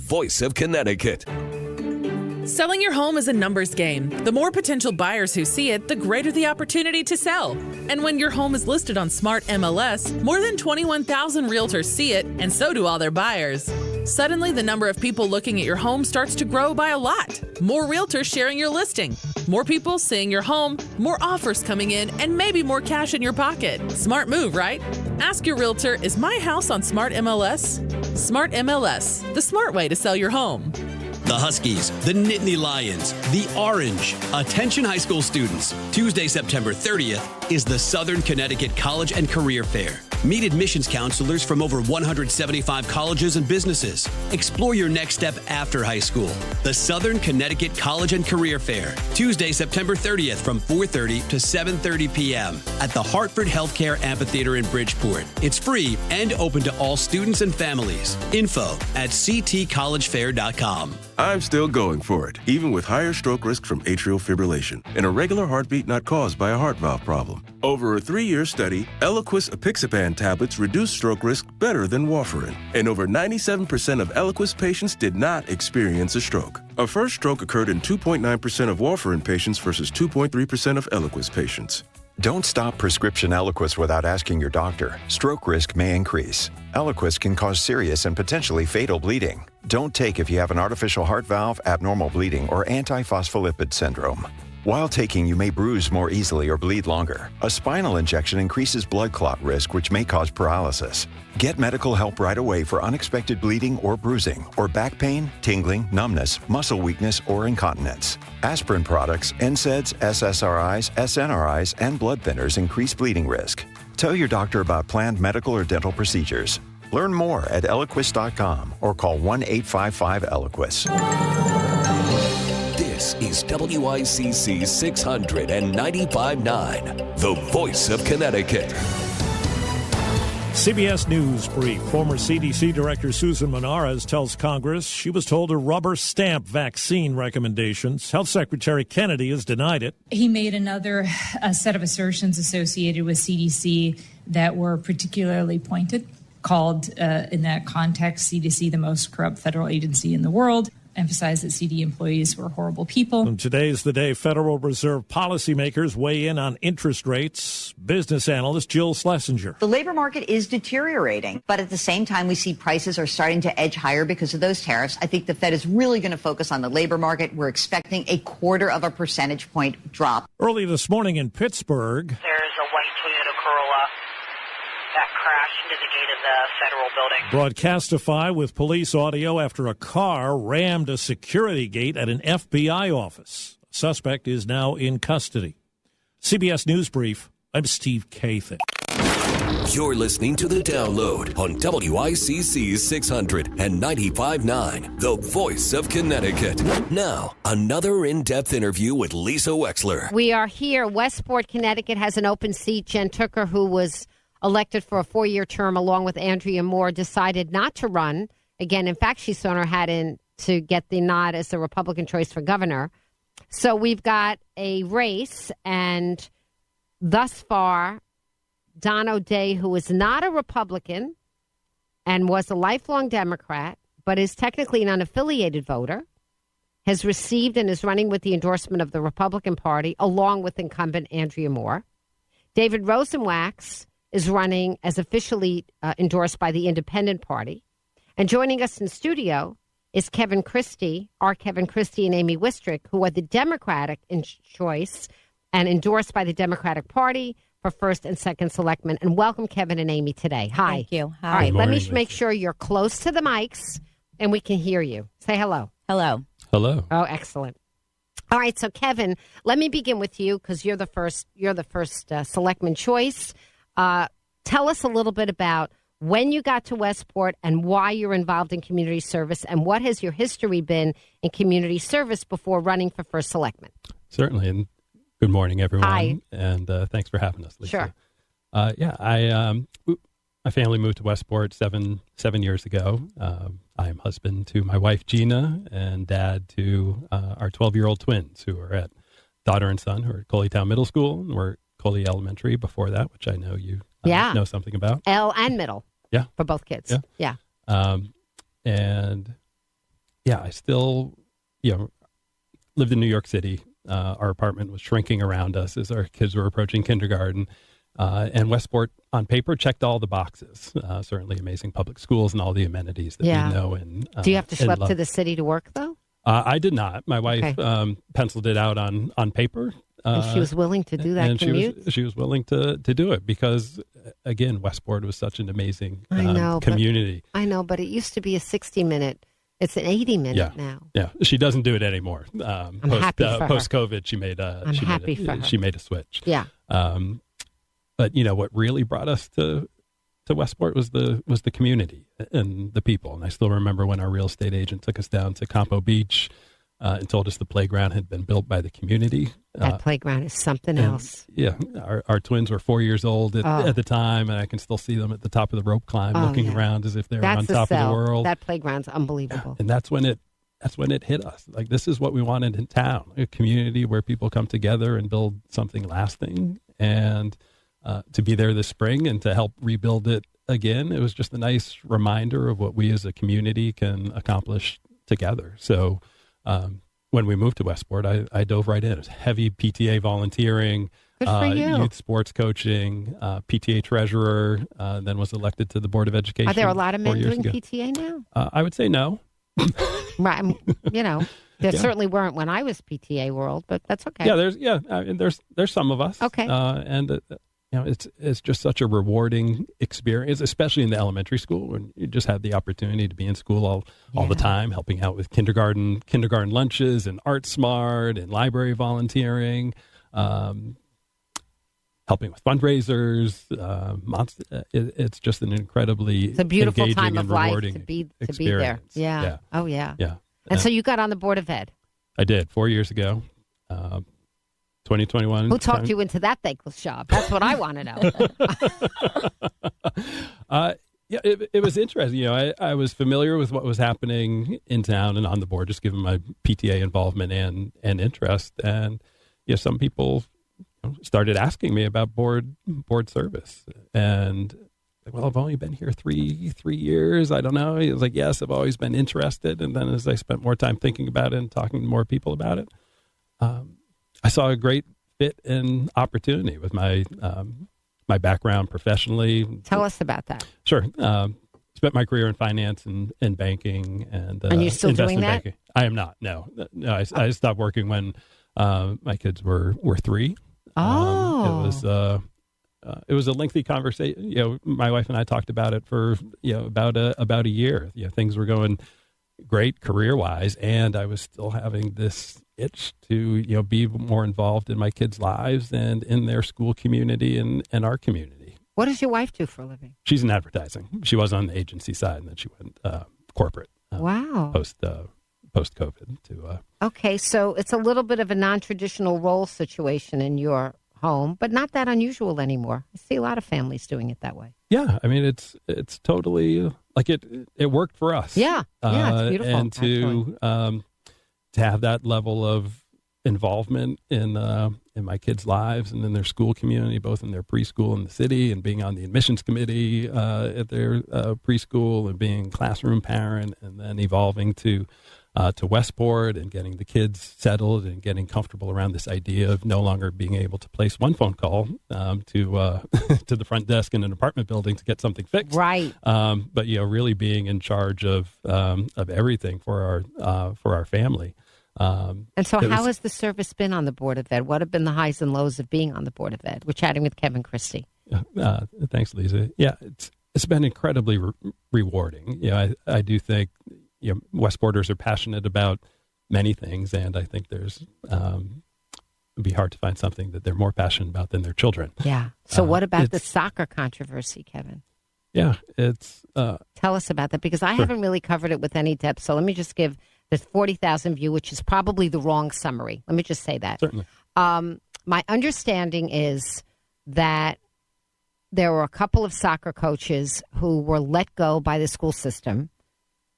voice of Connecticut. Selling your home is a numbers game. The more potential buyers who see it, the greater the opportunity to sell. And when your home is listed on Smart MLS, more than 21,000 realtors see it, and so do all their buyers. Suddenly, the number of people looking at your home starts to grow by a lot. More realtors sharing your listing. More people seeing your home, more offers coming in, and maybe more cash in your pocket. Smart move, right? Ask your realtor, is my house on Smart MLS? Smart MLS, the smart way to sell your home. The Huskies, the Nittany Lions, the Orange. Attention high school students. Tuesday, September 30th is the Southern Connecticut College and Career Fair. Meet admissions counselors from over 175 colleges and businesses. Explore your next step after high school. The Southern Connecticut College and Career Fair. Tuesday, September 30th from 4:30 to 7:30 p.m. at the Hartford Healthcare Amphitheater in Bridgeport. It's free and open to all students and families. Info at ctcollegefair.com. I'm still going for it, even with higher stroke risk from atrial fibrillation, an irregular heartbeat not caused by a heart valve problem. Over a 3-year study, Eliquis apixaban tablets reduced stroke risk better than warfarin, and over 97% of Eliquis patients did not experience a stroke. A first stroke occurred in 2.9% of warfarin patients versus 2.3% of Eliquis patients. Don't stop prescription Eliquis without asking your doctor. Stroke risk may increase. Eliquis can cause serious and potentially fatal bleeding. Don't take if you have an artificial heart valve, abnormal bleeding, or antiphospholipid syndrome. While taking, you may bruise more easily or bleed longer. A spinal injection increases blood clot risk, which may cause paralysis. Get medical help right away for unexpected bleeding or bruising, or back pain, tingling, numbness, muscle weakness, or incontinence. Aspirin products, NSAIDs, SSRIs, SNRIs, and blood thinners increase bleeding risk. Tell your doctor about planned medical or dental procedures. Learn more at Eliquis.com or call 1-855-ELIQUIS. This is WICC 695.9, the voice of Connecticut. CBS News Brief. Former CDC Director Susan Menares tells Congress she was told to rubber stamp vaccine recommendations. Health Secretary Kennedy has denied it. He made another set of assertions associated with CDC that were particularly pointed, called in that context CDC the most corrupt federal agency in the world, emphasized that CD employees were horrible people. And today's the day Federal Reserve policymakers weigh in on interest rates. Business analyst Jill Schlesinger. The labor market is deteriorating, but at the same time, we see prices are starting to edge higher because of those tariffs. I think the Fed is really going to focus on the labor market. We're expecting a 0.25 percentage point drop. Early this morning in Pittsburgh, there's a white Toyota Corolla that crashed into the gate of the Federal building. Broadcastify with police audio after a car rammed a security gate at an FBI office. Suspect is now in custody. CBS News Brief. I'm Steve Kathan. You're listening to The Download on WICC 695.9, the voice of Connecticut. Now, another in-depth interview with Lisa Wexler. We are here. Westport, Connecticut has an open seat. Jen Tooker, who was elected for a 4-year term along with Andrea Moore, decided not to run. Again, in fact, she's thrown her hat in to get the nod as the Republican choice for governor. So we've got a race, and thus far, Don O'Day, who is not a Republican and was a lifelong Democrat, but is technically an unaffiliated voter, has received and is running with the endorsement of the Republican Party, along with incumbent Andrea Moore. David Rosenwax is running as officially endorsed by the Independent Party. And joining us in studio is Kevin Christie, our Kevin Christie and Amy Wistrick, who are the Democratic choice and endorsed by the Democratic Party for first and second selectmen. And welcome, Kevin and Amy, today. Hi. Thank you. Hi. All right, let me make sure you're close to the mics and we can hear you. Say hello. Hello. Hello. Oh, excellent. All right, so Kevin, let me begin with you because you're the first selectman choice. Tell us a little bit about when you got to Westport and why you're involved in community service, and what has your history been in community service before running for first selectman? Certainly, and good morning, everyone. Hi. And thanks for having us, Lisa. Sure. My family moved to Westport seven years ago. I am husband to my wife, Gina, and dad to our 12-year-old twins, who are at daughter and son, who are at Coleytown Middle School, and we're at Coley Elementary before that, which I know you know something about. L and middle. Yeah. For both kids. Yeah. Yeah. And I still, lived in New York City. Our apartment was shrinking around us as our kids were approaching kindergarten. And Westport, on paper, checked all the boxes. Certainly amazing public schools and all the amenities that we know. And do you have to schlep to the city to work, though? I did not. My wife penciled it out on paper. And she was willing to do that commute? She was willing to do it because, again, Westport was such an amazing community. I know, but it used to be a 60-minute. It's an 80-minute now. Yeah, she doesn't do it anymore. I'm happy for her. Post-COVID, she made a switch. Yeah. But what really brought us to Westport was the community and the people. And I still remember when our real estate agent took us down to Campo Beach and told us the playground had been built by the community. That playground is something else. Yeah, our twins were 4 years old at the time, and I can still see them at the top of the rope climb, looking around as if they were on top of the world. That playground's unbelievable. And that's when it hit us. Like, this is what we wanted in town: a community where people come together and build something lasting. And to be there this spring and to help rebuild it again, it was just a nice reminder of what we as a community can accomplish together. So when we moved to Westport, I dove right in. It was heavy PTA volunteering, youth sports coaching, PTA treasurer, then was elected to the Board of Education. Are there a lot of men doing PTA now? I would say no. Right, there certainly weren't when I was PTA world, but that's okay. Yeah, there's some of us. Okay, and it's just such a rewarding experience, especially in the elementary school when you just have the opportunity to be in school all the time, helping out with kindergarten lunches and Art Smart and library volunteering, helping with fundraisers. It's just an incredibly it's a beautiful engaging time and of rewarding life to be experience. there. Yeah. Oh yeah. Yeah. And so you got on the Board of Ed. I did 4 years ago. 2021. Who talked you into that thankless job? That's what I want to know. It was interesting. I was familiar with what was happening in town and on the board, just given my PTA involvement and interest. And some people started asking me about board service. And well, I've only been here three years. I don't know. He was like, yes, I've always been interested. And then as I spent more time thinking about it and talking to more people about it, I saw a great fit and opportunity with my my background professionally. Tell us about that. Sure. Spent my career in finance and banking and you're still doing that? Banking. I am not. No. I stopped working when my kids were 3. It was a lengthy conversation. My wife and I talked about it for about a year. Things were going great career-wise, and I was still having this itch to be more involved in my kids' lives and in their school community and our community. What does your wife do for a living? She's in advertising. She was on the agency side, and then she went corporate. Wow. Post-COVID to. Okay, so it's a little bit of a non-traditional role situation in your home, but not that unusual anymore. I see a lot of families doing it that way. Yeah, I mean it's totally like it worked for us. Yeah, it's beautiful. And to have that level of involvement in my kids' lives and in their school community, both in their preschool in the city and being on the admissions committee at their preschool and being classroom parent, and then evolving to Westport and getting the kids settled and getting comfortable around this idea of no longer being able to place one phone call to the front desk in an apartment building to get something fixed. Right. But really being in charge of everything for our family. And so how has the service been on the Board of Ed? What have been the highs and lows of being on the Board of Ed? We're chatting with Kevin Christie. Thanks, Lisa. Yeah, it's been incredibly rewarding. I do think Westporters are passionate about many things, and I think it'd be hard to find something that they're more passionate about than their children. Yeah. So what about the soccer controversy, Kevin? Yeah, it's... Tell us about that, because I haven't really covered it with any depth. So let me just give the 40,000 view, which is probably the wrong summary. Let me just say that. Certainly. My understanding is that there were a couple of soccer coaches who were let go by the school system,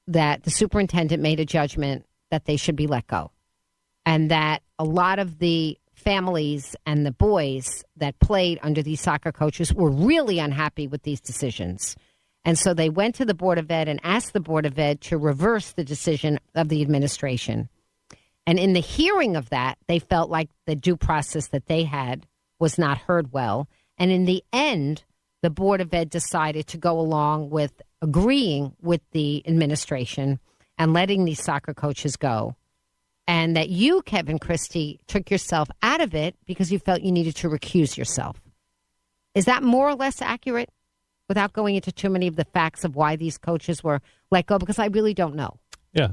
that the superintendent made a judgment that they should be let go, and that a lot of the families and the boys that played under these soccer coaches were really unhappy with these decisions. And so they went to the Board of Ed and asked the Board of Ed to reverse the decision of the administration. And in the hearing of that, they felt like the due process that they had was not heard well. And in the end, the Board of Ed decided to go along with agreeing with the administration and letting these soccer coaches go. And that you, Kevin Christie, took yourself out of it because you felt you needed to recuse yourself. Is that more or less accurate without going into too many of the facts of why these coaches were let go? Because I really don't know. Yeah.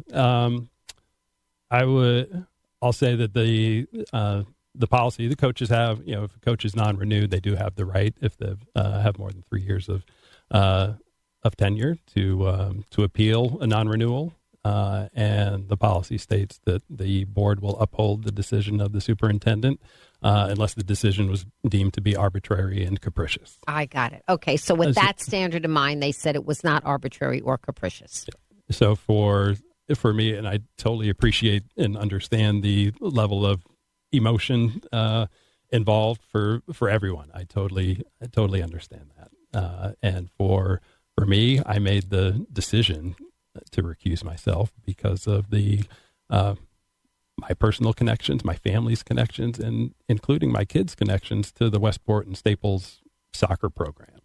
I'll say that the policy the coaches have, if a coach is non-renewed, they do have the right, if they have more than 3 years of tenure, to appeal a non-renewal. And the policy states that the board will uphold the decision of the superintendent unless the decision was deemed to be arbitrary and capricious. I got it. Okay, so with that standard in mind, they said it was not arbitrary or capricious. So for me, and I totally appreciate and understand the level of emotion involved for everyone. I totally understand that. And for me, I made the decision to recuse myself because of my personal connections, my family's connections, and including my kids' connections to the Westport and Staples soccer programs.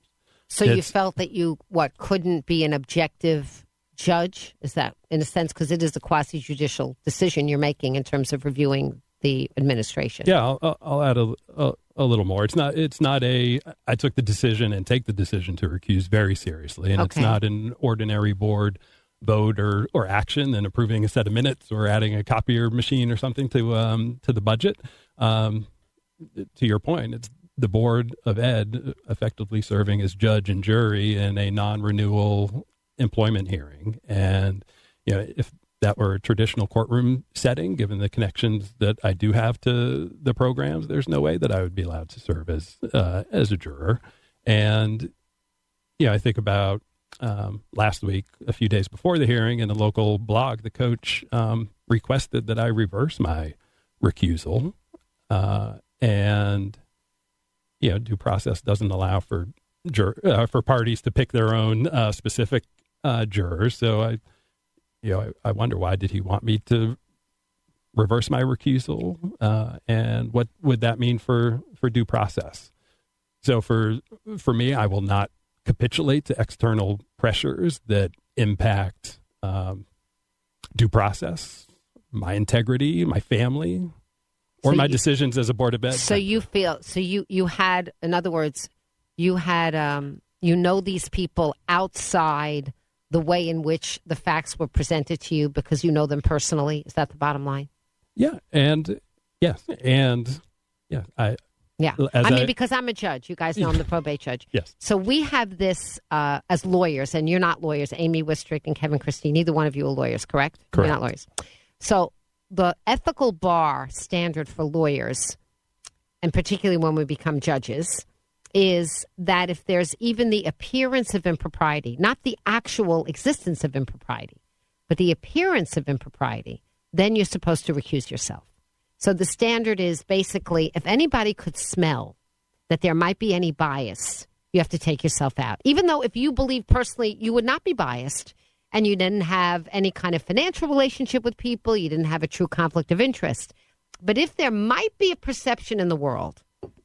So you felt that you, couldn't be an objective judge? Is that, in a sense, because it is a quasi-judicial decision you're making in terms of reviewing the administration? Yeah, I'll add a little more. It's not I took the decision and take the decision to recuse very seriously, and It's not an ordinary board vote or action and approving a set of minutes or adding a copier machine or something to the budget. To your point, it's the Board of Ed effectively serving as judge and jury in a non-renewal employment hearing. And if that were a traditional courtroom setting, given the connections that I do have to the programs, there's no way that I would be allowed to serve as a juror. And I think about last week, a few days before the hearing, in a local blog, the coach requested that I reverse my recusal. And due process doesn't allow for parties to pick their own specific jurors. So I wonder, why did he want me to reverse my recusal? And what would that mean for due process? So for me, I will not capitulate to external pressures that impact due process, my integrity, my family, or my decisions as a Board of Ed. So you feel, you had, in other words, you had, these people outside the way in which the facts were presented to you because you know them personally. Is that the bottom line? Yeah. And yes. And yeah, because I'm a judge. You guys know I'm the probate judge. Yes. So we have this as lawyers, and you're not lawyers. Amy Wistrick and Kevin Christie, neither one of you are lawyers, correct? Correct. You're not lawyers. So the ethical bar standard for lawyers, and particularly when we become judges, is that if there's even the appearance of impropriety, not the actual existence of impropriety, but the appearance of impropriety, then you're supposed to recuse yourself. So the standard is basically, if anybody could smell that there might be any bias, you have to take yourself out. Even though if you believe personally you would not be biased and you didn't have any kind of financial relationship with people, you didn't have a true conflict of interest. But if there might be a perception in the world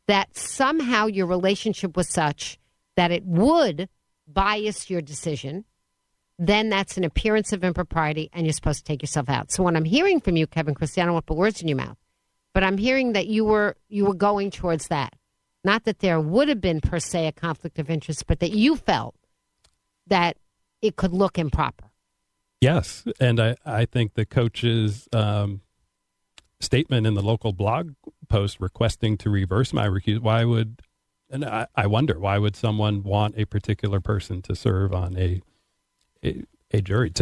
that somehow your relationship was such that it would bias your decision, then that's an appearance of impropriety and you're supposed to take yourself out. So what I'm hearing from you, Kevin Christie, I don't want to put words in your mouth, but I'm hearing that you were going towards that. Not that there would have been per se a conflict of interest, but that you felt that it could look improper. Yes. And I think the coach's statement in the local blog post requesting to reverse my recusal, I wonder, why would someone want a particular person to serve on a jury?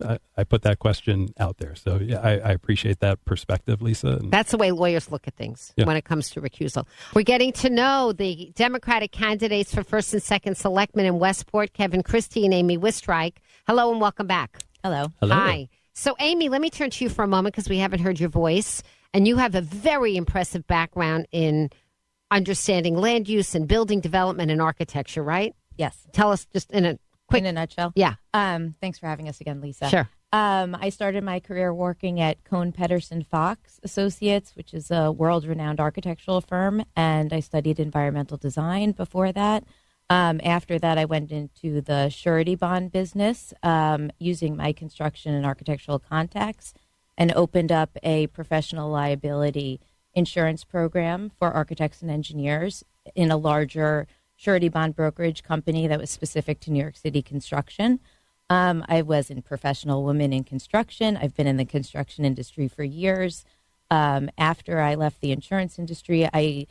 I put that question out there. So yeah, I appreciate that perspective, Lisa. That's the way lawyers look at things when it comes to recusal. We're getting to know the Democratic candidates for first and second selectmen in Westport, Kevin Christie and Amy Wistrick. Hello and welcome back. Hello. Hi. So Amy, let me turn to you for a moment because we haven't heard your voice. And you have a very impressive background in understanding land use and building development and architecture, right? Yes. Tell us just in a quick... In a nutshell? Yeah. Thanks for having us again, Lisa. Sure. I started my career working at Cohn Pedersen Fox Associates, which is a world-renowned architectural firm, and I studied environmental design before that. After that, I went into the surety bond business using my construction and architectural contacts and opened up a professional liability insurance program for architects and engineers in a larger surety bond brokerage company that was specific to New York City construction. I was a professional woman in construction. I've been in the construction industry for years. After I left the insurance industry, I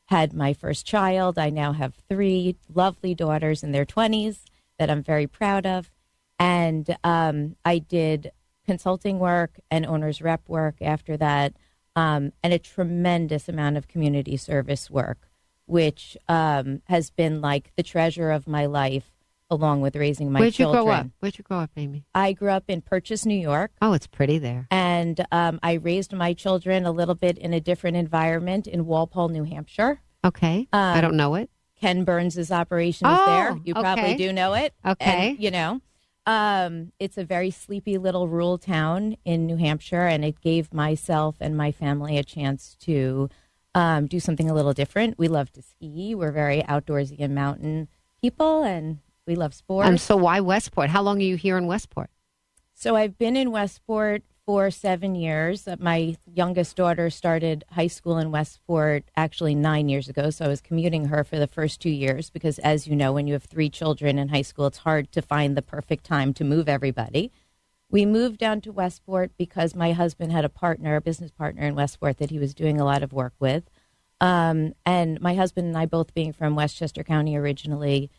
had my first child. I now have 3 lovely daughters in their 20s that I'm very proud of. And I did consulting work and owner's rep work after that, and a tremendous amount of community service work, which has been like the treasure of my life, along with raising my children. Where'd you grow up, Amy? I grew up in Purchase, New York. Oh, it's pretty there. And I raised my children a little bit in a different environment in Walpole, New Hampshire. Okay. I don't know it. Ken Burns' operation is there. You probably do know it. Okay. And, it's a very sleepy little rural town in New Hampshire, and it gave myself and my family a chance to do something a little different. We love to ski. We're very outdoorsy and mountain people, and we love sports. And so why Westport? How long are you here in Westport? So I've been in Westport for 7 years. My youngest daughter started high school in Westport actually 9 years ago. So I was commuting her for the first 2 years because, as you know, when you have 3 children in high school, it's hard to find the perfect time to move everybody. We moved down to Westport because my husband had a business partner in Westport that he was doing a lot of work with. And my husband and I, both being from Westchester County originally,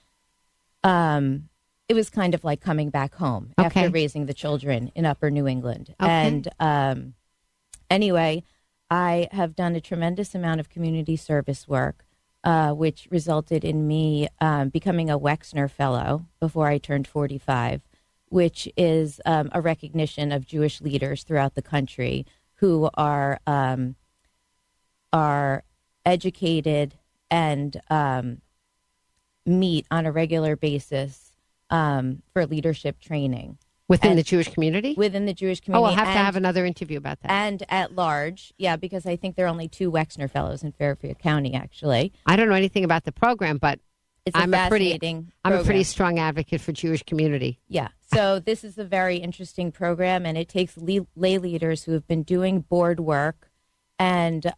it was kind of like coming back home after raising the children in Upper New England. Okay. And anyway, I have done a tremendous amount of community service work, which resulted in me becoming a Wexner Fellow before I turned 45, which is a recognition of Jewish leaders throughout the country who are educated and meet on a regular basis for leadership training. Within the Jewish community? Within the Jewish community. Oh, we'll have to have another interview about that. And at large, yeah, because I think there are only 2 Wexner Fellows in Fairfield County, actually. I don't know anything about the program, but I'm a pretty strong advocate for Jewish community. Yeah. So this is a very interesting program, and it takes lay leaders who have been doing board work and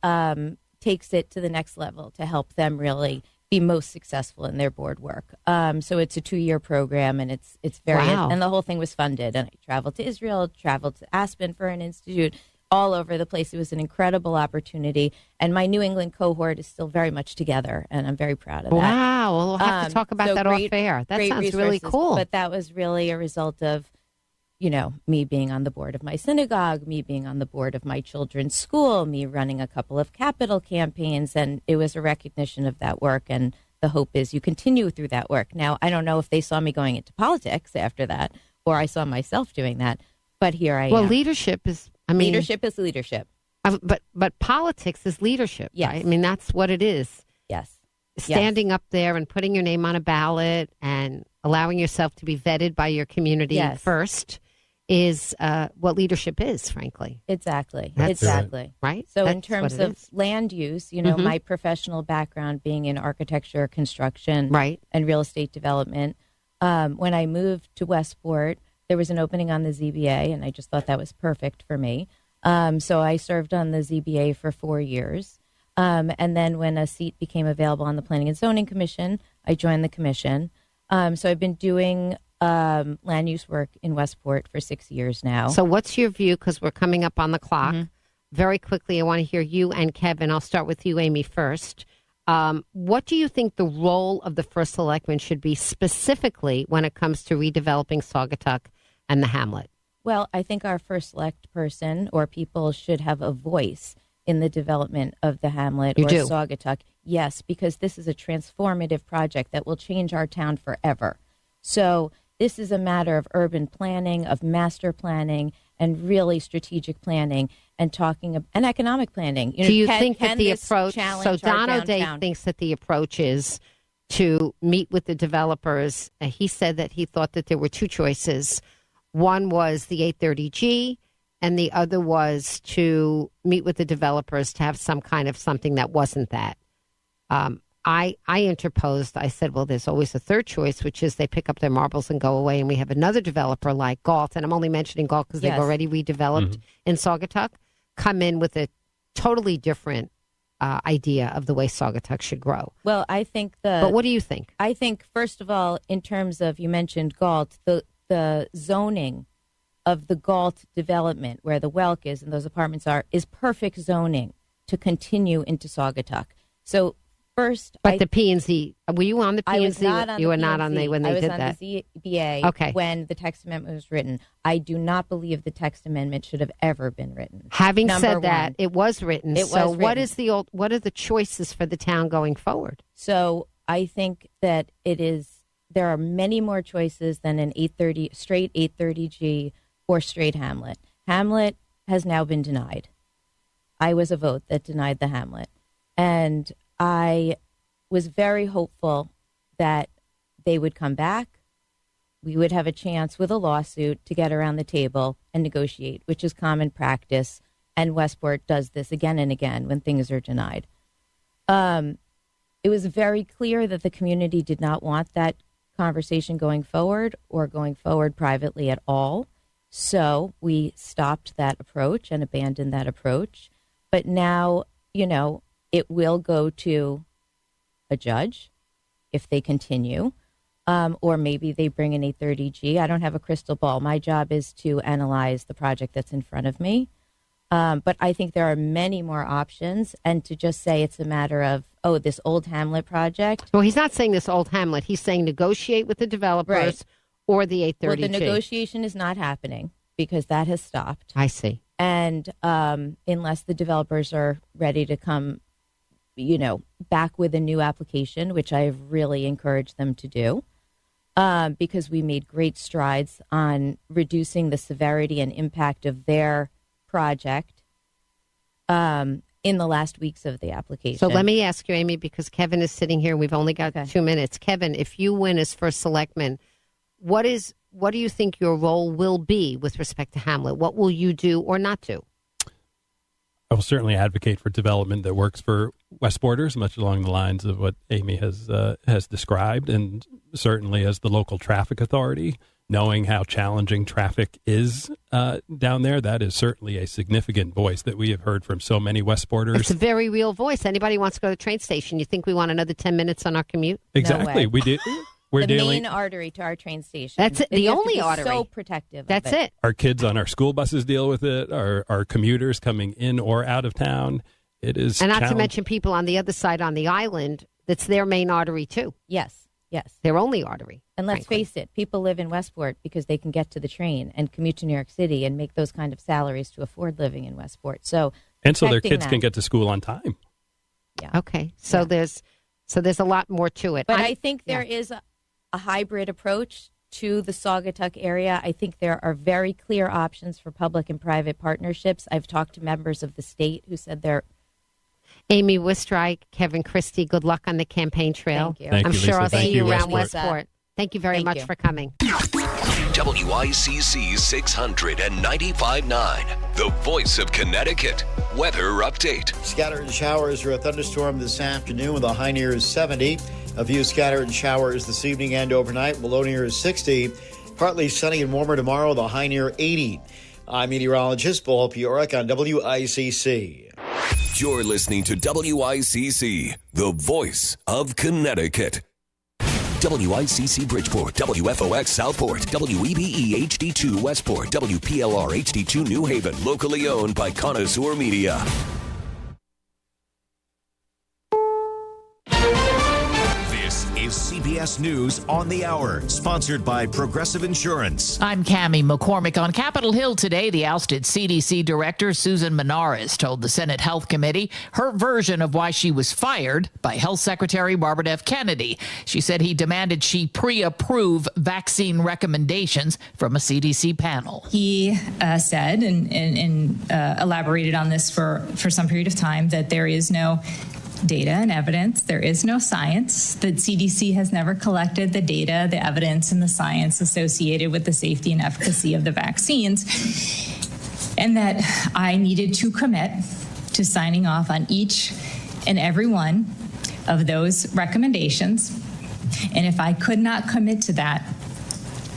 takes it to the next level to help them really be most successful in their board work. So it's a 2-year program, and it's very, and the whole thing was funded. And I traveled to Israel, traveled to Aspen for an institute, all over the place. It was an incredible opportunity. And my New England cohort is still very much together, and I'm very proud of that. Wow. Well, we'll have to talk about that off air. That sounds really cool. But that was really a result of, me being on the board of my synagogue, me being on the board of my children's school, me running a couple of capital campaigns, and it was a recognition of that work, and the hope is you continue through that work. Now, I don't know if they saw me going into politics after that, or I saw myself doing that, but here I am. Well, leadership is, leadership is leadership. But politics is leadership, yes. Right? I mean, that's what it is. Yes. Standing up there and putting your name on a ballot and allowing yourself to be vetted by your community first is what leadership is, frankly. Exactly. Right? So in terms of land use, my professional background being in architecture, construction, and real estate development, when I moved to Westport, there was an opening on the ZBA, and I just thought that was perfect for me. So I served on the ZBA for 4 years. And then when a seat became available on the Planning and Zoning Commission, I joined the commission. So I've been doing land use work in Westport for 6 years now. So what's your view, because we're coming up on the clock, very quickly, I want to hear you and Kevin. I'll start with you, Amy, first. What do you think the role of the first selectman should be specifically when it comes to redeveloping Saugatuck and the hamlet? Well, I think our first select person or people should have a voice in the development of the hamlet or Saugatuck. Yes, because this is a transformative project that will change our town forever. So this is a matter of urban planning, of master planning, and really strategic planning, and and economic planning. Do you think that the approach? So Don O'Day thinks that the approach is to meet with the developers. He said that he thought that there were two choices. One was the 830G, and the other was to meet with the developers to have some kind of something that wasn't that. I interposed. I said, well, there's always a third choice, which is they pick up their marbles and go away, and we have another developer like Galt, and I'm only mentioning Galt because they've already redeveloped in Saugatuck, come in with a totally different idea of the way Saugatuck should grow. Well, I think But what do you think? I think, first of all, in terms of, you mentioned Galt, the zoning of the Galt development, where the WICC is and those apartments are, is perfect zoning to continue into Saugatuck. So first, the P&Z, were you on the P&Z? I was not on you the were not on the when they did that. I was on the ZBA when the text amendment was written. I do not believe the text amendment should have ever been written. Having said that, it was written. What are the choices for the town going forward? So I think that there are many more choices than an straight 830G or straight Hamlet. Hamlet has now been denied. I was a vote that denied the Hamlet. And I was very hopeful that they would come back. We would have a chance with a lawsuit to get around the table and negotiate, which is common practice. And Westport does this again and again when things are denied. It was very clear that the community did not want that conversation going forward or going forward privately at all. So we stopped that approach and abandoned that approach. But now, it will go to a judge if they continue, or maybe they bring an 830G. I don't have a crystal ball. My job is to analyze the project that's in front of me. But I think there are many more options, and to just say it's a matter of, this old Hamlet project. Well, he's not saying this old Hamlet. He's saying negotiate with the developers or the 830G. Well, the negotiation is not happening because that has stopped. I see. And unless the developers are ready to come, back with a new application, which I've really encouraged them to do, because we made great strides on reducing the severity and impact of their project in the last weeks of the application. So let me ask you, Amy, because Kevin is sitting here. We've only got 2 minutes. Kevin, if you win as first selectman, what do you think your role will be with respect to Hamlet? What will you do or not do? I will certainly advocate for development that works for Westporters, much along the lines of what Amy has described, and certainly as the local traffic authority, knowing how challenging traffic is down there, that is certainly a significant voice that we have heard from so many Westporters. It's a very real voice. Anybody wants to go to the train station, you think we want another 10 minutes on our commute? Exactly. No way. We do. We're the main artery to our train station. That's it. The only artery. So protective. That's of it. it. Our kids on our school buses deal with it. Our commuters coming in or out of town. It is, and not to mention people on the other side on the island. That's their main artery too. Yes. Their only artery. And let's face it, people live in Westport because they can get to the train and commute to New York City and make those kind of salaries to afford living in Westport. So their kids can get to school on time. Yeah. Okay. So there's a lot more to it. But I think there is a hybrid approach to the Saugatuck area. I think there are very clear options for public and private partnerships. I've talked to members of the state who said they're... Amy Wistrike, Kevin Christie, good luck on the campaign trail. Thank you. I'm sure I'll see you around Westport. Westport. Thank you very much for coming. WICC 695.9, the voice of Connecticut. Weather update. Scattered showers or a thunderstorm this afternoon with a high near 70. A few scattered showers this evening and overnight, below near 60. Partly sunny and warmer tomorrow with a high near 80. I'm meteorologist Paul Piorek on WICC. You're listening to WICC, the voice of Connecticut. WICC Bridgeport, WFOX Southport, WEBE HD2 Westport, WPLR HD2 New Haven, locally owned by Connoisseur Media. This is CBS News on the Hour, sponsored by Progressive Insurance. I'm Cammie McCormick. On Capitol Hill today, the ousted CDC director Susan Menares told the Senate Health Committee her version of why she was fired by Health Secretary Robert F. Kennedy. She said he demanded she pre-approve vaccine recommendations from a CDC panel. He said and elaborated on this for some period of time that there is no data and evidence. There is no science. The CDC has never collected the data, the evidence, and the science associated with the safety and efficacy of the vaccines, and that I needed to commit to signing off on each and every one of those recommendations. And if I could not commit to that,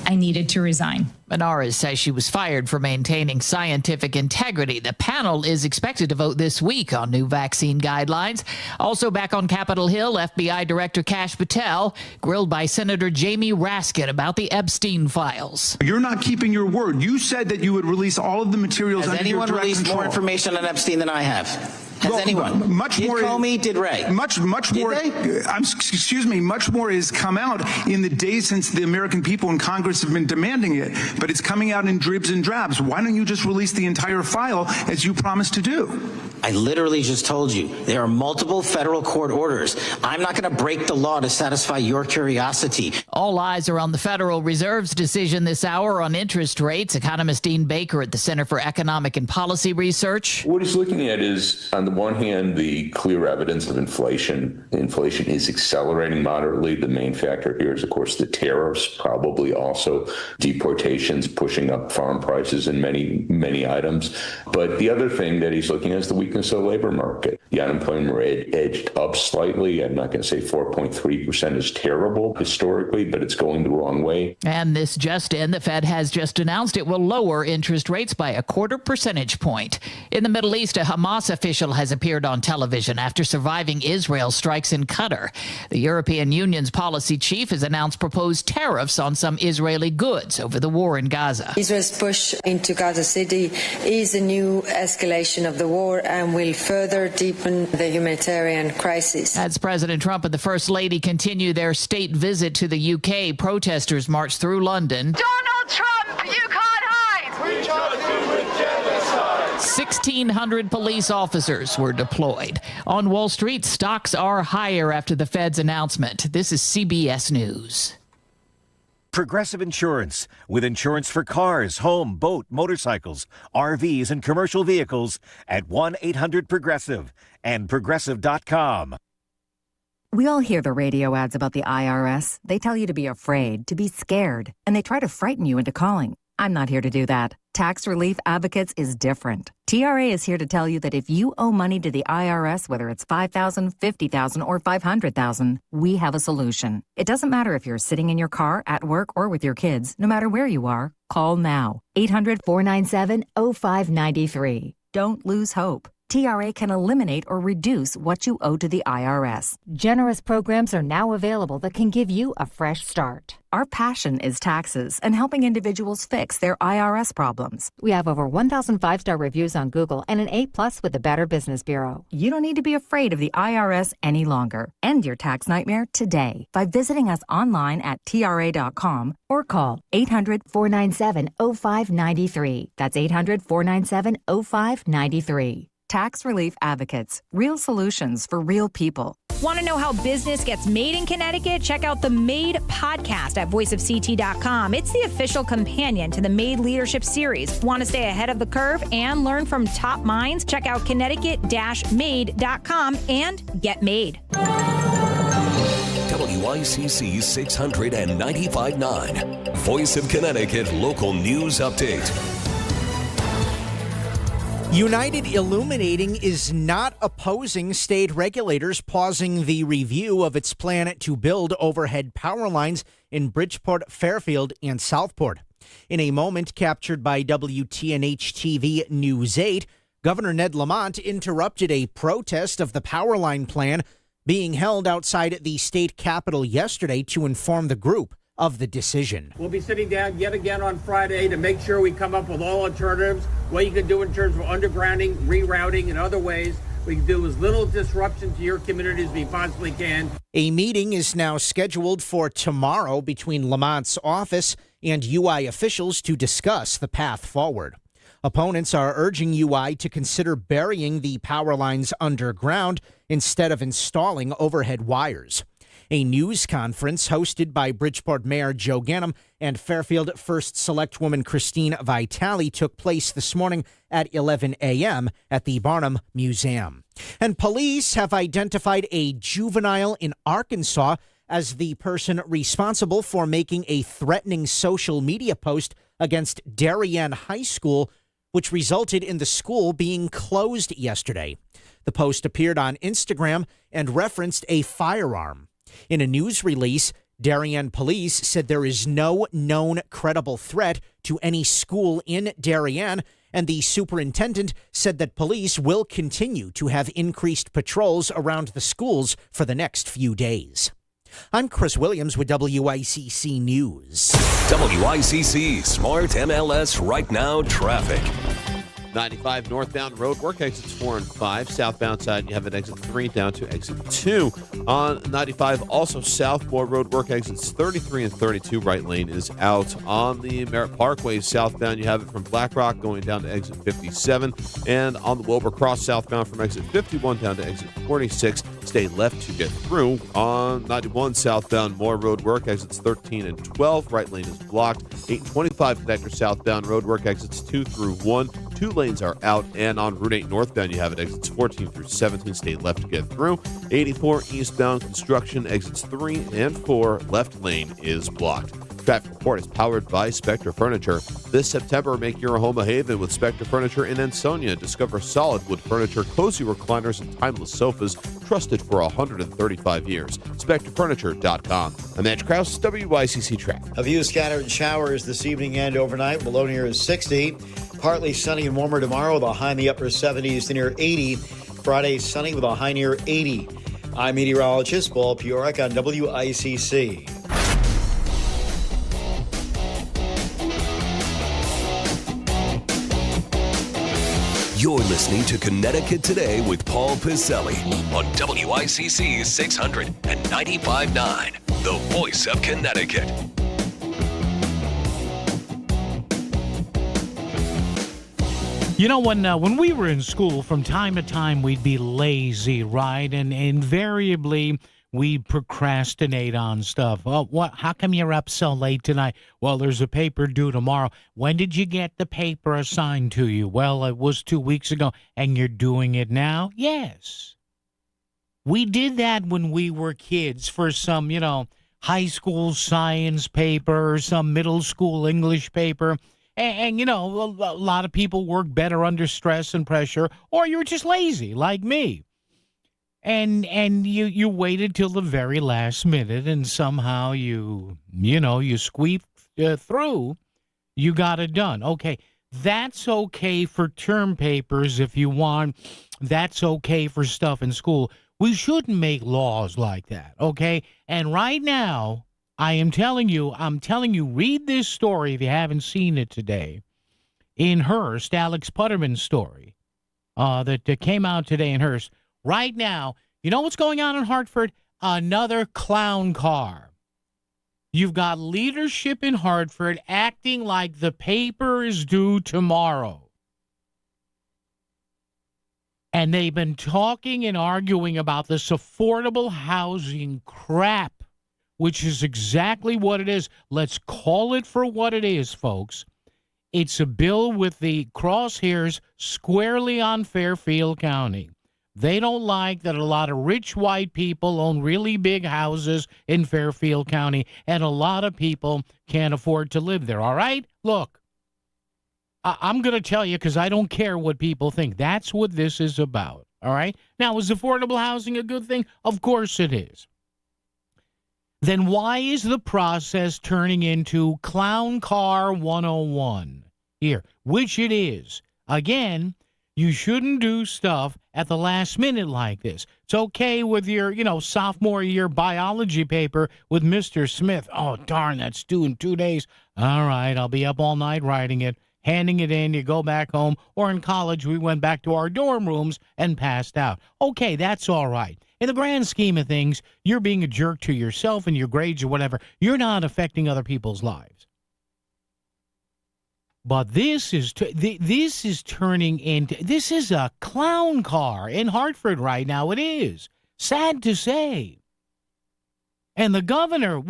I needed to resign. Menarez says she was fired for maintaining scientific integrity. The panel is expected to vote this week on new vaccine guidelines. Also back on Capitol Hill, FBI Director Kash Patel grilled by Senator Jamie Raskin about the Epstein files. You're not keeping your word. You said that you would release all of the materials Has under your direct anyone released control. more information on Epstein than I have? Has anyone? Much more. Did Comey? Did Ray? Much more. Excuse me. Much more has come out in the days since the American people and Congress have been demanding it. But it's coming out in dribs and drabs. Why don't you just release the entire file as you promised to do? I literally just told you there are multiple federal court orders. I'm not going to break the law to satisfy your curiosity. All eyes are on the Federal Reserve's decision this hour on interest rates. Economist Dean Baker at the Center for Economic and Policy Research. What he's looking at is, on the one hand, the clear evidence of inflation. Inflation is accelerating moderately. The main factor here is, of course, the tariffs, probably also deportations pushing up farm prices in many items. But the other thing that he's looking at is the weakness of the labor market. The unemployment rate edged up slightly. I'm not going to say 4.3% is terrible historically, but it's going the wrong way. And this just in, the Fed has just announced it will lower interest rates by a 0.25 percentage point. In the Middle East, a Hamas official has appeared on television after surviving Israel's strikes in Qatar. The European Union's policy chief has announced proposed tariffs on some Israeli goods over the war in Gaza. Israel's push into Gaza City is a new escalation of the war and will further deepen the humanitarian crisis. As President Trump and the First Lady continue their state visit to the UK, protesters march through London. Donald Trump, you can't hide! We charge you with genocide! 1,600 police officers were deployed. On Wall Street, stocks are higher after the Fed's announcement. This is CBS News. Progressive Insurance, with insurance for cars, home, boat, motorcycles, RVs, and commercial vehicles at 1-800-PROGRESSIVE and Progressive.com. We all hear the radio ads about the IRS. They tell you to be afraid, to be scared, and they try to frighten you into calling. I'm not here to do that. Tax Relief Advocates is different. TRA is here to tell you that if you owe money to the IRS, whether it's $5,000, $50,000, or $500,000, we have a solution. It doesn't matter if you're sitting in your car, at work, or with your kids. No matter where you are, call now. 800-497-0593. Don't lose hope. TRA can eliminate or reduce what you owe to the IRS. Generous programs are now available that can give you a fresh start. Our passion is taxes and helping individuals fix their IRS problems. We have over 1,000 5-star reviews on Google and an A+ with the Better Business Bureau. You don't need to be afraid of the IRS any longer. End your tax nightmare today by visiting us online at TRA.com or call 800-497-0593. That's 800-497-0593. Tax Relief Advocates. Real solutions for real people. Want to know how business gets made in Connecticut? Check out the Made podcast at voiceofct.com. It's the official companion to the Made Leadership Series. Want to stay ahead of the curve and learn from top minds? Check out Connecticut-made.com and get made. WICC 695.9. Voice of Connecticut Local News Update. United Illuminating is not opposing state regulators pausing the review of its plan to build overhead power lines in Bridgeport, Fairfield, and Southport. In a moment captured by WTNH-TV News 8, Governor Ned Lamont interrupted a protest of the power line plan being held outside the state capitol yesterday to inform the group of the decision. We'll be sitting down yet again on Friday to make sure we come up with all alternatives, what you can do in terms of undergrounding, rerouting, and other ways. We can do as little disruption to your community as we possibly can. A meeting is now scheduled for tomorrow between Lamont's office and UI officials to discuss the path forward. Opponents are urging UI to consider burying the power lines underground instead of installing overhead wires. A news conference hosted by Bridgeport Mayor Joe Ganim and Fairfield First Selectwoman Christine Vitale took place this morning at 11 a.m. at the Barnum Museum. And police have identified a juvenile in Arkansas as the person responsible for making a threatening social media post against Darien High School, which resulted in the school being closed yesterday. The post appeared on Instagram and referenced a firearm. In a news release, Darien police said there is no known credible threat to any school in Darien, and the superintendent said that police will continue to have increased patrols around the schools for the next few days. I'm Chris Williams with WICC News. WICC Smart MLS Right Now Traffic. 95 northbound road work exits 4 and 5. Southbound side, you have an exit 3 down to exit 2. On 95, also southbound road work exits 33 and 32. Right lane is out. On the Merritt Parkway southbound, you have it from Black Rock going down to exit 57. And on the Wilbur Cross southbound from exit 51 down to exit 46. Stay left to get through. On 91 southbound, more road work exits 13 and 12. Right lane is blocked. 8 and 25 connector southbound road work exits 2 through 1. 2 lanes are out, and on Route 8 northbound, you have it exits 14 through 17. Stay left to get through. 84 eastbound construction exits 3 and 4. Left lane is blocked. Traffic report is powered by Spectre Furniture. This September, make your home a haven with Spectre Furniture in Ansonia. Discover solid wood furniture, cozy recliners, and timeless sofas trusted for 135 years. SpectreFurniture.com. I'm Matt Krause, WICC Traffic. A few scattered showers this evening and overnight. Below near is 60. Partly sunny and warmer tomorrow with a high in the upper 70s to near 80. Friday, sunny with a high near 80. I'm meteorologist Paul Piorek on WICC. You're listening to Connecticut Today with Paul Piselli on WICC 600 and 95.9, the voice of Connecticut. You know, when we were in school, from time to time, we'd be lazy, right? And invariably, we'd procrastinate on stuff. Oh, what? How come you're up so late tonight? Well, there's a paper due tomorrow. When did you get the paper assigned to you? Well, it was 2 weeks ago. And you're doing it now? Yes. We did that when we were kids for some, high school science paper or some middle school English paper. And, a lot of people work better under stress and pressure, or you're just lazy like me. And you waited till the very last minute, and somehow you squeaked through. You got it done. Okay, that's okay for term papers if you want. That's okay for stuff in school. We shouldn't make laws like that, okay? And right now, I'm telling you, read this story if you haven't seen it today. In Hearst, Alex Putterman's story that came out today in Hearst. Right now, you know what's going on in Hartford? Another clown car. You've got leadership in Hartford acting like the paper is due tomorrow. And they've been talking and arguing about this affordable housing crap, which is exactly what it is. Let's call it for what it is, folks. It's a bill with the crosshairs squarely on Fairfield County. They don't like that a lot of rich white people own really big houses in Fairfield County, and a lot of people can't afford to live there, all right? Look, I'm going to tell you because I don't care what people think. That's what this is about, all right? Now, is affordable housing a good thing? Of course it is. Then why is the process turning into Clown Car 101 here, which it is? Again, you shouldn't do stuff at the last minute like this. It's okay with your, sophomore year biology paper with Mr. Smith. Oh, darn, that's due in 2 days. All right, I'll be up all night writing it, handing it in, you go back home. Or in college, we went back to our dorm rooms and passed out. Okay, that's all right. In the grand scheme of things, you're being a jerk to yourself and your grades or whatever. You're not affecting other people's lives. But this is turning into, this is a clown car in Hartford right now. It is. Sad to say. And the governor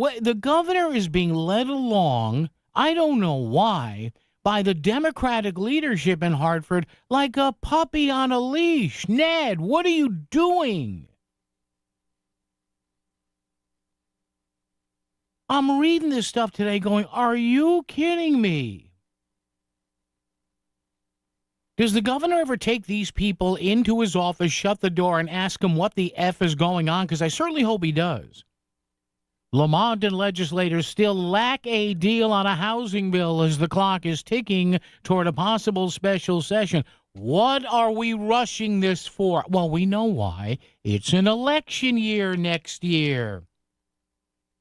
is being led along, I don't know why, by the Democratic leadership in Hartford like a puppy on a leash. Ned, what are you doing? I'm reading this stuff today going, are you kidding me? Does the governor ever take these people into his office, shut the door, and ask them what the F is going on? Because I certainly hope he does. Lamont and legislators still lack a deal on a housing bill as the clock is ticking toward a possible special session. What are we rushing this for? Well, we know why. It's an election year next year.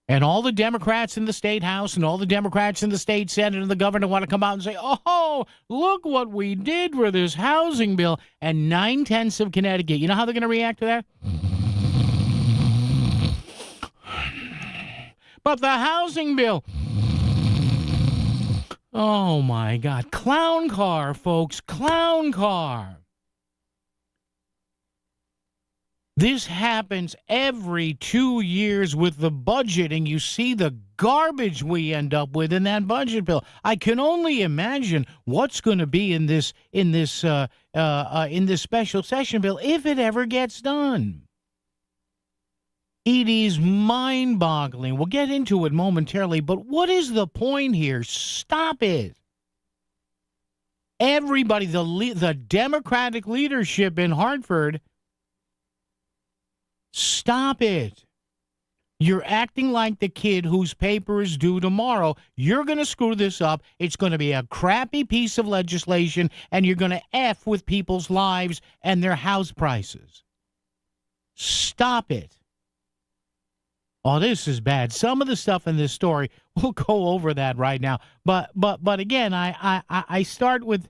And all the Democrats in the state house and all the Democrats in the state senate and the governor want to come out and say, oh, look what we did for this housing bill. And 9/10 of Connecticut, you know how they're going to react to that? But the housing bill, oh, my God. Clown car, folks. Clown car. This happens every 2 years with the budget, and you see the garbage we end up with in that budget bill. I can only imagine what's going to be in this special session bill if it ever gets done. It is mind-boggling. We'll get into it momentarily, but what is the point here? Stop it. Everybody, the Democratic leadership in Hartford, stop it. You're acting like the kid whose paper is due tomorrow. You're going to screw this up. It's going to be a crappy piece of legislation, and you're going to F with people's lives and their house prices. Stop it. Oh, this is bad. Some of the stuff in this story, we'll go over that right now. But again, I start with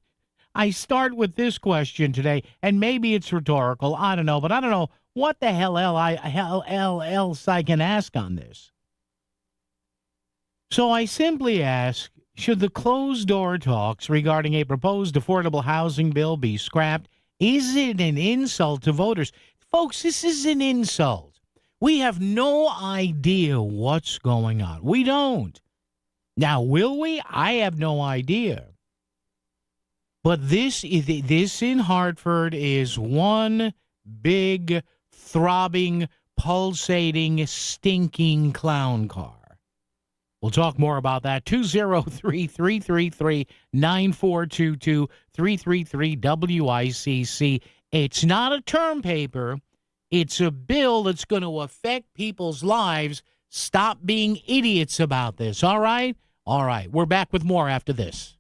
this question today, and maybe it's rhetorical. I don't know, but I don't know what the hell else I can ask on this. So I simply ask, should the closed-door talks regarding a proposed affordable housing bill be scrapped? Is it an insult to voters? Folks, this is an insult. We have no idea what's going on. We don't. Now, will we? I have no idea. But this in Hartford is one big, throbbing, pulsating, stinking clown car. We'll talk more about that. 203-333-9422, 333-WICC. It's not a term paper. It's a bill that's going to affect people's lives. Stop being idiots about this, all right? All right, we're back with more after this.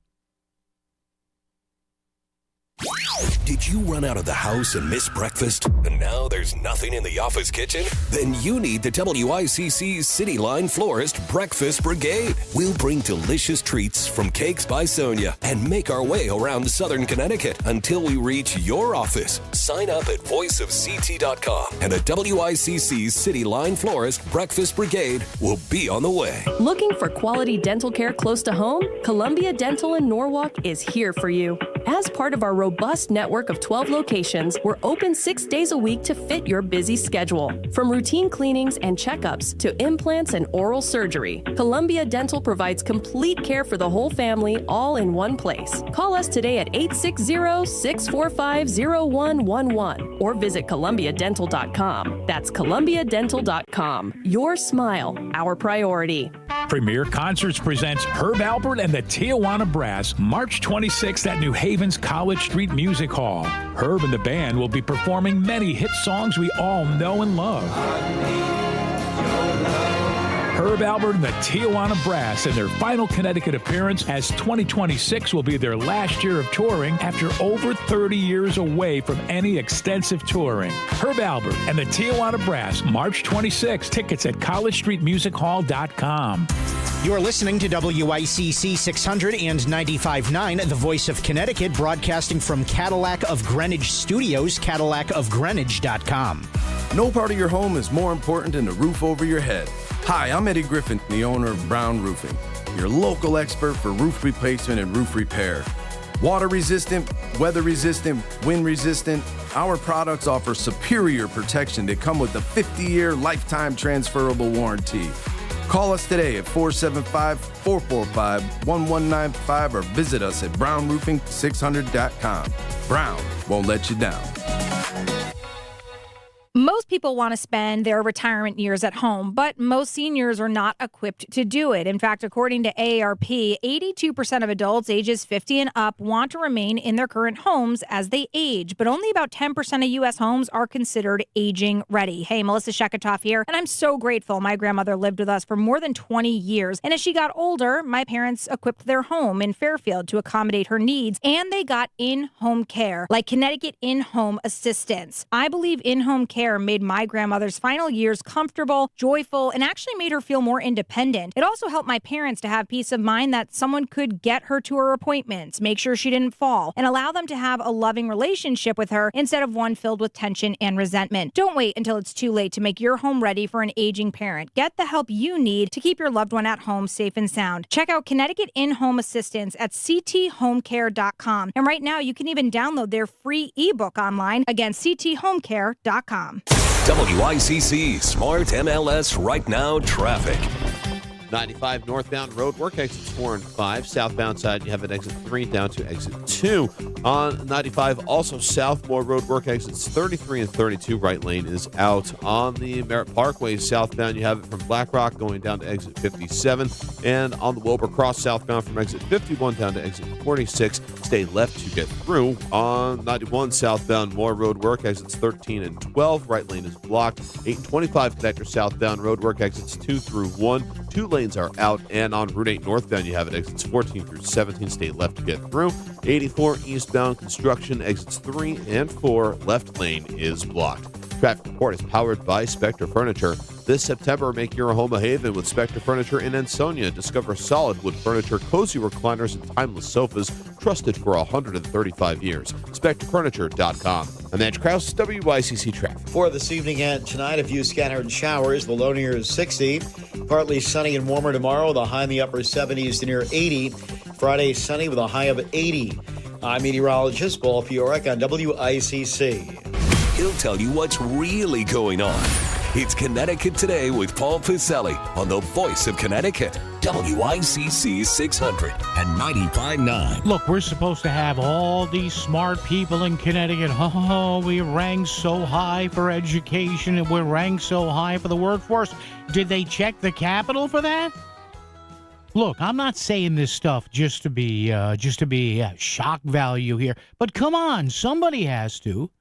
Did you run out of the house and miss breakfast? And now there's nothing in the office kitchen? Then you need the WICC City Line Florist Breakfast Brigade. We'll bring delicious treats from Cakes by Sonia and make our way around southern Connecticut until we reach your office. Sign up at voiceofct.com and a WICC City Line Florist Breakfast Brigade will be on the way. Looking for quality dental care close to home? Columbia Dental in Norwalk is here for you. As part of our robust network of 12 locations, we're open 6 days a week to fit your busy schedule. From routine cleanings and checkups to implants and oral surgery, Columbia Dental provides complete care for the whole family, all in one place. Call us today at 860-645-0111 or visit columbiadental.com. That's columbiadental.com. Your smile, our priority. Premier Concerts presents Herb Alpert and the Tijuana Brass, March 26th at New Haven's College Street Music Hall. Herb and the band will be performing many hit songs we all know and love. Herb Alpert and the Tijuana Brass in their final Connecticut appearance, as 2026 will be their last year of touring after over 30 years away from any extensive touring. Herb Alpert and the Tijuana Brass, March 26. Tickets at collegestreetmusichall.com. You're listening to WICC 600 and 95.9, the voice of Connecticut, broadcasting from Cadillac of Greenwich Studios, CadillacofGreenwich.com. No part of your home is more important than the roof over your head. Hi, I'm Eddie Griffin, the owner of Brown Roofing, your local expert for roof replacement and roof repair. Water resistant, weather resistant, wind resistant, our products offer superior protection that come with a 50-year lifetime transferable warranty. Call us today at 475-445-1195 or visit us at brownroofing600.com. Brown won't let you down. Most people want to spend their retirement years at home, but most seniors are not equipped to do it. In fact, according to AARP, 82% of adults ages 50 and up want to remain in their current homes as they age, but only about 10% of U.S. homes are considered aging ready. Hey, Melissa Sheketoff here, and I'm so grateful my grandmother lived with us for more than 20 years. And as she got older, my parents equipped their home in Fairfield to accommodate her needs, and they got in-home care, like Connecticut In-Home Assistance. I believe in-home care made my grandmother's final years comfortable, joyful, and actually made her feel more independent. It also helped my parents to have peace of mind that someone could get her to her appointments, make sure she didn't fall, and allow them to have a loving relationship with her instead of one filled with tension and resentment. Don't wait until it's too late to make your home ready for an aging parent. Get the help you need to keep your loved one at home safe and sound. Check out Connecticut In-Home Assistance at cthomecare.com. And right now, you can even download their free ebook online. Again, cthomecare.com. WICC Smart MLS Right Now Traffic. 95 northbound road work exits 4 and 5. Southbound side, you have an exit 3 down to exit 2. On 95, also southbound road work exits 33 and 32. Right lane is out. On the Merritt Parkway southbound, you have it from Black Rock going down to exit 57. And on the Wilbur Cross southbound from exit 51 down to exit 46. Stay left to get through. On 91 southbound, more road work exits 13 and 12. Right lane is blocked. 8 and 25 connector southbound road work exits 2 through 1. 2 lanes are out, and on Route 8 northbound, you have it exits 14 through 17. Stay left to get through. 84 eastbound construction exits 3 and 4. Left lane is blocked. Traffic report is powered by Spectre Furniture. This September, make your home a haven with Spectre Furniture in Ansonia. Discover solid wood furniture, cozy recliners, and timeless sofas trusted for 135 years. SpectreFurniture.com. I'm Andrew Krause, WICC Traffic. For this evening and tonight, a few scattered showers. The low near 60. Partly sunny and warmer tomorrow. The high in the upper 70s to near 80. Friday, sunny with a high of 80. I'm meteorologist Paul Fiorek on WICC. He'll tell you what's really going on. It's Connecticut Today with Paul Picelli on the Voice of Connecticut, WICC 600 and 95.9. Look, we're supposed to have all these smart people in Connecticut. Oh, we rank so high for education and we're ranked so high for the workforce. Did they check the Capitol for that? Look, I'm not saying this stuff just to be shock value here, but come on, somebody has to.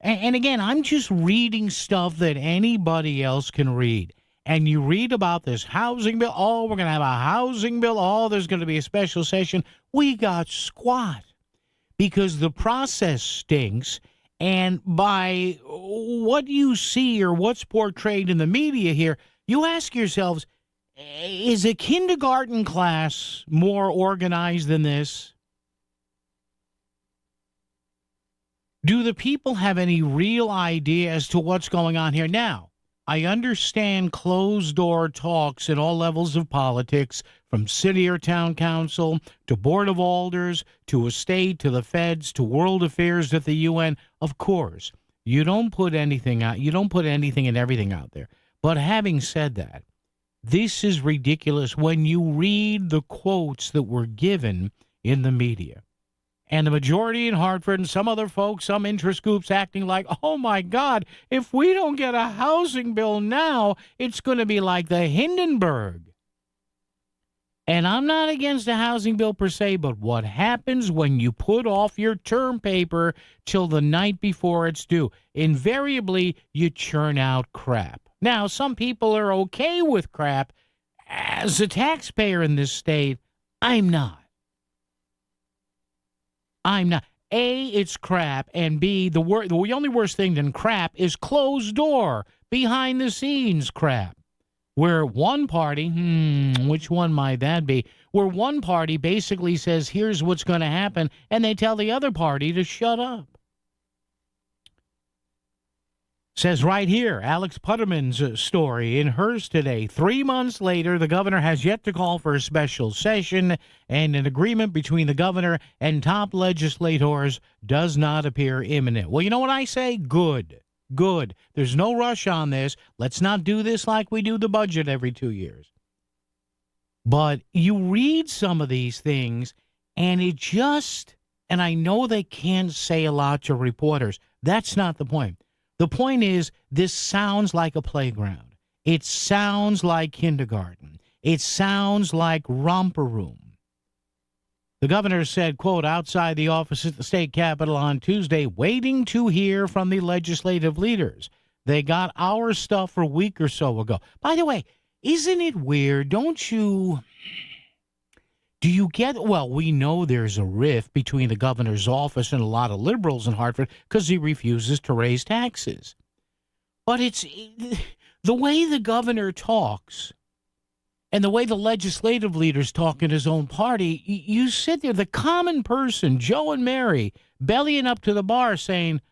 And again, I'm just reading stuff that anybody else can read. And you read about this housing bill. Oh, we're going to have a housing bill. Oh, there's going to be a special session. We got squat because the process stinks. And by what you see or what's portrayed in the media here, you ask yourselves, is a kindergarten class more organized than this? Do the people have any real idea as to what's going on here? Now, I understand closed-door talks at all levels of politics, from city or town council to board of alders to a state to the feds to world affairs at the UN. Of course, you don't put anything out. You don't put anything and everything out there. But having said that, this is ridiculous when you read the quotes that were given in the media. And the majority in Hartford and some other folks, some interest groups acting like, oh, my God, if we don't get a housing bill now, it's going to be like the Hindenburg. And I'm not against a housing bill per se, but what happens when you put off your term paper till the night before it's due? Invariably, you churn out crap. Now, some people are okay with crap. As a taxpayer in this state, I'm not. A, it's crap, and B, the only worse thing than crap is closed door, behind the scenes crap, where one party, which one might that be, where one party basically says, here's what's going to happen, and they tell the other party to shut up. Says right here, Alex Putterman's story in hers today. 3 months later, the governor has yet to call for a special session, and an agreement between the governor and top legislators does not appear imminent. Well, you know what I say? Good. Good. There's no rush on this. Let's not do this like we do the budget every 2 years. But you read some of these things, and it just, and I know they can't say a lot to reporters. That's not the point. The point is, this sounds like a playground. It sounds like kindergarten. It sounds like romper room. The governor said, quote, outside the office at the state capitol on Tuesday, waiting to hear from the legislative leaders. They got our stuff a week or so ago. By the way, isn't it weird? Do you get, well, we know there's a rift between the governor's office and a lot of liberals in Hartford because he refuses to raise taxes. But it's the way the governor talks and the way the legislative leaders talk in his own party, you sit there, the common person, Joe and Mary, bellying up to the bar saying,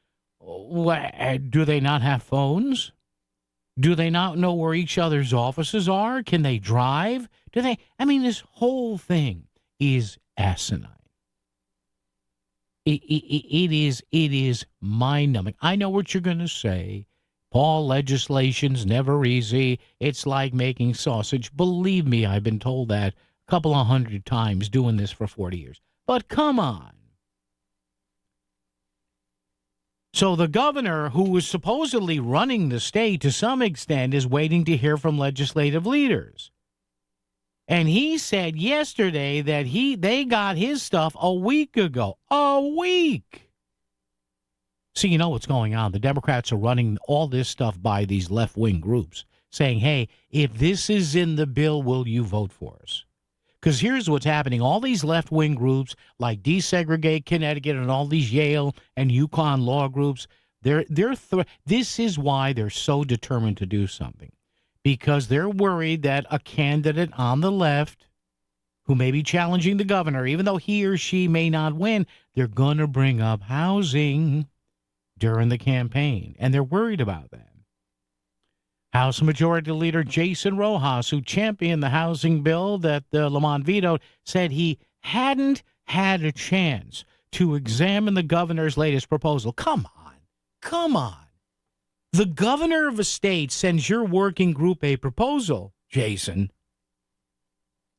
do they not have phones? Do they not know where each other's offices are? Can they drive? Do they? I mean, this whole thing is asinine. It is mind-numbing. I know what you're going to say. Paul, legislation's never easy. It's like making sausage. Believe me, I've been told that a couple of 100 times doing this for 40 years. But come on. So the governor, who was supposedly running the state to some extent, is waiting to hear from legislative leaders. And he said yesterday that they got his stuff a week ago. A week! So you know what's going on. The Democrats are running all this stuff by these left-wing groups, saying, hey, if this is in the bill, will you vote for us? Because here's what's happening. All these left-wing groups like Desegregate Connecticut and all these Yale and UConn law groups, this is why they're so determined to do something. Because they're worried that a candidate on the left who may be challenging the governor, even though he or she may not win, they're going to bring up housing during the campaign. And they're worried about that. House Majority Leader Jason Rojas, who championed the housing bill that Lamont vetoed, said he hadn't had a chance to examine the governor's latest proposal. Come on. The governor of a state sends your working group a proposal, Jason,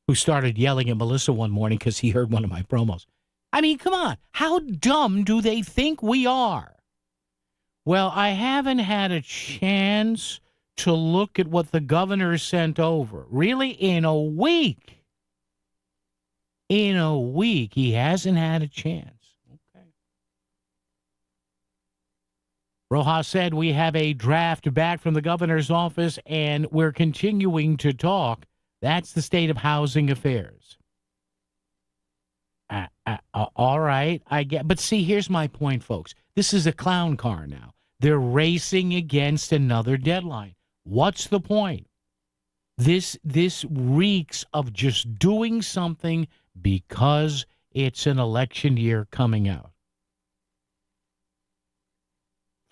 who started yelling at Melissa one morning because he heard one of my promos. I mean, come on. How dumb do they think we are? Well, I haven't had a chance to look at what the governor sent over. Really? In a week. In a week, he hasn't had a chance. Okay. Rojas said, we have a draft back from the governor's office, and we're continuing to talk. That's the state of housing affairs. All right, I get. But see, here's my point, folks. This is a clown car now. They're racing against another deadline. What's the point? This reeks of just doing something because it's an election year coming out.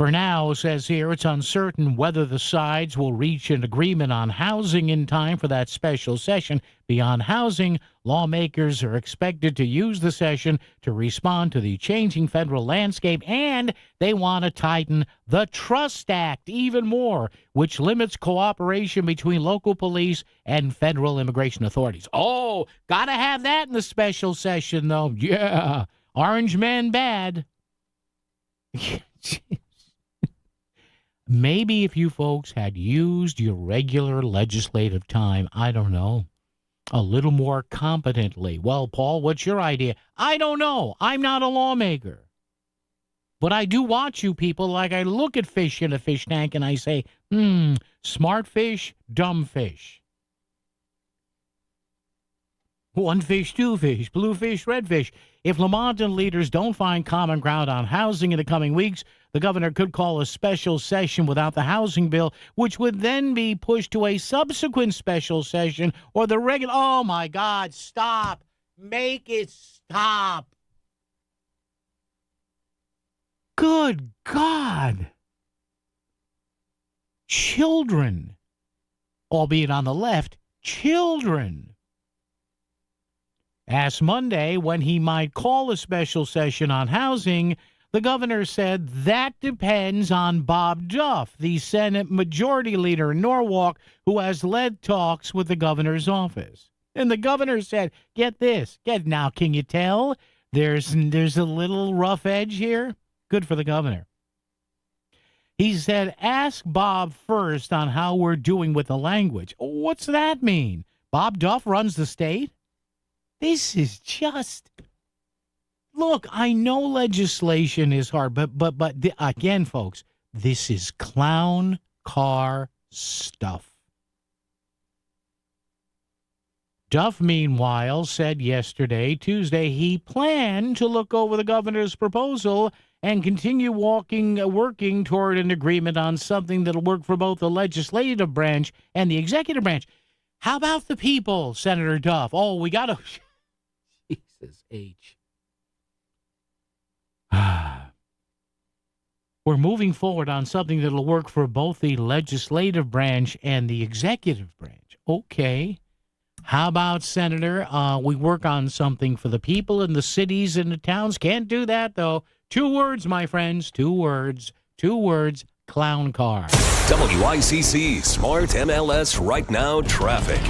For now, says here, it's uncertain whether the sides will reach an agreement on housing in time for that special session. Beyond housing, lawmakers are expected to use the session to respond to the changing federal landscape, and they want to tighten the Trust Act even more, which limits cooperation between local police and federal immigration authorities. Oh, got to have that in the special session, though. Yeah, orange man bad. Maybe if you folks had used your regular legislative time, I don't know, a little more competently. Well, Paul, what's your idea? I don't know. I'm not a lawmaker. But I do watch you people like I look at fish in a fish tank and I say, smart fish, dumb fish. One fish, two fish, blue fish, red fish. If Lamont and leaders don't find common ground on housing in the coming weeks, the governor could call a special session without the housing bill, which would then be pushed to a subsequent special session or the regular. Oh, my God, stop. Make it stop. Good God. children, albeit on the left, children. Asked Monday when he might call a special session on housing, the governor said that depends on Bob Duff, the Senate Majority Leader in Norwalk, who has led talks with the governor's office. And the governor said, get this, now, can you tell there's a little rough edge here? Good for the governor. He said, ask Bob first on how we're doing with the language. What's that mean? Bob Duff runs the state? This is just... Look, I know legislation is hard, but again, folks, this is clown car stuff. Duff, meanwhile, said Tuesday, he planned to look over the governor's proposal and continue working toward an agreement on something that'll work for both the legislative branch and the executive branch. How about the people, Senator Duff? Oh, we got to... Jesus H. We're moving forward on something that'll work for both the legislative branch and the executive branch. Okay. How about, Senator, we work on something for the people in the cities and the towns? Can't do that, though. 2 words, my friends. 2 words. 2 words. Clown car. WICC Smart MLS Right Now Traffic.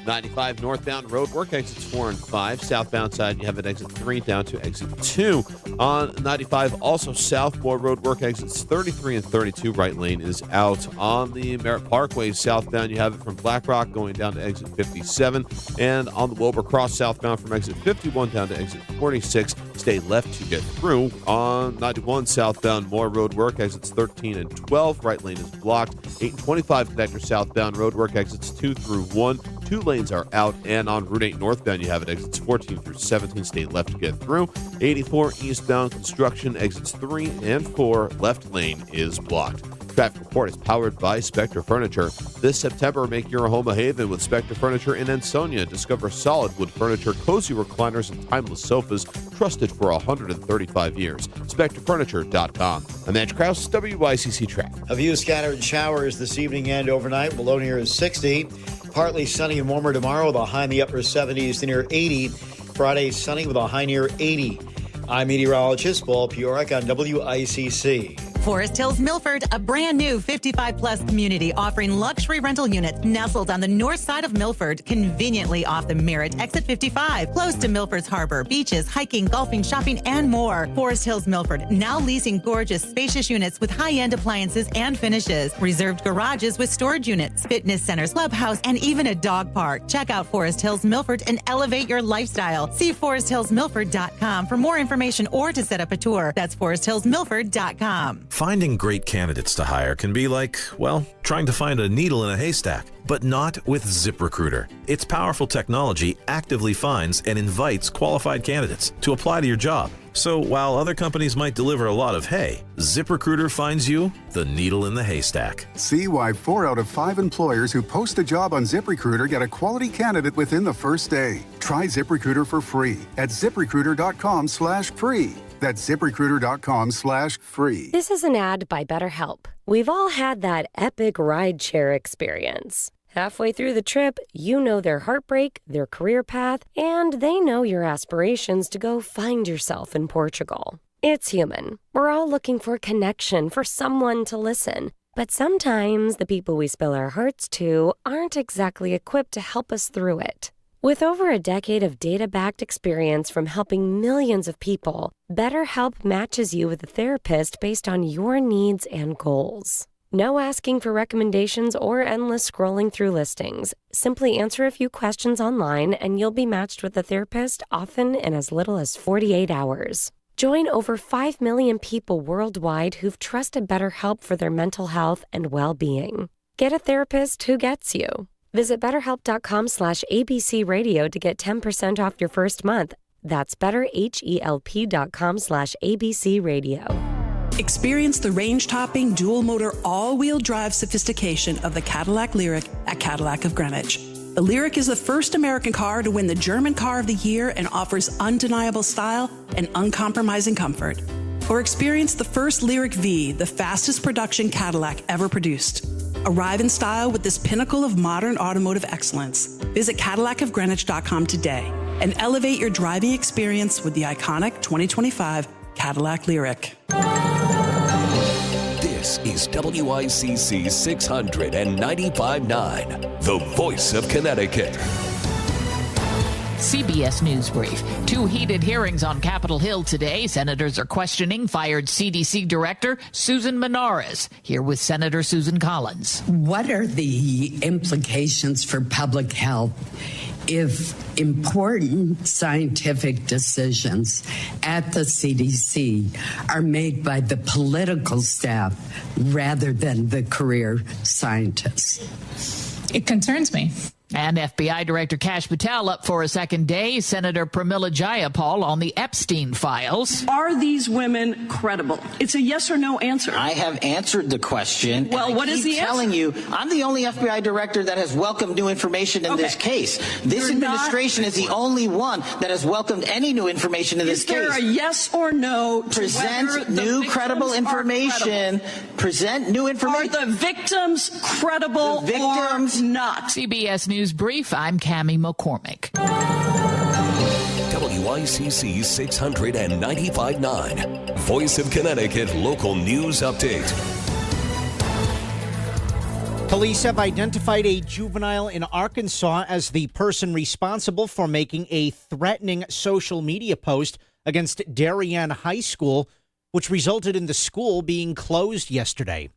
95 northbound road work exits 4 and 5. Southbound side, you have at exit 3 down to exit 2. On 95, also southbound road work exits 33 and 32. Right lane is out. On the Merritt Parkway southbound, you have it from Black Rock going down to exit 57. And on the Wilbur Cross southbound from exit 51 down to exit 46. Stay left to get through. On 91 southbound, more road work exits 13 and 12. Right lane is blocked. 8 and 25 connector southbound road work exits 2 through 1. 2 lanes are out, and on Route 8 northbound, you have it exits 14 through 17. Stay left to get through. 84 eastbound construction exits 3 and 4. Left lane is blocked. Traffic report is powered by Spectre Furniture. This September, make your home a haven with Spectre Furniture in Ansonia. Discover solid wood furniture, cozy recliners, and timeless sofas trusted for 135 years. SpectreFurniture.com. I'm Andrew Krause, WICC Traffic. A few scattered showers this evening and overnight. Below near 60. Partly sunny and warmer tomorrow with a high in the upper 70s to near 80. Friday, sunny with a high near 80. I'm meteorologist Paul Piorek on WICC. Forest Hills Milford, a brand new 55-plus community offering luxury rental units nestled on the north side of Milford, conveniently off the Merritt Exit 55, close to Milford's harbor, beaches, hiking, golfing, shopping, and more. Forest Hills Milford, now leasing gorgeous, spacious units with high-end appliances and finishes, reserved garages with storage units, fitness centers, clubhouse, and even a dog park. Check out Forest Hills Milford and elevate your lifestyle. See foresthillsmilford.com for more information or to set up a tour. That's foresthillsmilford.com. Finding great candidates to hire can be like, well, trying to find a needle in a haystack, but not with ZipRecruiter. Its powerful technology actively finds and invites qualified candidates to apply to your job. So while other companies might deliver a lot of hay, ZipRecruiter finds you the needle in the haystack. See why 4 out of 5 employers who post a job on ZipRecruiter get a quality candidate within the first day. Try ZipRecruiter for free at ZipRecruiter.com/free. That's ZipRecruiter.com/free. This is an ad by BetterHelp. We've all had that epic rideshare experience. Halfway through the trip, you know their heartbreak, their career path, and they know your aspirations to go find yourself in Portugal. It's human. We're all looking for connection, for someone to listen. But sometimes the people we spill our hearts to aren't exactly equipped to help us through it. With over a decade of data-backed experience from helping millions of people, BetterHelp matches you with a therapist based on your needs and goals. No asking for recommendations or endless scrolling through listings. Simply answer a few questions online and you'll be matched with a therapist, often in as little as 48 hours. Join over 5 million people worldwide who've trusted BetterHelp for their mental health and well-being. Get a therapist who gets you. Visit BetterHelp.com/ABC Radio to get 10% off your first month. That's BetterHelp.com/ABC Radio. Experience the range-topping, dual-motor, all-wheel drive sophistication of the Cadillac Lyriq at Cadillac of Greenwich. The Lyriq is the first American car to win the German Car of the Year and offers undeniable style and uncompromising comfort. or experience the first Lyric V, the fastest production Cadillac ever produced. Arrive in style with this pinnacle of modern automotive excellence. Visit CadillacofGreenwich.com today and elevate your driving experience with the iconic 2025 Cadillac Lyric. This is WICC 695.9, the voice of Connecticut. CBS News Brief. 2 heated hearings on Capitol Hill today. Senators are questioning fired CDC Director Susan Menares. Here with Senator Susan Collins. What are the implications for public health if important scientific decisions at the CDC are made by the political staff rather than the career scientists? It concerns me. And FBI Director Kash Patel up for a second day. Senator Pramila Jayapal on the Epstein files. Are these women credible? It's a yes or no answer. I have answered the question. Well, what is the answer? I'm telling you, I'm the only FBI director that has welcomed new information in this case. This administration is the only one that has welcomed any new information in this case. Is there a yes or no to present new credible information? Present new information. Are the victims credible or not? CBS News Brief, I'm Cammie McCormick. WICC 695.9, Voice of Connecticut Local News Update. Police have identified a juvenile in Arkansas as the person responsible for making a threatening social media post against Darien High School, which resulted in the school being closed yesterday.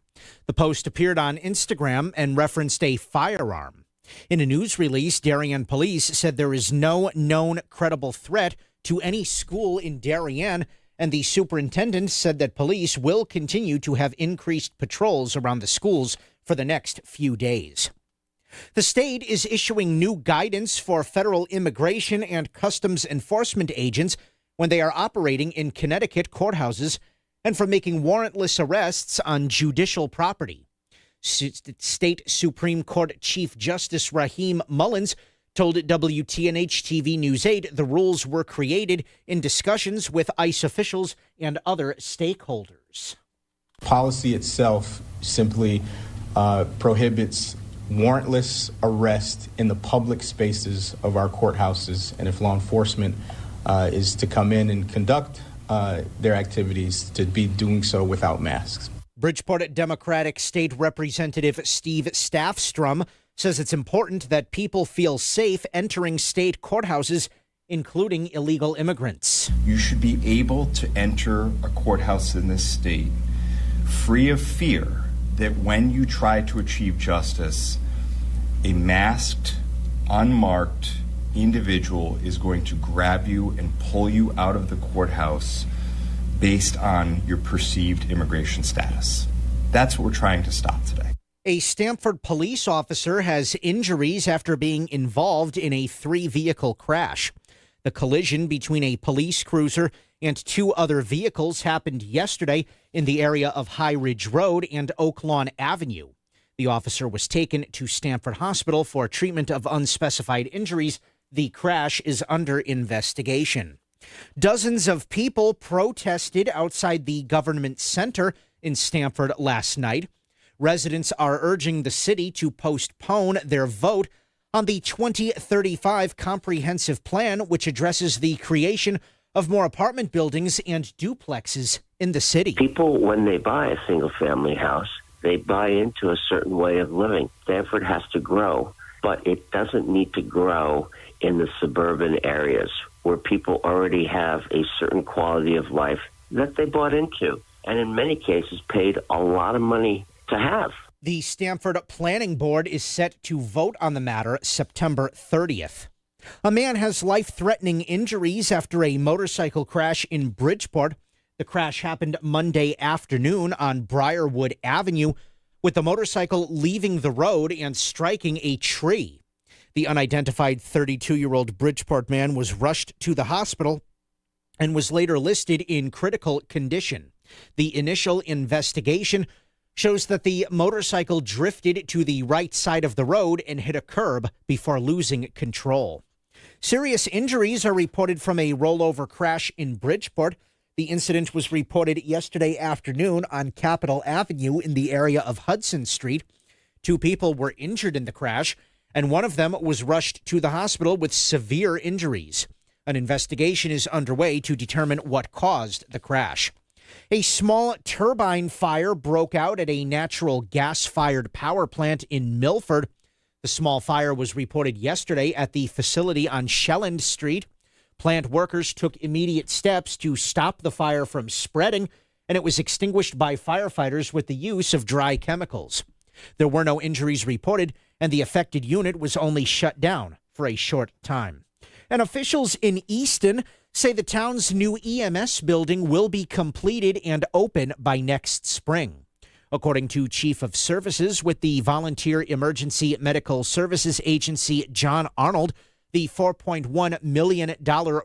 The post appeared on Instagram and referenced a firearm. In a news release, Darien police said there is no known credible threat to any school in Darien, and the superintendent said that police will continue to have increased patrols around the schools for the next few days. The state is issuing new guidance for federal immigration and customs enforcement agents when they are operating in Connecticut courthouses and for making warrantless arrests on judicial property. State Supreme Court Chief Justice Raheem Mullins told WTNH-TV News 8 the rules were created in discussions with ICE officials and other stakeholders. Policy itself simply prohibits warrantless arrest in the public spaces of our courthouses, and if law enforcement is to come in and conduct their activities, to be doing so without masks. Bridgeport Democratic State Representative Steve Staffstrom says it's important that people feel safe entering state courthouses, including illegal immigrants. You should be able to enter a courthouse in this state free of fear that when you try to achieve justice, a masked, unmarked individual is going to grab you and pull you out of the courthouse based on your perceived immigration status. That's what we're trying to stop today. A Stamford police officer has injuries after being involved in a 3-vehicle crash. The collision between a police cruiser and 2 other vehicles happened yesterday in the area of High Ridge Road and Oak Lawn Avenue. The officer was taken to Stamford Hospital for treatment of unspecified injuries. The crash is under investigation. Dozens of people protested outside the government center in Stamford last night. Residents are urging the city to postpone their vote on the 2035 comprehensive plan, which addresses the creation of more apartment buildings and duplexes in the city. People, when they buy a single-family house, they buy into a certain way of living. Stamford has to grow, but it doesn't need to grow in the suburban areas where people already have a certain quality of life that they bought into, and in many cases paid a lot of money to have. The Stamford Planning Board is set to vote on the matter September 30th. A man has life-threatening injuries after a motorcycle crash in Bridgeport. The crash happened Monday afternoon on Briarwood Avenue, with the motorcycle leaving the road and striking a tree. The unidentified 32-year-old Bridgeport man was rushed to the hospital and was later listed in critical condition. The initial investigation shows that the motorcycle drifted to the right side of the road and hit a curb before losing control. Serious injuries are reported from a rollover crash in Bridgeport. The incident was reported yesterday afternoon on Capitol Avenue in the area of Hudson Street. 2 people were injured in the crash, and one of them was rushed to the hospital with severe injuries. An investigation is underway to determine what caused the crash. A small turbine fire broke out at a natural gas-fired power plant in Milford. The small fire was reported yesterday at the facility on Shelland Street. Plant workers took immediate steps to stop the fire from spreading, and it was extinguished by firefighters with the use of dry chemicals. There were no injuries reported, and the affected unit was only shut down for a short time. And officials in Easton say the town's new EMS building will be completed and open by next spring. According to Chief of Services with the Volunteer Emergency Medical Services Agency, John Arnold, the $4.1 million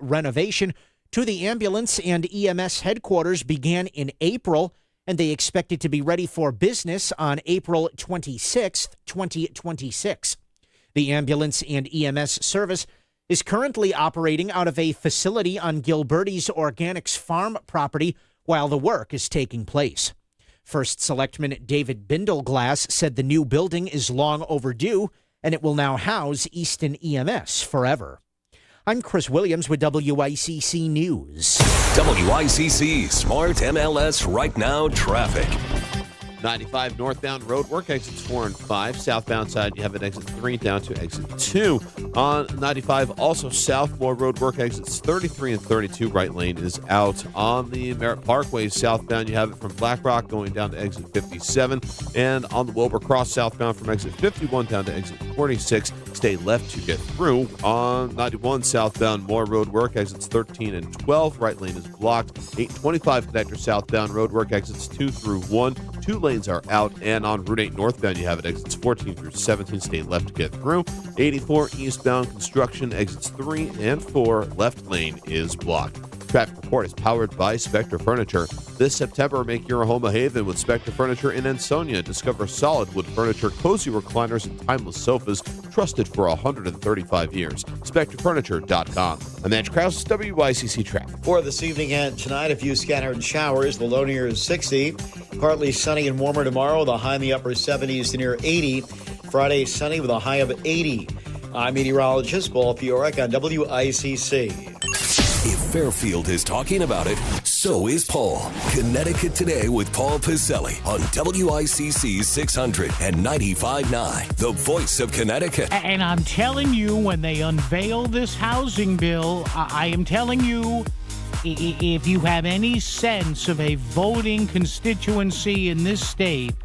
renovation to the ambulance and EMS headquarters began in April, and they expect it to be ready for business on April 26, 2026. The ambulance and EMS service is currently operating out of a facility on Gilberti's Organics Farm property while the work is taking place. First Selectman David Bindleglass said the new building is long overdue, and it will now house Easton EMS forever. I'm Chris Williams with WICC News. WICC Smart MLS Right Now Traffic. 95 northbound road work exits 4 and 5. Southbound side, you have an exit 3 down to exit 2. On 95, also southbound road work exits 33 and 32. Right lane is out. On the Merritt Parkway southbound, you have it from Black Rock going down to exit 57. And on the Wilbur Cross southbound from exit 51 down to exit 46. Stay left to get through. On 91 southbound, more road work exits 13 and 12. Right lane is blocked. 825 connector southbound road work exits 2 through 1. 2 lanes are out, and on Route 8 northbound, you have it exits 14 through 17. Stay left to get through. 84 eastbound construction exits 3 and 4. Left lane is blocked. Traffic report is powered by Spectre Furniture. This September, make your home a haven with Spectre Furniture in Ansonia. Discover solid wood furniture, cozy recliners, and timeless sofas trusted for 135 years. SpectreFurniture.com. I'm Andrew Krause, WICC Traffic. For this evening and tonight, a few scattered showers. The low near is 60. Partly sunny and warmer tomorrow. The high in the upper 70s to near 80. Friday, sunny with a high of 80. I'm meteorologist Paul Fiorek on WICC. If Fairfield is talking about it, so is Paul. Connecticut Today with Paul Piselli on WICC 600 and 95.9, the voice of Connecticut. And I'm telling you, when they unveil this housing bill, I am telling you, if you have any sense of a voting constituency in this state,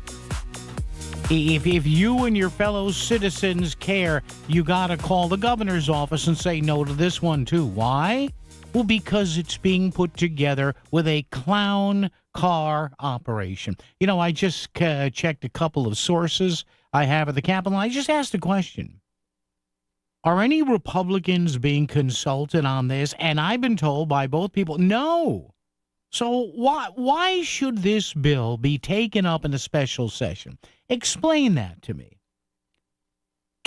if you and your fellow citizens care, you got to call the governor's office and say no to this one, too. Why? Well, because it's being put together with a clown car operation. You know, I just checked a couple of sources I have at the Capitol. I just asked a question. Are any Republicans being consulted on this? And I've been told by both people, no. So why should this bill be taken up in a special session? Explain that to me.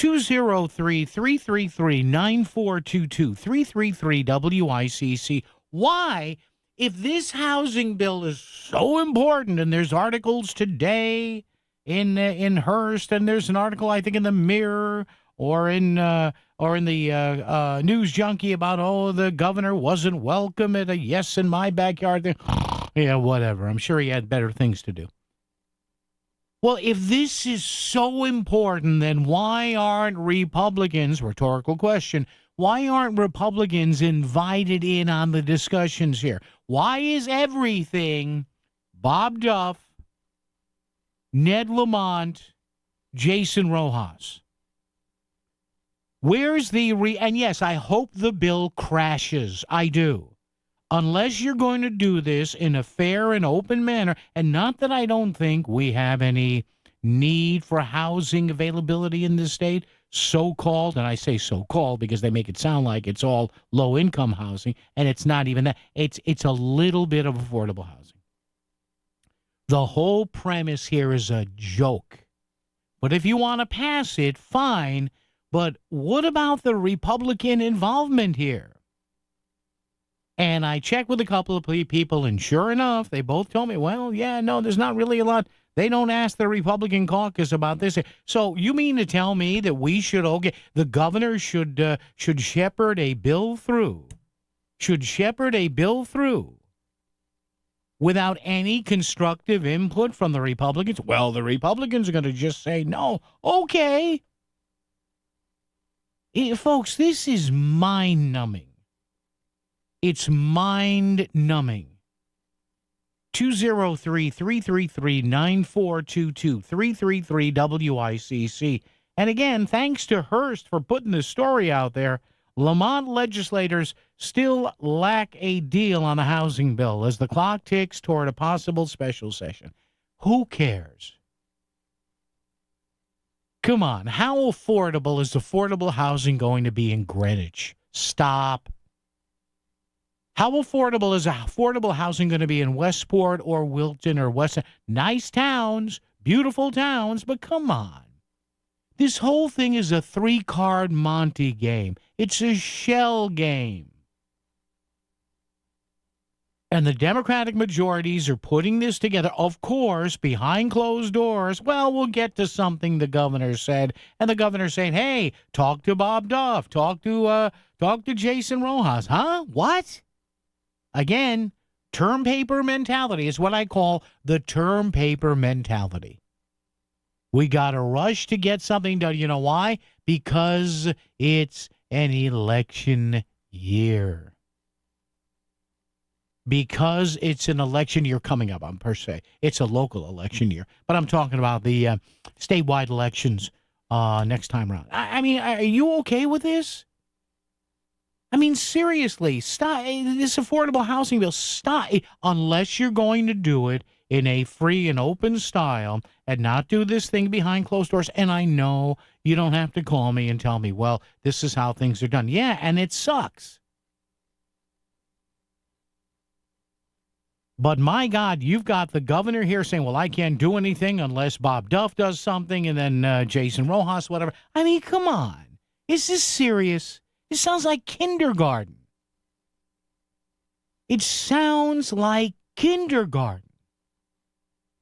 203-333-9422, 333-WICC. Why, if this housing bill is so important, and there's articles today in Hearst, and there's an article, I think, in the Mirror or in the News Junkie about, the governor wasn't welcome at a Yes in My Backyard thing. Yeah, whatever. I'm sure he had better things to do. Well, if this is so important, then why aren't Republicans, rhetorical question, why aren't Republicans invited in on the discussions here? Why is everything Bob Duff, Ned Lamont, Jason Rojas? Where's the and yes, I hope the bill crashes. I do. Unless you're going to do this in a fair and open manner, and not that I don't think we have any need for housing availability in this state, so-called, and I say so-called because they make it sound like it's all low-income housing, and it's not even that. It's a little bit of affordable housing. The whole premise here is a joke. But if you want to pass it, fine. But what about the Republican involvement here? And I checked with a couple of people, and sure enough, they both told me, well, yeah, no, there's not really a lot. They don't ask the Republican caucus about this. So you mean to tell me that we should, the governor should shepherd a bill through, without any constructive input from the Republicans? Well, the Republicans are going to just say no. Okay. Folks, this is mind-numbing. It's mind-numbing. 203-333-9422, 333-WICC. And again, thanks to Hearst for putting this story out there. Lamont legislators still lack a deal on the housing bill as the clock ticks toward a possible special session. Who cares? Come on, how affordable is affordable housing going to be in Greenwich? Stop. How affordable is affordable housing going to be in Westport or Wilton or Weston? Nice towns, beautiful towns, but come on. This whole thing is a 3-card Monte game. It's a shell game. And the Democratic majorities are putting this together, of course, behind closed doors. Well, we'll get to something the governor said. And the governor saying, hey, talk to Bob Duff. Talk to Jason Rojas. Huh? What? Again, term paper mentality is what I call the term paper mentality. We got to rush to get something done. You know why? Because it's an election year. Because it's an election year coming up, per se. It's a local election year. But I'm talking about the statewide elections next time around. I mean, are you okay with this? I mean, seriously, stop this affordable housing bill. Stop, unless you're going to do it in a free and open style and not do this thing behind closed doors. And I know you don't have to call me and tell me, well, this is how things are done. Yeah, and it sucks. But my God, you've got the governor here saying, well, I can't do anything unless Bob Duff does something, and then Jason Rojas, whatever. I mean, come on. Is this serious? It sounds like kindergarten. It sounds like kindergarten.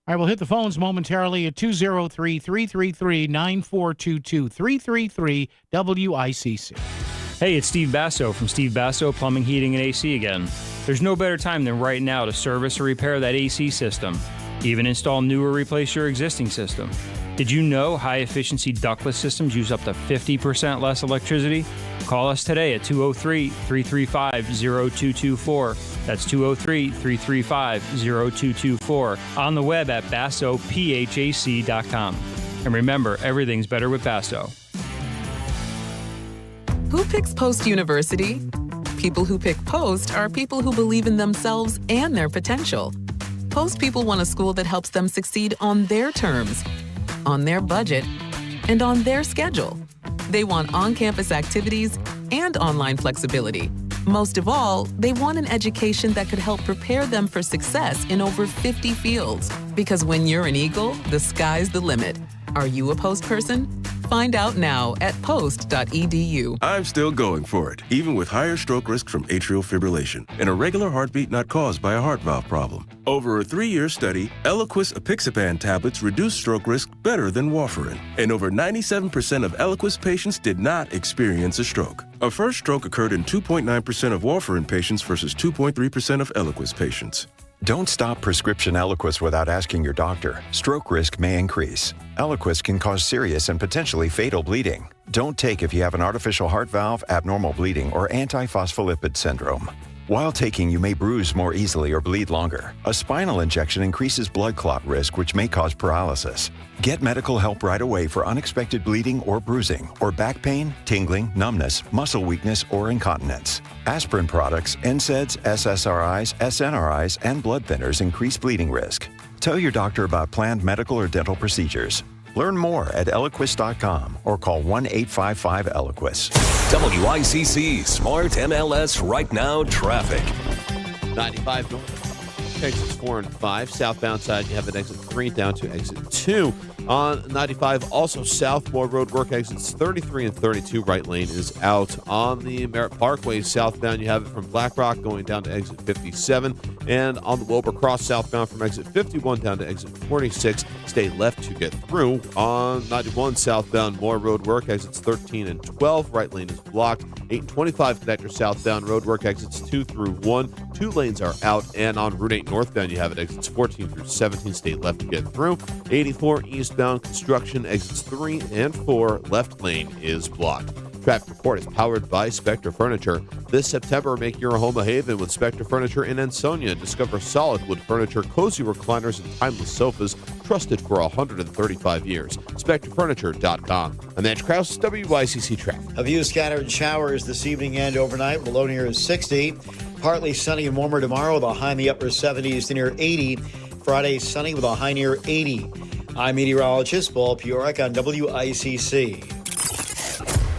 All right, we'll hit the phones momentarily at 203-333-9422, 333-WICC. Hey, it's Steve Basso from Steve Basso Plumbing, Heating, and AC again. There's no better time than right now to service or repair that AC system. Even install new or replace your existing system. Did you know high-efficiency ductless systems use up to 50% less electricity? Call us today at 203-335-0224. That's 203-335-0224. On the web at BassoPHAC.com. And remember, everything's better with Basso. Who picks Post University? People who pick Post are people who believe in themselves and their potential. Post people want a school that helps them succeed on their terms, on their budget, and on their schedule. They want on-campus activities and online flexibility. Most of all, they want an education that could help prepare them for success in over 50 fields. Because when you're an Eagle, the sky's the limit. Are you a Post person? Find out now at post.edu. I'm still going for it, even with higher stroke risk from atrial fibrillation and a regular heartbeat not caused by a heart valve problem. Over a 3-year study, Eliquis apixaban tablets reduced stroke risk better than warfarin, and over 97% of Eliquis patients did not experience a stroke. A first stroke occurred in 2.9% of warfarin patients versus 2.3% of Eliquis patients. Don't stop prescription Eliquis without asking your doctor. Stroke risk may increase. Eliquis can cause serious and potentially fatal bleeding. Don't take if you have an artificial heart valve, abnormal bleeding, or antiphospholipid syndrome. While taking, you may bruise more easily or bleed longer. A spinal injection increases blood clot risk, which may cause paralysis. Get medical help right away for unexpected bleeding or bruising, or back pain, tingling, numbness, muscle weakness, or incontinence. Aspirin products, NSAIDs, SSRIs, SNRIs, and blood thinners increase bleeding risk. Tell your doctor about planned medical or dental procedures. Learn more at Eliquis.com or call 1-855-ELIQUIS. WICC Smart MLS Right Now Traffic. 95 north. work exits 4 and 5. Southbound side, you have an exit 3 down to exit 2. On 95, also Southmore Road work exits 33 and 32. Right lane is out. On the Merritt Parkway southbound, you have it from Black Rock going down to exit 57. And on the Wilbur Cross southbound from exit 51 down to exit 46. Stay left to get through. On 91 southbound, Moore Road work exits 13 and 12. Right lane is blocked. 8 and 25 connector southbound road work exits 2 through 1. 2 lanes are out. And on Route 8 northbound, you have it exits 14 through 17. Stay left to get through. 84 eastbound construction exits 3 and 4. Left lane is blocked. Traffic report is powered by Spectre Furniture. This September, make your home a haven with Spectre Furniture in Ansonia. Discover solid wood furniture, cozy recliners, and timeless sofas trusted for 135 years. SpectreFurniture.com. I'm Mitch Krause, WICC Traffic. A few scattered showers this evening and overnight. Below near is 60. Partly sunny and warmer tomorrow with a high in the upper 70s to near 80. Friday, sunny with a high near 80. I'm meteorologist Paul Piorek on WICC.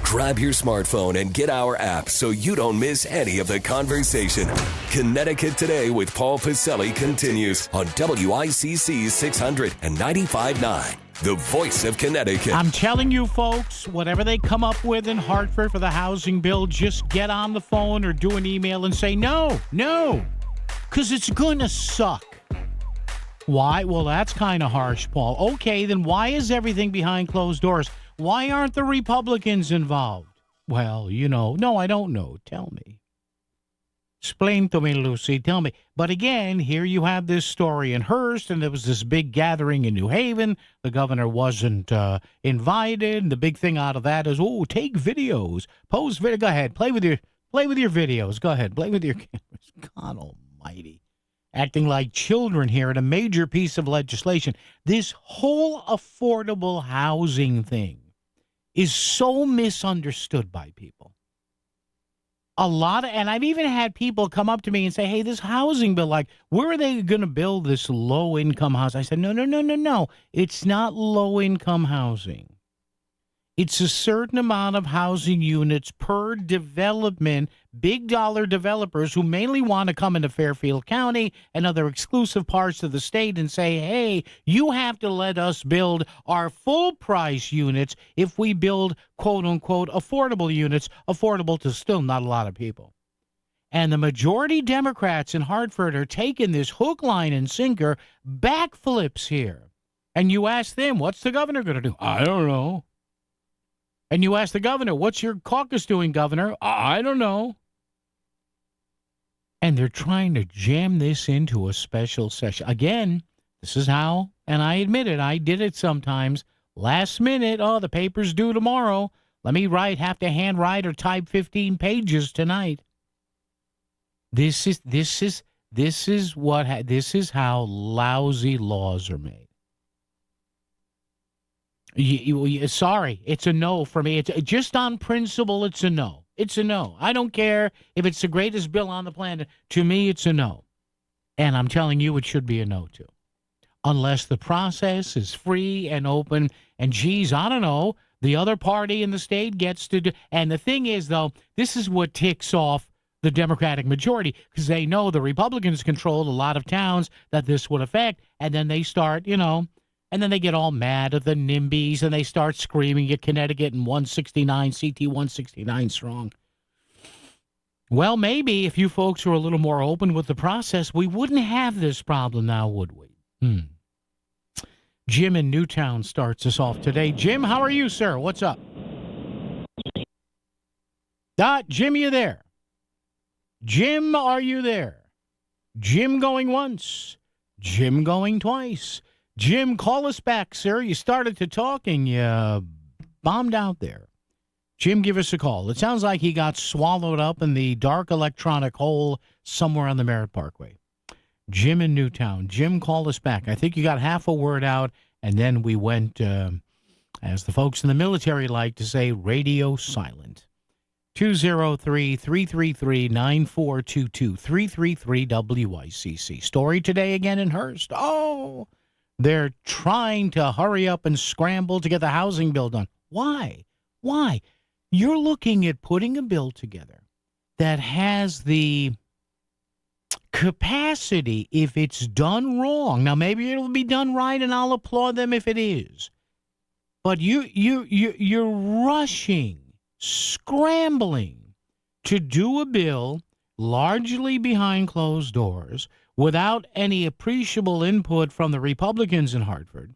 Grab your smartphone and get our app so you don't miss any of the conversation. Connecticut Today with Paul Pacelli continues on WICC 600 and 95.9, the voice of Connecticut. I'm telling you, folks, whatever they come up with in Hartford for the housing bill, just get on the phone or do an email and say no, because it's going to suck. Why? Well, that's kind of harsh, Paul. Okay, then why is everything behind closed doors? Why aren't the Republicans involved? Well, no, I don't know. Tell me. Explain to me, Lucy. Tell me. But again, here you have this story in Hearst, and there was this big gathering in New Haven. The governor wasn't invited. And the big thing out of that is, take videos, post video. Go ahead, play with your videos. Go ahead, play with your cameras. God Almighty. Acting like children here at a major piece of legislation. This whole affordable housing thing is so misunderstood by people. And I've even had people come up to me and say, hey, this housing bill, like, where are they going to build this low-income house? I said, no. It's not low-income housing. It's a certain amount of housing units per development, big dollar developers who mainly want to come into Fairfield County and other exclusive parts of the state and say, hey, you have to let us build our full price units if we build quote unquote affordable units, affordable to still not a lot of people. And the majority Democrats in Hartford are taking this hook, line, and sinker backflips here. And you ask them, what's the governor going to do? I don't know. And you ask the governor, what's your caucus doing, governor? I don't know. And they're trying to jam this into a special session. Again, this is how, and I admit it, I did it sometimes. Last minute, the paper's due tomorrow. Let me have to handwrite or type 15 pages tonight. This is how lousy laws are made. Sorry, it's a no for me. It's just on principle. It's a no. It's a no. I don't care if it's the greatest bill on the planet. To me, it's a no. And I'm telling you, it should be a no, too. Unless the process is free and open. And, geez, I don't know, the other party in the state gets to do. And the thing is, though, this is what ticks off the Democratic majority, because they know the Republicans controlled a lot of towns that this would affect. And then they start, and then they get all mad at the NIMBYs, and they start screaming at Connecticut and 169, CT 169 strong. Well, maybe if you folks were a little more open with the process, we wouldn't have this problem now, would we? Jim in Newtown starts us off today. Jim, how are you, sir? What's up? Jim, you there? Jim, are you there? Jim going once. Jim going twice. Jim, call us back, sir. You started to talk and you bombed out there. Jim, give us a call. It sounds like he got swallowed up in the dark electronic hole somewhere on the Merritt Parkway. Jim in Newtown. Jim, call us back. I think you got half a word out, and then we went, as the folks in the military like to say, radio silent. 203-333-9422, 333-WICC. Story today again in Hearst. They're trying to hurry up and scramble to get the housing bill done. Why? You're looking at putting a bill together that has the capacity, if it's done wrong, now maybe it'll be done right, and I'll applaud them if it is. But you're rushing, scrambling to do a bill largely behind closed doors without any appreciable input from the Republicans in Hartford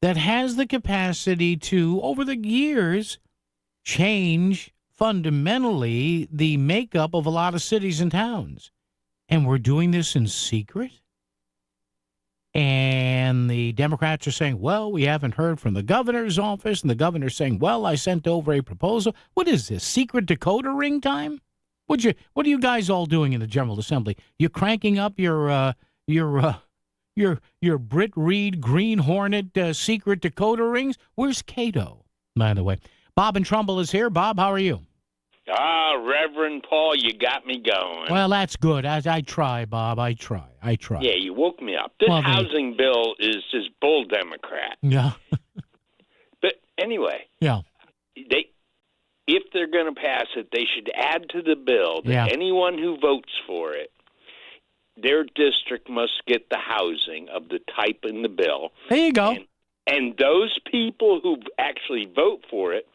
that has the capacity to, over the years, change fundamentally the makeup of a lot of cities and towns. And we're doing this in secret? And the Democrats are saying, well, we haven't heard from the governor's office. And the governor's saying, well, I sent over a proposal. What is this, secret decoder ring time? What are you guys all doing in the General Assembly? You cranking up your Britt Reed Green Hornet secret decoder rings? Where's Cato, by the way? Bob in Trumbull is here. Bob, how are you? Reverend Paul, you got me going. Well, that's good. I try, Bob. I try. Yeah, you woke me up. This housing bill is just bull Democrat. Yeah. But anyway. Yeah. If they're going to pass it, they should add to the bill that anyone who votes for it, their district must get the housing of the type in the bill. There you go. And those people who actually vote for it,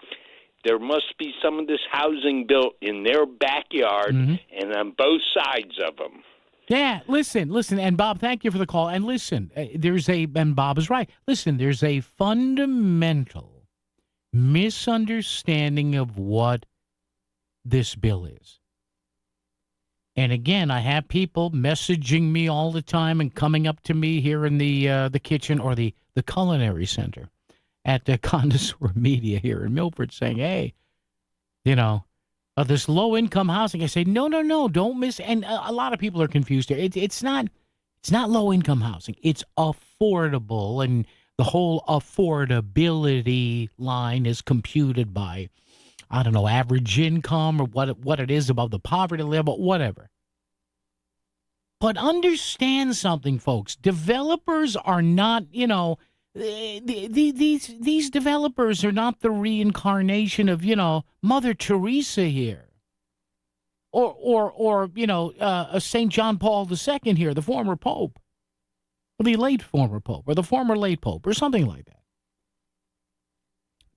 there must be some of this housing built in their backyard and on both sides of them. Yeah, listen, and Bob, thank you for the call. And listen, and Bob is right. Listen, there's a fundamental misunderstanding of what this bill is. And again, I have people messaging me all the time and coming up to me here in the kitchen or the culinary center at the Connoisseur Media here in Milford saying, hey, this low-income housing. I say, no, don't miss. And a lot of people are confused here. It's not low-income housing. It's affordable, and the whole affordability line is computed by, I don't know, average income or what it is above the poverty level, whatever. But understand something, folks. Developers are not, these developers are not the reincarnation of, Mother Teresa here. Or St. John Paul II here, the former pope. Or the late former pope, or the former late pope, or something like that.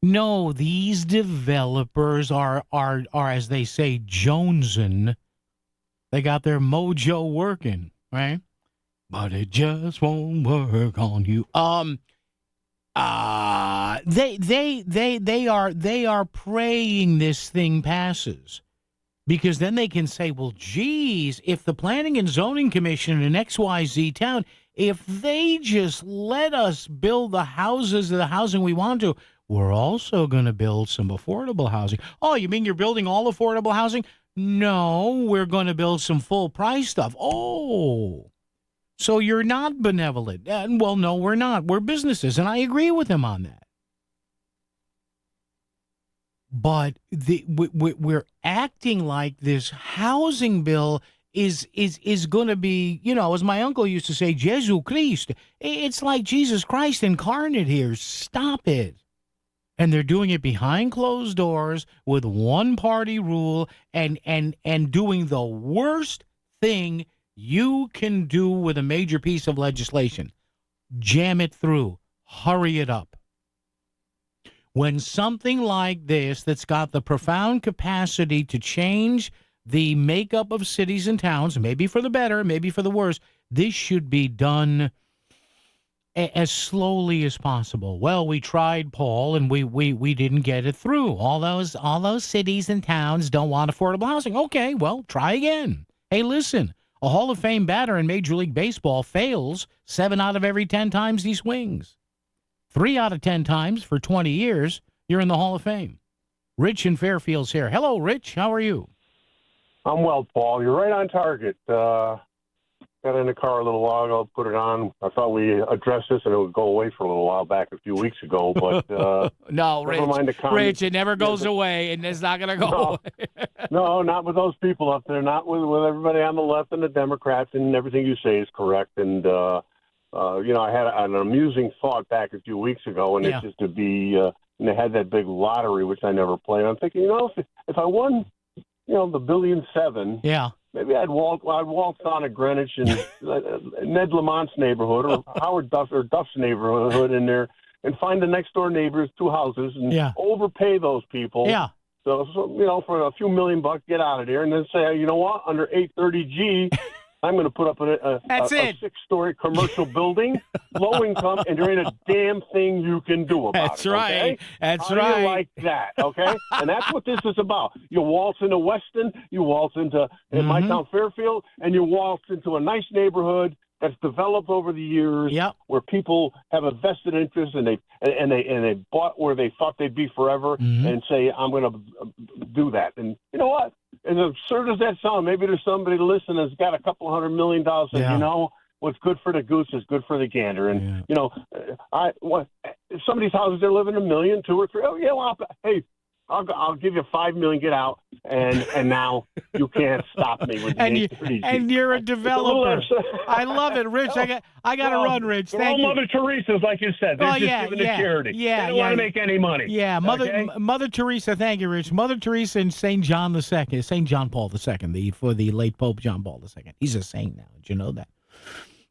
No, these developers are as they say, jonesing. They got their mojo working, right? But it just won't work on you. They are praying this thing passes, because then they can say, well, geez, if the Planning and Zoning Commission in XYZ town, if they just let us build the housing we want to, we're also going to build some affordable housing. Oh, you mean you're building all affordable housing? No, we're going to build some full price stuff. Oh, so you're not benevolent. Well, no, we're not. We're businesses, and I agree with him on that. But we're acting like this housing bill is going to be, as my uncle used to say, Jesus Christ. It's like Jesus Christ incarnate here. Stop it. And they're doing it behind closed doors with one-party rule and doing the worst thing you can do with a major piece of legislation. Jam it through. Hurry it up. When something like this that's got the profound capacity to change the makeup of cities and towns, maybe for the better, maybe for the worse, this should be done as slowly as possible. Well, we tried, Paul, and we didn't get it through. All those cities and towns don't want affordable housing. Okay, well, try again. Hey, listen, a Hall of Fame batter in Major League Baseball fails 7 out of every 10 times he swings. 3 out of 10 times for 20 years, you're in the Hall of Fame. Rich in Fairfield's here. Hello, Rich. How are you? I'm well, Paul. You're right on target. Got in the car a little while ago, put it on. I thought we addressed this and it would go away for a little while back a few weeks ago, but no, Rich, it never goes away, and it's not going to go away. No, not with those people up there, not with everybody on the left and the Democrats, and everything you say is correct. And, I had an amusing thought back a few weeks ago, and it's just to be, and they had that big lottery, which I never played. I'm thinking, if I won, the $1.7 billion, maybe I'd waltz on to Greenwich and Ned Lamont's neighborhood or Howard Duff's neighborhood in there and find the next door neighbors, 2 houses, and overpay those people. Yeah. So, for a few $1 million, get out of there, and then say, you know what, under 830G, I'm going to put up a 6-story commercial building, low income, and there ain't a damn thing you can do about That's it. right. Okay? That's How right. do you like that? Okay, and that's what this is about. You waltz into Weston, you waltz into my town, Fairfield, and you waltz into a nice neighborhood that's developed over the years, where people have a vested interest and they bought where they thought they'd be forever, and say, I'm going to do that. And you know what? As absurd as that sounds, maybe there's somebody listening that's got a couple $100 million and what's good for the goose is good for the gander. And some of these houses they're living $1 million, 2 or 3. Oh yeah, well, hey, I'll give you $5 million. Get out, and now you can't stop me with the and you're a developer. I love it, Rich. I got to run, Rich. Thank you. Mother Teresa's, like you said, they're just giving to charity. Yeah, they don't want to make any money. Yeah, Mother Teresa. Thank you, Rich. Mother Teresa and St. John Paul II, for the late Pope John Paul II. He's a saint now. Did you know that?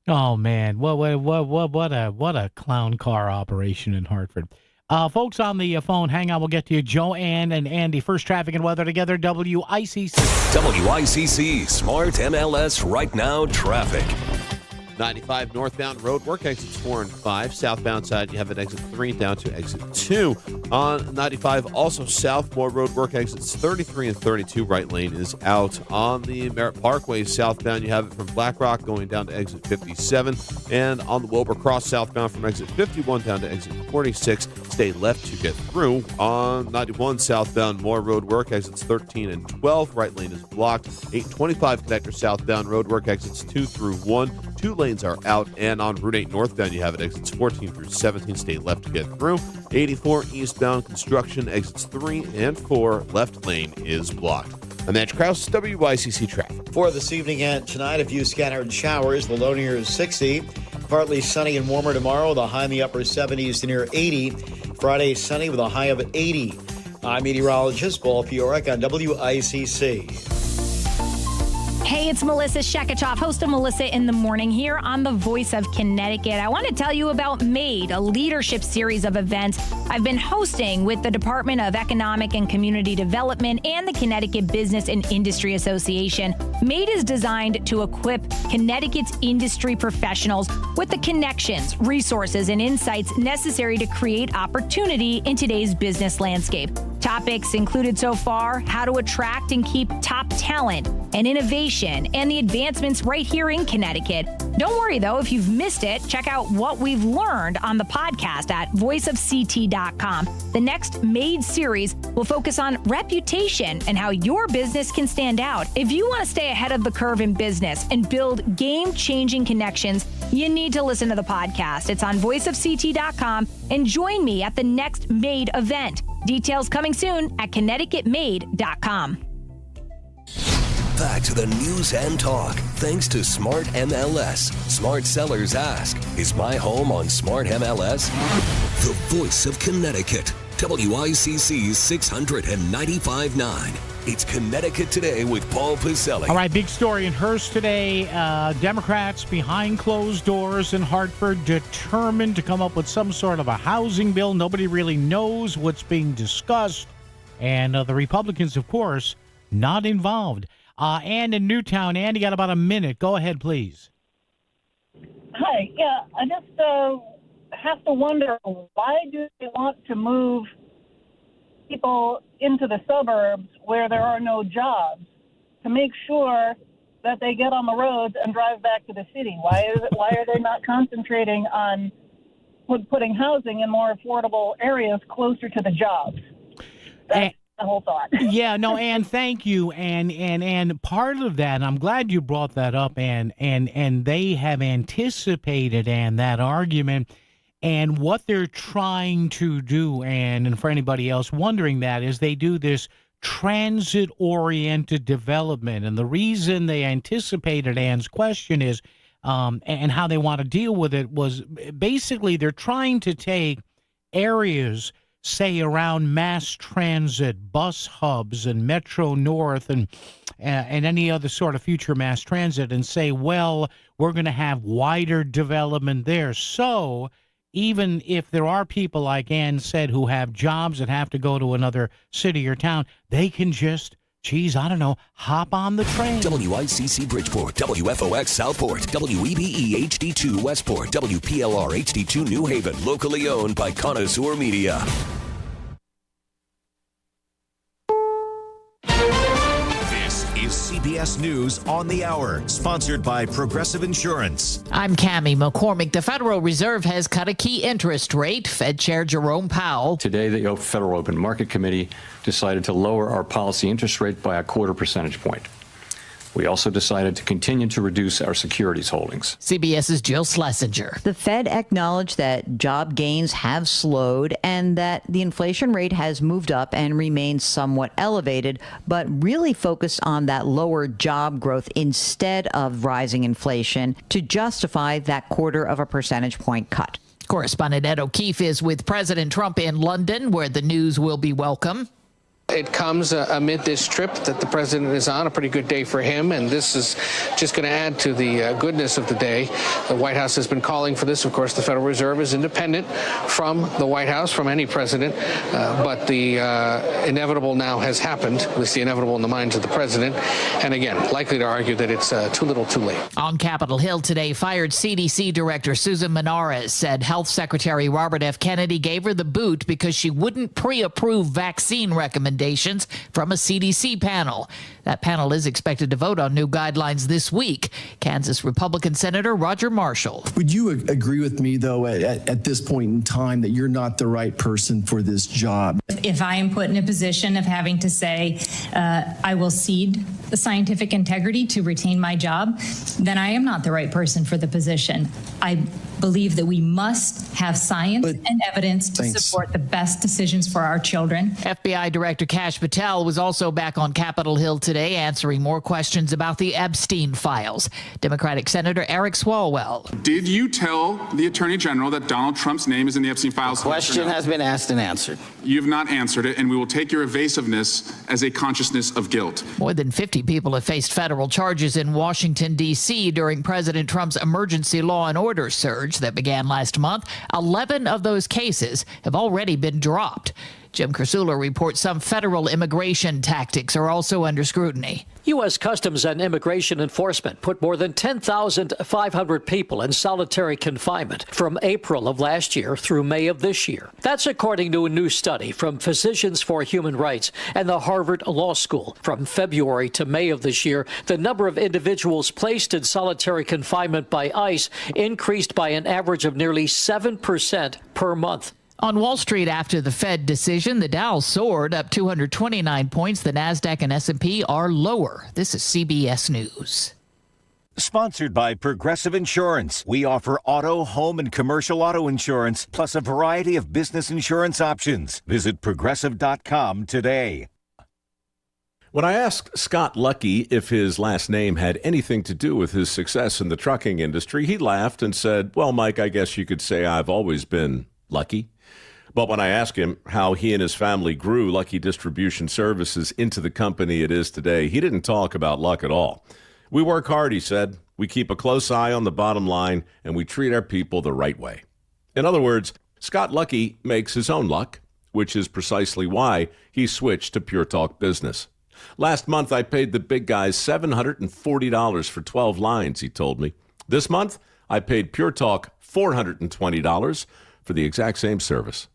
Oh man, what a clown car operation in Hartford. Folks on the phone, hang on, we'll get to you. Joanne and Andy, first traffic and weather together, WICC. WICC Smart MLS Right Now traffic. 95 northbound road work exits 4 and 5. Southbound side, you have an exit 3 down to exit 2. On 95, also southbound road work exits 33 and 32. Right lane is out. On the Merritt Parkway southbound, you have it from Black Rock going down to exit 57. And on the Wilbur Cross southbound from exit 51 down to exit 46. Stay left to get through. On 91 southbound, more road work exits 13 and 12. Right lane is blocked. 825 connector southbound road work exits 2 through 1. 2 lanes are out, and on Route 8 northbound, you have it exits 14 through 17. Stay left to get through. 84 eastbound construction exits 3 and 4. Left lane is blocked. I'm Matt Krause, WICC traffic. For this evening and tonight, a few scattered showers. The low near 60. Partly sunny and warmer tomorrow. The high in the upper 70s to near 80. Friday sunny with a high of 80. I'm meteorologist Paul Fiorek on WICC. Hey, it's Melissa Sheketoff, host of Melissa in the Morning here on The Voice of Connecticut. I want to tell you about MADE, a leadership series of events I've been hosting with the Department of Economic and Community Development and the Connecticut Business and Industry Association. MADE is designed to equip Connecticut's industry professionals with the connections, resources, and insights necessary to create opportunity in today's business landscape. Topics included so far: how to attract and keep top talent, and innovation, and the advancements right here in Connecticut. Don't worry, though, if you've missed it, check out what we've learned on the podcast at voiceofct.com. The next MADE series will focus on reputation and how your business can stand out. If you want to stay ahead of the curve in business and build game-changing connections, you need to listen to the podcast. It's on voiceofct.com, and join me at the next MADE event. Details coming soon at ConnecticutMade.com. Back to the news and talk, thanks to Smart MLS. Smart Sellers Ask, is my home on Smart MLS? The voice of Connecticut, WICC's 695.9. It's Connecticut Today with Paul Piselli. All right, big story in Hearst today. Democrats behind closed doors in Hartford determined to come up with some sort of a housing bill. Nobody really knows what's being discussed. And the Republicans, of course, not involved. And in Newtown, Andy, got about a minute. Go ahead, please. Hi. Yeah, I just have to wonder, why do they want to move people into the suburbs where there are no jobs to make sure that they get on the roads and drive back to the city? Why are they not concentrating on putting housing in more affordable areas closer to the jobs? That's the whole thought. Yeah, no, Ann, thank you. And part of that, and I'm glad you brought that up, and they have anticipated, and that argument. And what they're trying to do, and for anybody else wondering that, is they do this transit-oriented development. And the reason they anticipated Ann's question is, and how they want to deal with it, was basically they're trying to take areas, say, around mass transit, bus hubs, and Metro North, and and any other sort of future mass transit and say, well, we're going to have wider development there. So even if there are people, like Ann said, who have jobs that have to go to another city or town, they can just, hop on the train. WICC Bridgeport, WFOX Southport, WEBE HD2 Westport, WPLR HD2 New Haven, locally owned by Connoisseur Media. This is CBS News on the Hour, sponsored by Progressive Insurance. I'm Cammie McCormick. The Federal Reserve has cut a key interest rate. Fed Chair Jerome Powell. Today, the Federal Open Market Committee decided to lower our policy interest rate by 0.25 percentage point. We also decided to continue to reduce our securities holdings. CBS's Jill Schlesinger. The Fed acknowledged that job gains have slowed and that the inflation rate has moved up and remains somewhat elevated, but really focused on that lower job growth instead of rising inflation to justify that 0.25 percentage point cut. Correspondent Ed O'Keefe is with President Trump in London, where the news will be welcome. It comes amid this trip that the president is on, a pretty good day for him, and this is just going to add to the goodness of the day. The White House has been calling for this. Of course, the Federal Reserve is independent from the White House, from any president, but the inevitable now has happened, at least the inevitable in the minds of the president, and again, likely to argue that it's too little too late. On Capitol Hill today, fired CDC Director Susan Menarez said Health Secretary Robert F. Kennedy gave her the boot because she wouldn't pre-approve vaccine recommendations from a CDC panel. That panel is expected to vote on new guidelines this week. Kansas Republican Senator Roger Marshall. Would you agree with me, though, at this point in time that you're not the right person for this job? If I am put in a position of having to say I will cede the scientific integrity to retain my job, then I am not the right person for the position. I believe that we must have science and evidence to support the best decisions for our children. FBI Director Kash Patel was also back on Capitol Hill today answering more questions about the Epstein files. Democratic Senator Eric Swalwell. Did you tell the Attorney General that Donald Trump's name is in the Epstein files? The question has been asked and answered. You've not answered it, and we will take your evasiveness as a consciousness of guilt. More than 50 people have faced federal charges in Washington, D.C. during President Trump's emergency law and order surge that began last month. 11 of those cases have already been dropped. Jim Krasula reports some federal immigration tactics are also under scrutiny. U.S. Customs and Immigration Enforcement put more than 10,500 people in solitary confinement from April of last year through May of this year. That's according to a new study from Physicians for Human Rights and the Harvard Law School. From February to May of this year, the number of individuals placed in solitary confinement by ICE increased by an average of nearly 7% per month. On Wall Street after the Fed decision, the Dow soared up 229 points. The Nasdaq and S&P are lower. This is CBS News. Sponsored by Progressive Insurance. We offer auto, home, and commercial auto insurance, plus a variety of business insurance options. Visit Progressive.com today. When I asked Scott Lucky if his last name had anything to do with his success in the trucking industry, he laughed and said, well, Mike, I guess you could say I've always been lucky. But when I asked him how he and his family grew Lucky Distribution Services into the company it is today, he didn't talk about luck at all. We work hard, he said. We keep a close eye on the bottom line, and we treat our people the right way. In other words, Scott Lucky makes his own luck, which is precisely why he switched to Pure Talk Business. Last month, I paid the big guys $740 for 12 lines, he told me. This month, I paid Pure Talk $420 for the exact same service.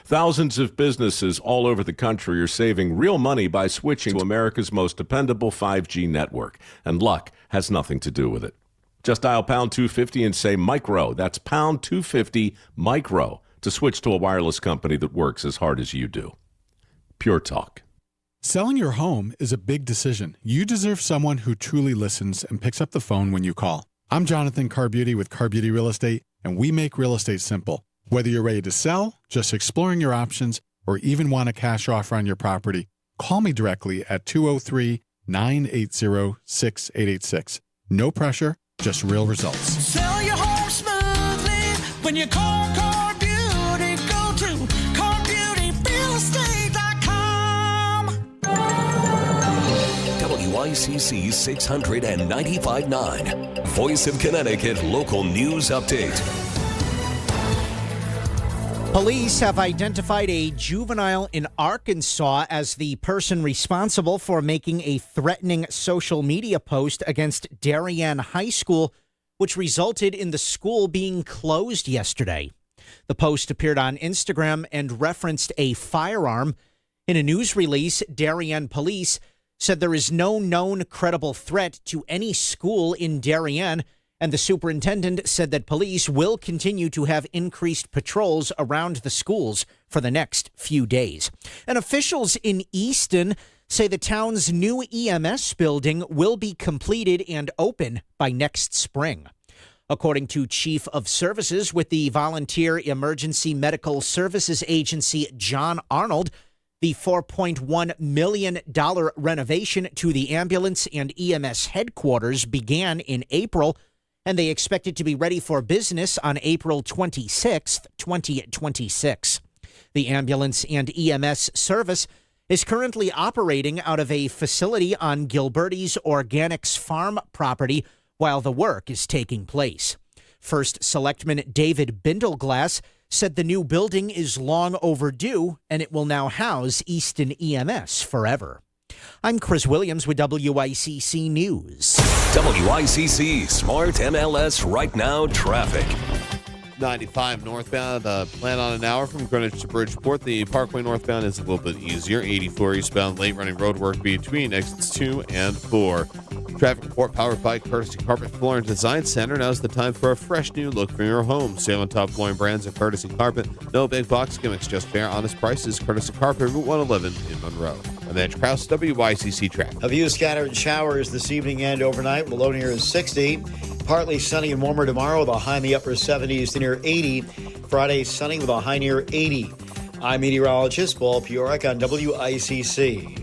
Thousands of businesses all over the country are saving real money by switching to America's most dependable 5G network, and luck has nothing to do with it. Just dial pound 250 and say micro. That's pound 250 micro to switch to a wireless company that works as hard as you do. Pure Talk. Selling your home is a big decision. You deserve someone who truly listens and picks up the phone when you call. I'm Jonathan Carbeauty with Carbeauty Real Estate, and we make real estate simple. Whether you're ready to sell, just exploring your options, or even want a cash offer on your property, call me directly at 203-980-6886. No pressure, just real results. Sell your home smoothly when you call Carbeauty. Go to CarBeautyRealestate.com. WICC 695.9, Voice of Connecticut Local News Update. Police have identified a juvenile in Arkansas as the person responsible for making a threatening social media post against Darien High School, which resulted in the school being closed yesterday. The post appeared on Instagram and referenced a firearm. In a news release, Darien police said there is no known credible threat to any school in Darien, and the superintendent said that police will continue to have increased patrols around the schools for the next few days. And officials in Easton say the town's new EMS building will be completed and open by next spring. According to Chief of Services with the Volunteer Emergency Medical Services Agency, John Arnold, the $4.1 million renovation to the ambulance and EMS headquarters began in April, and they expect it to be ready for business on April 26th, 2026. The ambulance and EMS service is currently operating out of a facility on Gilberti's Organics Farm property while the work is taking place. First Selectman David Bindleglass said the new building is long overdue and it will now house Easton EMS forever. I'm Chris Williams with WICC News. WICC Smart MLS Right Now Traffic. 95 northbound, plan on an hour from Greenwich to Bridgeport. The Parkway northbound is a little bit easier. 84 eastbound, late running road work between exits 2 and 4. Traffic report powered by Courtesy Carpet Floor and Design Center. Now's the time for a fresh new look for your home. Sale on top flooring brands of Courtesy Carpet. No big box gimmicks, just fair, honest prices. Courtesy Carpet, Route 111 in Monroe. I'm Edge Krause, WICC Traffic. A few scattered showers this evening and overnight. Low near is 60. Partly sunny and warmer tomorrow with a high in the upper 70s to near 80. Friday, sunny with a high near 80. I'm meteorologist Paul Piorek on WICC.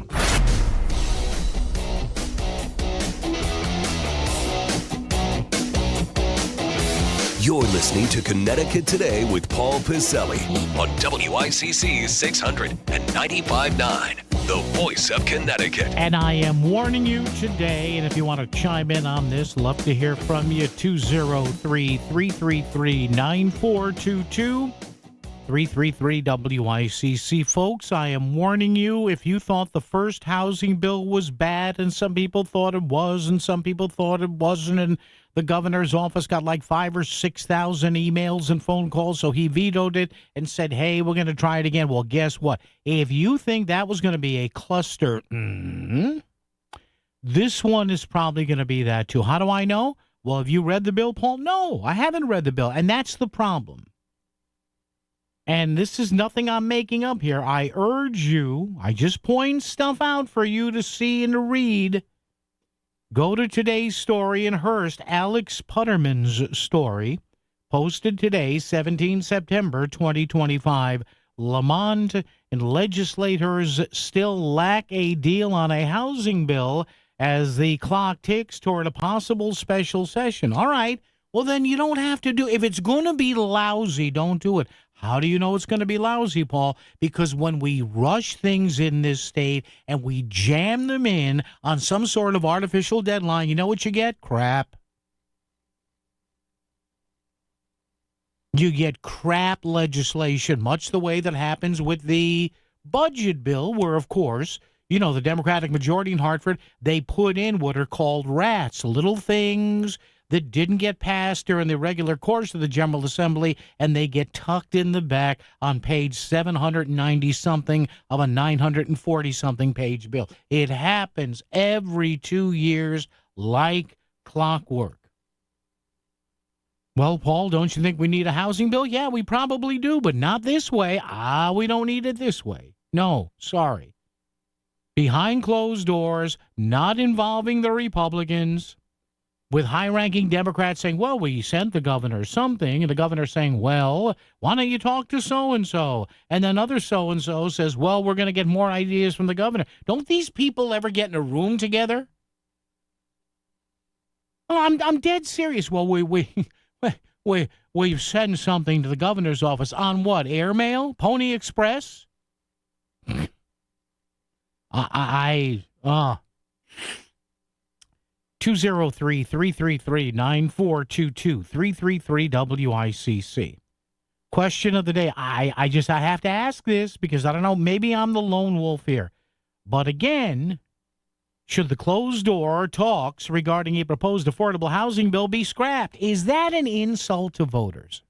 You're listening to Connecticut Today with Paul Piselli on WICC 695.9, the voice of Connecticut. And I am warning you today, and if you want to chime in on this, love to hear from you, 203-333-9422, 333-WICC. Folks, I am warning you, if you thought the first housing bill was bad, and some people thought it was, and some people thought it wasn't, and the governor's office got like 5,000 or 6,000 emails and phone calls, so he vetoed it and said, hey, we're going to try it again. Well, guess what? If you think that was going to be a cluster, this one is probably going to be that too. How do I know? Well, have you read the bill, Paul? No, I haven't read the bill, and that's the problem. And this is nothing I'm making up here. I urge you, I just point stuff out for you to see and to read. Go to today's story in Hearst, Alex Putterman's story, posted today, 17 September 2025. Lamont and legislators still lack a deal on a housing bill as the clock ticks toward a possible special session. All right, well, then you don't have to do it. If it's going to be lousy, don't do it. How do you know it's going to be lousy, Paul? Because when we rush things in this state and we jam them in on some sort of artificial deadline, you know what you get? Crap. You get crap legislation, much the way that happens with the budget bill, where, of course, you know, the Democratic majority in Hartford, they put in what are called rats, little things that didn't get passed during the regular course of the General Assembly, and they get tucked in the back on page 790-something of a 940-something page bill. It happens every 2 years like clockwork. Well, Paul, don't you think we need a housing bill? Yeah, we probably do, but not this way. We don't need it this way. No, sorry. Behind closed doors, not involving the Republicans, with high-ranking Democrats saying, well, we sent the governor something, and the governor saying, well, why don't you talk to so-and-so? And then other so-and-so says, well, we're going to get more ideas from the governor. Don't these people ever get in a room together? Oh, I'm dead serious. Well, we've sent something to the governor's office on what, airmail? Pony Express? 203-333-9422, 333-WICC. Question of the day. I have to ask this because I don't know, maybe I'm the lone wolf here. But again, should the closed door talks regarding a proposed affordable housing bill be scrapped? Is that an insult to voters?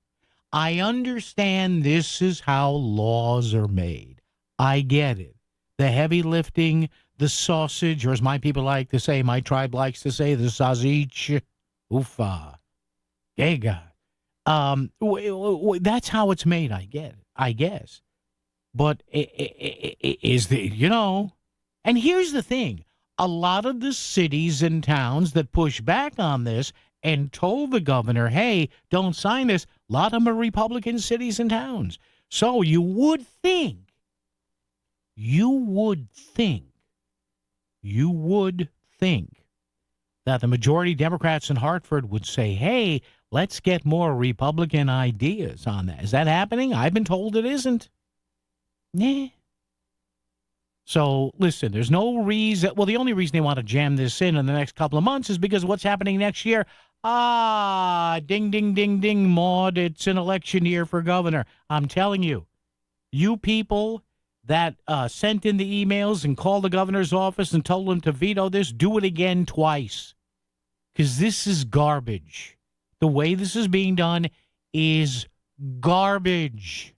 I understand this is how laws are made. I get it. The heavy lifting, the sausage, or as my people like to say, my tribe likes to say, the sausage. Oofa. Hey, God. That's how it's made, I guess. But is the, and here's the thing. A lot of the cities and towns that push back on this and told the governor, hey, don't sign this, a lot of them are Republican cities and towns. So you would think that the majority Democrats in Hartford would say, hey, let's get more Republican ideas on that. Is that happening? I've been told it isn't. Nah. So, listen, there's no reason. Well, the only reason they want to jam this in the next couple of months is because what's happening next year. Ding, ding, ding, ding, Maud. It's an election year for governor. I'm telling you, you people that sent in the emails and called the governor's office and told him to veto this, do it again twice. Because this is garbage. The way this is being done is garbage.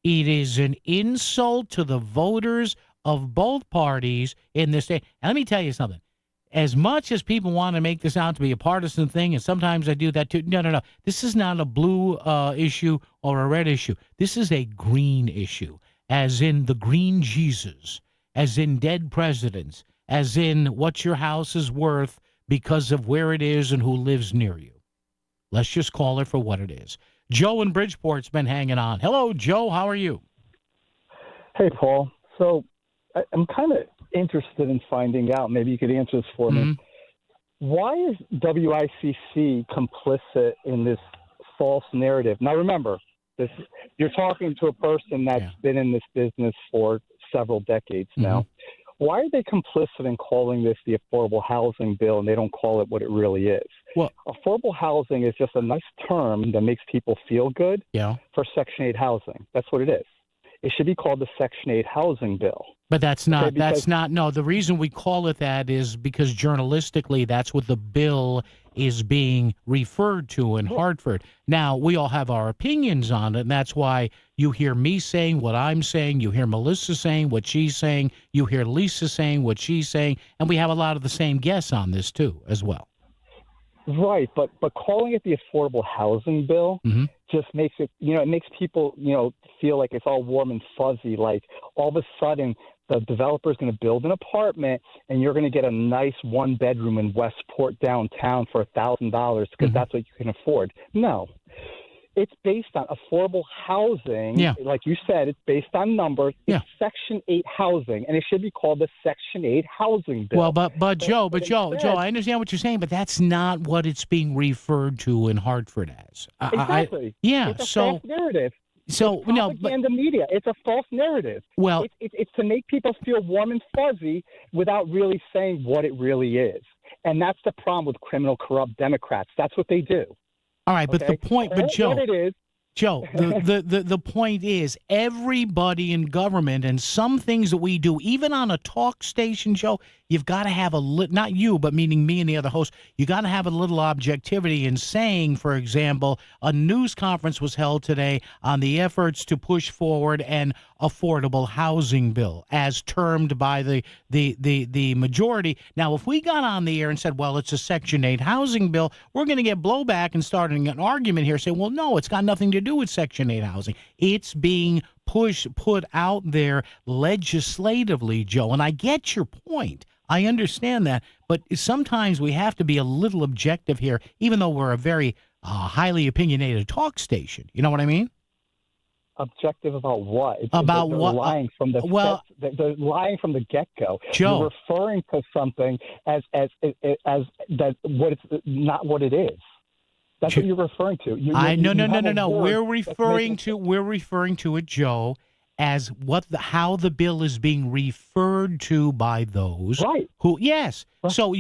It is an insult to the voters of both parties in this state. And let me tell you something. As much as people want to make this out to be a partisan thing, and sometimes I do that too, no. This is not a blue issue or a red issue. This is a green issue, as in the green Jesus, as in dead presidents, as in what your house is worth because of where it is and who lives near you. Let's just call it for what it is. Joe in Bridgeport's been hanging on. Hello, Joe. How are you? Hey, Paul. So I'm kind of interested in finding out. Maybe you could answer this for me. Why is WICC complicit in this false narrative? Now, remember, you're talking to a person that's been in this business for several decades now. Why are they complicit in calling this the affordable housing bill and they don't call it what it really is? Well, affordable housing is just a nice term that makes people feel good for Section 8 housing. That's what it is. It should be called the Section 8 housing bill. But that's not, no, the reason we call it that is because journalistically that's what the bill is being referred to in Hartford. Now, we all have our opinions on it, and that's why you hear me saying what I'm saying, you hear Melissa saying what she's saying, you hear Lisa saying what she's saying, and we have a lot of the same guests on this too, as well. Right, but calling it the affordable housing bill just makes it, it makes people, feel like it's all warm and fuzzy. Like all of a sudden the developer is going to build an apartment and you're going to get a nice 1-bedroom in Westport downtown for $1,000 because that's what you can afford. No, it's based on affordable housing. Yeah. Like you said, it's based on numbers. It's Section 8 housing, and it should be called the Section 8 housing bill. Well, but Joe, I understand what you're saying, but that's not what it's being referred to in Hartford as. Exactly. It's a false narrative. So it's propaganda media. It's a false narrative. Well, it's to make people feel warm and fuzzy without really saying what it really is, and that's the problem with criminal, corrupt Democrats. That's what they do. All right, but the point, Joe, what it is. Joe, the point is everybody in government and some things that we do, even on a talk station, Joe, you've got to have not you, but meaning me and the other hosts, you got to have a little objectivity in saying, for example, a news conference was held today on the efforts to push forward an affordable housing bill as termed by the majority. Now, if we got on the air and said, well, it's a Section 8 housing bill, we're going to get blowback and starting an argument here saying, well, no, it's got nothing to do with Section 8 housing. It's being put out there legislatively, Joe, and I get your point. I understand that, but sometimes we have to be a little objective here, even though we're a very highly opinionated talk station. You know what I mean? Objective about what? About they're what? Lying from the they're lying from the get-go. Joe, you're referring to something as that what it's not what it is. That's what you're referring to. No. We're referring to it, Joe, as how the bill is being referred to by those who. Yes. So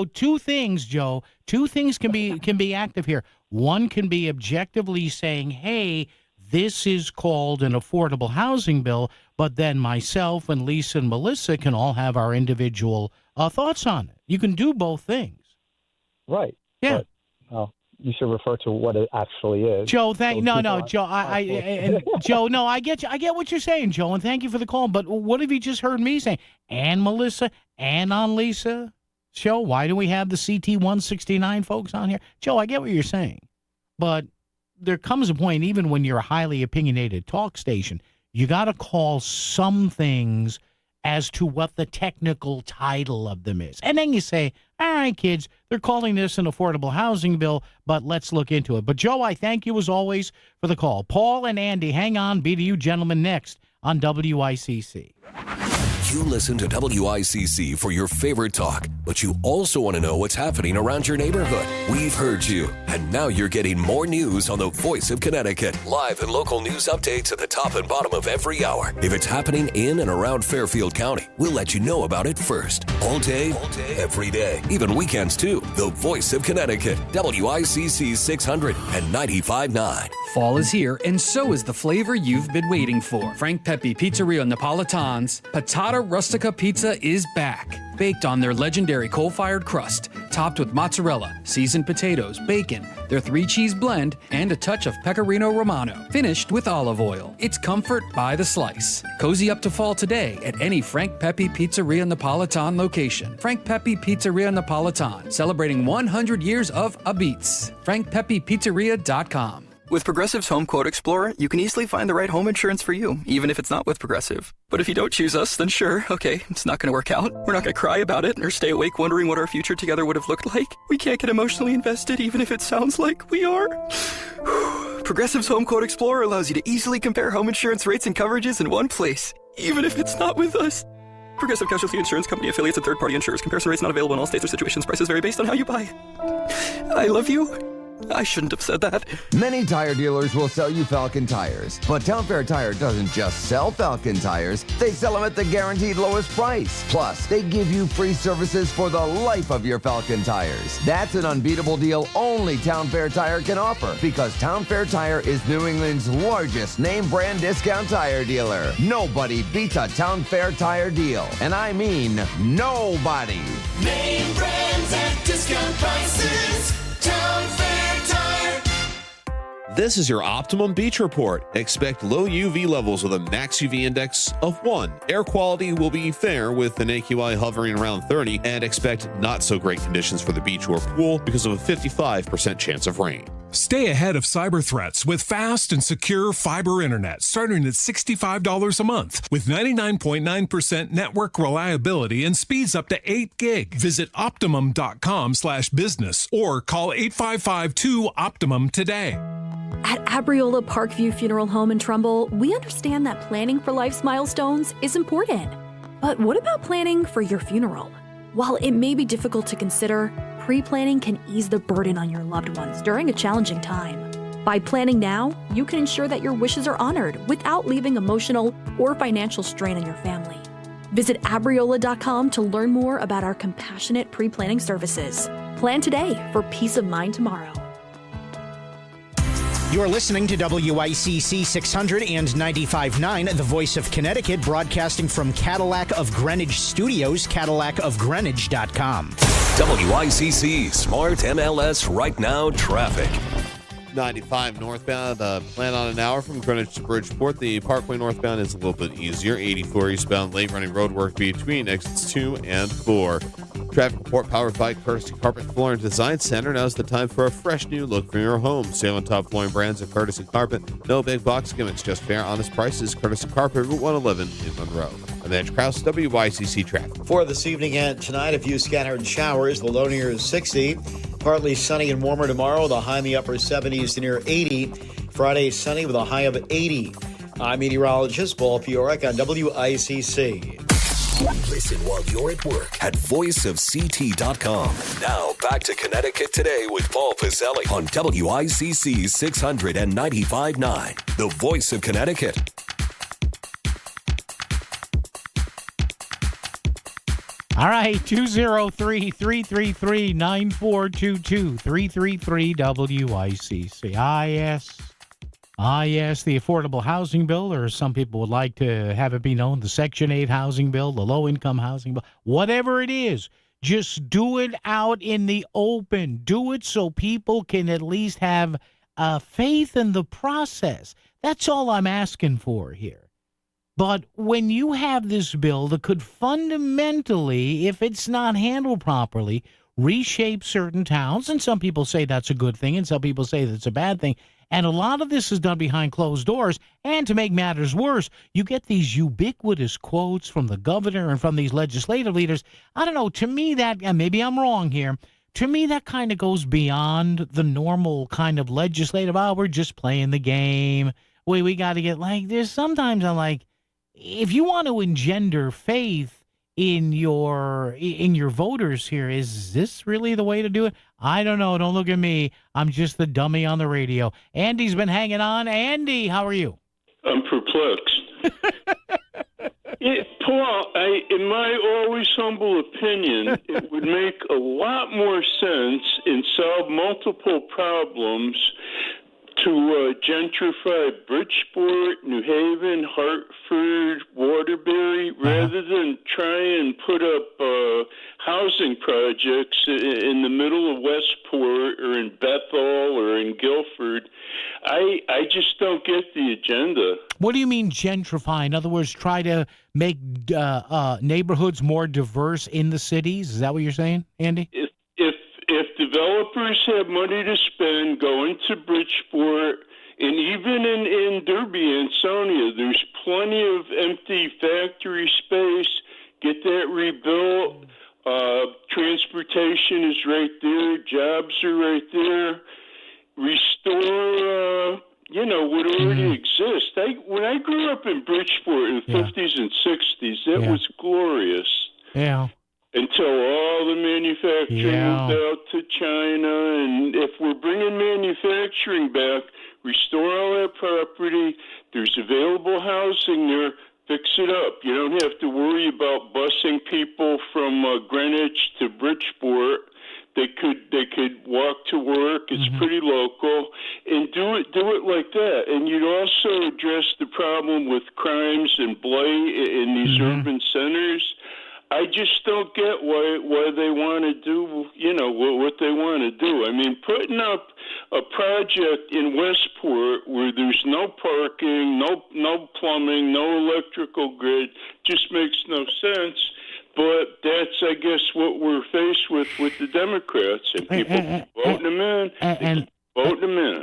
two things, Joe. Two things can be active here. One can be objectively saying, hey, this is called an affordable housing bill, but then myself and Lisa and Melissa can all have our individual thoughts on it. You can do both things. Right. Yeah. But, you should refer to what it actually is. Joe, Joe. Joe, no, I get you. I get what you're saying, Joe, and thank you for the call. But what have you just heard me say? And Melissa, and on Lisa show. Why do we have the CT 169 folks on here? Joe, I get what you're saying, but there comes a point, even when you're a highly opinionated talk station, you got to call some things as to what the technical title of them is. And then you say, all right, kids, they're calling this an affordable housing bill, but let's look into it. But, Joe, I thank you, as always, for the call. Paul and Andy, hang on. Be to you gentlemen next on WICC. You listen to WICC for your favorite talk, but you also want to know what's happening around your neighborhood. We've heard you, and now you're getting more news on the Voice of Connecticut. Live and local news updates at the top and bottom of every hour. If it's happening in and around Fairfield County, we'll let you know about it first. All day, every day, even weekends too. The Voice of Connecticut, WICC 600 and 95.9. Fall is here, and so is the flavor you've been waiting for. Frank Pepe Pizzeria Napolitan's Patata Rustica Pizza is back. Baked on their legendary coal-fired crust, topped with mozzarella, seasoned potatoes, bacon, their 3-cheese blend, and a touch of pecorino romano. Finished with olive oil. It's comfort by the slice. Cozy up to fall today at any Frank Pepe Pizzeria Napolitan location. Frank Pepe Pizzeria Napolitan, celebrating 100 years of Beats. FrankPepePizzeria.com. With Progressive's Home Quote Explorer, you can easily find the right home insurance for you, even if it's not with Progressive. But if you don't choose us, then sure, okay, it's not going to work out. We're not going to cry about it or stay awake wondering what our future together would have looked like. We can't get emotionally invested, even if it sounds like we are. Progressive's Home Quote Explorer allows you to easily compare home insurance rates and coverages in one place, even if it's not with us. Progressive Casualty Insurance Company affiliates and third-party insurers. Comparison rates not available in all states or situations. Prices vary based on how you buy. I love you. I shouldn't have said that. Many tire dealers will sell you Falcon tires, but Town Fair Tire doesn't just sell Falcon tires, they sell them at the guaranteed lowest price. Plus, they give you free services for the life of your Falcon tires. That's an unbeatable deal only Town Fair Tire can offer, because Town Fair Tire is New England's largest name brand discount tire dealer. Nobody beats a Town Fair Tire deal, and I mean nobody. Name brands at discount prices. Town Fair Tire. This is your Optimum Beach Report. Expect low UV levels with a max UV index of 1. Air quality will be fair with an AQI hovering around 30, and expect not so great conditions for the beach or pool because of a 55% chance of rain. Stay ahead of cyber threats with fast and secure fiber internet starting at $65 a month with 99.9% network reliability and speeds up to 8 gig. Visit Optimum.com/business or call 855-2-OPTIMUM today. At Abriola Parkview Funeral Home in Trumbull, we understand that planning for life's milestones is important. But what about planning for your funeral? While it may be difficult to consider, pre-planning can ease the burden on your loved ones during a challenging time. By planning now, you can ensure that your wishes are honored without leaving emotional or financial strain on your family. Visit Abriola.com to learn more about our compassionate pre-planning services. Plan today for peace of mind tomorrow. You're listening to WICC 600 and 95.9, the Voice of Connecticut, broadcasting from Cadillac of Greenwich Studios, CadillacofGreenwich.com. WICC Smart MLS Right Now Traffic. 95 northbound, plan on an hour from Greenwich to Bridgeport. The Parkway northbound is a little bit easier. 84 eastbound, late running road work between exits 2 and 4. Traffic report powered by Courtesy Carpet Floor and Design Center. Now's the time for a fresh new look for your home. Sale on top flooring brands of Courtesy Carpet. No big box gimmicks, just fair, honest prices. Courtesy Carpet, Route 111 in Monroe. I'm Edge Krause, WICC Traffic. For this evening and tonight, a few scattered showers. The low near 60. Partly sunny and warmer tomorrow. The high in the upper 70s to near 80. Friday, sunny with a high of 80. I'm meteorologist Paul Piorek on WICC. Listen while you're at work at voiceofct.com. Now back to Connecticut Today with Paul Piselli on WICC 695.9, the Voice of Connecticut. All right, 203-333-9422, 333-WICC. Yes, the affordable housing bill, or some people would like to have it be known, the Section 8 housing bill, the low-income housing bill, whatever it is, just do it out in the open. Do it so people can at least have faith in the process. That's all I'm asking for here. But when you have this bill that could fundamentally, if it's not handled properly, reshape certain towns, and some people say that's a good thing, and some people say that's a bad thing, and a lot of this is done behind closed doors, and to make matters worse, you get these ubiquitous quotes from the governor and from these legislative leaders. I don't know, to me that, and maybe I'm wrong here, to me that kind of goes beyond the normal kind of legislative, we're just playing the game. We got to get, like, there's sometimes I'm like, if you want to engender faith in your voters here, is this really the way to do it? I don't know. Don't look at me. I'm just the dummy on the radio. Andy's been hanging on. Andy, how are you? I'm perplexed. Paul, in my always humble opinion, it would make a lot more sense and solve multiple problems to gentrify Bridgeport, New Haven, Hartford, Waterbury, rather than try and put up housing projects in the middle of Westport or in Bethel or in Guilford. I just don't get the agenda. What do you mean gentrify? In other words, try to make neighborhoods more diverse in the cities? Is that what you're saying, Andy? If developers have money to spend, go into Bridgeport, and even in Derby and Sonia, there's plenty of empty factory space. Get that rebuilt. Transportation is right there. Jobs are right there. Restore, what already exists. When I grew up in Bridgeport in the 50s and 60s, that was glorious. Yeah. Until all the manufacturing moved out to China. And if we're bringing manufacturing back, restore all that property. There's available housing there. Fix it up. You don't have to worry about busing people from Greenwich to Bridgeport. They could walk to work. It's pretty local, and do it like that. And you'd also address the problem with crimes and blight in these urban centers. I just don't get why they want to do, what they want to do. I mean, putting up a project in Westport where there's no parking, no plumbing, no electrical grid just makes no sense. But that's, I guess, what we're faced with the Democrats, and people voting them in.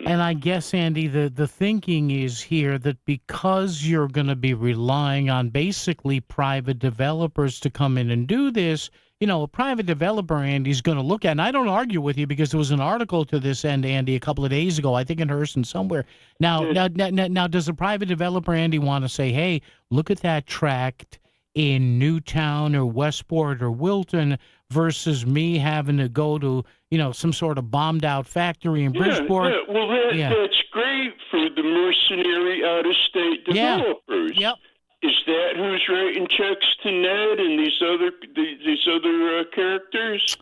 And I guess, Andy, the thinking is here that because you're going to be relying on basically private developers to come in and do this, a private developer, Andy's going to look at, and I don't argue with you because there was an article to this end, Andy, a couple of days ago, I think in Hurston somewhere. Now, does a private developer, Andy, want to say, hey, look at that tract in Newtown or Westport or Wilton versus me having to go to, some sort of bombed out factory in Bridgeport? Yeah. Well, that's great for the mercenary out-of-state developers. Yep. Is that who's writing checks to Ned and these other characters?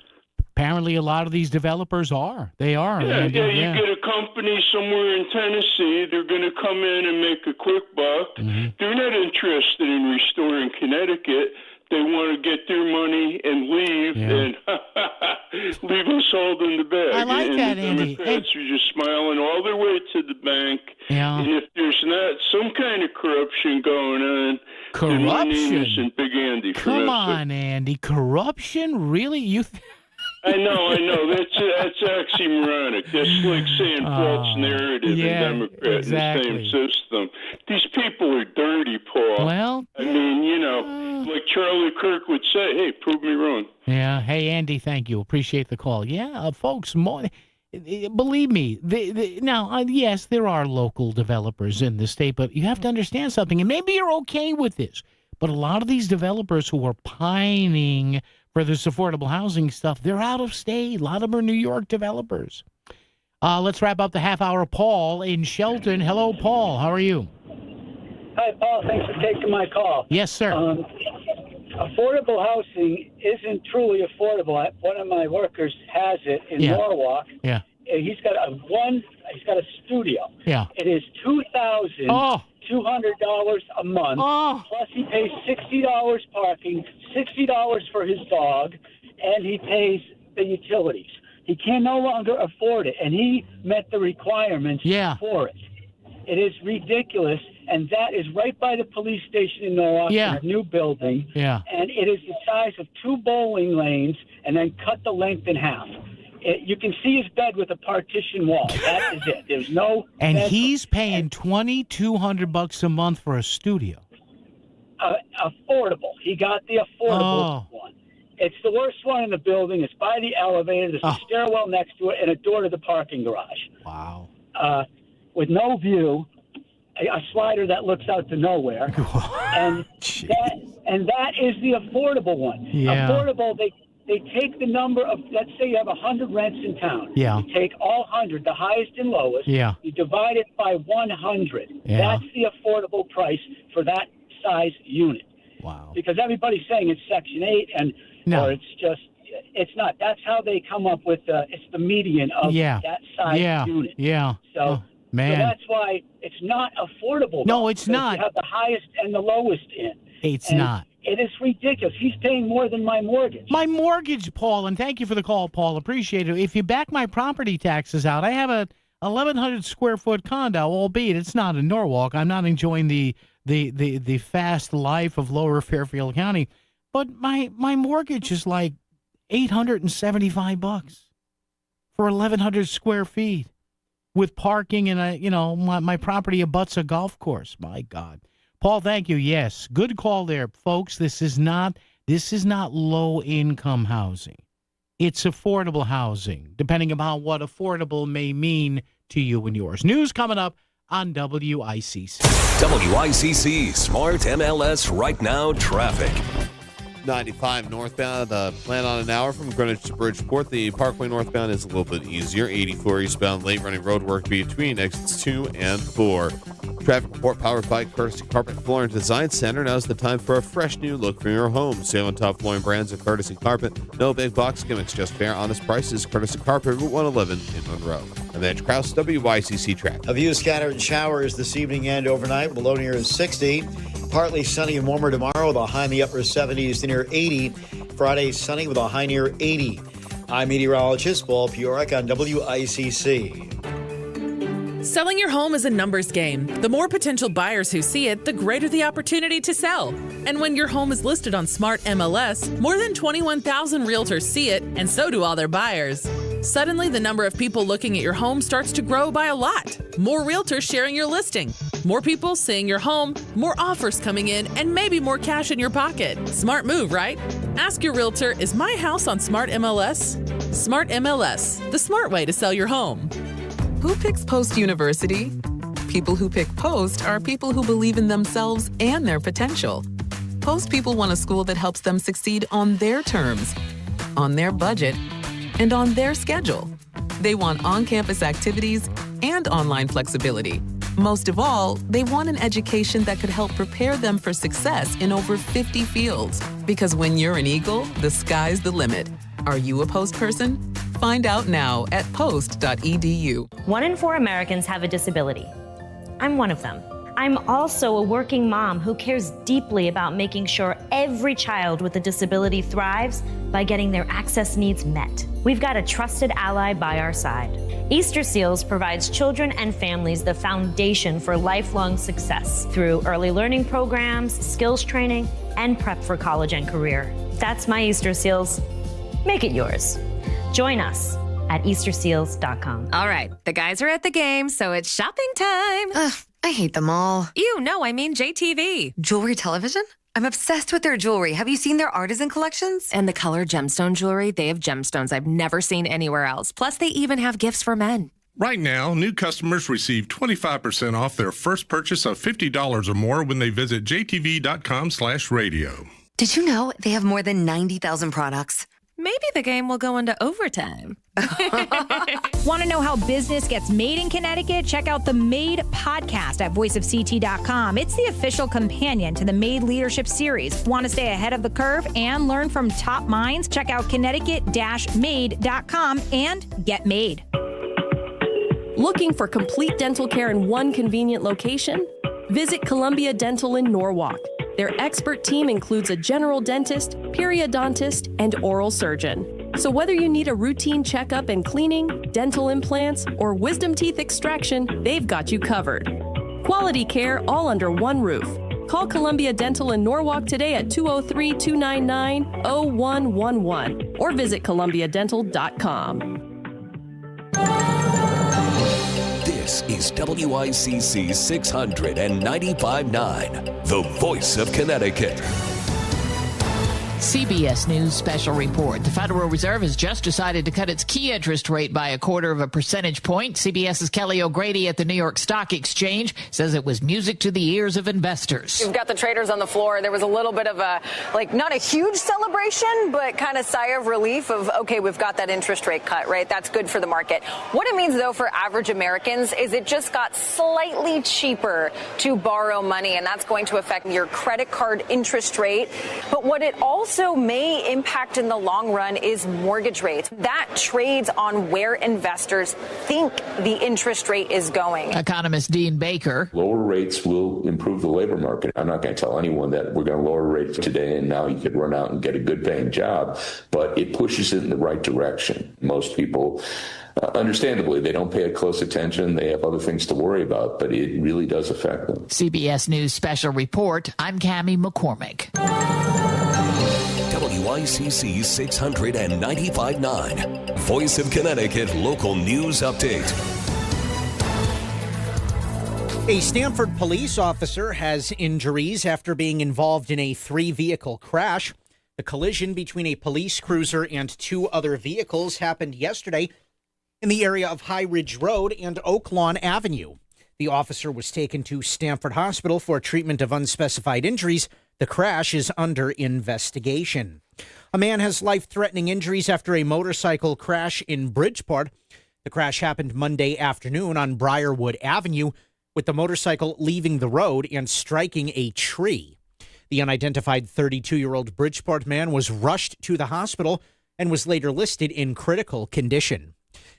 Apparently, a lot of these developers are. They are. Yeah, Andy. You get a company somewhere in Tennessee. They're going to come in and make a quick buck. They're not interested in restoring Connecticut. They want to get their money and leave and leave us holding the bag. I like that, the Andy. Democrats are just smiling all their way to the bank. Yeah. And if there's not some kind of corruption going on, then my name isn't Big Andy. Come on, Andy. Corruption? Really? I know. That's oxymoronic. That's like saying false narrative in Democrat in the same system. These people are dirty, Paul. Well, I mean, like Charlie Kirk would say, hey, prove me wrong. Yeah. Hey, Andy, thank you. Appreciate the call. Yeah, folks, believe me, now, yes, there are local developers in the state, but you have to understand something, and maybe you're okay with this, but a lot of these developers who are pining for this affordable housing stuff, they're out of state. A lot of them are New York developers. Let's wrap up the half hour. Paul in Shelton. Hello, Paul. How are you? Hi, Paul. Thanks for taking my call. Yes, sir. affordable housing isn't truly affordable. One of my workers has it in Norwalk. Yeah. He's got a studio. Yeah. It is $2,200 a month. Plus he pays $60 parking, $60 for his dog, and he pays the utilities. He can no longer afford it, and he met the requirements for it. It is ridiculous, and that is right by the police station in Norwalk, in a new building. Yeah. And it is the size of 2 bowling lanes, and then cut the length in half. You can see his bed with a partition wall. That is it. There's no. And he's paying $2,200 a month for a studio. Affordable. He got the affordable one. It's the worst one in the building. It's by the elevator. There's a stairwell next to it and a door to the parking garage. Wow. With no view, a slider that looks out to nowhere, and that is the affordable one. Yeah. Affordable. They take the number of, let's say you have 100 rents in town. Yeah. You take all 100, the highest and lowest. Yeah. You divide it by 100. Yeah. That's the affordable price for that size unit. Wow. Because everybody's saying it's Section 8 or it's not. That's how they come up with it's the median of that size unit. Yeah. So, man. So that's why it's not affordable. No, it's not. You have the highest and the lowest in. It's not. It is ridiculous. He's paying more than my mortgage. My mortgage, Paul, and thank you for the call, Paul. Appreciate it. If you back my property taxes out, I have a 1,100 square foot condo, albeit it's not in Norwalk. I'm not enjoying the fast life of Lower Fairfield County, but my mortgage is like $875 for 1,100 square feet with parking and my property abuts a golf course. My God. Paul, thank you. Yes, good call there, folks. This is not low income housing. It's affordable housing, depending upon what affordable may mean to you and yours. News coming up on WICC. WICC Smart MLS Right Now Traffic. 95 northbound, plan on an hour from Greenwich to Bridgeport. The Parkway northbound is a little bit easier. 84 eastbound, late running road work between exits 2 and 4. Traffic report powered by Courtesy Carpet Flooring Design Center. Now's the time for a fresh new look for your home. Sale on top flooring brands of Courtesy Carpet. No big box gimmicks, just fair, honest prices. Courtesy Carpet, Route 111 in Monroe. I'm Edge Krause, WICC Traffic. A few scattered showers this evening and overnight. Below near 60. Partly sunny and warmer tomorrow with a high in the upper 70s to near 80. Friday sunny with a high near 80. I'm meteorologist Paul Piorek on WICC. Selling your home is a numbers game. The more potential buyers who see it, the greater the opportunity to sell. And when your home is listed on Smart MLS, more than 21,000 realtors see it, and so do all their buyers. Suddenly, the number of people looking at your home starts to grow by a lot. More realtors sharing your listing. More people seeing your home, more offers coming in, and maybe more cash in your pocket. Smart move, right? Ask your realtor, is my house on Smart MLS? Smart MLS, the smart way to sell your home. Who picks Post University? People who pick Post are people who believe in themselves and their potential. Post people want a school that helps them succeed on their terms, on their budget, and on their schedule. They want on-campus activities and online flexibility. Most of all, they want an education that could help prepare them for success in over 50 fields. Because when you're an Eagle, the sky's the limit. Are you a Post person? Find out now at post.edu. 1 in 4 Americans have a disability. I'm one of them. I'm also a working mom who cares deeply about making sure every child with a disability thrives by getting their access needs met. We've got a trusted ally by our side. Easter Seals provides children and families the foundation for lifelong success through early learning programs, skills training, and prep for college and career. That's my Easter Seals. Make it yours. Join us at easterseals.com. All right, the guys are at the game, so it's shopping time. Ugh, I hate them all. I mean JTV. Jewelry television? I'm obsessed with their jewelry. Have you seen their artisan collections? And the color gemstone jewelry, they have gemstones I've never seen anywhere else. Plus, they even have gifts for men. Right now, new customers receive 25% off their first purchase of $50 or more when they visit jtv.com/radio. Did you know they have more than 90,000 products? maybe the game will go into overtime. Want to know how business gets made in Connecticut? Check out the Made podcast at voiceofct.com. It's the official companion to the Made Leadership Series. Want to stay ahead of the curve and learn from top minds? Check out Connecticut-made.com and get made. Looking for complete dental care in one convenient location? Visit Columbia Dental in Norwalk. Their expert team includes a general dentist, periodontist, and oral surgeon. So whether you need a routine checkup and cleaning, dental implants, or wisdom teeth extraction, they've got you covered. Quality care all under one roof. Call Columbia Dental in Norwalk today at 203-299-0111 or visit columbiadental.com. This is WICC 695.9, the voice of Connecticut. CBS News special report. The Federal Reserve has just decided to cut its key interest rate by 1/4 percentage point. CBS's Kelly O'Grady at the New York Stock Exchange says it was music to the ears of investors. You've got the traders on the floor. There was a little bit of a, not a huge celebration, but kind of sigh of relief of, okay, we've got that interest rate cut, right? That's good for the market. What it means, though, for average Americans is it just got slightly cheaper to borrow money, and that's going to affect your credit card interest rate. But what it also may impact in the long run is mortgage rates. That trades on where investors think the interest rate is going. Economist Dean Baker. Lower rates will improve the labor market. I'm not going to tell anyone that we're going to lower rates today and now you could run out and get a good paying job, but it pushes it in the right direction. Most people, understandably, they don't pay it close attention. They have other things to worry about, but it really does affect them. CBS News special report. I'm Cammie McCormick. WICC 695.9, Voice of Connecticut local news update. A Stamford police officer has injuries after being involved in a 3-vehicle crash. The collision between a police cruiser and 2 other vehicles happened yesterday in the area of High Ridge Road and Oak Lawn Avenue. The officer was taken to Stamford Hospital for treatment of unspecified injuries. The crash is under investigation. A man has life-threatening injuries after a motorcycle crash in Bridgeport. The crash happened Monday afternoon on Briarwood Avenue, with the motorcycle leaving the road and striking a tree. The unidentified 32-year-old Bridgeport man was rushed to the hospital and was later listed in critical condition.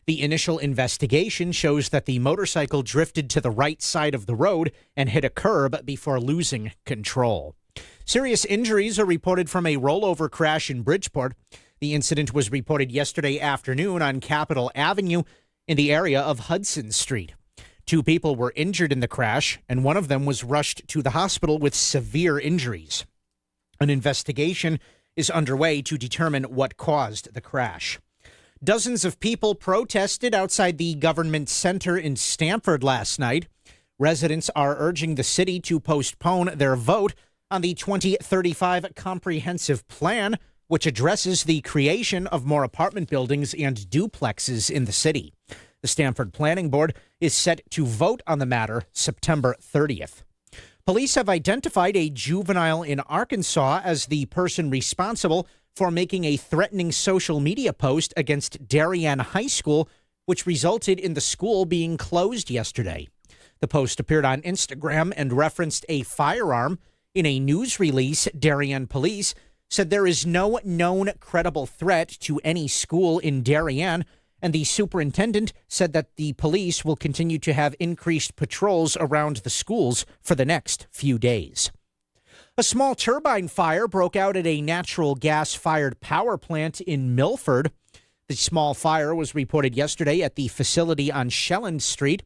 The initial investigation shows that the motorcycle drifted to the right side of the road and hit a curb before losing control. Serious injuries are reported from a rollover crash in Bridgeport. The incident was reported yesterday afternoon on Capitol Avenue in the area of Hudson Street. 2 people were injured in the crash, and one of them was rushed to the hospital with severe injuries. An investigation is underway to determine what caused the crash. Dozens of people protested outside the government center in Stamford last night. Residents are urging the city to postpone their vote on the 2035 Comprehensive Plan, which addresses the creation of more apartment buildings and duplexes in the city. The Stamford Planning Board is set to vote on the matter September 30th. Police have identified a juvenile in Arkansas as the person responsible for making a threatening social media post against Darien High School, which resulted in the school being closed yesterday. The post appeared on Instagram and referenced a firearm. In a news release, Darien police said there is no known credible threat to any school in Darien, and the superintendent said that the police will continue to have increased patrols around the schools for the next few days. A small turbine fire broke out at a natural gas-fired power plant in Milford. The small fire was reported yesterday at the facility on Shelland Street.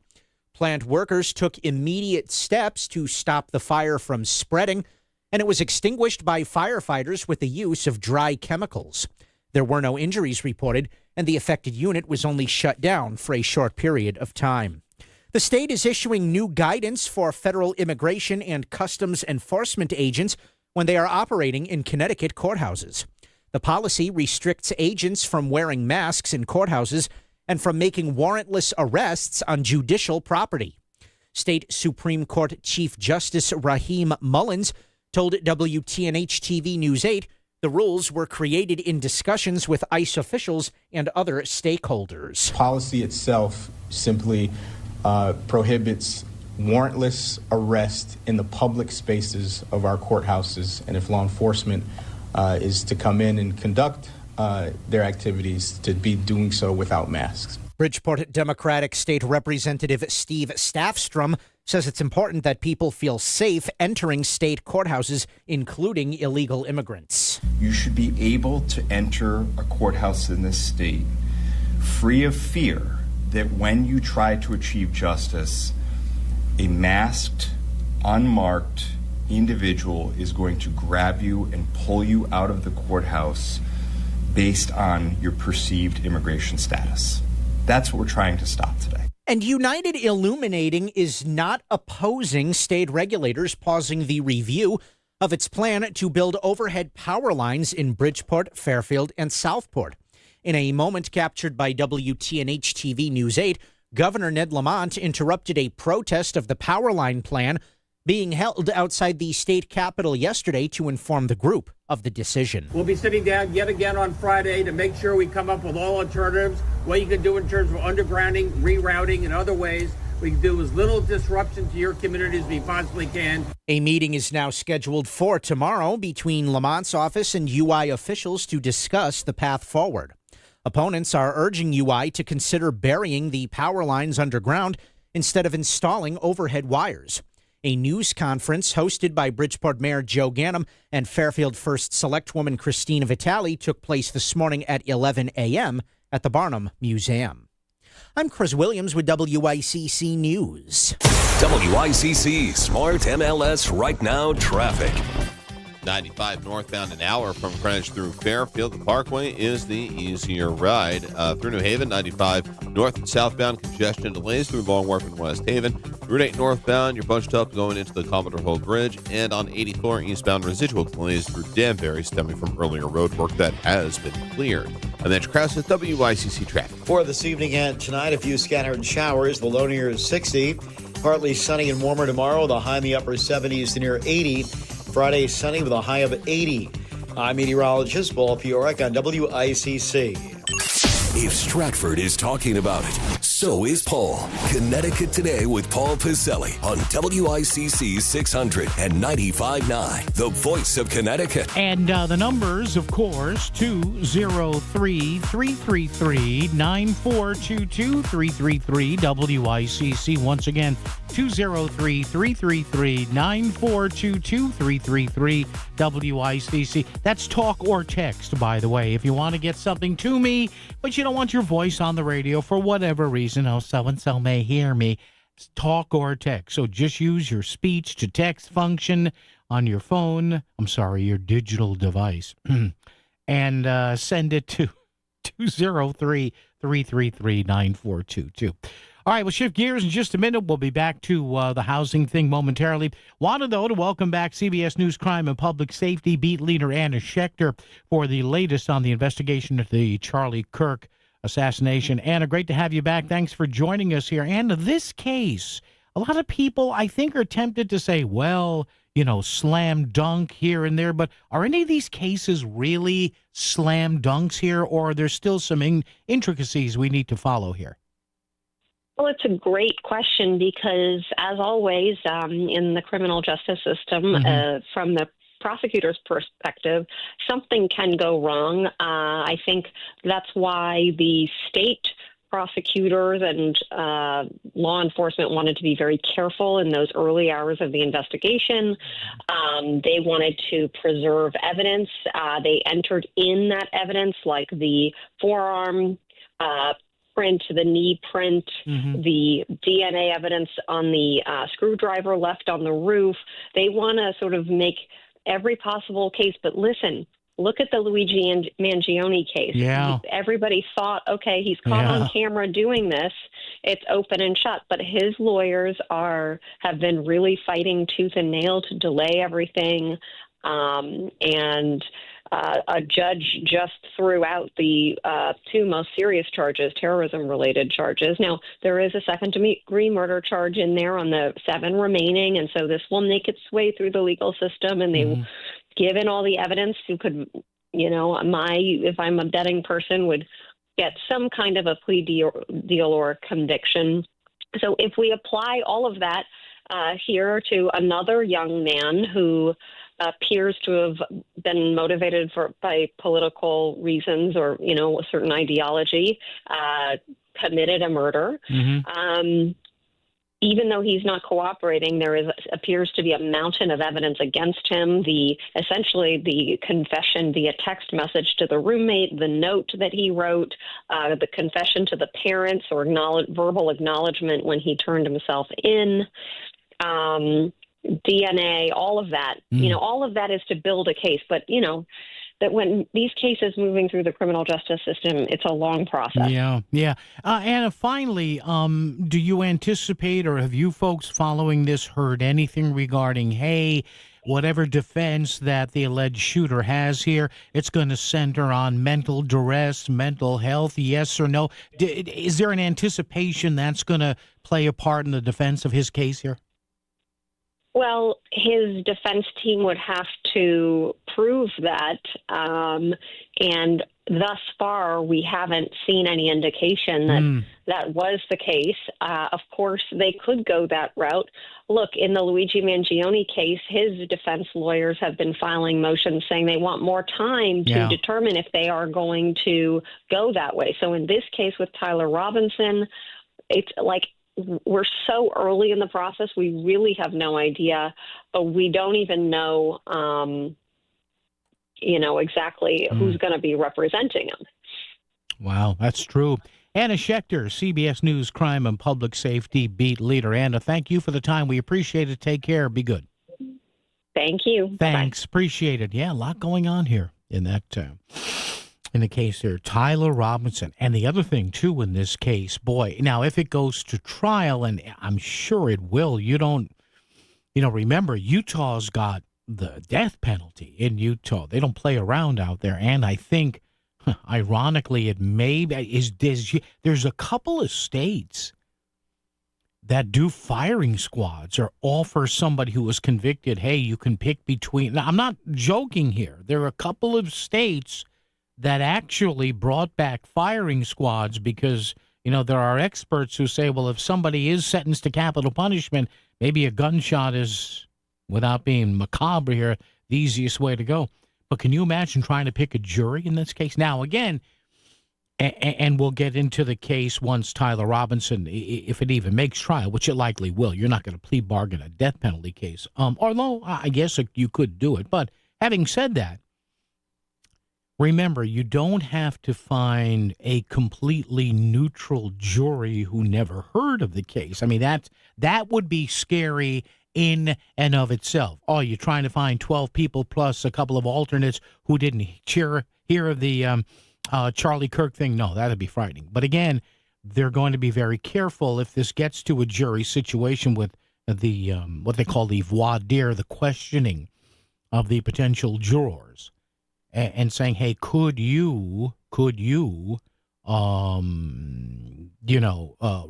Plant workers took immediate steps to stop the fire from spreading, and it was extinguished by firefighters with the use of dry chemicals. There were no injuries reported, and the affected unit was only shut down for a short period of time. The state is issuing new guidance for federal immigration and customs enforcement agents when they are operating in Connecticut courthouses. The policy restricts agents from wearing masks in courthouses and from making warrantless arrests on judicial property. State Supreme Court Chief Justice Raheem Mullins told WTNH-TV News 8 The rules were created in discussions with ICE officials and other stakeholders. Policy itself simply prohibits warrantless arrest in the public spaces of our courthouses. And if law enforcement is to come in and conduct their activities, to be doing so without masks. Bridgeport Democratic State Representative Steve Staffstrom says it's important that people feel safe entering state courthouses, including illegal immigrants. You should be able to enter a courthouse in this state free of fear that when you try to achieve justice, a masked, unmarked individual is going to grab you and pull you out of the courthouse based on your perceived immigration status. That's what we're trying to stop today. And United Illuminating is not opposing state regulators pausing the review of its plan to build overhead power lines in Bridgeport, Fairfield, and Southport. In a moment captured by WTNH TV News 8, Governor Ned Lamont interrupted a protest of the power line plan being held outside the state capitol yesterday to inform the group of the decision. We'll be sitting down yet again on Friday to make sure we come up with all alternatives, what you can do in terms of undergrounding, rerouting, and other ways. We can do as little disruption to your community as we possibly can. A meeting is now scheduled for tomorrow between Lamont's office and UI officials to discuss the path forward. Opponents are urging UI to consider burying the power lines underground instead of installing overhead wires. A news conference hosted by Bridgeport Mayor Joe Ganim and Fairfield First Selectwoman Christina Vitale took place this morning at 11 a.m. at the Barnum Museum. I'm Chris Williams with WICC News. WICC Smart MLS Right Now Traffic. 95 northbound an hour from Greenwich through Fairfield. The Parkway is the easier ride. Through New Haven, 95 north and southbound congestion delays through Long Wharf and West Haven. Route 8 northbound, you're bunched up going into the Commodore Hall Bridge. And on 84 eastbound, residual delays through Danbury stemming from earlier road work that has been cleared. And that's Krause with WICC Traffic. For this evening and tonight, a few scattered showers. The low near 60. Partly sunny and warmer tomorrow. The high in the upper 70s to near 80. Friday, sunny with a high of 80. I'm meteorologist Paul Piorek on WICC. If Stratford is talking about it, so is Paul. Connecticut Today with Paul Piselli on WICC 600 and 95.9, the voice of Connecticut. And the numbers, of course, 203-333-9422, 333-WICC. Once again, 203-333-9422, 333-WICC. That's talk or text, by the way, if you want to get something to me, but you don't want your voice on the radio for whatever reason. Oh, so-and-so may hear me. It's talk or text. So just use your speech to text function on your phone. I'm sorry, your digital device. And send it to 203-333-9422. All right, we'll shift gears in just a minute. We'll be back to the housing thing momentarily. Wanted, though, to welcome back CBS News crime and public safety beat leader Anna Schechter for the latest on the investigation of the Charlie Kirk assassination. Anna, great to have you back. Thanks for joining us here. Anna, this case, a lot of people, I think, are tempted to say, well, you know, slam dunk here and there, but are any of these cases really slam dunks here, or are there still some intricacies we need to follow here? Well, it's a great question because, as always, in the criminal justice system, from the prosecutor's perspective, something can go wrong. I think that's why the state prosecutors and law enforcement wanted to be very careful in those early hours of the investigation. They wanted to preserve evidence. They entered in that evidence, like the forearm print, the knee print, the DNA evidence on the screwdriver left on the roof. They want to sort of make every possible case. But listen, look at the Luigi Mangione case. Yeah. Everybody thought, okay, he's caught on camera doing this. It's open and shut. But his lawyers have been really fighting tooth and nail to delay everything. A judge just threw out the two most serious charges, terrorism-related charges. Now, there is a second-degree murder charge in there on the 7 remaining, and so this will make its way through the legal system, and they, given all the evidence, you could if I'm a betting person, would get some kind of a plea deal or conviction. So if we apply all of that here to another young man who appears to have been motivated by political reasons or, a certain ideology, committed a murder. Even though he's not cooperating, there appears to be a mountain of evidence against him. Essentially the confession via text message to the roommate, the note that he wrote, the confession to the parents or verbal acknowledgement when he turned himself in, DNA, all of that. All of that is to build a case. But, that when these cases moving through the criminal justice system, it's a long process. Yeah. Anna, finally, do you anticipate or have you folks following this heard anything regarding, hey, whatever defense that the alleged shooter has here, it's going to center on mental duress, mental health, yes or no? Is there an anticipation that's going to play a part in the defense of his case here? Well, his defense team would have to prove that, and thus far we haven't seen any indication that that was the case. Of course, they could go that route. Look, in the Luigi Mangione case, his defense lawyers have been filing motions saying they want more time to determine if they are going to go that way. So in this case with Tyler Robinson, it's like, we're so early in the process, we really have no idea. We don't even know, exactly who's going to be representing him. Wow, that's true. Anna Schechter, CBS News crime and public safety beat leader. Anna, thank you for the time. We appreciate it. Take care. Be good. Thank you. Thanks. Bye-bye. Appreciate it. Yeah, a lot going on here in that in the case here, Tyler Robinson. And the other thing, too, in this case, boy, now, if it goes to trial, and I'm sure it will, remember, Utah's got the death penalty in Utah. They don't play around out there. And I think, ironically, there's a couple of states that do firing squads or offer somebody who was convicted, hey, you can pick between. Now, I'm not joking here. There are a couple of states that actually brought back firing squads because, there are experts who say, well, if somebody is sentenced to capital punishment, maybe a gunshot is, without being macabre here, the easiest way to go. But can you imagine trying to pick a jury in this case? Now, again, and we'll get into the case once Tyler Robinson, if it even makes trial, which it likely will. You're not going to plea bargain a death penalty case. Although I guess you could do it. But having said that, remember, you don't have to find a completely neutral jury who never heard of the case. I mean, that would be scary in and of itself. Oh, you're trying to find 12 people plus a couple of alternates who didn't hear of the Charlie Kirk thing. No, that'd be frightening. But again, they're going to be very careful if this gets to a jury situation with the what they call the voir dire, the questioning of the potential jurors. And saying, hey, could you,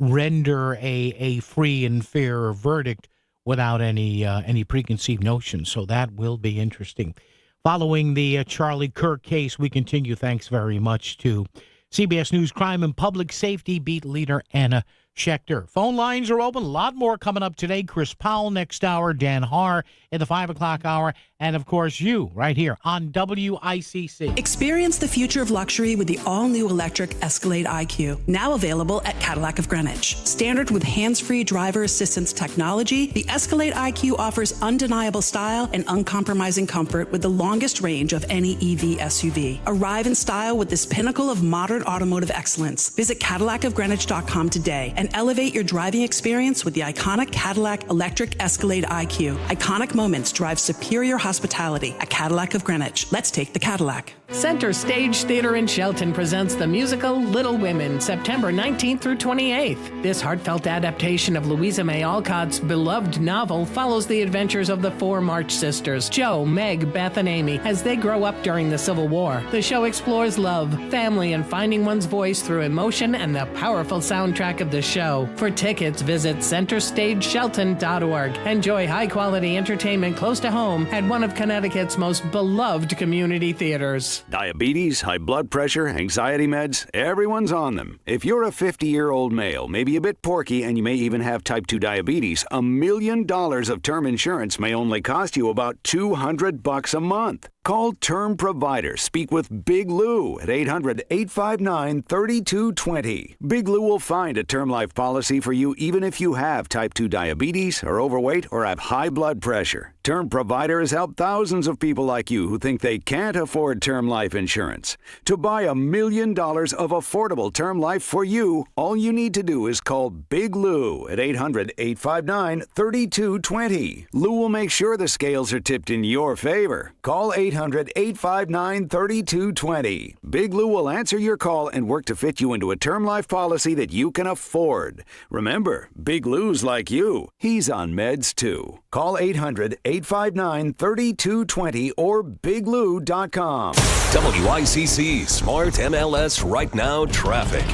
render a free and fair verdict without any preconceived notions? So that will be interesting. Following the Charlie Kirk case, we continue. Thanks very much to CBS News crime and public safety beat leader Anna Schechter. Phone lines are open. A lot more coming up today. Chris Powell next hour, Dan Haar in the 5 o'clock hour, and of course you right here on WICC. Experience the future of luxury with the all-new electric Escalade IQ, now available at Cadillac of Greenwich. Standard with hands-free driver assistance technology, the Escalade IQ offers undeniable style and uncompromising comfort with the longest range of any EV SUV. Arrive in style with this pinnacle of modern automotive excellence. Visit CadillacofGreenwich.com today and elevate your driving experience with the iconic Cadillac Electric Escalade IQ. Iconic moments drive superior hospitality at Cadillac of Greenwich. Let's take the Cadillac. Center Stage Theater in Shelton presents the musical Little Women, September 19th through 28th. This heartfelt adaptation of Louisa May Alcott's beloved novel follows the adventures of the four March sisters, Jo, Meg, Beth, and Amy, as they grow up during the Civil War. The show explores love, family, and finding one's voice through emotion and the powerful soundtrack of the show. For tickets, visit centerstageshelton.org. Enjoy high-quality entertainment close to home at one of Connecticut's most beloved community theaters. Diabetes, high blood pressure, anxiety meds, everyone's on them. If you're a 50-year-old male, maybe a bit porky, and you may even have type 2 diabetes, $1 million of term insurance may only cost you about $200 a month. Call Term Provider. Speak with Big Lou at 800-859-3220. Big Lou will find a term life policy for you even if you have type 2 diabetes, are overweight, or have high blood pressure. Term Provider has helped thousands of people like you who think they can't afford term life insurance. To buy $1 million of affordable term life for you, all you need to do is call Big Lou at 800-859-3220. Lou will make sure the scales are tipped in your favor. Call 800-859-3220. Big Lou will answer your call and work to fit you into a term life policy that you can afford. Remember, Big Lou's like you. He's on meds too. Call 800-859-3220 or biglou.com. WICC Smart MLS Right Now Traffic.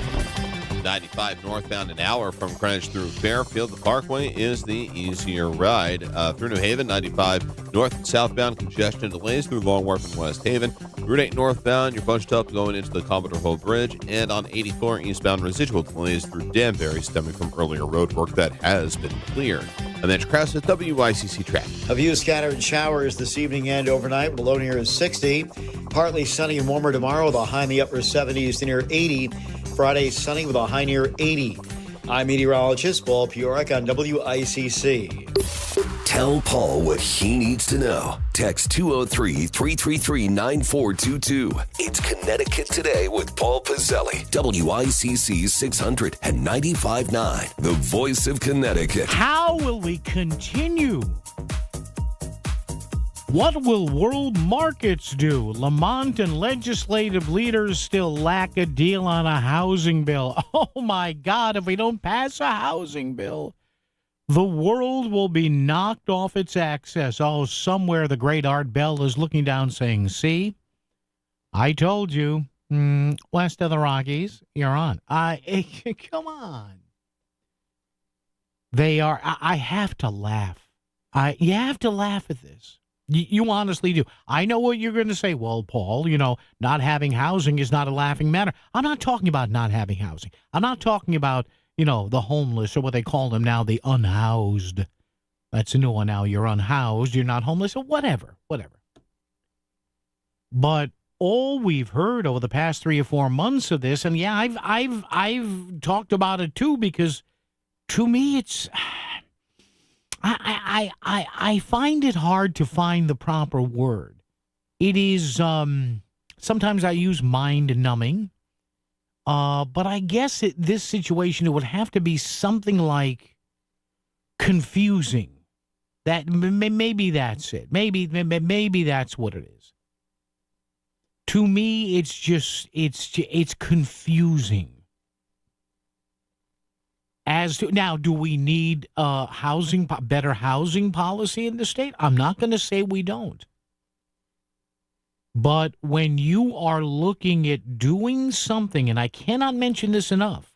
95 northbound an hour from Greenwich through Fairfield. The Parkway is the easier ride. Through New Haven, 95 north and southbound congestion delays through Long Wharf and West Haven. Route 8 northbound, you're bunched up going into the Commodore Hall Bridge. And on 84 eastbound, residual delays through Danbury stemming from earlier road work that has been cleared. And then Krause at WICC traffic. A few scattered showers this evening and overnight. The low near is 60. Partly sunny and warmer tomorrow. The high in the upper 70s to near 80. Friday sunny with a high near 80. I'm meteorologist Paul Piorek on WICC. Tell Paul what he needs to know. Text 203-333-9422. It's Connecticut Today with Paul Pizzelli. WICC 600 and 95.9. The voice of Connecticut. How will we continue? What will world markets do? Lamont and legislative leaders still lack a deal on a housing bill. Oh, my God, if we don't pass a housing bill, the world will be knocked off its axis. Oh, somewhere the great Art Bell is looking down saying, see, I told you, west of the Rockies, you're on. Come on. They are, I have to laugh. You have to laugh at this. You honestly do. I know what you're going to say. Well, Paul, not having housing is not a laughing matter. I'm not talking about not having housing. I'm not talking about, the homeless or what they call them now, the unhoused. That's a new one now. You're unhoused. You're not homeless or whatever. But all we've heard over the past 3 or 4 months of this, and yeah, I've talked about it too, because to me it's. I find it hard to find the proper word. It is, sometimes I use mind-numbing, but I guess this situation, it would have to be something like confusing. That maybe that's it. Maybe that's what it is. To me, it's confusing. As to now, do we need better housing policy in the state? I'm not going to say we don't. But when you are looking at doing something, and I cannot mention this enough,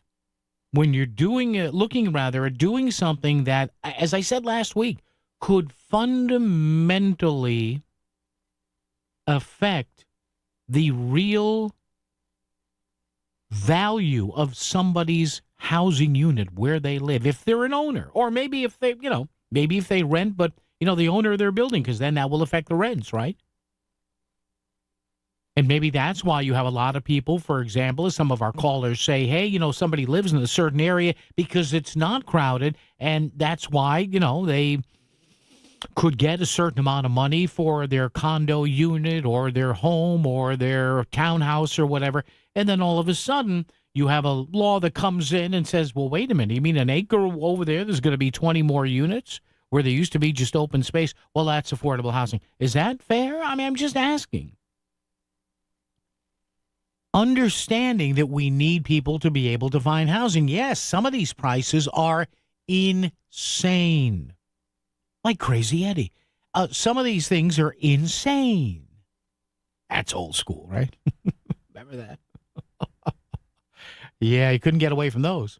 when you're looking at doing something that, as I said last week, could fundamentally affect the real value of somebody's housing unit where they live, if they're an owner, or maybe if they, maybe if they rent, but the owner of their building, because then that will affect the rents, right? And maybe that's why you have a lot of people, for example, as some of our callers say, hey, somebody lives in a certain area because it's not crowded, and that's why, they could get a certain amount of money for their condo unit or their home or their townhouse or whatever, and then all of a sudden you have a law that comes in and says, well, wait a minute, you mean an acre over there's going to be 20 more units where there used to be just open space? Well, that's affordable housing. Is that fair? I mean, I'm just asking. Understanding that we need people to be able to find housing. Yes, some of these prices are insane. Like Crazy Eddie. Some of these things are insane. That's old school, right? Remember that? Yeah, you couldn't get away from those.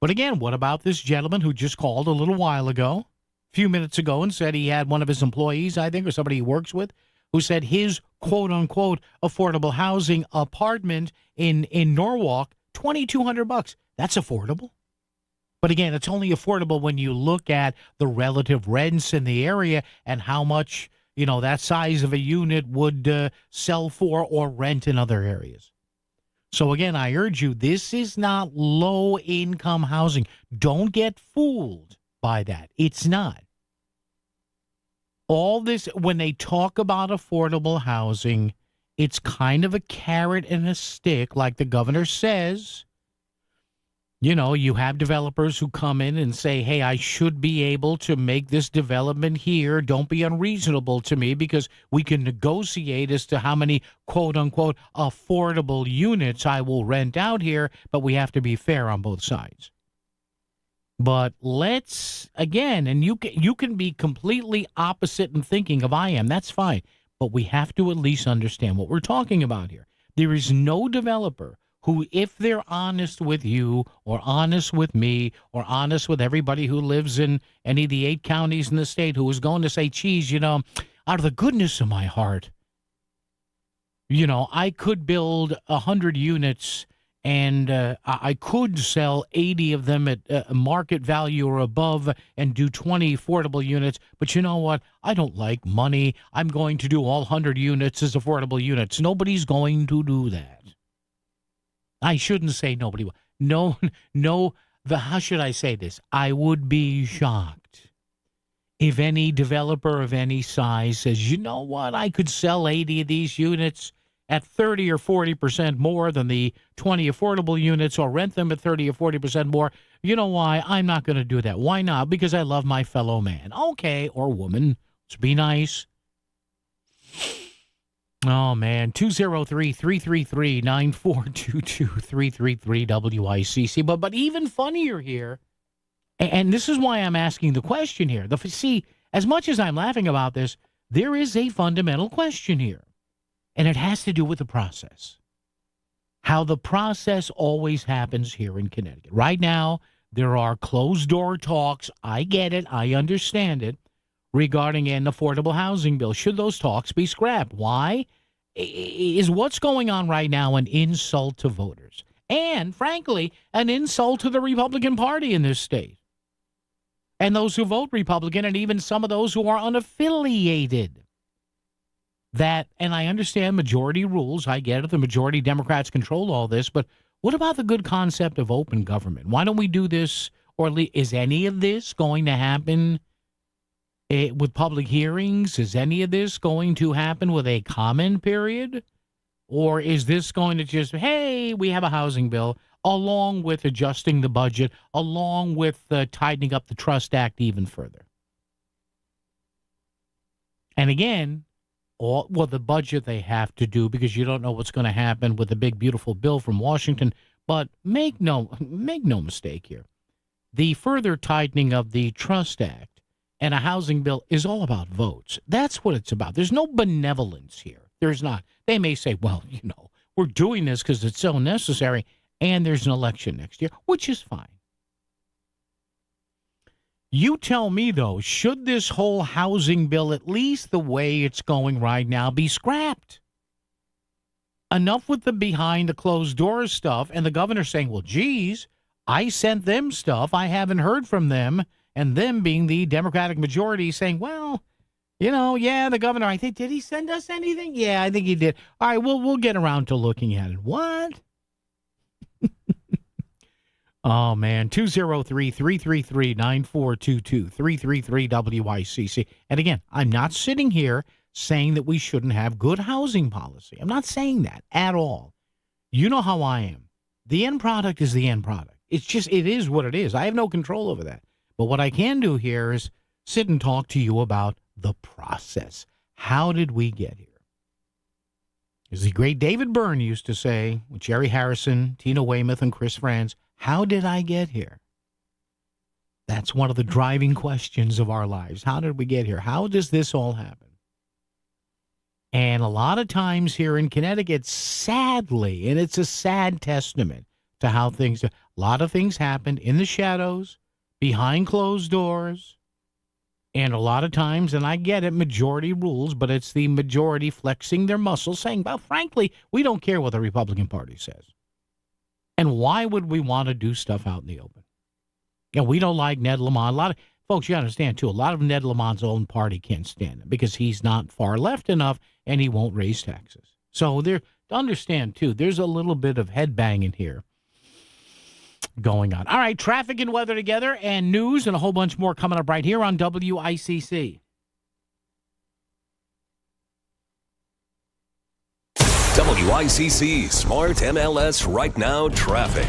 But again, what about this gentleman who just called a little while ago, a few minutes ago, and said he had one of his employees, I think, or somebody he works with, who said his quote-unquote affordable housing apartment in Norwalk, $2,200. That's affordable. But again, it's only affordable when you look at the relative rents in the area and how much, that size of a unit would sell for or rent in other areas. So again, I urge you, this is not low-income housing. Don't get fooled by that. It's not. All this, when they talk about affordable housing, it's kind of a carrot and a stick, like the governor says. You have developers who come in and say, hey, I should be able to make this development here. Don't be unreasonable to me because we can negotiate as to how many, quote unquote, affordable units I will rent out here, but we have to be fair on both sides. But let's, again, and you can be completely opposite in thinking of I am. That's fine. But we have to at least understand what we're talking about here. There is no developer who, if they're honest with you or honest with me or honest with everybody who lives in any of the 8 counties in the state, who is going to say, geez, out of the goodness of my heart, I could build 100 units and I could sell 80 of them at market value or above and do 20 affordable units. But you know what? I don't like money. I'm going to do all 100 units as affordable units. Nobody's going to do that. I shouldn't say nobody will. No, how should I say this? I would be shocked if any developer of any size says, you know what, I could sell 80 of these units at 30 or 40% more than the 20 affordable units, or rent them at 30 or 40% more. You know why? I'm not going to do that. Why not? Because I love my fellow man. Okay, or woman. Let's be nice. Oh, man. 203-333-9422, 333-WICC. But even funnier here, and this is why I'm asking the question here. See, as much as I'm laughing about this, there is a fundamental question here, and it has to do with the process. How the process always happens here in Connecticut. Right now, there are closed-door talks. I get it. I understand it. Regarding an affordable housing bill. Should those talks be scrapped? Why? Is what's going on right now an insult to voters? And, frankly, an insult to the Republican Party in this state. And those who vote Republican, and even some of those who are unaffiliated. And I understand majority rules. I get it. The majority Democrats control all this. But what about the good concept of open government? Why don't we do this? Or is any of this going to happen with public hearings? Is any of this going to happen with a comment period? Or is this going to just, hey, we have a housing bill, along with adjusting the budget, along with tightening up the Trust Act even further? And again, the budget they have to do, because you don't know what's going to happen with the big, beautiful bill from Washington. But make no mistake here. The further tightening of the Trust Act and a housing bill is all about votes. That's what it's about. There's no benevolence here. There's not. They may say, well, we're doing this because it's so necessary, and there's an election next year, which is fine. You tell me, though, should this whole housing bill, at least the way it's going right now, be scrapped? Enough with the behind the closed doors stuff, and the governor saying, well, geez, I sent them stuff. I haven't heard from them. And them being the Democratic majority saying, well, the governor, I think, did he send us anything? Yeah, I think he did. All right, we'll get around to looking at it. What? Oh, man. 203-333-9422, 333-WICC. And again, I'm not sitting here saying that we shouldn't have good housing policy. I'm not saying that at all. You know how I am. The end product is the end product. It is what it is. I have no control over that. But what I can do here is sit and talk to you about the process. How did we get here? As the great David Byrne used to say, with Jerry Harrison, Tina Weymouth, and Chris Franz, how did I get here? That's one of the driving questions of our lives. How did we get here? How does this all happen? And a lot of times here in Connecticut, sadly, and it's a sad testament to how things are, A lot of things happened in the shadows, behind closed doors, and a lot of times, and I get it, majority rules, but it's the majority flexing their muscles, saying, well, frankly, we don't care what the Republican Party says. And why would we want to do stuff out in the open? Yeah, we don't like Ned Lamont. A lot of folks, you understand, too, a lot of Ned Lamont's own party can't stand him because he's not far left enough and he won't raise taxes. So there, to understand, too, there's a little bit of headbanging here going on. All right, traffic and weather together and news and a whole bunch more coming up right here on WICC. WICC Smart MLS Right Now traffic.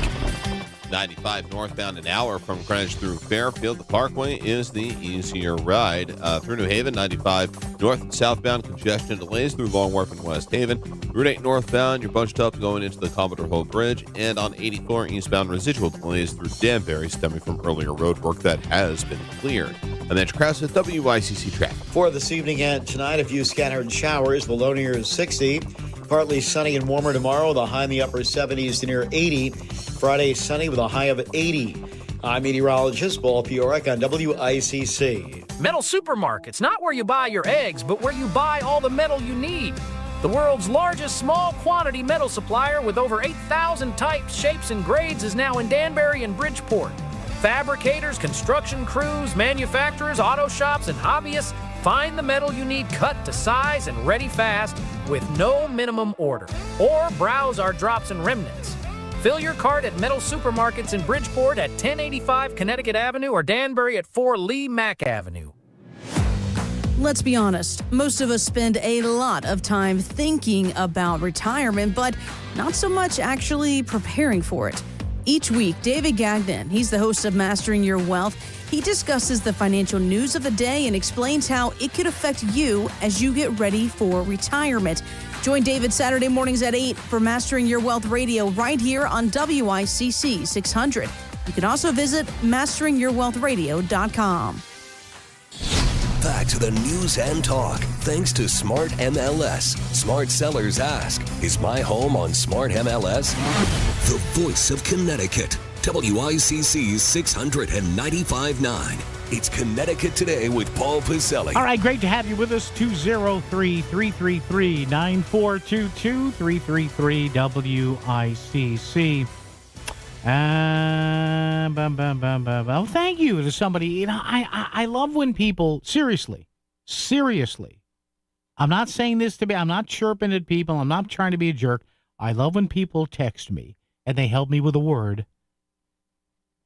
95 northbound an hour from Greenwich through Fairfield. The Parkway is the easier ride. Through New Haven, 95 north and southbound congestion delays through Long Wharf and West Haven. Route 8 northbound, you're bunched up going into the Commodore Hall Bridge. And on 84 eastbound, residual delays through Danbury stemming from earlier road work that has been cleared. And then Krause at WICC traffic. For this evening and tonight, a few scattered showers. The low near 60. Partly sunny and warmer tomorrow, the high in the upper 70s to near 80. Friday, sunny with a high of 80. I'm meteorologist Paul Piorek on WICC. Metal Supermarket's not where you buy your eggs, but where you buy all the metal you need. The world's largest small quantity metal supplier with over 8,000 types, shapes, and grades is now in Danbury and Bridgeport. Fabricators, construction crews, manufacturers, auto shops, and hobbyists find the metal you need cut to size and ready fast with no minimum order. Or browse our drops and remnants. Fill your cart at Metal Supermarkets in Bridgeport at 1085 Connecticut Avenue or Danbury at 4 Lee Mack Avenue. Let's be honest, most of us spend a lot of time thinking about retirement, but not so much actually preparing for it. Each week, David Gagnon, he's the host of Mastering Your Wealth. He discusses the financial news of the day and explains how it could affect you as you get ready for retirement. Join David Saturday mornings at 8 for Mastering Your Wealth Radio right here on WICC 600. You can also visit masteringyourwealthradio.com. Back to the news and talk. Thanks to Smart MLS. Smart sellers ask, is my home on Smart MLS? The voice of Connecticut. WICC 695.9. It's Connecticut Today with Paul Pacelli. All right, great to have you with us. 203-333-9422, 333-WICC. Oh, thank you to somebody. You know, I love when people, seriously, I'm not saying this to be, I'm not chirping at people. I'm not trying to be a jerk. I love when people text me and they help me with a word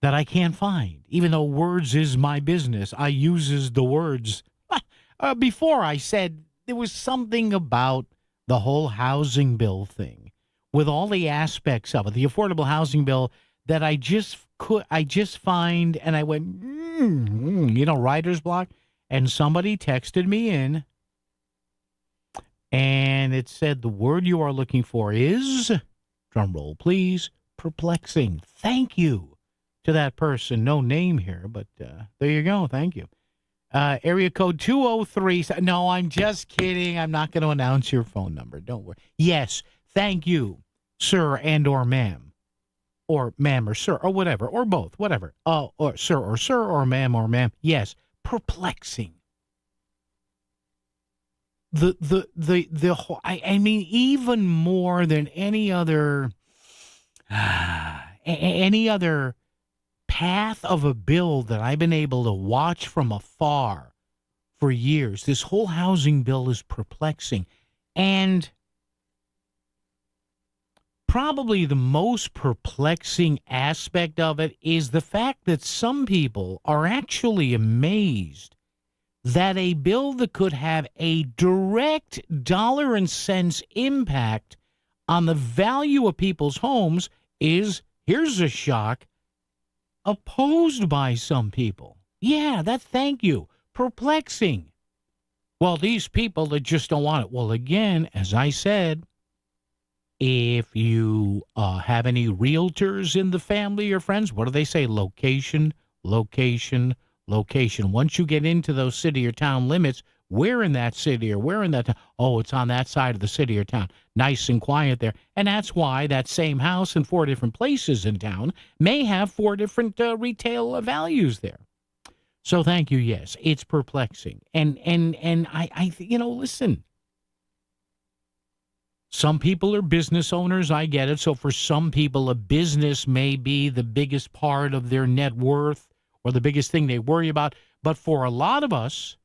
that I can't find. Even though words is my business, I uses the words. Before I said there was something about the whole housing bill thing with all the aspects of it, the affordable housing bill, that I just find, and I went, writer's block, and somebody texted me in, and it said the word you are looking for is, drum roll please, perplexing. Thank you to that person. No name here, but there you go. Thank you. Area code 203. No, I'm just kidding. I'm not going to announce your phone number. Don't worry. Yes, thank you, sir and or ma'am. Or ma'am or sir or whatever, or both, whatever. Or sir or ma'am. Yes, perplexing. The whole, I mean, even more than any other path of a bill that I've been able to watch from afar for years. This whole housing bill is perplexing, and probably the most perplexing aspect of it is the fact that some people are actually amazed that a bill that could have a direct dollar and cents impact on the value of people's homes is, here's a shock, opposed by some people. Yeah, thank you. Perplexing. Well, these people that just don't want it. Well, again, as I said, if you have any realtors in the family or friends, what do they say? Location, location, location. Once you get into those city or town limits, where in that city or where in that town? Oh, it's on that side of the city or town. Nice and quiet there. And that's why that same house in 4 different places in town may have 4 different retail values there. So thank you. Yes, it's perplexing. And I listen. Some people are business owners. I get it. So for some people, a business may be the biggest part of their net worth or the biggest thing they worry about. But for a lot of us,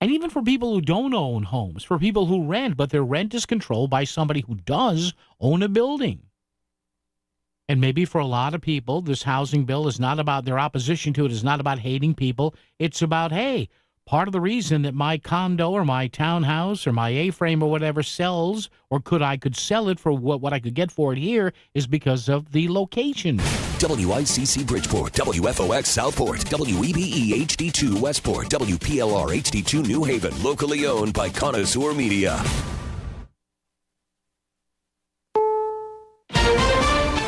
and even for people who don't own homes, for people who rent, but their rent is controlled by somebody who does own a building. And maybe for a lot of people, this housing bill is not about, their opposition to it is not about hating people. It's about, hey, part of the reason that my condo or my townhouse or my A-frame or whatever sells, or I could sell it for what I could get for it here, is because of the location. WICC Bridgeport, WFOX Southport, WEBE HD2 Westport, WPLR HD2 New Haven, locally owned by Connoisseur Media.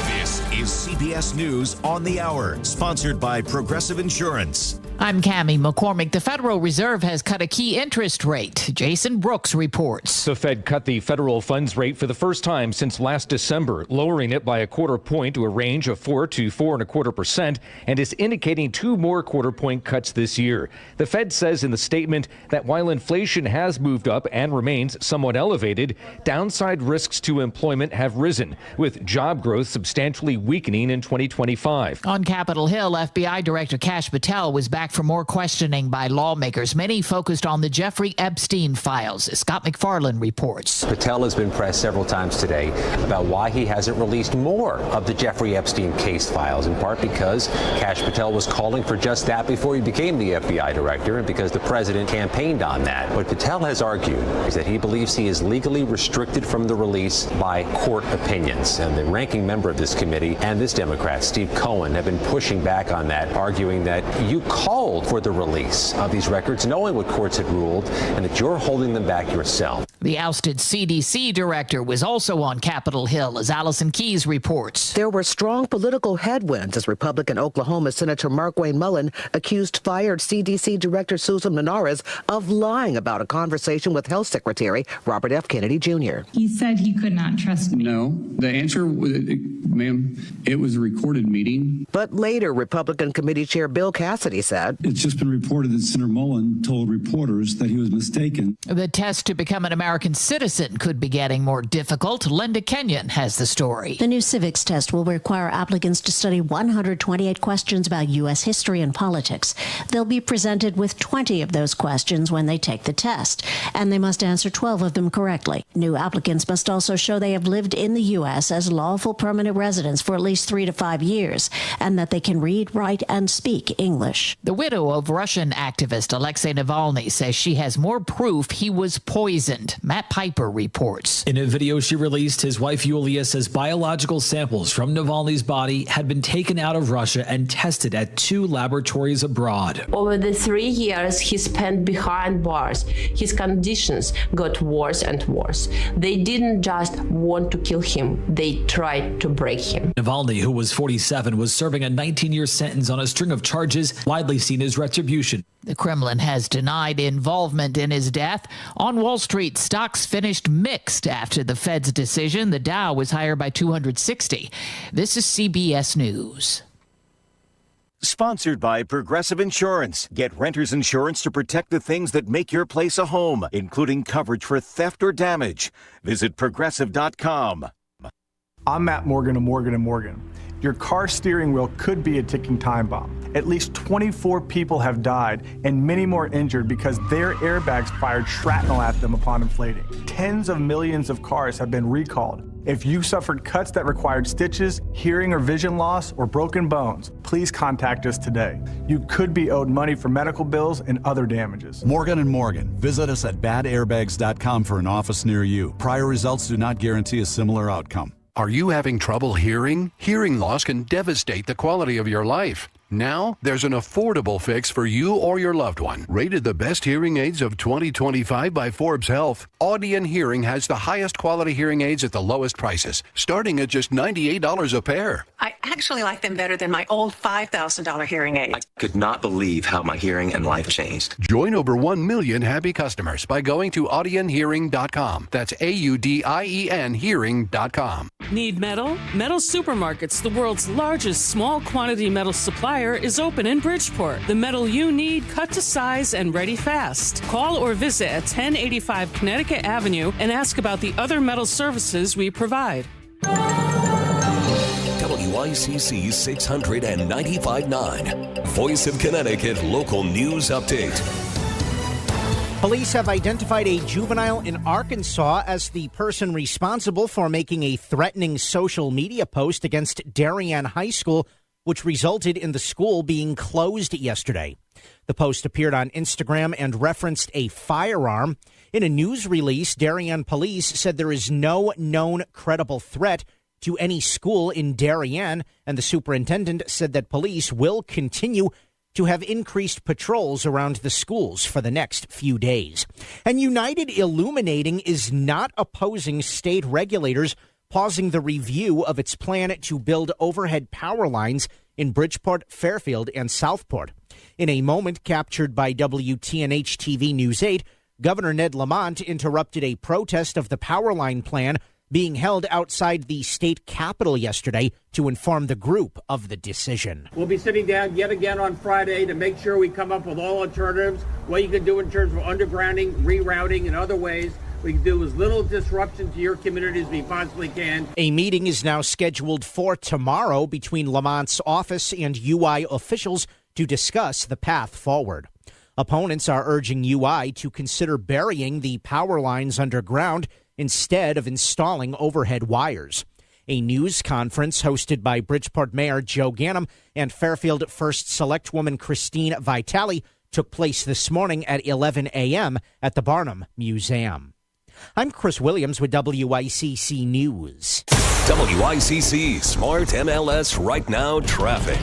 This is CBS News on the Hour, sponsored by Progressive Insurance. I'm Cammie McCormick. The Federal Reserve has cut a key interest rate. Jason Brooks reports. The Fed cut the federal funds rate for the first time since last December, lowering it by a quarter point to a range of 4 to 4.25%, and is indicating 2 more quarter-point cuts this year. The Fed says in the statement that while inflation has moved up and remains somewhat elevated, downside risks to employment have risen, with job growth substantially weakening in 2025. On Capitol Hill, FBI Director Kash Patel was back for more questioning by lawmakers, many focused on the Jeffrey Epstein files. Scott McFarland reports. Patel has been pressed several times today about why he hasn't released more of the Jeffrey Epstein case files, in part because Kash Patel was calling for just that before he became the FBI director and because the president campaigned on that. What Patel has argued is that he believes he is legally restricted from the release by court opinions. And the ranking member of this committee and this Democrat, Steve Cohen, have been pushing back on that, arguing that you called for the release of these records, knowing what courts had ruled, and that you're holding them back yourself. The ousted CDC director was also on Capitol Hill, as Allison Keyes reports. There were strong political headwinds as Republican Oklahoma Senator Markwayne Mullin accused fired CDC Director Susan Menares of lying about a conversation with Health Secretary Robert F. Kennedy Jr. He said he could not trust me. No, the answer, ma'am, it was a recorded meeting. But later, Republican Committee Chair Bill Cassidy said, it's just been reported that Senator Mullin told reporters that he was mistaken. The test to become an American citizen could be getting more difficult. Linda Kenyon has the story. The new civics test will require applicants to study 128 questions about U.S. history and politics. They'll be presented with 20 of those questions when they take the test, and they must answer 12 of them correctly. New applicants must also show they have lived in the U.S. as lawful permanent residents for at least 3 to 5 years, and that they can read, write, and speak English. The widow of Russian activist Alexei Navalny says she has more proof he was poisoned. Matt Piper reports. In a video she released, his wife Yulia says biological samples from Navalny's body had been taken out of Russia and tested at 2 laboratories abroad. Over the 3 years he spent behind bars, his conditions got worse and worse. They didn't just want to kill him, they tried to break him. Navalny, who was 47, was serving a 19-year sentence on a string of charges widely seen as retribution. The Kremlin has denied involvement in his death. On Wall Street, stocks finished mixed after the Fed's decision. The Dow was higher by 260. This is CBS News. Sponsored by Progressive Insurance. Get renter's insurance to protect the things that make your place a home, including coverage for theft or damage. Visit Progressive.com. I'm Matt Morgan of Morgan & Morgan. Your car steering wheel could be a ticking time bomb. At least 24 people have died and many more injured because their airbags fired shrapnel at them upon inflating. Tens of millions of cars have been recalled. If you suffered cuts that required stitches, hearing or vision loss, or broken bones, please contact us today. You could be owed money for medical bills and other damages. Morgan & Morgan. Visit us at badairbags.com for an office near you. Prior results do not guarantee a similar outcome. Are you having trouble hearing? Hearing loss can devastate the quality of your life. Now, there's an affordable fix for you or your loved one. Rated the best hearing aids of 2025 by Forbes Health, Audion Hearing has the highest quality hearing aids at the lowest prices, starting at just $98 a pair. I actually like them better than my old $5,000 hearing aid. I could not believe how my hearing and life changed. Join over 1 million happy customers by going to audionhearing.com. That's AUDIEN hearing.com. Need metal? Metal Supermarkets, the world's largest small quantity metal supplier, is open in Bridgeport. The metal you need, cut to size and ready fast. Call or visit at 1085 Connecticut Avenue and ask about the other metal services we provide. WICC 695.9, Voice of Connecticut Local News Update. Police have identified a juvenile in Arkansas as the person responsible for making a threatening social media post against Darien High School, which resulted in the school being closed yesterday. The post appeared on Instagram and referenced a firearm. In a news release, Darien police said there is no known credible threat to any school in Darien, and the superintendent said that police will continue to have increased patrols around the schools for the next few days. And United Illuminating is not opposing state regulators pausing the review of its plan to build overhead power lines in Bridgeport, Fairfield, and Southport. In a moment captured by WTNH TV News 8, Governor Ned Lamont interrupted a protest of the power line plan being held outside the state capitol yesterday to inform the group of the decision. We'll be sitting down yet again on Friday to make sure we come up with all alternatives, what you can do in terms of undergrounding, rerouting, and other ways. We can do as little disruption to your community as we possibly can. A meeting is now scheduled for tomorrow between Lamont's office and UI officials to discuss the path forward. Opponents are urging UI to consider burying the power lines underground instead of installing overhead wires. A news conference hosted by Bridgeport Mayor Joe Ganim and Fairfield First Selectwoman Christine Vitale took place this morning at 11 a.m. at the Barnum Museum. I'm Chris Williams with WICC News. WICC Smart MLS Right Now Traffic.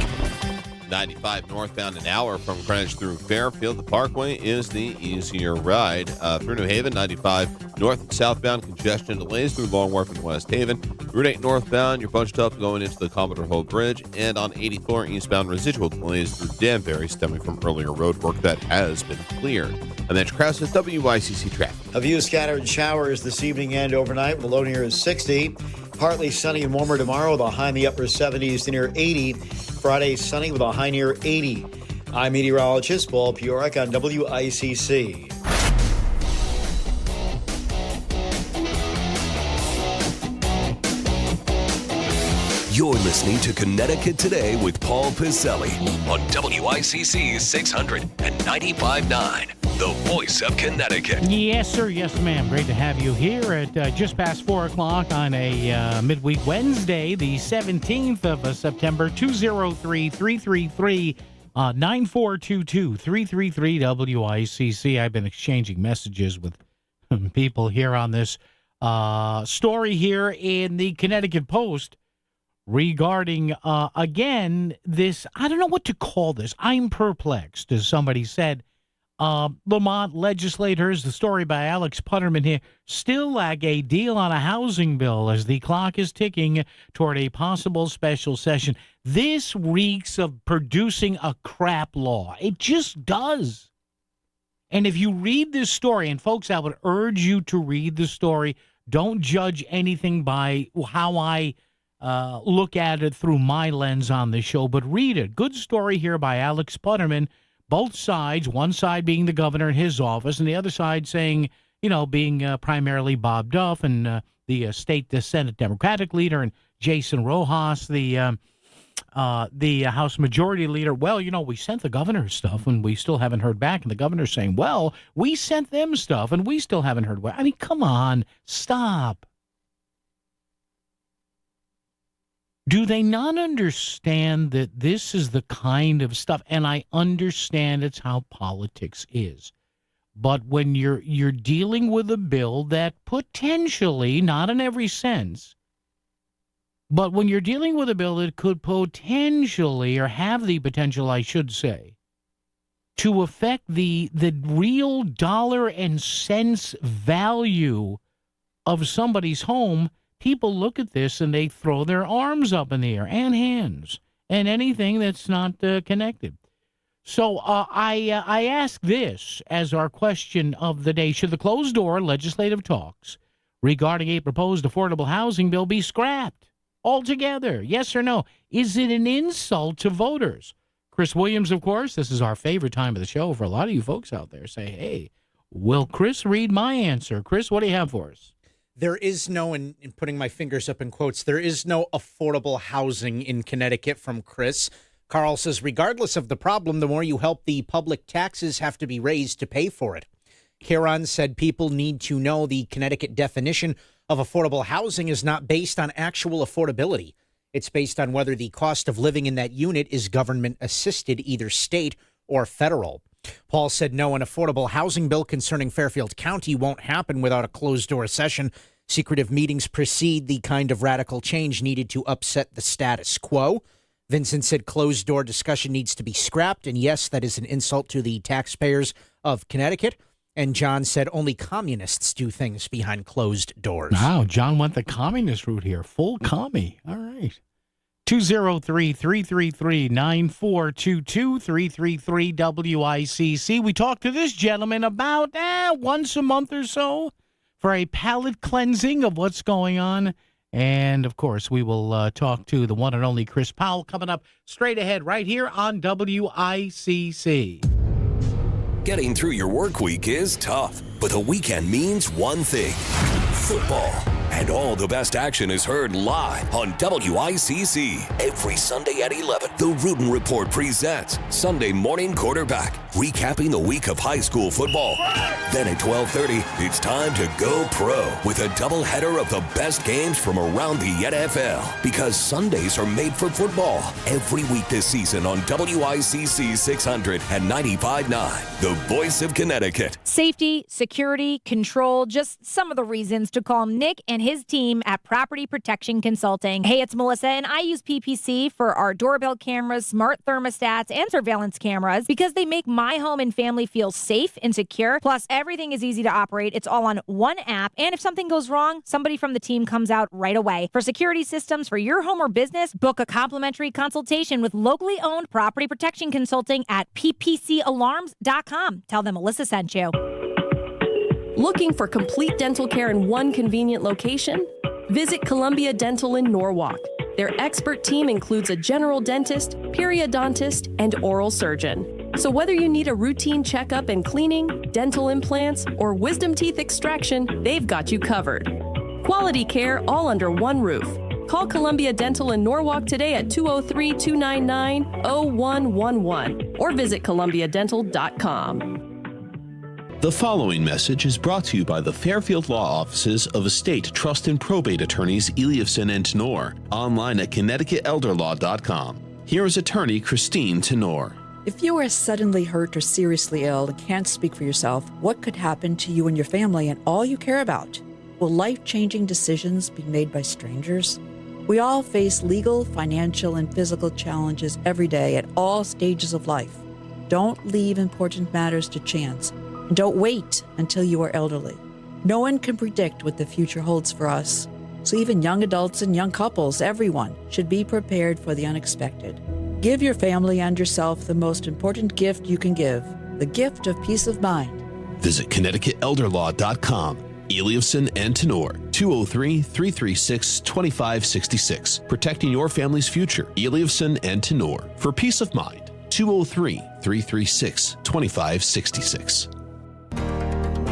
95 northbound, an hour from Greenwich through Fairfield. The Parkway is the easier ride. Through New Haven, 95 north and southbound, congestion delays through Long Wharf and West Haven. Route 8 northbound, you're bunched up going into the Commodore Hall Bridge. And on 84 eastbound, residual delays through Danbury stemming from earlier road work that has been cleared. And then Krause with WICC traffic. A few scattered showers this evening and overnight. Below near 60. Partly sunny and warmer tomorrow with a high in the upper 70s to near 80. Friday, sunny with a high near 80. I'm meteorologist Paul Piorek on WICC. You're listening to Connecticut Today with Paul Piselli on WICC 695.9, the voice of Connecticut. Yes, sir. Yes, ma'am. Great to have you here at just past 4 o'clock on a midweek Wednesday, the 17th of September, 203-333-9422, 333 WICC. I've been exchanging messages with people here on this story here in the Connecticut Post regarding, again, this, I don't know what to call this. I'm perplexed, as somebody said. Lamont legislators, the story by Alex Putterman here, still lack a deal on a housing bill as the clock is ticking toward a possible special session. This reeks of producing a crap law. It just does. And if you read this story, and folks, I would urge you to read the story. Don't judge anything by how I look at it through my lens on the show, but read it. Good story here by Alex Putterman. Both sides, one side being the governor in his office, and the other side saying, being primarily Bob Duff and the Senate Democratic leader, and Jason Rojas, the House Majority Leader. Well, we sent the governor stuff, and we still haven't heard back. And the governor's saying, well, we sent them stuff, and we still haven't heard back. I mean, come on, stop. Do they not understand that this is the kind of stuff, and I understand it's how politics is, but when you're dealing with a bill that potentially, not in every sense, But when you're dealing with a bill that could potentially, or have the potential, I should say, to affect the real dollar and cents value of somebody's home, people look at this and they throw their arms up in the air and hands and anything that's not connected. So I ask this as our question of the day. Should the closed-door legislative talks regarding a proposed affordable housing bill be scrapped altogether? Yes or no? Is it an insult to voters? Chris Williams, of course, this is our favorite time of the show for a lot of you folks out there. Say, hey, will Chris read my answer? Chris, what do you have for us? There is no, in putting my fingers up in quotes, there is no affordable housing in Connecticut from Chris. Carl says, regardless of the problem, the more you help, the public taxes have to be raised to pay for it. Kieran said people need to know the Connecticut definition of affordable housing is not based on actual affordability. It's based on whether the cost of living in that unit is government assisted, either state or federal. Paul said no, an affordable housing bill concerning Fairfield County won't happen without a closed-door session. Secretive meetings precede the kind of radical change needed to upset the status quo. Vincent said closed-door discussion needs to be scrapped, and yes, that is an insult to the taxpayers of Connecticut. And John said only communists do things behind closed doors. Wow, John went the communist route here. Full commie. All right. 203-333-9422, 333-WICC. We talk to this gentleman about once a month or so for a palate cleansing of what's going on. And, of course, we will talk to the one and only Chris Powell coming up straight ahead right here on WICC. Getting through your work week is tough, but the weekend means one thing: football. And all the best action is heard live on WICC. Every Sunday at 11, the Rudin Report presents Sunday Morning Quarterback, recapping the week of high school football. Then at 12:30, it's time to go pro with a doubleheader of the best games from around the NFL. Because Sundays are made for football. Every week this season on WICC 600 and 95.9, the voice of Connecticut. Safety, security, control, just some of the reasons to call Nick and his team at Property Protection Consulting. Hey, it's Melissa, and I use PPC for our doorbell cameras, smart thermostats, and surveillance cameras because they make my home and family feel safe and secure. Plus, everything is easy to operate. It's all on one app, and if something goes wrong, somebody from the team comes out right away. For security systems for your home or business, book a complimentary consultation with locally owned Property Protection Consulting at ppcalarms.com. Tell them Melissa sent you. Looking for complete dental care in one convenient location? Visit Columbia Dental in Norwalk. Their expert team includes a general dentist, periodontist, and oral surgeon. So whether you need a routine checkup and cleaning, dental implants, or wisdom teeth extraction, they've got you covered. Quality care all under one roof. Call Columbia Dental in Norwalk today at 203-299-0111 or visit columbiadental.com. The following message is brought to you by the Fairfield Law Offices of Estate, Trust, and Probate Attorneys Eliafson and Tenor, online at ConnecticutElderLaw.com. Here is attorney Christine Tenor. If you are suddenly hurt or seriously ill and can't speak for yourself, what could happen to you and your family and all you care about? Will life-changing decisions be made by strangers? We all face legal, financial, and physical challenges every day at all stages of life. Don't leave important matters to chance. Don't wait until you are elderly. No one can predict what the future holds for us. So even young adults and young couples, everyone, should be prepared for the unexpected. Give your family and yourself the most important gift you can give, the gift of peace of mind. Visit ConnecticutElderLaw.com. Eliafson and Tenor, 203-336-2566. Protecting your family's future. Eliafson and Tenor. For peace of mind, 203-336-2566.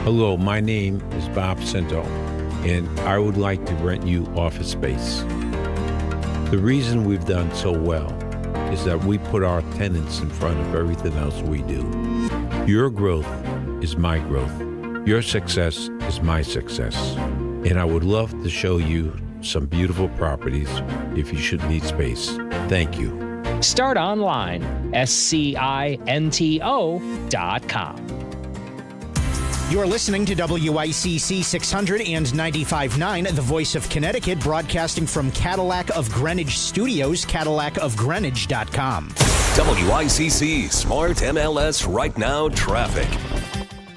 Hello, my name is Bob Cento, and I would like to rent you office space. The reason we've done so well is that we put our tenants in front of everything else we do. Your growth is my growth. Your success is my success. And I would love to show you some beautiful properties if you should need space. Thank you. Start online, SCINTO.com. You're listening to WICC 600 and 95.9, the voice of Connecticut, broadcasting from Cadillac of Greenwich Studios, CadillacofGreenwich.com. WICC Smart MLS Right Now traffic.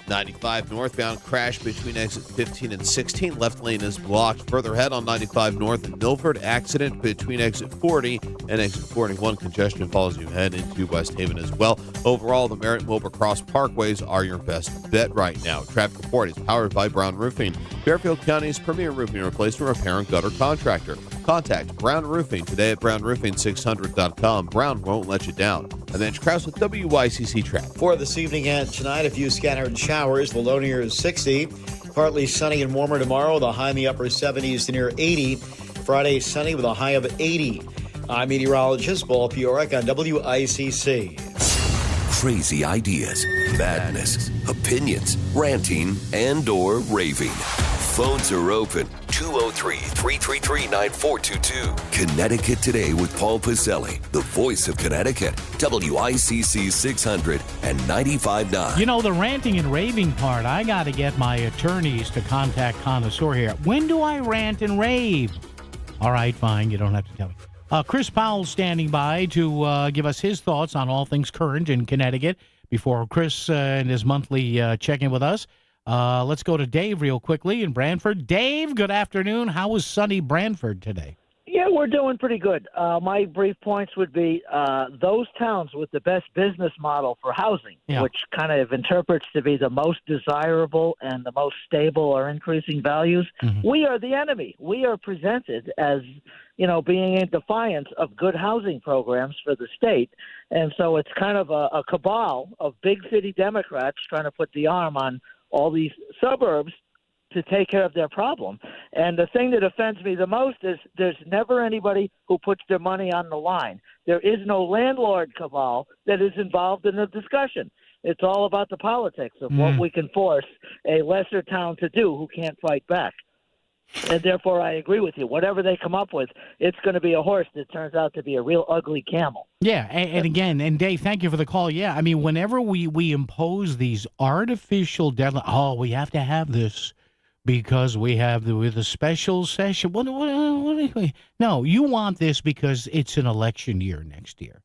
95 northbound crash between exit 15 and 16. Left lane is blocked. Further ahead on 95 north in Milford, accident between exit 40 and exit 41. Congestion follows you head into West Haven as well. Overall, the Merritt and Wilbur Cross Parkways are your best bet right now. Traffic report is powered by Brown Roofing, Fairfield County's premier roofing replacement repair and gutter contractor. Contact Brown Roofing today at brownroofing600.com. Brown won't let you down. And then Krause with WICC traffic. For this evening and tonight, a few scattered showers. The low near 60. Partly sunny and warmer tomorrow. The high in the upper 70s to near 80. Friday, sunny with a high of 80. I'm meteorologist Paul Piorek on WICC. Crazy ideas, madness, opinions, ranting, and or raving. Phones are open. 203-333-9422. Connecticut Today with Paul Pacelli, the voice of Connecticut. WICC 600 and 95.9. You know, the ranting and raving part, I got to get my attorneys to contact Connoisseur here. When do I rant and rave? All right, fine. You don't have to tell me. Chris Powell standing by to give us his thoughts on all things current in Connecticut. Before Chris and his monthly check-in with us, let's go to Dave real quickly in Branford. Dave, good afternoon. How was sunny Branford today? Yeah, we're doing pretty good. My brief points would be those towns with the best business model for housing, which kind of interprets to be the most desirable and the most stable or increasing values. We are the enemy. We are presented as, being in defiance of good housing programs for the state. And so it's kind of a cabal of big city Democrats trying to put the arm on all these suburbs to take care of their problem. And the thing that offends me the most is there's never anybody who puts their money on the line. There is no landlord cabal that is involved in the discussion. It's all about the politics of what we can force a lesser town to do who can't fight back. And therefore, I agree with you. Whatever they come up with, it's going to be a horse that turns out to be a real ugly camel. Yeah, and again, and Dave, thank you for the call. Yeah, I mean, whenever we impose these artificial deadlines, we have to have this because we have the special session. What no, you want this because it's an election year next year.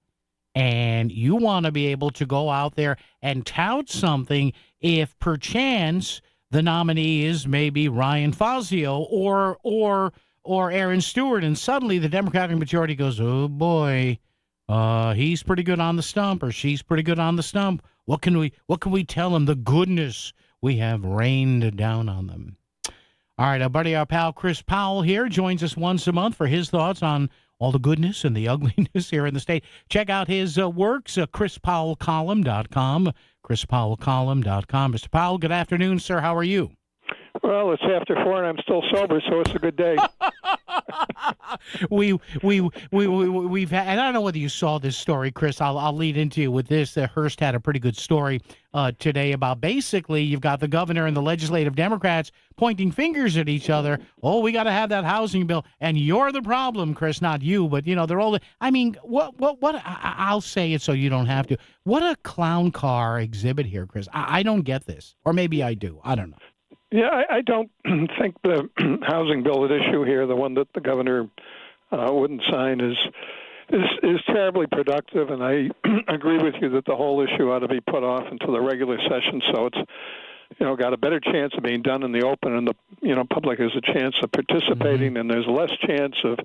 And you want to be able to go out there and tout something if perchance the nominee is maybe Ryan Fazio or Aaron Stewart, and suddenly the Democratic majority goes, oh boy, he's pretty good on the stump, or she's pretty good on the stump. What can we tell them? The goodness we have rained down on them. All right, our pal Chris Powell here joins us once a month for his thoughts on all the goodness and the ugliness here in the state. Check out his works, ChrisPowellColumn.com, ChrisPowellColumn.com. Mr. Powell, good afternoon, sir. How are you? Well, it's after 4 and I'm still sober, so it's a good day. We've had, and I don't know whether you saw this story, Chris. I'll lead into you with this. Hearst had a pretty good story today about basically you've got the governor and the legislative Democrats pointing fingers at each other. Oh, we got to have that housing bill, and you're the problem, Chris, not you. But they're all. I mean, what? I'll say it so you don't have to. What a clown car exhibit here, Chris. I don't get this, or maybe I do. I don't know. Yeah, I don't think the housing bill at issue here, the one that the governor wouldn't sign, is terribly productive, and I agree with you that the whole issue ought to be put off until the regular session, so it's got a better chance of being done in the open, and the public has a chance of participating, and there's less chance of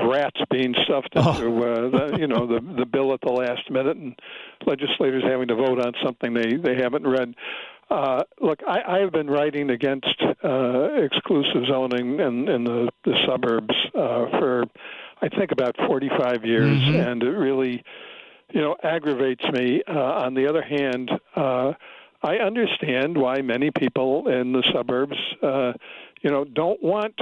rats being stuffed into the bill at the last minute, and legislators having to vote on something they haven't read. Look, I have been writing against exclusive zoning in the suburbs for, I think, about 45 years, and it really, aggravates me. On the other hand, I understand why many people in the suburbs, don't want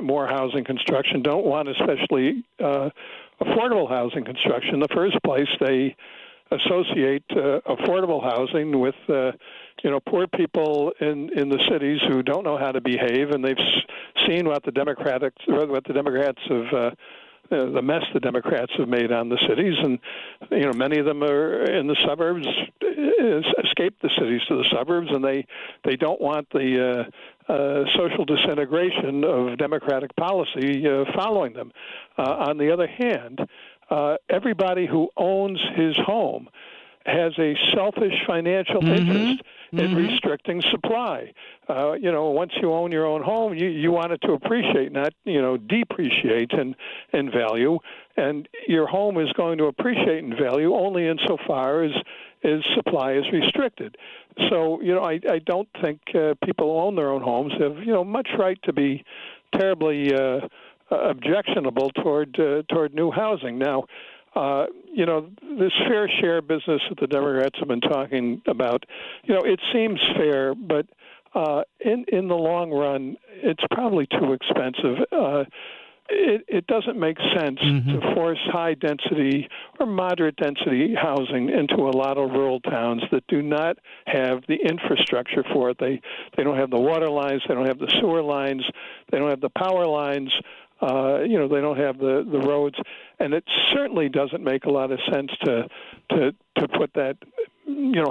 more housing construction, don't want especially affordable housing construction. In the first place, they associate affordable housing with poor people in the cities who don't know how to behave, and they've seen what the Democrats have the mess the Democrats have made on the cities, and many of them are in the suburbs, escaped the cities to the suburbs, and they don't want the social disintegration of Democratic policy following them. On the other hand, everybody who owns his home has a selfish financial interest in restricting supply. Once you own your own home, you want it to appreciate, not depreciate in value. And your home is going to appreciate in value only insofar as supply is restricted. So I don't think people who own their own homes have much right to be terribly objectionable toward new housing. Now, this fair share business that the Democrats have been talking about, it seems fair, but in the long run, it's probably too expensive. It doesn't make sense to force high-density or moderate-density housing into a lot of rural towns that do not have the infrastructure for it. They don't have the water lines, they don't have the sewer lines, they don't have the power lines. They don't have the roads, and it certainly doesn't make a lot of sense to put that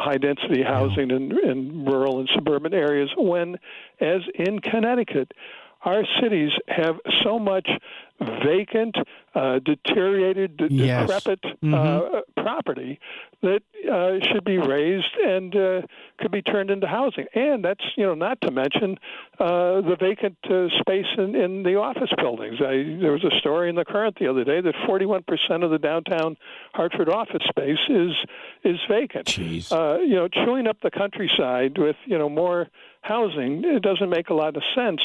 high density housing in rural and suburban areas when, as in Connecticut, our cities have so much vacant, deteriorated, decrepit property that should be raised and could be turned into housing. And that's, not to mention the vacant space in the office buildings. There was a story in the Current the other day that 41% of the downtown Hartford office space is vacant. Jeez. Chewing up the countryside with, more housing, it doesn't make a lot of sense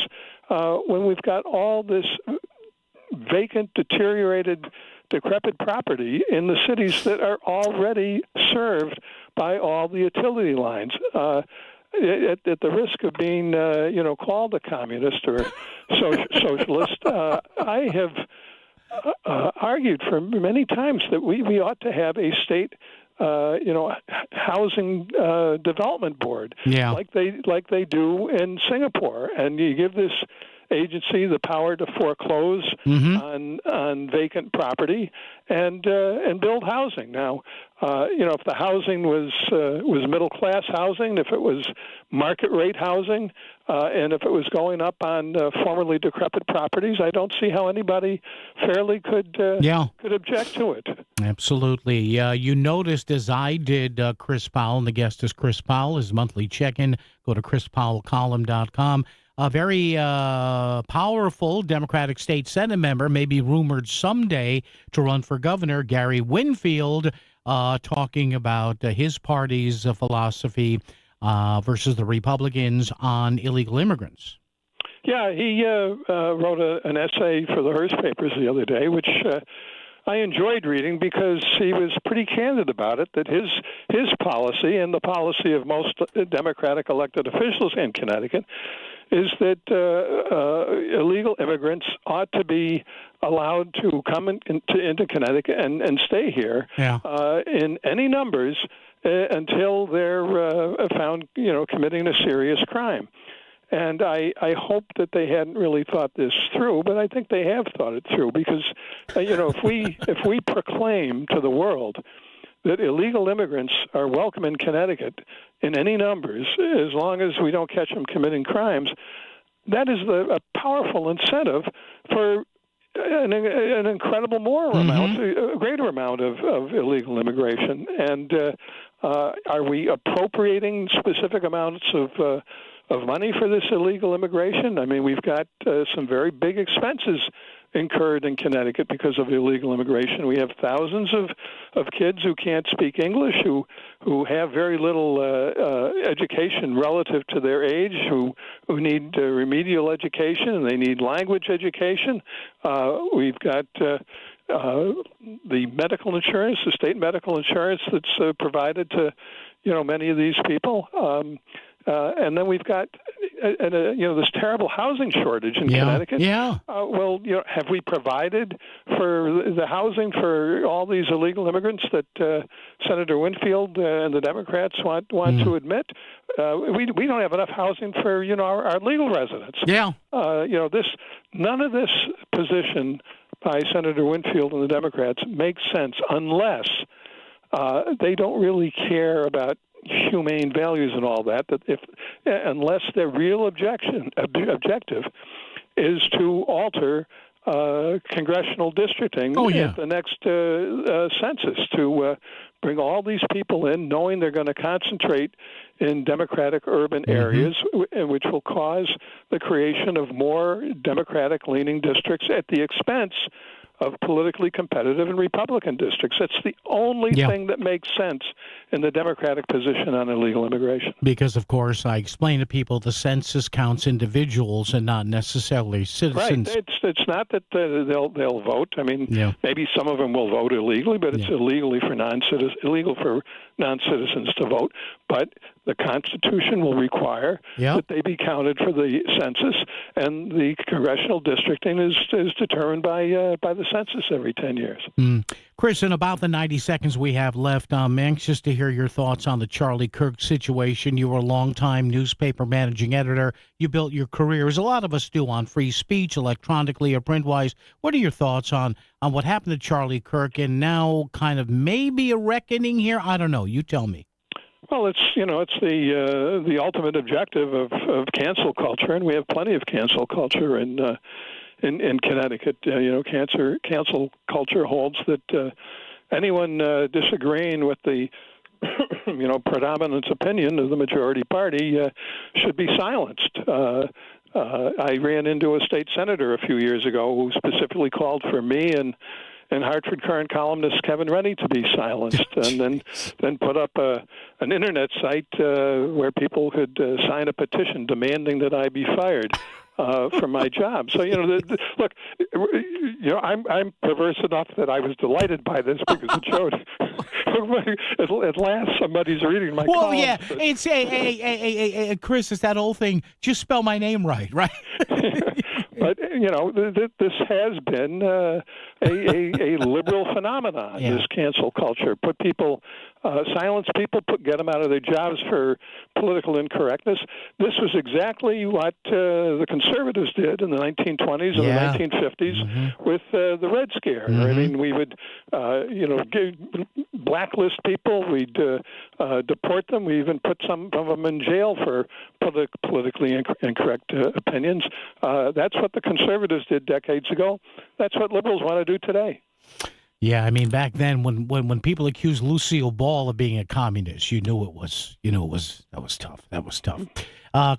when we've got all this vacant, deteriorated, decrepit property in the cities that are already served by all the utility lines. At the risk of being, called a communist or socialist, I have argued for many times that we ought to have a state housing development board, like they do in Singapore, and you give this agency the power to foreclose on vacant property and build housing. Now, if the housing was middle class housing, if it was market rate housing, and if it was going up on formerly decrepit properties, I don't see how anybody fairly could object to it. Absolutely. You noticed, as I did, Chris Powell, and the guest is Chris Powell, his monthly check-in. Go to chrispowellcolumn.com. A very powerful Democratic state Senate member, may be rumored someday to run for governor, Gary Winfield, talking about his party's philosophy versus the Republicans on illegal immigrants. Yeah, he wrote an essay for the Hearst papers the other day, which I enjoyed reading because he was pretty candid about it, that his policy and the policy of most Democratic elected officials in Connecticut is that illegal immigrants ought to be allowed to come into Connecticut and stay here in any numbers until they're found, committing a serious crime. And I hope that they hadn't really thought this through, but I think they have thought it through because, if we proclaim to the world that illegal immigrants are welcome in Connecticut in any numbers, as long as we don't catch them committing crimes, that is a powerful incentive for an incredible amount, a greater amount of illegal immigration. And are we appropriating specific amounts of money for this illegal immigration? I mean, we've got some very big expenses incurred in Connecticut because of illegal immigration. We have thousands of kids who can't speak English, who have very little education relative to their age, who need remedial education, and they need language education. We've got the medical insurance, the state medical insurance that's provided to many of these people. And then we've got, this terrible housing shortage in Connecticut. Have we provided for the housing for all these illegal immigrants that Senator Winfield and the Democrats want to admit? We don't have enough housing for our legal residents. None of this position by Senator Winfield and the Democrats makes sense unless they don't really care about humane values and all that. Unless their real objective is to alter congressional districting at the next census to bring all these people in, knowing they're going to concentrate in Democratic urban areas, which will cause the creation of more Democratic-leaning districts at the expense of politically competitive and Republican districts. That's the only thing that makes sense in the Democratic position on illegal immigration. Because, of course, I explain to people the census counts individuals and not necessarily citizens. Right. It's not that they'll vote. I mean, maybe some of them will vote illegally, but it's illegal for non-citizens to vote. But the Constitution will require that they be counted for the census, and the congressional districting is determined by the census every 10 years. Chris, in about the 90 seconds we have left, I'm anxious to hear your thoughts on the Charlie Kirk situation. You were a longtime newspaper managing editor. You built your career, as a lot of us do, on free speech, electronically or print-wise. What are your thoughts on what happened to Charlie Kirk and now kind of maybe a reckoning here? I don't know. You tell me. Well, it's the ultimate objective of cancel culture, and we have plenty of cancel culture in Connecticut. Cancel culture holds that anyone disagreeing with the predominant opinion of the majority party should be silenced. I ran into a state senator a few years ago who specifically called for me and Hartford Courant columnist Kevin Rennie to be silenced, and then put up an internet site where people could sign a petition demanding that I be fired from my job. So look, I'm perverse enough that I was delighted by this because it showed at last somebody's reading my columns. Well, yeah, it's Chris. It's that old thing. Just spell my name right? But this has been a liberal phenomenon. This cancel culture, silence people, get them out of their jobs for political incorrectness. This was exactly what the conservatives did in the 1920s and the 1950s with the Red Scare. I mean, we would blacklist people, we'd deport them, we even put some of them in jail for politically incorrect opinions. That's what the conservatives did decades ago. That's what liberals want to do today. Yeah, I mean, back then when people accused Lucille Ball of being a communist, that was tough. That was tough.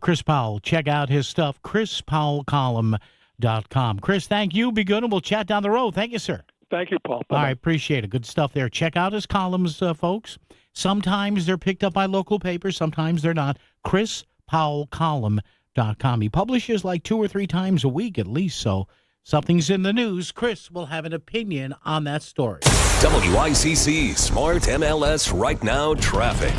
Chris Powell, check out his stuff, chrispowellcolumn.com. Chris, thank you. Be good, and we'll chat down the road. Thank you, sir. Thank you, Paul. Bye-bye. All right, appreciate it. Good stuff there. Check out his columns, folks. Sometimes they're picked up by local papers, sometimes they're not. chrispowellcolumn.com. He publishes like 2 or 3 times a week at least, so something's in the news. Chris will have an opinion on that story. WICC Smart MLS Right Now Traffic.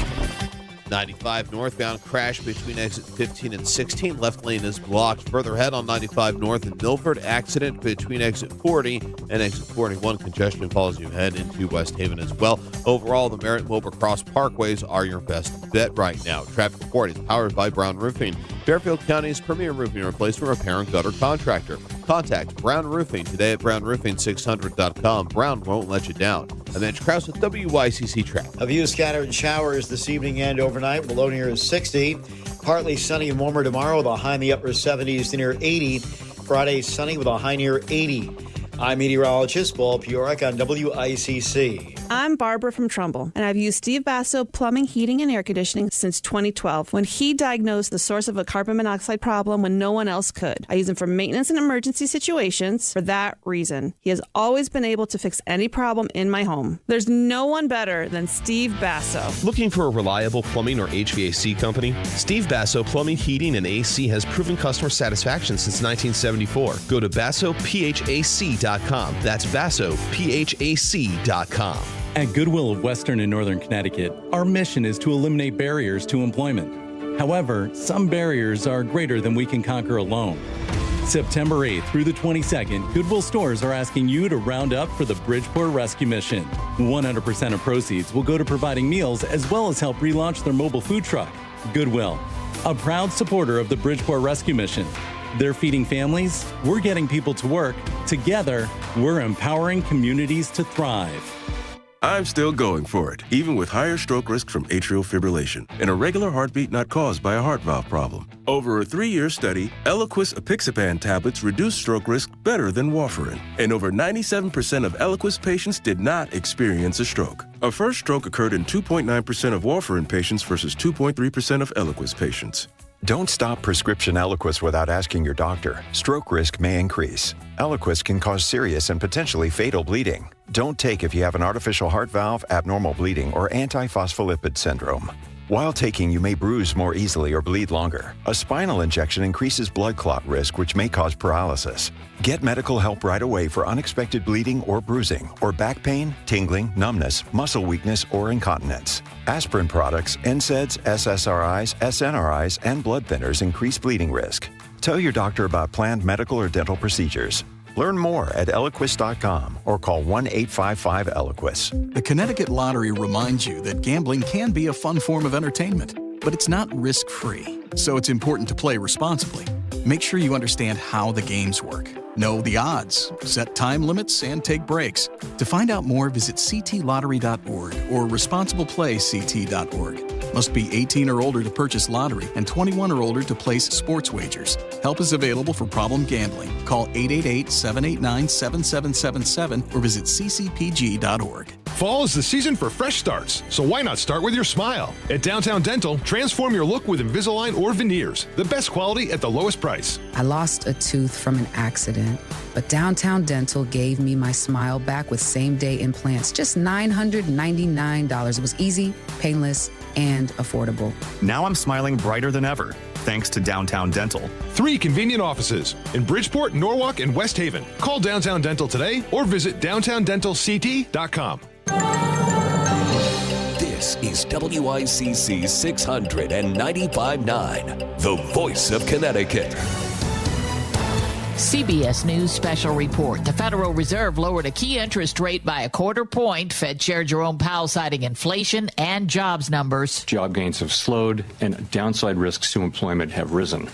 95 northbound crash between exit 15 and 16. Left lane is blocked. Further ahead on 95 north in Milford, accident between exit 40 and exit 41. Congestion follows you head into West Haven as well. Overall, the Merritt and Wilbur Cross Parkways are your best bet right now. Traffic report is powered by Brown Roofing, Fairfield County's premier roofing replacement repair and gutter contractor. Contact Brown Roofing today at brownroofing600.com. Brown won't let you down. I'm Mitch Krause with WICC Traffic. A few scattered showers this evening and overnight. Below near 60. Partly sunny and warmer tomorrow with a high in the upper 70s to near 80. Friday sunny with a high near 80. I'm meteorologist Paul Piorek on WICC. I'm Barbara from Trumbull, and I've used Steve Basso Plumbing, Heating, and Air Conditioning since 2012 when he diagnosed the source of a carbon monoxide problem when no one else could. I use him for maintenance and emergency situations for that reason. He has always been able to fix any problem in my home. There's no one better than Steve Basso. Looking for a reliable plumbing or HVAC company? Steve Basso Plumbing, Heating, and AC has proven customer satisfaction since 1974. Go to BassoPHAC.com. That's BassoPHAC.com. At Goodwill of Western and Northern Connecticut, our mission is to eliminate barriers to employment. However, some barriers are greater than we can conquer alone. September 8th through the 22nd, Goodwill stores are asking you to round up for the Bridgeport Rescue Mission. 100% of proceeds will go to providing meals as well as help relaunch their mobile food truck. Goodwill, a proud supporter of the Bridgeport Rescue Mission. They're feeding families, we're getting people to work. Together, we're empowering communities to thrive. I'm still going for it, even with higher stroke risk from atrial fibrillation, an irregular heartbeat not caused by a heart valve problem. Over a 3-year study, Eliquis apixaban tablets reduce stroke risk better than warfarin, and over 97% of Eliquis patients did not experience a stroke. A first stroke occurred in 2.9% of warfarin patients versus 2.3% of Eliquis patients. Don't stop prescription Eliquis without asking your doctor. Stroke risk may increase. Eliquis can cause serious and potentially fatal bleeding. Don't take if you have an artificial heart valve, abnormal bleeding, or antiphospholipid syndrome. While taking, you may bruise more easily or bleed longer. A spinal injection increases blood clot risk, which may cause paralysis. Get medical help right away for unexpected bleeding or bruising, or back pain, tingling, numbness, muscle weakness, or incontinence. Aspirin products, NSAIDs, SSRIs, SNRIs, and blood thinners increase bleeding risk. Tell your doctor about planned medical or dental procedures. Learn more at Eliquis.com or call 1-855-ELIQUIS. The Connecticut Lottery reminds you that gambling can be a fun form of entertainment, but it's not risk-free, so it's important to play responsibly. Make sure you understand how the games work. Know the odds, set time limits, and take breaks. To find out more, visit ctlottery.org or responsibleplayct.org. Must be 18 or older to purchase lottery and 21 or older to place sports wagers. Help is available for problem gambling. Call 888-789-7777 or visit ccpg.org. Fall is the season for fresh starts, so why not start with your smile? At Downtown Dental, transform your look with Invisalign or veneers. The best quality at the lowest price. I lost a tooth from an accident, but Downtown Dental gave me my smile back with same-day implants. Just $999. It was easy, painless, and affordable. Now I'm smiling brighter than ever, thanks to Downtown Dental. 3 convenient offices in Bridgeport, Norwalk, and West Haven. Call Downtown Dental today or visit downtowndentalct.com. This is WICC 695.9, the voice of Connecticut. CBS News special report. The Federal Reserve lowered a key interest rate by a quarter point. Fed Chair Jerome Powell citing inflation and jobs numbers. Job gains have slowed and downside risks to employment have risen.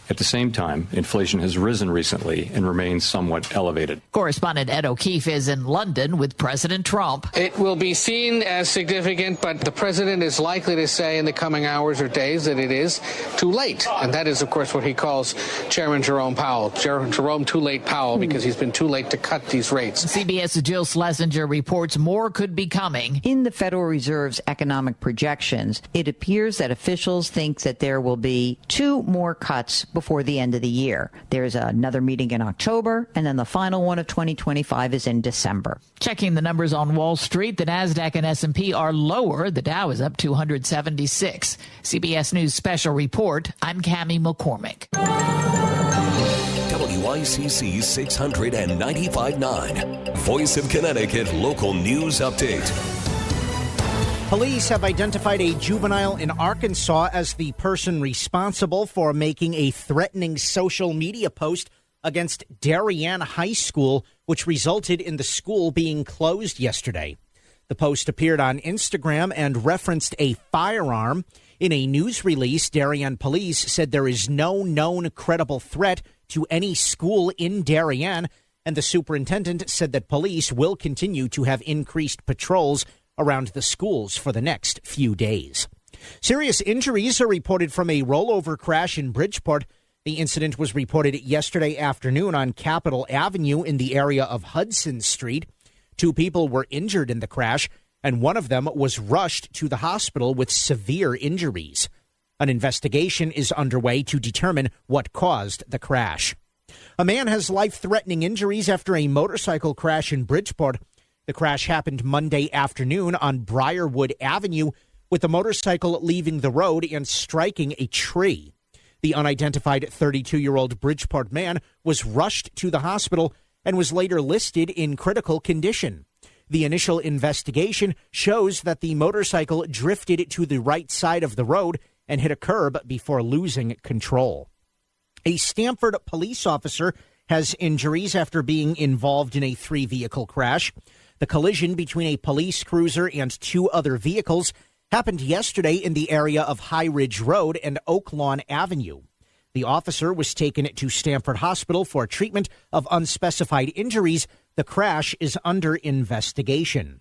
At the same time, inflation has risen recently and remains somewhat elevated. Correspondent Ed O'Keefe is in London with President Trump. It will be seen as significant, but the president is likely to say in the coming hours or days that it is too late. And that is, of course, what he calls Chairman Jerome Powell. Jerome Too Late Powell, because he's been too late to cut these rates. CBS's Jill Schlesinger reports more could be coming. In the Federal Reserve's economic projections, it appears that officials think that there will be 2 more cuts before the end of the year. There's another meeting in October, and then the final one of 2025 is in December. Checking the numbers on Wall Street, the NASDAQ and S&P are lower. The Dow is up 276. CBS News special report. I'm Cammie McCormick. WICC 695.9, Voice of Connecticut local news update. Police have identified a juvenile in Arkansas as the person responsible for making a threatening social media post against Darien High School, which resulted in the school being closed yesterday. The post appeared on Instagram and referenced a firearm. In a news release, Darien police said there is no known credible threat to any school in Darien, and the superintendent said that police will continue to have increased patrols around the schools for the next few days. Serious injuries are reported from a rollover crash in Bridgeport. The incident was reported yesterday afternoon on Capitol Avenue in the area of Hudson Street. 2 people were injured in the crash, and one of them was rushed to the hospital with severe injuries. An investigation is underway to determine what caused the crash. A man has life-threatening injuries after a motorcycle crash in Bridgeport. The crash happened Monday afternoon on Briarwood Avenue, with the motorcycle leaving the road and striking a tree. The unidentified 32-year-old Bridgeport man was rushed to the hospital and was later listed in critical condition. The initial investigation shows that the motorcycle drifted to the right side of the road and hit a curb before losing control. A Stamford police officer has injuries after being involved in a 3-vehicle crash. The collision between a police cruiser and 2 other vehicles happened yesterday in the area of High Ridge Road and Oak Lawn Avenue. The officer was taken to Stamford Hospital for treatment of unspecified injuries. The crash is under investigation.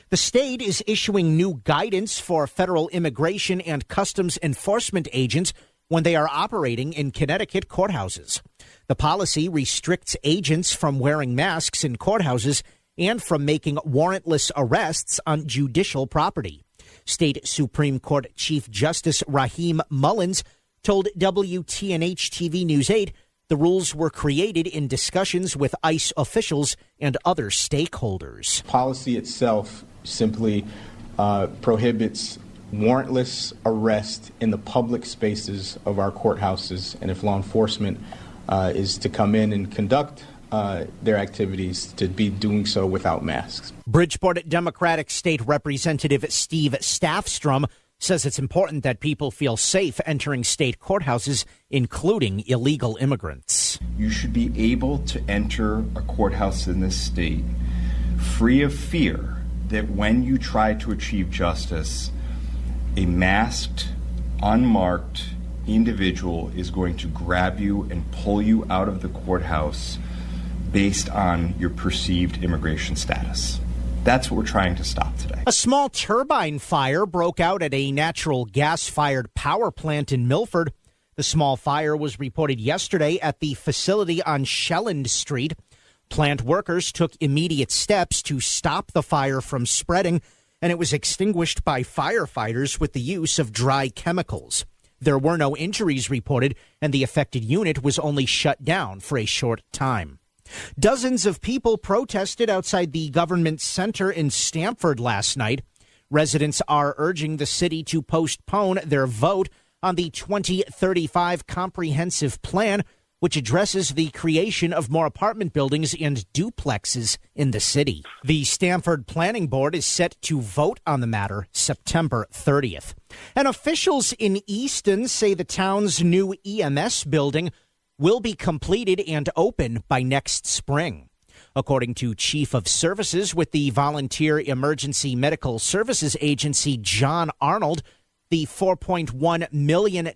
The state is issuing new guidance for federal immigration and customs enforcement agents when they are operating in Connecticut courthouses. The policy restricts agents from wearing masks in courthouses and from making warrantless arrests on judicial property. State Supreme Court Chief Justice Raheem Mullins told WTNH-TV News 8 the rules were created in discussions with ICE officials and other stakeholders. Policy itself simply prohibits warrantless arrest in the public spaces of our courthouses, and if law enforcement is to come in and conduct their activities, to be doing so without masks. Bridgeport Democratic State Representative Steve Staffstrom says it's important that people feel safe entering state courthouses, including illegal immigrants. You should be able to enter a courthouse in this state free of fear that when you try to achieve justice, a masked, unmarked individual is going to grab you and pull you out of the courthouse based on your perceived immigration status. That's what we're trying to stop today. A small turbine fire broke out at a natural gas-fired power plant in Milford. The small fire was reported yesterday at the facility on Shelland Street. Plant workers took immediate steps to stop the fire from spreading, and it was extinguished by firefighters with the use of dry chemicals. There were no injuries reported, and the affected unit was only shut down for a short time. Dozens of people protested outside the government center in Stamford last night. Residents are urging the city to postpone their vote on the 2035 comprehensive plan, which addresses the creation of more apartment buildings and duplexes in the city. The Stamford Planning Board is set to vote on the matter September 30th. And officials in Easton say the town's new EMS building will be completed and open by next spring. According to Chief of Services with the Volunteer Emergency Medical Services Agency, John Arnold, the $4.1 million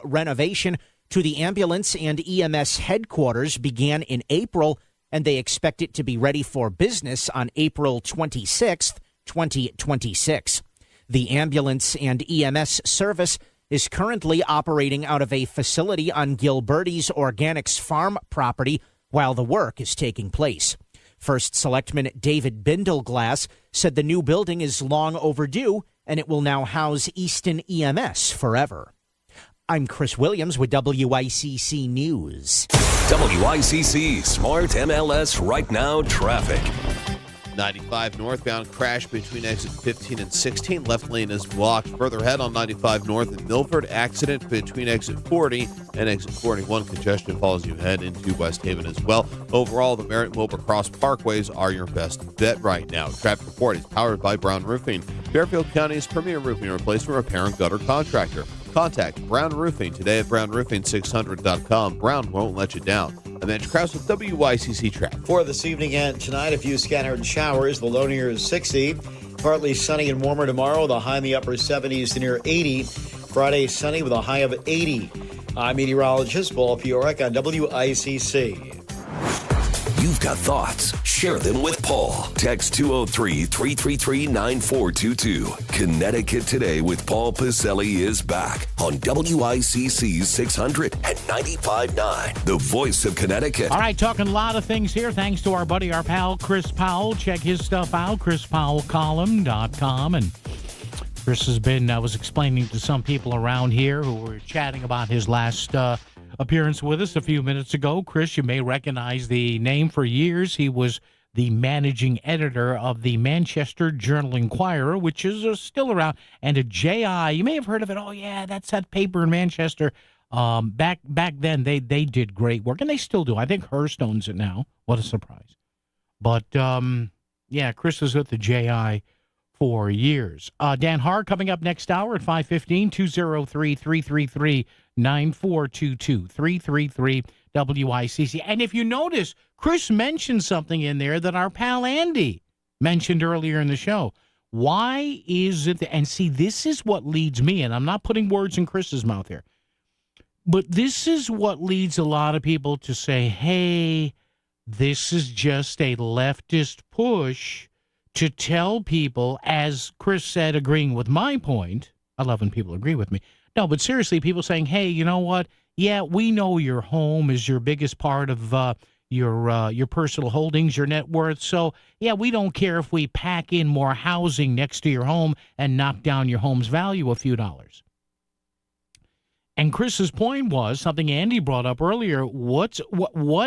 renovation to the ambulance and EMS headquarters began in April, and they expect it to be ready for business on April 26th, 2026. The ambulance and EMS service is currently operating out of a facility on Gilberti's Organics Farm property while the work is taking place. First Selectman David Bindleglass said the new building is long overdue and it will now house Easton EMS forever. I'm Chris Williams with WICC News. WICC Smart MLS Right Now traffic. 95 northbound crash between exit 15 and 16. Left lane is blocked. Further ahead on 95 north in Milford, accident between exit 40 and exit 41. Congestion follows you head into West Haven as well. Overall, the Merritt and Wilbur Cross Parkways are your best bet right now. Traffic report is powered by Brown Roofing, Fairfield County's premier roofing replacement repair and gutter contractor. Contact Brown Roofing today at brownroofing600.com. Brown won't let you down. I'm Andrew Krause with WICC Traffic. For this evening and tonight, a few scattered showers. The low near 60. Partly sunny and warmer tomorrow. The high in the upper 70s to near 80. Friday sunny with a high of 80. I'm meteorologist Paul Piorek on WICC. You've got thoughts. Share them with Paul. Text 203-333-9422. Connecticut Today with Paul Pacelli is back on WICC 600 and 95.9, the voice of Connecticut. All right, talking a lot of things here. Thanks to our buddy, our pal, Chris Powell. Check his stuff out, chrispowellcolumn.com. And Chris has been, was explaining to some people around here who were chatting about his last appearance with us a few minutes ago. Chris, you may recognize the name. For years, he was the managing editor of the Manchester Journal-Inquirer, which is still around, and a JI. You may have heard of it. Oh, yeah, that's that paper in Manchester. Back then, they did great work, and they still do. I think Hearst owns it now. What a surprise. But, yeah, Chris was with the JI for years. Dan Haar coming up next hour at 5:15, 203-333-9422, 333-WICC. And if you notice, Chris mentioned something in there that our pal Andy mentioned earlier in the show. Why is it and see, this is what leads me, and I'm not putting words in Chris's mouth here, but this is what leads a lot of people to say, hey, this is just a leftist push to tell people, as Chris said, agreeing with my point. I love when people agree with me. No, but seriously, people saying, hey, you know what? Yeah, we know your home is your biggest part of your personal holdings, your net worth. So, yeah, we don't care if we pack in more housing next to your home and knock down your home's value a few dollars. And Chris's point was something Andy brought up earlier. What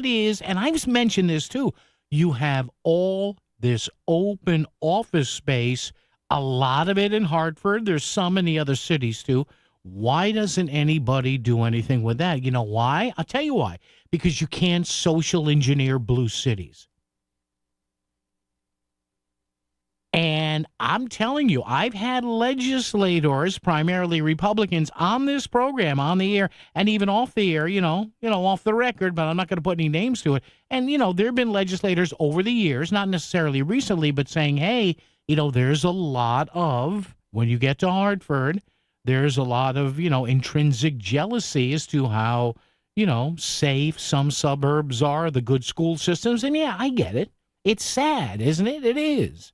is, and I've mentioned this too, you have all this open office space, a lot of it in Hartford. There's some in the other cities too. Why doesn't anybody do anything with that? You know why? I'll tell you why. Because you can't social engineer blue cities. And I'm telling you, I've had legislators, primarily Republicans, on this program, on the air, and even off the air, off the record, but I'm not going to put any names to it. And, there have been legislators over the years, not necessarily recently, but saying, hey, there's a lot of, when you get to Hartford, there's a lot of, intrinsic jealousy as to how, safe some suburbs are, the good school systems. And, yeah, I get it. It's sad, isn't it? It is.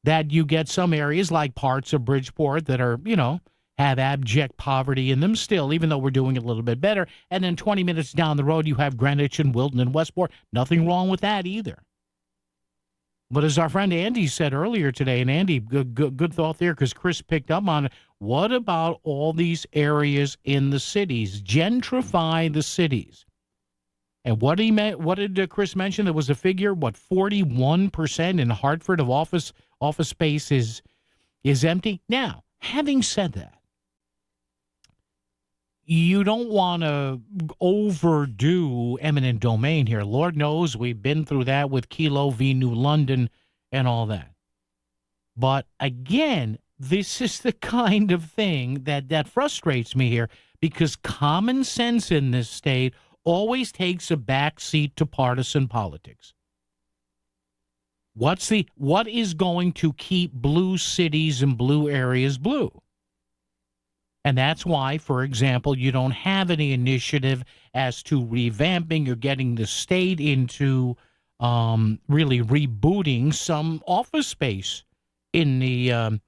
That you get some areas like parts of Bridgeport that are, have abject poverty in them still, even though we're doing it a little bit better. And then 20 minutes down the road, you have Greenwich and Wilton and Westport. Nothing wrong with that either. But as our friend Andy said earlier today, and Andy, good thought there because Chris picked up on it, what about all these areas in the cities? Gentrify the cities. And what did Chris mention? There was a figure, 41% in Hartford of office space is empty. Now, having said that, you don't want to overdo eminent domain here. Lord knows we've been through that with Kilo v. New London and all that. But again, this is the kind of thing that frustrates me here because common sense in this state always takes a back seat to partisan politics. What is going to keep blue cities and blue areas blue? And that's why, for example, you don't have any initiative as to revamping or getting the state into really rebooting some office space in the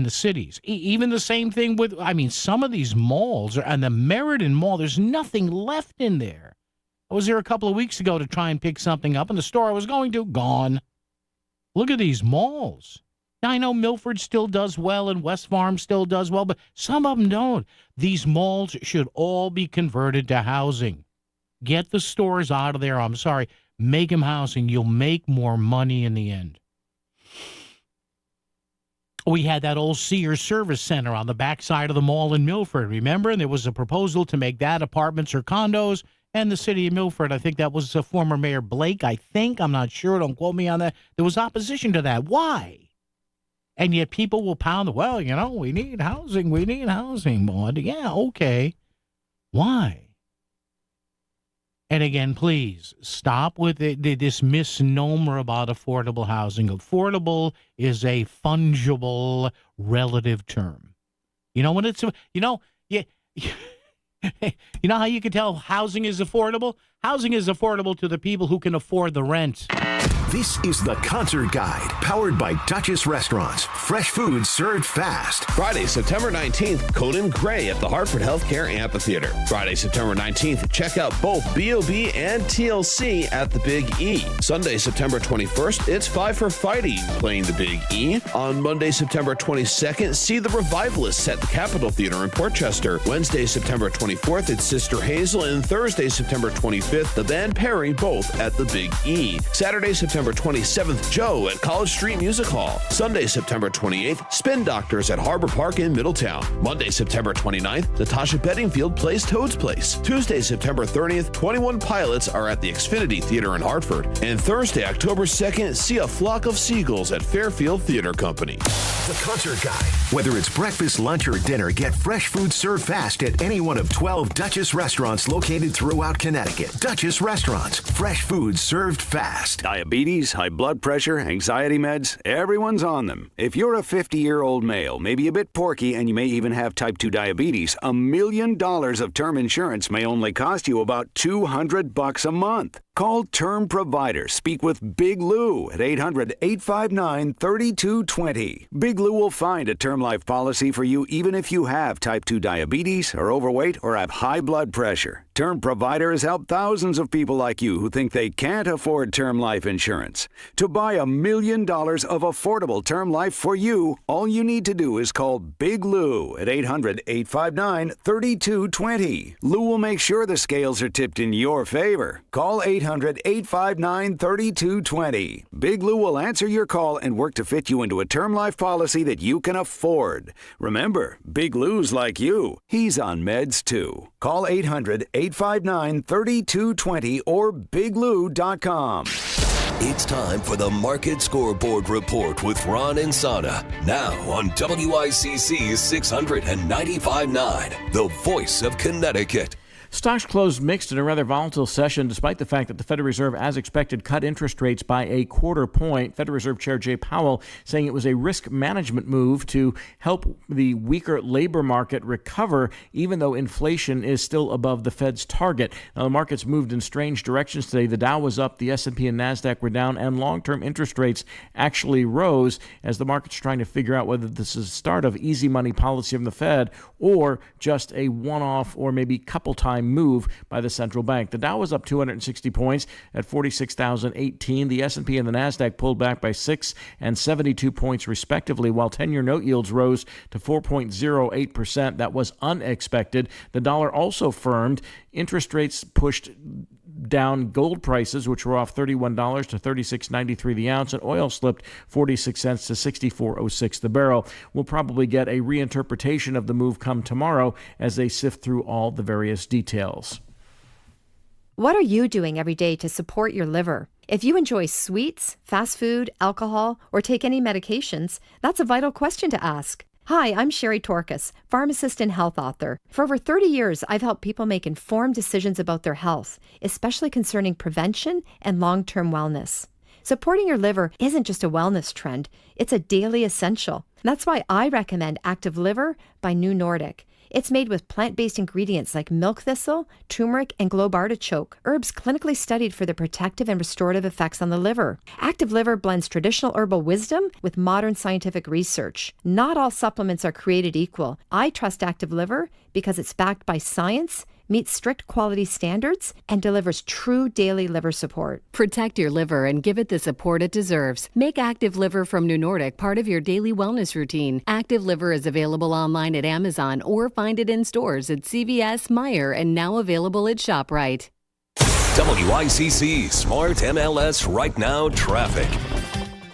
cities. Even the same thing with, some of these malls and the Meriden Mall. There's nothing left in there. I was there a couple of weeks ago to try and pick something up, and the store I was going to, gone. Look at these malls. Now, I know Milford still does well and West Farm still does well, but some of them don't. These malls should all be converted to housing. Get the stores out of there. I'm sorry. Make them housing. You'll make more money in the end. We had that old Sears Service Center on the backside of the mall in Milford, remember? And there was a proposal to make that apartments or condos. And the city of Milford, I think that was former Mayor Blake, I'm not sure, don't quote me on that. There was opposition to that. Why? And yet people will pound, we need housing, Maud. Yeah, okay. Why? And again, please, stop with this misnomer about affordable housing. Affordable is a fungible relative term. You know when it's, yeah. You know how you can tell housing is affordable? Housing is affordable to the people who can afford the rent. This is the Concert Guide, powered by Duchess Restaurants. Fresh food served fast. Friday, September 19th, Conan Gray at the Hartford Healthcare Amphitheater. Friday, September 19th, check out both B.O.B. and TLC at the Big E. Sunday, September 21st, it's Five for Fighting playing the Big E. On Monday, September 22nd, see the Revivalists at the Capitol Theater in Portchester. Wednesday, September 24th, it's Sister Hazel. And Thursday, September 25th, the band Perry, both at the Big E. Saturday, September 27th, Joe at College Street Music Hall. Sunday, September 28th, Spin Doctors at Harbor Park in Middletown. Monday, September 29th, Natasha Bedingfield plays Toad's Place. Tuesday, September 30th, 21 Pilots are at the Xfinity Theater in Hartford. And Thursday, October 2nd, see a flock of seagulls at Fairfield Theater Company. The Concert Guide. Whether it's breakfast, lunch, or dinner, get fresh food served fast at any one of 12 Duchess restaurants located throughout Connecticut. Duchess Restaurants. Fresh food served fast. Diabetes diabetes, high blood pressure, anxiety meds, everyone's on them. If you're a 50-year-old male, maybe a bit porky, and you may even have type 2 diabetes, $1 million of term insurance may only cost you about $200 a month. Call Term Provider. Speak with Big Lou at 800-859-3220. Big Lou will find a term life policy for you even if you have type 2 diabetes, are overweight, or have high blood pressure. Term Provider has helped thousands of people like you who think they can't afford term life insurance. To buy $1 million of affordable term life for you, all you need to do is call Big Lou at 800-859-3220. Lou will make sure the scales are tipped in your favor. Call 800-859-3220. Big Lou will answer your call and work to fit you into a term life policy that you can afford. Remember, Big Lou's like you. He's on meds too. Call 800-859-3220 or biglou.com. It's time for the Market Scoreboard Report with Ron and Sana. Now on WICC's 695.9, the voice of Connecticut. Stocks closed mixed in a rather volatile session despite the fact that the Federal Reserve, as expected, cut interest rates by a quarter point. Federal Reserve Chair Jay Powell saying it was a risk management move to help the weaker labor market recover, even though inflation is still above the Fed's target. Now, the markets moved in strange directions today. The Dow was up, the S&P and NASDAQ were down, and long-term interest rates actually rose as the market's trying to figure out whether this is the start of easy money policy from the Fed or just a one-off or maybe couple-time move by the central bank. The Dow was up 260 points at 46,018. The S&P and the NASDAQ pulled back by 6 and 72 points respectively, while 10-year note yields rose to 4.08%. That was unexpected. The dollar also firmed. Interest rates pushed down gold prices, which were off $31 to $36.93 the ounce, and oil slipped 46 cents to $64.06 the barrel. We'll probably get a reinterpretation of the move come tomorrow as they sift through all the various details. What are you doing every day to support your liver? If you enjoy sweets, fast food, alcohol, or take any medications, that's a vital question to ask. Hi, I'm Sherry Torkas, pharmacist and health author. For over 30 years, I've helped people make informed decisions about their health, especially concerning prevention and long-term wellness. Supporting your liver isn't just a wellness trend, it's a daily essential. That's why I recommend Active Liver by New Nordic. It's made with plant-based ingredients like milk thistle, turmeric, and globe artichoke, herbs clinically studied for their protective and restorative effects on the liver. Active Liver blends traditional herbal wisdom with modern scientific research. Not all supplements are created equal. I trust Active Liver because it's backed by science, meets strict quality standards, and delivers true daily liver support. Protect your liver and give it the support it deserves. Make Active Liver from New Nordic part of your daily wellness routine. Active Liver is available online at Amazon or find it in stores at CVS, Meijer, and now available at ShopRite. WICC Smart MLS Right Now traffic.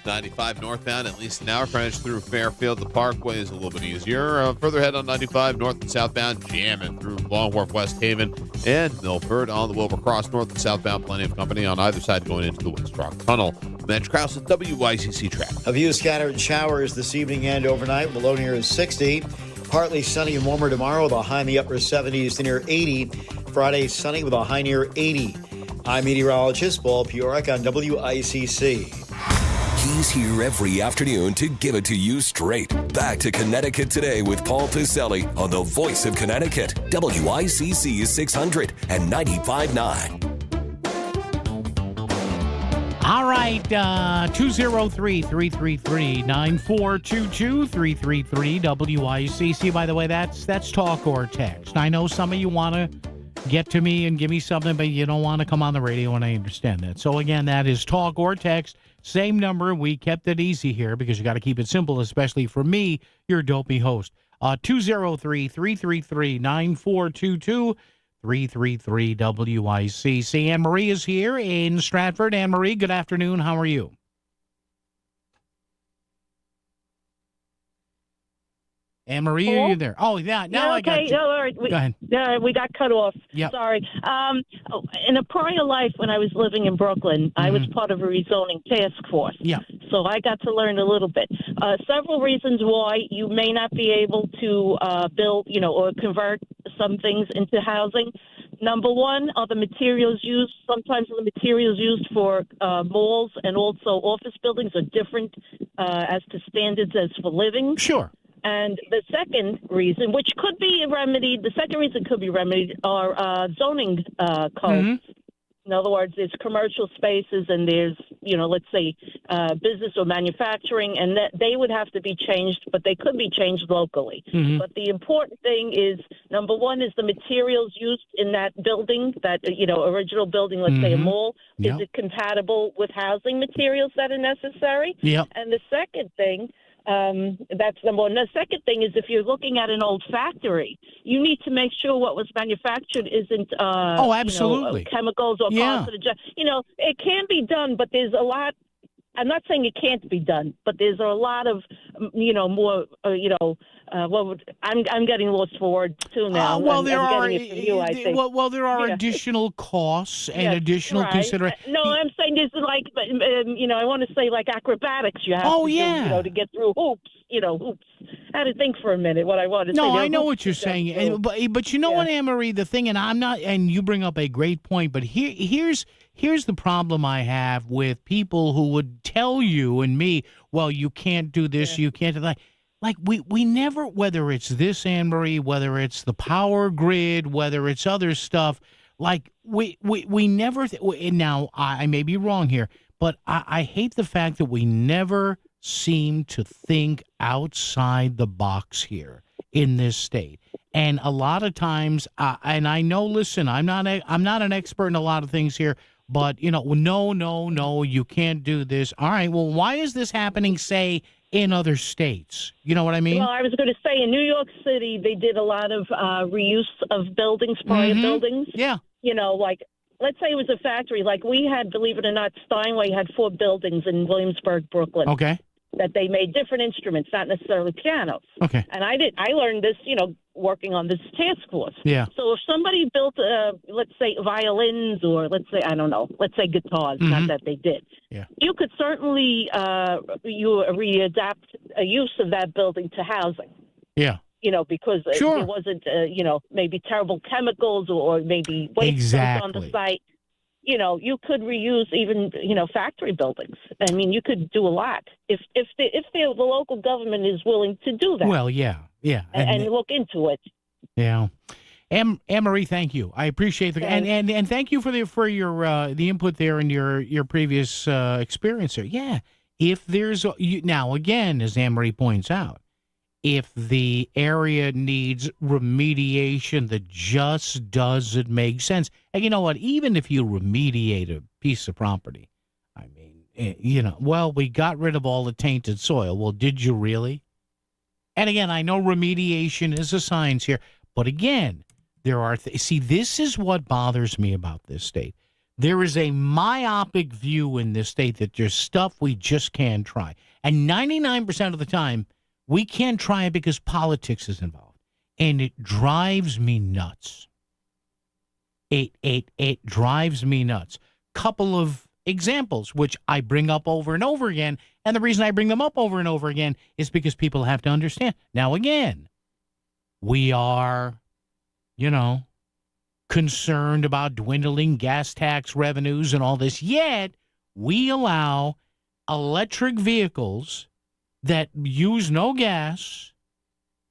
95 northbound, at least an hour frontage through Fairfield. The Parkway is a little bit easier. Further ahead on 95 north and southbound, jamming through Long Wharf, West Haven, and Milford. On the Wilbur Cross north and southbound, plenty of company on either side going into the West Rock Tunnel. Mitch Krause at WICC traffic. A few scattered showers this evening and overnight. Below near is 60. Partly sunny and warmer tomorrow with a high in the upper 70s to near 80. Friday sunny with a high near 80. I'm meteorologist Paul Piorek on WICC. He's here every afternoon to give it to you straight. Back to Connecticut Today with Paul Piselli on the voice of Connecticut, WICC 600 and 95.9. All right, 203-333-9422, 333 WICC. By the way, that's talk or text. I know some of you want to get to me and give me something, but you don't want to come on the radio, and I understand that. So again, that is talk or text. Same number. We kept it easy here because you got to keep it simple, especially for me, your dopey host. 203-333-9422, 333 WICC. Anne Marie is here in Stratford. Anne Marie, good afternoon. How are you? Anne Marie, are you there? Oh, yeah. Now I got you. No, all right. Go ahead. We got cut off. Yep. Sorry. In a prior life, when I was living in Brooklyn, I was part of a rezoning task force. Yeah. So I got to learn a little bit. Several reasons why you may not be able to build, or convert some things into housing. Number one are the materials used. Sometimes the materials used for malls and also office buildings are different as to standards as for living. Sure. And the second reason, which could be remedied, are zoning codes. Mm-hmm. In other words, there's commercial spaces and there's, let's say business or manufacturing, and that they would have to be changed, but they could be changed locally. Mm-hmm. But the important thing is, number one, is the materials used in that building, that, original building, let's say a mall. Yep. Is it compatible with housing materials that are necessary? Yep. And the second thing, that's number one. The second thing is, if you're looking at an old factory, you need to make sure what was manufactured isn't absolutely chemicals or carcinogen. It can be done, but there's a lot. I'm not saying it can't be done, but there's a lot of more. I'm getting lost for words too now. There are Yeah. additional costs and additional right. considerations. No, I'm saying there's like, I want to say like acrobatics. You have to do, to get through hoops. Hoops. I had to think for a minute what I wanted to say. No, I know what you're saying, but you know what, Anne-Marie, the thing, and I'm not, and you bring up a great point, but here's the problem I have with people who would tell you and me, well, you can't do this, you can't do that. Like we never, whether it's this, Anne-Marie, whether it's the power grid, whether it's other stuff, like we never. Now I may be wrong here, but I hate the fact that we never seem to think outside the box here in this state. And a lot of times, and I know, listen, I'm not an expert in a lot of things here, but no, you can't do this. All right, well, why is this happening, say, in other states? You know what I mean? Well, I was going to say, in New York City, they did a lot of reuse of buildings, prior buildings. Yeah. Like, let's say it was a factory. Like we had, believe it or not, Steinway had 4 buildings in Williamsburg, Brooklyn. Okay. That they made different instruments, not necessarily pianos. Okay. And I learned this, working on this task force. Yeah. So if somebody built, let's say, violins, or let's say guitars, not that they did. Yeah. You could certainly readapt a use of that building to housing. Yeah. Because Sure. there wasn't, maybe terrible chemicals or maybe waste on the site. You could reuse even, factory buildings. I mean, you could do a lot if the local government is willing to do that. Well, yeah. And look into it. Yeah. Anne-Marie, thank you. I appreciate the and thank you for your the input there and your previous experience there. Yeah. If there's now again, as Anne-Marie points out, if the area needs remediation that just doesn't make sense. And you know what? Even if you remediate a piece of property, I mean, we got rid of all the tainted soil. Well, did you really? And again, I know remediation is a science here, but again, there are see, this is what bothers me about this state. There is a myopic view in this state that there's stuff we just can't try. And 99% of the time, we can't try it because politics is involved, and it drives me nuts. It drives me nuts. Couple of examples, which I bring up over and over again, and the reason I bring them up over and over again is because people have to understand. Now, again, we are, concerned about dwindling gas tax revenues and all this, yet we allow electric vehicles that use no gas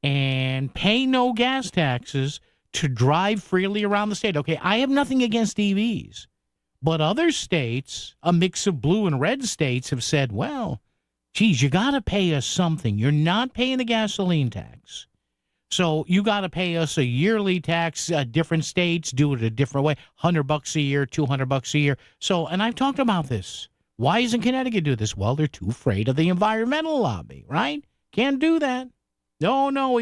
and pay no gas taxes to drive freely around the state. Okay, I have nothing against EVs, but other states, a mix of blue and red states, have said, well, geez, you got to pay us something. You're not paying the gasoline tax. So you got to pay us a yearly tax. Different states do it a different way, $100 a year, $200 a year. So, and I've talked about this. Why doesn't Connecticut do this? Well, they're too afraid of the environmental lobby, right? Can't do that. No,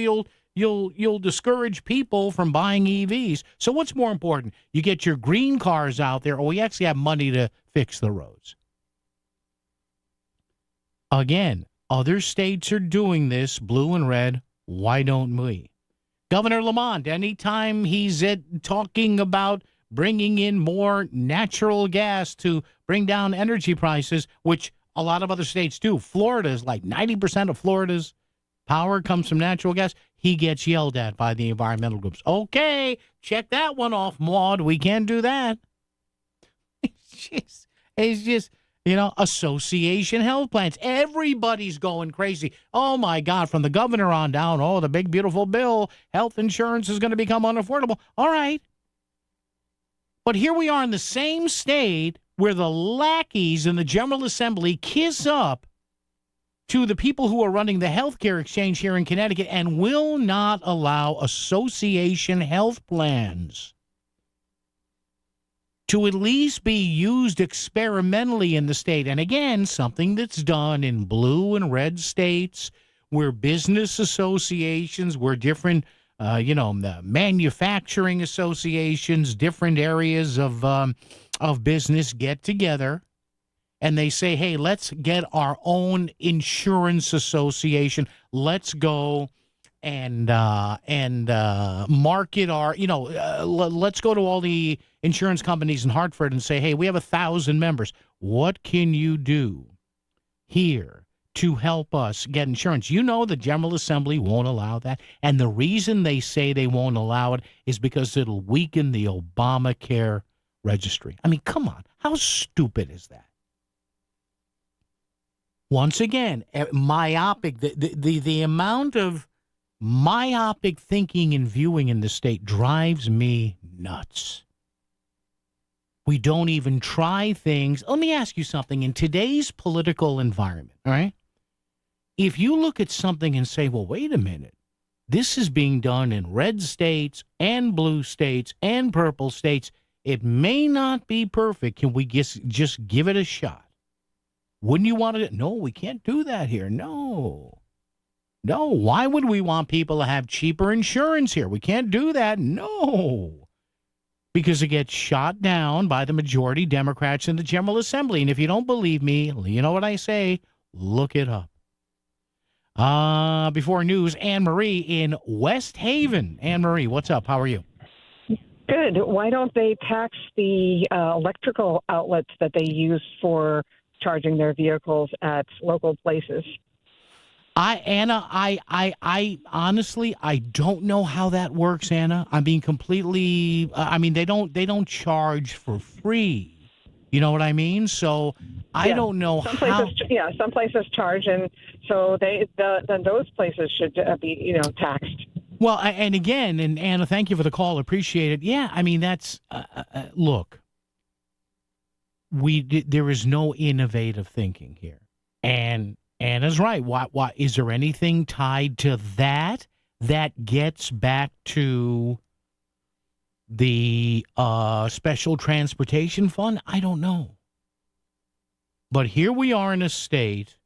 you'll discourage people from buying EVs. So what's more important? You get your green cars out there, or we actually have money to fix the roads. Again, other states are doing this, blue and red. Why don't we? Governor Lamont, anytime he's talking about bringing in more natural gas to bring down energy prices, which a lot of other states do. Florida is like 90% of Florida's power comes from natural gas. he gets yelled at by the environmental groups. Okay, check that one off, Maud. We can't do that. It's just, association health plans. Everybody's going crazy. Oh, my God, from the governor on down, the big, beautiful bill, health insurance is going to become unaffordable. All right. But here we are in the same state where the lackeys in the General Assembly kiss up to the people who are running the healthcare exchange here in Connecticut and will not allow association health plans to at least be used experimentally in the state. And again, something that's done in blue and red states where business associations, where different, the manufacturing associations, different areas of business get together. And they say, hey, let's get our own insurance association. Let's go and market our, let's go to all the insurance companies in Hartford and say, hey, we have 1,000 members. What can you do here to help us get insurance? The General Assembly won't allow that. And the reason they say they won't allow it is because it'll weaken the Obamacare registry. I mean, come on. How stupid is that? Once again, myopic, the amount of myopic thinking and viewing in the state drives me nuts. We don't even try things. Let me ask you something. In today's political environment, all right, if you look at something and say, well, wait a minute, this is being done in red states and blue states and purple states, it may not be perfect. Can we just give it a shot? Wouldn't you want to? No, we can't do that here. No. Why would we want people to have cheaper insurance here? We can't do that. No. Because it gets shot down by the majority Democrats in the General Assembly. And if you don't believe me, you know what I say? Look it up. Before news, Anne Marie in West Haven. Anne Marie, what's up? How are you? Good. Why don't they tax the electrical outlets that they use for charging their vehicles at local places? Anna, I honestly, I don't know how that works, Anna. I mean, completely. I mean, they don't charge for free. You know what I mean? So I don't know some how. Places, some places charge, and so then those places should be taxed. Well, and again, and Anna, thank you for the call. Appreciate it. Yeah, I mean, that's look. There is no innovative thinking here, and Anna's right. Why is there anything tied to that gets back to the special transportation fund? I don't know, but here we are in a state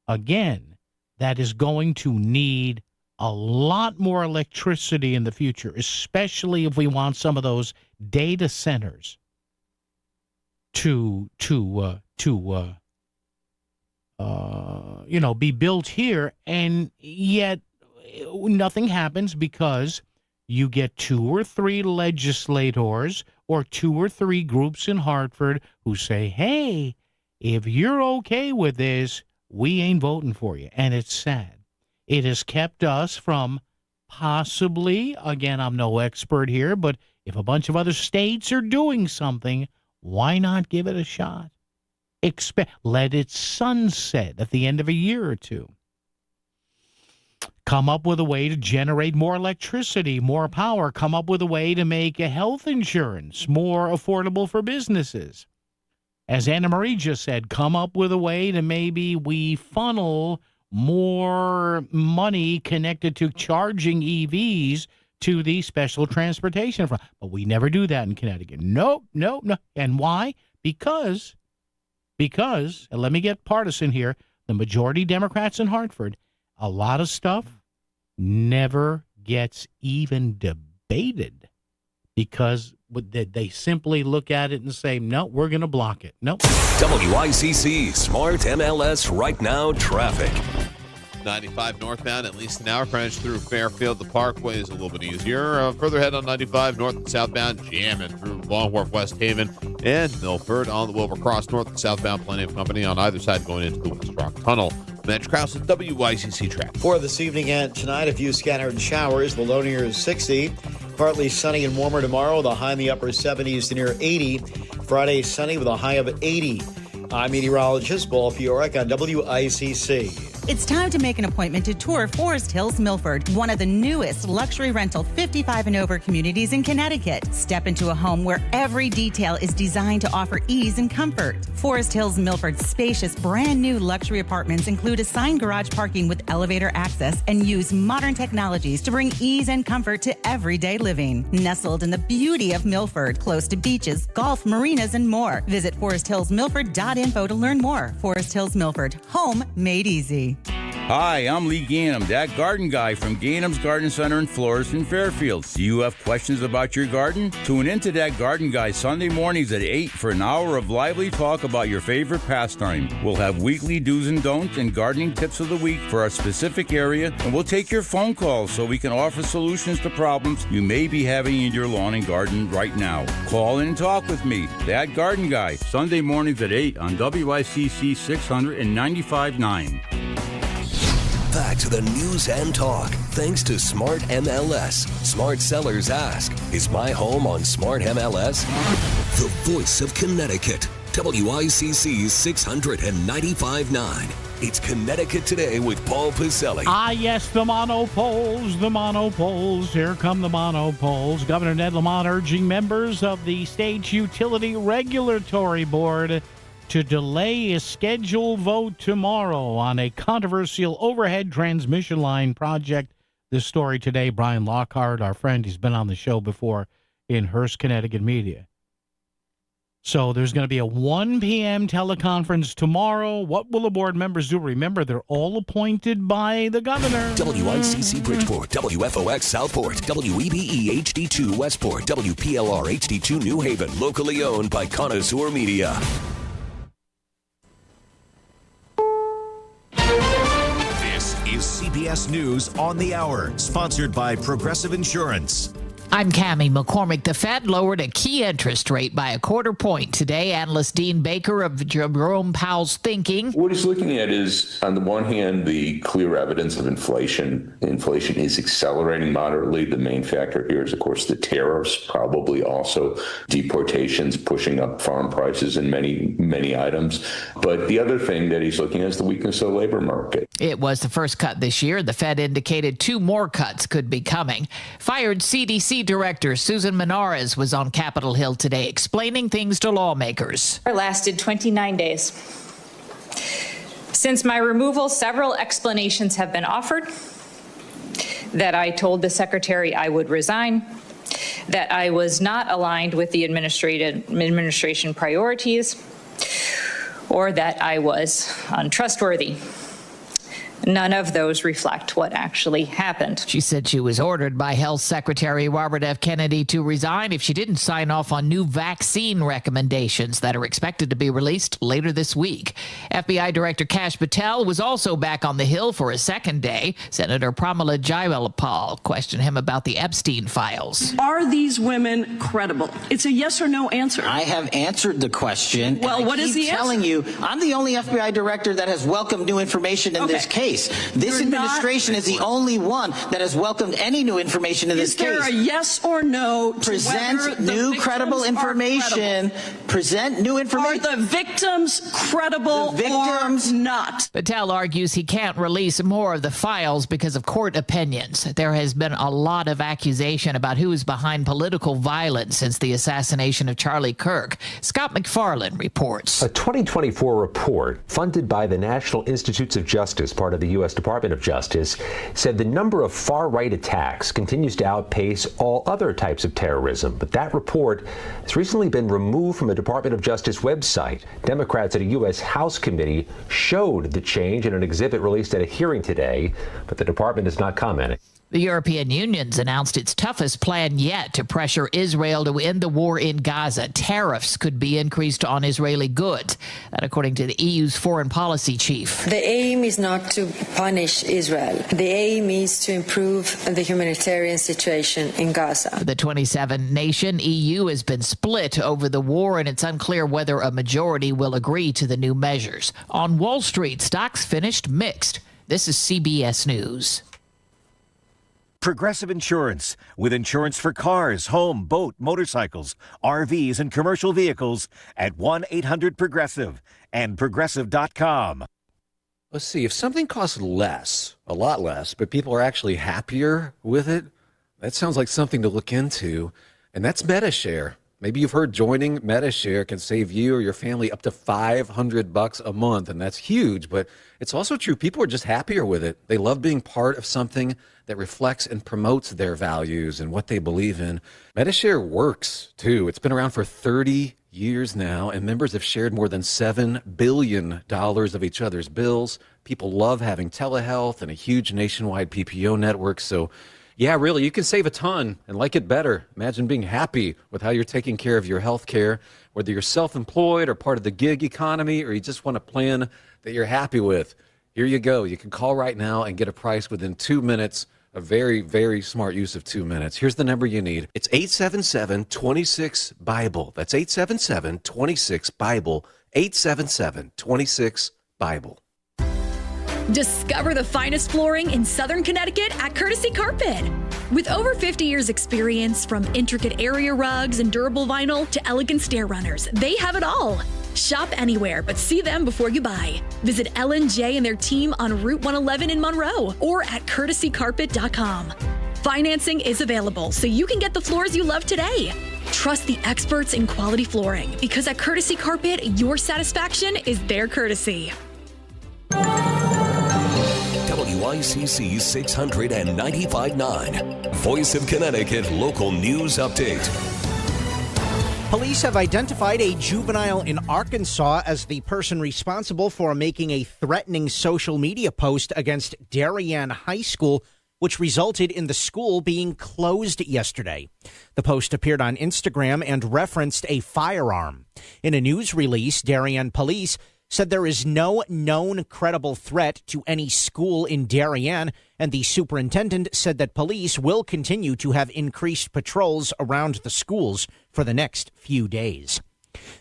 again that is going to need a lot more electricity in the future, especially if we want some of those data centers to be built here, and yet nothing happens because you get 2 or 3 legislators or 2 or 3 groups in Hartford who say, hey, if you're okay with this, we ain't voting for you. And it's sad. It has kept us from possibly, again, I'm no expert here, but if a bunch of other states are doing something, why not give it a shot? Let it sunset at the end of a year or two. Come up with a way to generate more electricity, more power. Come up with a way to make a health insurance more affordable for businesses. As Anna Marie just said, come up with a way to maybe we funnel more money connected to charging EVs to the special transportation fund. But we never do that in Connecticut. No. And why? Because, and let me get partisan here, the majority Democrats in Hartford, a lot of stuff never gets even debated because they simply look at it and say, no, we're going to block it. No. WICC Smart MLS Right Now Traffic. 95 northbound, at least an hour. Frontage through Fairfield. The Parkway is a little bit easier. Further ahead on 95 north and southbound, jamming through Long Wharf, West Haven, and Milford. On the Wilbur Cross north and southbound, plenty of company on either side going into the West Rock Tunnel. Mitch Krause at WICC Traffic. For this evening and tonight, a few scattered showers. The low near 60. Partly sunny and warmer tomorrow. The high in the upper 70s to near 80. Friday sunny with a high of 80. I'm meteorologist Paul Fiorek on WICC. It's time to make an appointment to tour Forest Hills Milford, one of the newest luxury rental 55 and over communities in Connecticut. Step into a home where every detail is designed to offer ease and comfort. Forest Hills Milford's spacious, brand new luxury apartments include assigned garage parking with elevator access and use modern technologies to bring ease and comfort to everyday living. Nestled in the beauty of Milford, close to beaches, golf, marinas, and more. Visit foresthillsmilford.info to learn more. Forest Hills Milford, home made easy. Hi, I'm Lee Gainham, that garden guy from Gainham's Garden Center and Florist in Fairfield. Do you have questions about your garden? Tune into that garden guy Sunday mornings at 8 for an hour of lively talk about your favorite pastime. We'll have weekly do's and don'ts and gardening tips of the week for our specific area, and we'll take your phone calls so we can offer solutions to problems you may be having in your lawn and garden right now. Call in and talk with me, that garden guy, Sunday mornings at 8 on WICC 600 and 95.9. Back to the news and talk, thanks to Smart MLS. Smart sellers ask, is my home on Smart MLS? The voice of Connecticut, WICC 695.9. It's Connecticut Today with Paul Pacelli. Ah, yes, the monopoles, the monopoles. Here come the monopoles. Governor Ned Lamont urging members of the State Utility Regulatory Board to delay a scheduled vote tomorrow on a controversial overhead transmission line project. This story today, Brian Lockhart, our friend, he's been on the show before in Hearst, Connecticut media. So there's going to be a 1 p.m. teleconference tomorrow. What will the board members do? Remember, they're all appointed by the governor. WICC Bridgeport, WFOX Southport, WEBE HD2 Westport, WPLR HD2 New Haven, locally owned by Connoisseur Media. CBS News on the Hour, sponsored by Progressive Insurance. I'm Cammie McCormick. The Fed lowered a key interest rate by 1/4 point today. Analyst Dean Baker of Jerome Powell's thinking. What he's looking at is, on the one hand, the clear evidence of inflation. Inflation is accelerating moderately. The main factor here is, of course, the tariffs, probably also deportations pushing up farm prices in many, many items. But the other thing that he's looking at is the weakness of the labor market. It was the first cut this year. The Fed indicated 2 more cuts could be coming. Fired CDC Director Susan Menares was on Capitol Hill today explaining things to lawmakers. It lasted 29 days. Since my removal, several explanations have been offered. That I told the secretary I would resign, that I was not aligned with the administration priorities, or that I was untrustworthy. None of those reflect what actually happened. She said she was ordered by Health Secretary Robert F. Kennedy to resign if she didn't sign off on new vaccine recommendations that are expected to be released later this week. FBI Director Kash Patel was also back on the Hill for a second day. Senator Pramila Jayapal questioned him about the Epstein files. Are these women credible? It's a yes or no answer. I have answered the question. Well, what is the answer? I'm telling you, I'm the only FBI director that has welcomed new information in this case. This administration is the only one that has welcomed any new information in this case. Is there a yes or no to present new credible information? Present new information. Are the victims credible or not? Patel argues he can't release more of the files because of court opinions. There has been a lot of accusation about who is behind political violence since the assassination of Charlie Kirk. Scott McFarland reports. A 2024 report funded by the National Institutes of Justice, part of the U.S. Department of Justice, said the number of far-right attacks continues to outpace all other types of terrorism. But that report has recently been removed from a Department of Justice website. Democrats at a U.S. House committee showed the change in an exhibit released at a hearing today, but the department is not commenting. The European Union's announced its toughest plan yet to pressure Israel to end the war in Gaza. Tariffs could be increased on Israeli goods, that according to the EU's foreign policy chief. The aim is not to punish Israel. The aim is to improve the humanitarian situation in Gaza. The 27-nation EU has been split over the war, and it's unclear whether a majority will agree to the new measures. On Wall Street, stocks finished mixed. This is CBS News. Progressive Insurance, with insurance for cars, home, boat, motorcycles, RVs, and commercial vehicles at 1-800-PROGRESSIVE and Progressive.com. Let's see, if something costs less, a lot less, but people are actually happier with it, that sounds like something to look into, and that's MediShare. Maybe you've heard joining MediShare can save you or your family up to $500 a month, and that's huge, but it's also true. People are just happier with it. They love being part of something that reflects and promotes their values and what they believe in. MediShare works, too. It's been around for 30 years now, and members have shared more than $7 billion of each other's bills. People love having telehealth and a huge nationwide PPO network, so yeah, really, you can save a ton and like it better. Imagine being happy with how you're taking care of your health care, whether you're self-employed or part of the gig economy, or you just want a plan that you're happy with. Here you go. You can call right now and get a price within 2 minutes. A very, very smart use of 2 minutes. Here's the number you need. It's 877-26-BIBLE. That's 877-26-BIBLE. 877-26-BIBLE. Discover the finest flooring in Southern Connecticut at Courtesy Carpet. With over 50 years experience, from intricate area rugs and durable vinyl to elegant stair runners, they have it all. Shop anywhere, but see them before you buy. Visit L&J and their team on Route 111 in Monroe or at courtesycarpet.com. Financing is available, so you can get the floors you love today. Trust the experts in quality flooring, because at Courtesy Carpet, your satisfaction is their courtesy. WICC 695.9, Voice of Connecticut Local News Update. Police have identified a juvenile in Arkansas as the person responsible for making a threatening social media post against Darien High School, which resulted in the school being closed yesterday. The post appeared on Instagram and referenced a firearm. In a news release, Darien police said there is no known credible threat to any school in Darien, and the superintendent said that police will continue to have increased patrols around the schools for the next few days.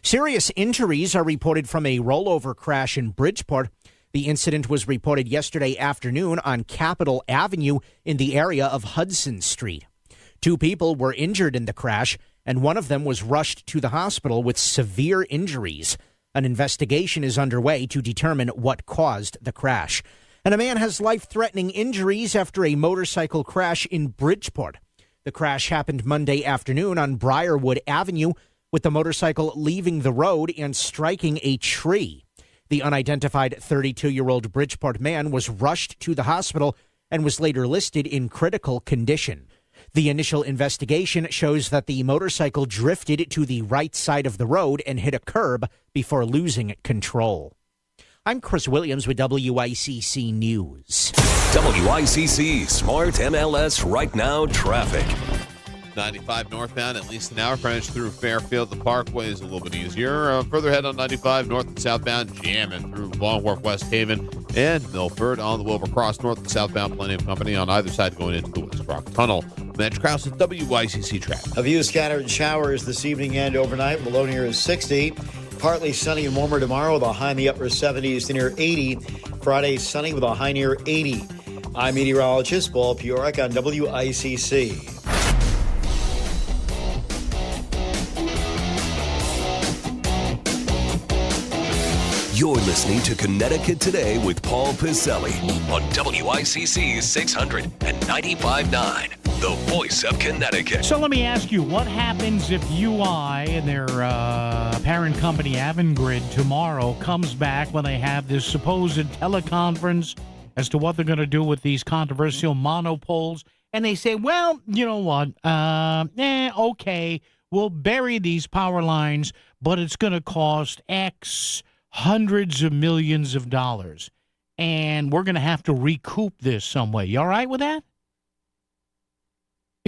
Serious injuries are reported from a rollover crash in Bridgeport. The incident was reported yesterday afternoon on Capitol Avenue in the area of Hudson Street. 2 people were injured in the crash, and one of them was rushed to the hospital with severe injuries. An investigation is underway to determine what caused the crash. And a man has life-threatening injuries after a motorcycle crash in Bridgeport. The crash happened Monday afternoon on Briarwood Avenue, with the motorcycle leaving the road and striking a tree. The unidentified 32-year-old Bridgeport man was rushed to the hospital and was later listed in critical condition. The initial investigation shows that the motorcycle drifted to the right side of the road and hit a curb before losing control. I'm Chris Williams with WICC News. WICC Smart MLS Right Now Traffic. 95 northbound, at least an hour. Frontage through Fairfield. The Parkway is a little bit easier. Further ahead on 95 north and southbound, jamming through Long Wharf, West Haven, and Milford. On the Wilbur Cross north and southbound, plenty of company on either side going into the West Rock Tunnel. Mitch Krause at WICC Traffic. A few scattered showers this evening and overnight. Below near is 60. Partly sunny and warmer tomorrow with a high in the upper 70s to near 80. Friday sunny with a high near 80. I'm meteorologist Paul Piorek on WICC. You're listening to Connecticut Today with Paul Piselli on WICC 695.9, the voice of Connecticut. So let me ask you, what happens if UI and their parent company Avangrid tomorrow comes back when they have this supposed teleconference as to what they're going to do with these controversial monopoles, and they say, well, you know what, okay, we'll bury these power lines, but it's going to cost X hundreds of millions of dollars, and we're going to have to recoup this some way. You all right with that?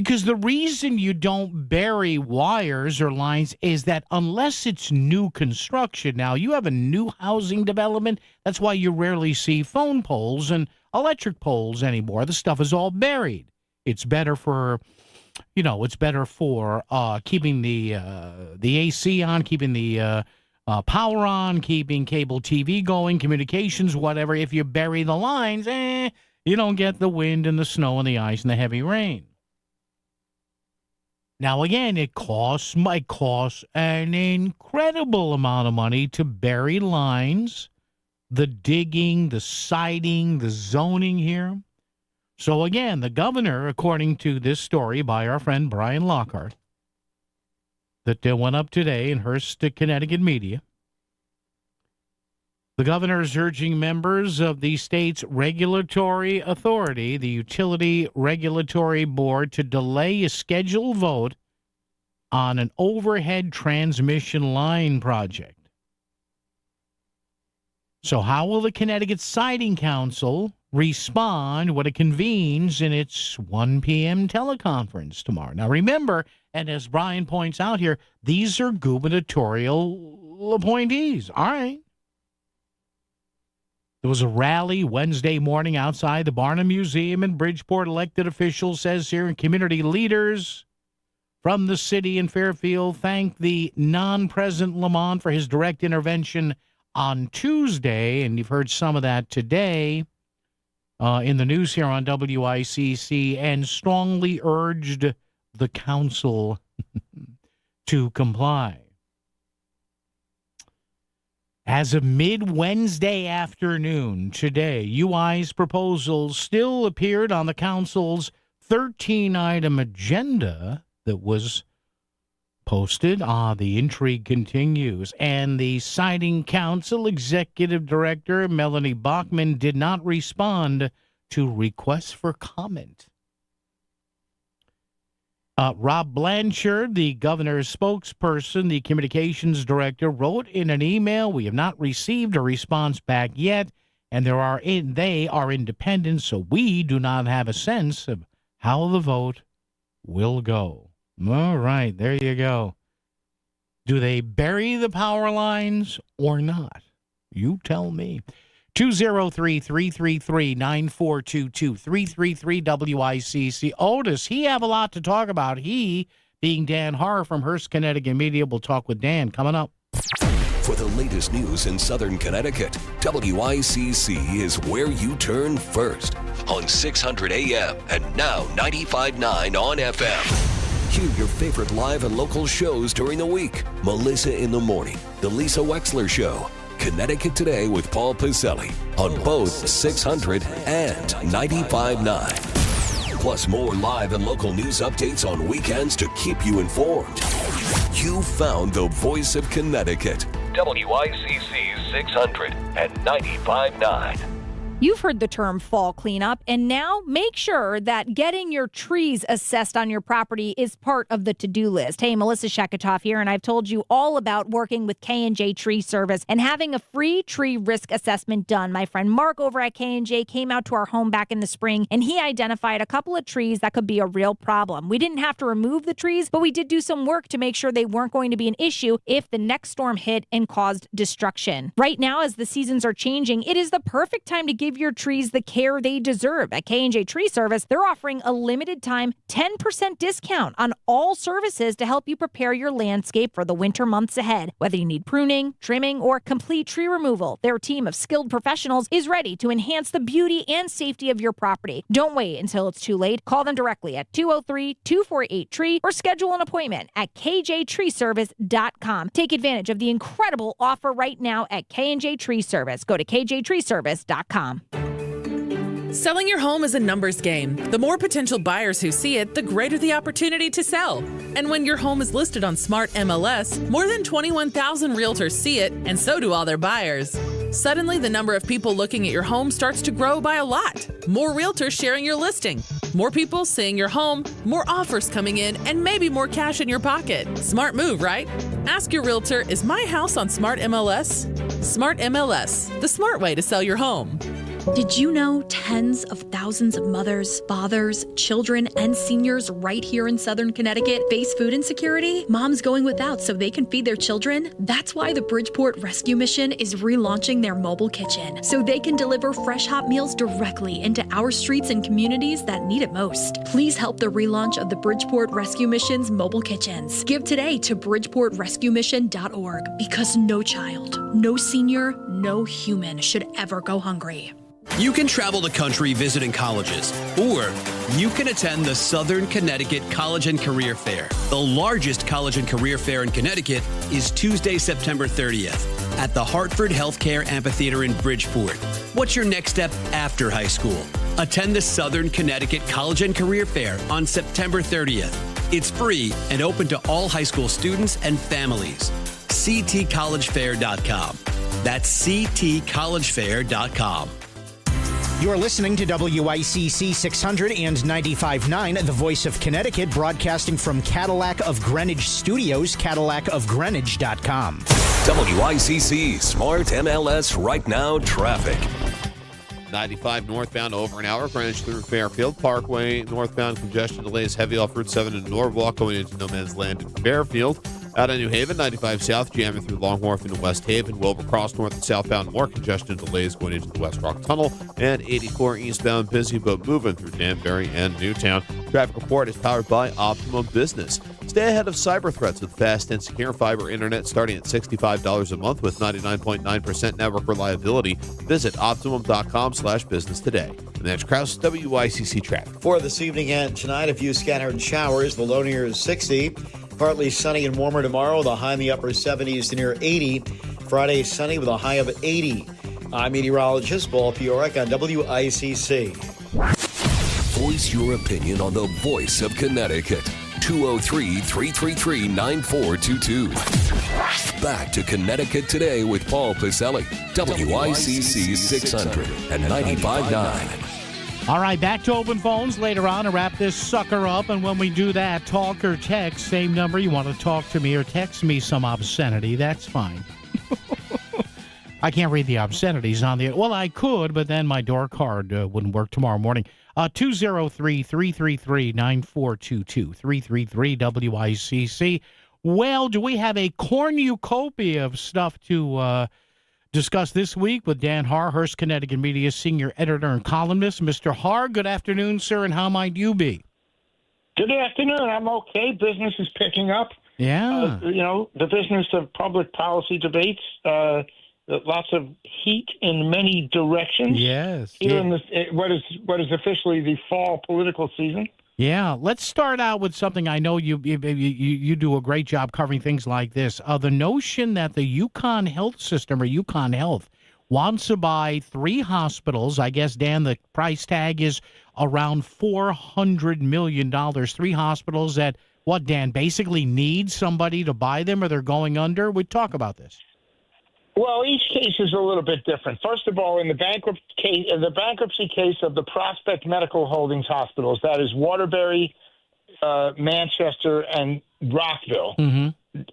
Because the reason you don't bury wires or lines is that unless it's new construction, now you have a new housing development, that's why you rarely see phone poles and electric poles anymore. The stuff is all buried. It's better for, keeping the AC on, keeping the power on, keeping cable TV going, communications, whatever. If you bury the lines, you don't get the wind and the snow and the ice and the heavy rain. Now, again, it might cost an incredible amount of money to bury lines, the digging, the siting, the zoning here. So, again, the governor, according to this story by our friend Brian Lockhart, that went up today in Hearst, Connecticut media, the governor is urging members of the state's regulatory authority, the Utility Regulatory Board, to delay a scheduled vote on an overhead transmission line project. So how will the Connecticut Siting Council respond when it convenes in its 1 p.m. teleconference tomorrow? Now, remember, and as Brian points out here, these are gubernatorial appointees. All right. There was a rally Wednesday morning outside the Barnum Museum in Bridgeport. Elected officials, says here, and community leaders from the city in Fairfield thanked the non-President Lamont for his direct intervention on Tuesday, and you've heard some of that today in the news here on WICC, and strongly urged the council to comply. As of mid-Wednesday afternoon today, UI's proposals still appeared on the council's 13-item agenda that was posted. The intrigue continues. And the Siting Council Executive Director, Melanie Bachman, did not respond to requests for comment. Rob Blanchard, the governor's spokesperson, the communications director, wrote in an email, "We have not received a response back yet, and they are independent, so we do not have a sense of how the vote will go." All right, there you go. Do they bury the power lines or not? You tell me. 203-333-9422, 333-WICC. Otis, he have a lot to talk about. He, being Dan Harr from Hearst, Connecticut Media, will talk with Dan coming up. For the latest news in Southern Connecticut, WICC is where you turn first on 600 AM and now 95.9 on FM. Hear your favorite live and local shows during the week. Melissa in the Morning, The Lisa Wexler Show, Connecticut Today with Paul Piselli on both 600 and 95.9. Plus more live and local news updates on weekends to keep you informed. You found the voice of Connecticut. WICC 600 and 95.9. You've heard the term fall cleanup, and now make sure that getting your trees assessed on your property is part of the to-do list. Hey, Melissa Sheketoff here, and I've told you all about working with K&J Tree Service and having a free tree risk assessment done. My friend Mark over at K&J came out to our home back in the spring, and he identified a couple of trees that could be a real problem. We didn't have to remove the trees, but we did do some work to make sure they weren't going to be an issue if the next storm hit and caused destruction. Right now, as the seasons are changing, it is the perfect time to give your trees the care they deserve. At K&J Tree Service, they're offering a limited time 10% discount on all services to help you prepare your landscape for the winter months ahead. Whether you need pruning, trimming, or complete tree removal, their team of skilled professionals is ready to enhance the beauty and safety of your property. Don't wait until it's too late. Call them directly at 203-248-TREE or schedule an appointment at kjtreeservice.com. Take advantage of the incredible offer right now at K&J Tree Service. Go to kjtreeservice.com. Selling your home is a numbers game. The more potential buyers who see it, the greater the opportunity to sell. And when your home is listed on Smart MLS, more than 21,000 realtors see it, and so do all their buyers. Suddenly, the number of people looking at your home starts to grow by a lot. More realtors sharing your listing. More people seeing your home, more offers coming in, and maybe more cash in your pocket. Smart move, right? Ask your realtor, is my house on Smart MLS? Smart MLS, the smart way to sell your home. Did you know tens of thousands of mothers, fathers, children, and seniors right here in Southern Connecticut face food insecurity? Moms going without so they can feed their children? That's why the Bridgeport Rescue Mission is relaunching their mobile kitchen so they can deliver fresh hot meals directly into our streets and communities that need it most. Please help the relaunch of the Bridgeport Rescue Mission's mobile kitchens. Give today to bridgeportrescuemission.org because no child, no senior, no human should ever go hungry. You can travel the country visiting colleges, or you can attend the Southern Connecticut College and Career Fair. The largest college and career fair in Connecticut is Tuesday, September 30th at the Hartford Healthcare Amphitheater in Bridgeport. What's your next step after high school? Attend the Southern Connecticut College and Career Fair on September 30th. It's free and open to all high school students and families. ctcollegefair.com. That's ctcollegefair.com. You're listening to WICC 600 and 95.9, the voice of Connecticut, broadcasting from Cadillac of Greenwich Studios, CadillacofGreenwich.com. WICC Smart MLS Right Now Traffic. 95 northbound over an hour, Greenwich through Fairfield. Parkway northbound congestion delays heavy off Route 7 in Norwalk going into No Man's Land in Fairfield. Out of New Haven, 95 south, jamming through Long Wharf into West Haven. Wilbur Cross north and southbound, more congestion delays going into the West Rock Tunnel. And 84 eastbound, busy but moving through Danbury and Newtown. Traffic report is powered by Optimum Business. Stay ahead of cyber threats with fast and secure fiber internet starting at $65 a month with 99.9% network reliability. Visit Optimum.com/business today. And that's Kraus, WICC traffic. For this evening and tonight, a few scattered showers. The low near is 60. Partly sunny and warmer tomorrow, the high in the upper 70s to near 80. Friday, sunny with a high of 80. I'm meteorologist Paul Fiorek on WICC. Voice your opinion on the voice of Connecticut. 203-333-9422. Back to Connecticut Today with Paul Pacelli. WICC 600 and 95.9. All right, back to open phones later on to wrap this sucker up. And when we do that, talk or text, same number. You want to talk to me or text me some obscenity, that's fine. I can't read the obscenities on the... Well, I could, but then my door card wouldn't work tomorrow morning. 203-333-9422, 333-WICC. Well, do we have a cornucopia of stuff to... discuss this week with Dan Haar, Hearst, Connecticut Media Senior Editor and Columnist. Mr. Haar, good afternoon, sir, and how might you be? Good afternoon. I'm okay. Business is picking up. Yeah. The business of public policy debates, lots of heat in many directions. Yes. Here in what is officially the fall political season. Yeah, let's start out with something. I know you do a great job covering things like this. The notion that the Yukon Health System or Yukon Health wants to buy 3 hospitals. I guess, Dan, the price tag is around $400 million. 3 hospitals that, what, Dan, basically need somebody to buy them or they're going under? We'd talk about this. Well, each case is a little bit different. First of all, in the bankruptcy case of the Prospect Medical Holdings hospitals, that is Waterbury, Manchester, and Rockville,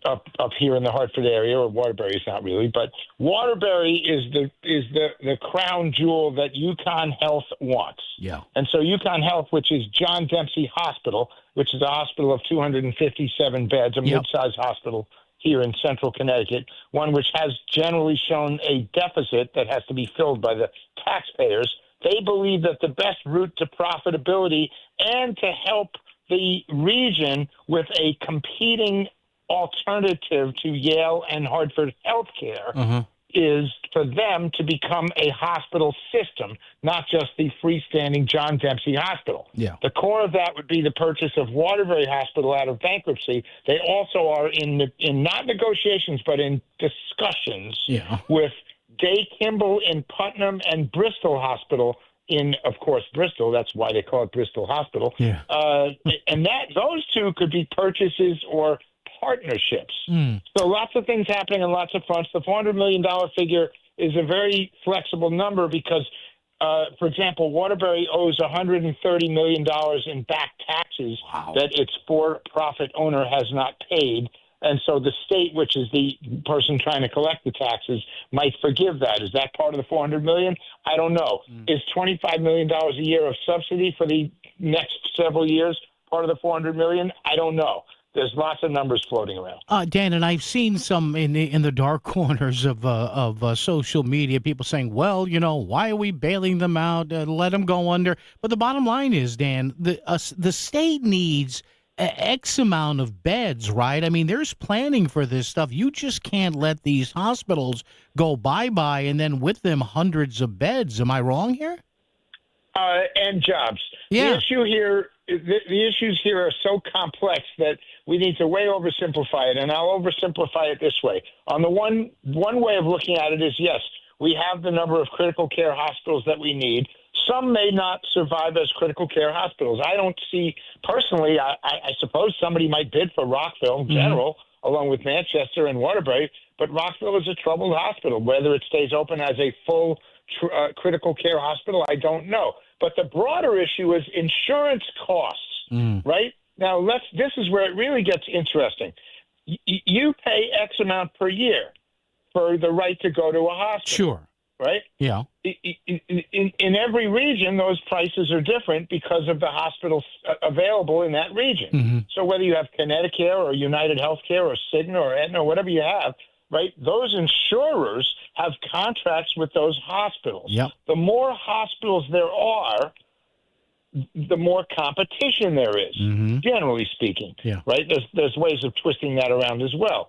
up here in the Hartford area, or Waterbury is not really, but Waterbury is the crown jewel that Yukon Health wants. Yeah. And so Yukon Health, which is John Dempsey Hospital, which is a hospital of 257 beds, a mid-sized hospital here in central Connecticut, one which has generally shown a deficit that has to be filled by the taxpayers. They believe that the best route to profitability and to help the region with a competing alternative to Yale and Hartford healthcare is for them to become a hospital system, not just the freestanding John Dempsey Hospital. Yeah. The core of that would be the purchase of Waterbury Hospital out of bankruptcy. They also are in not negotiations, but in discussions with Day Kimball in Putnam and Bristol Hospital in, of course, Bristol. That's why they call it Bristol Hospital. Yeah. And those two could be purchases or partnerships. So lots of things happening on lots of fronts. The $400 million figure is a very flexible number because, for example, Waterbury owes $130 million in back taxes that its for-profit owner has not paid. And so the state, which is the person trying to collect the taxes, might forgive that. Is that part of the $400 million? I don't know. Is $25 million a year of subsidy for the next several years part of the $400 million? I don't know. There's lots of numbers floating around. Dan, and I've seen some in the dark corners of social media, people saying, well, why are we bailing them out? Let them go under. But the bottom line is, Dan, the state needs X amount of beds, right? I mean, there's planning for this stuff. You just can't let these hospitals go bye-bye and then with them hundreds of beds. Am I wrong here? And jobs. Yeah. The issue here, the issues here are so complex that we need to way oversimplify it, and I'll oversimplify it this way. On the one way of looking at it is, yes, we have the number of critical care hospitals that we need. Some may not survive as critical care hospitals. I don't see, personally, I suppose somebody might bid for Rockville in general, along with Manchester and Waterbury, but Rockville is a troubled hospital. Whether it stays open as a full critical care hospital, I don't know. But the broader issue is insurance costs, right? Now, this is where it really gets interesting. You pay X amount per year for the right to go to a hospital. Sure. Right? Yeah. In every region, those prices are different because of the hospitals available in that region. So whether you have Connecticut or United Healthcare or Cigna or Aetna or whatever you have, right, those insurers have contracts with those hospitals. Yep. The more hospitals there are, the more competition there is, generally speaking. Yeah. Right? There's ways of twisting that around as well.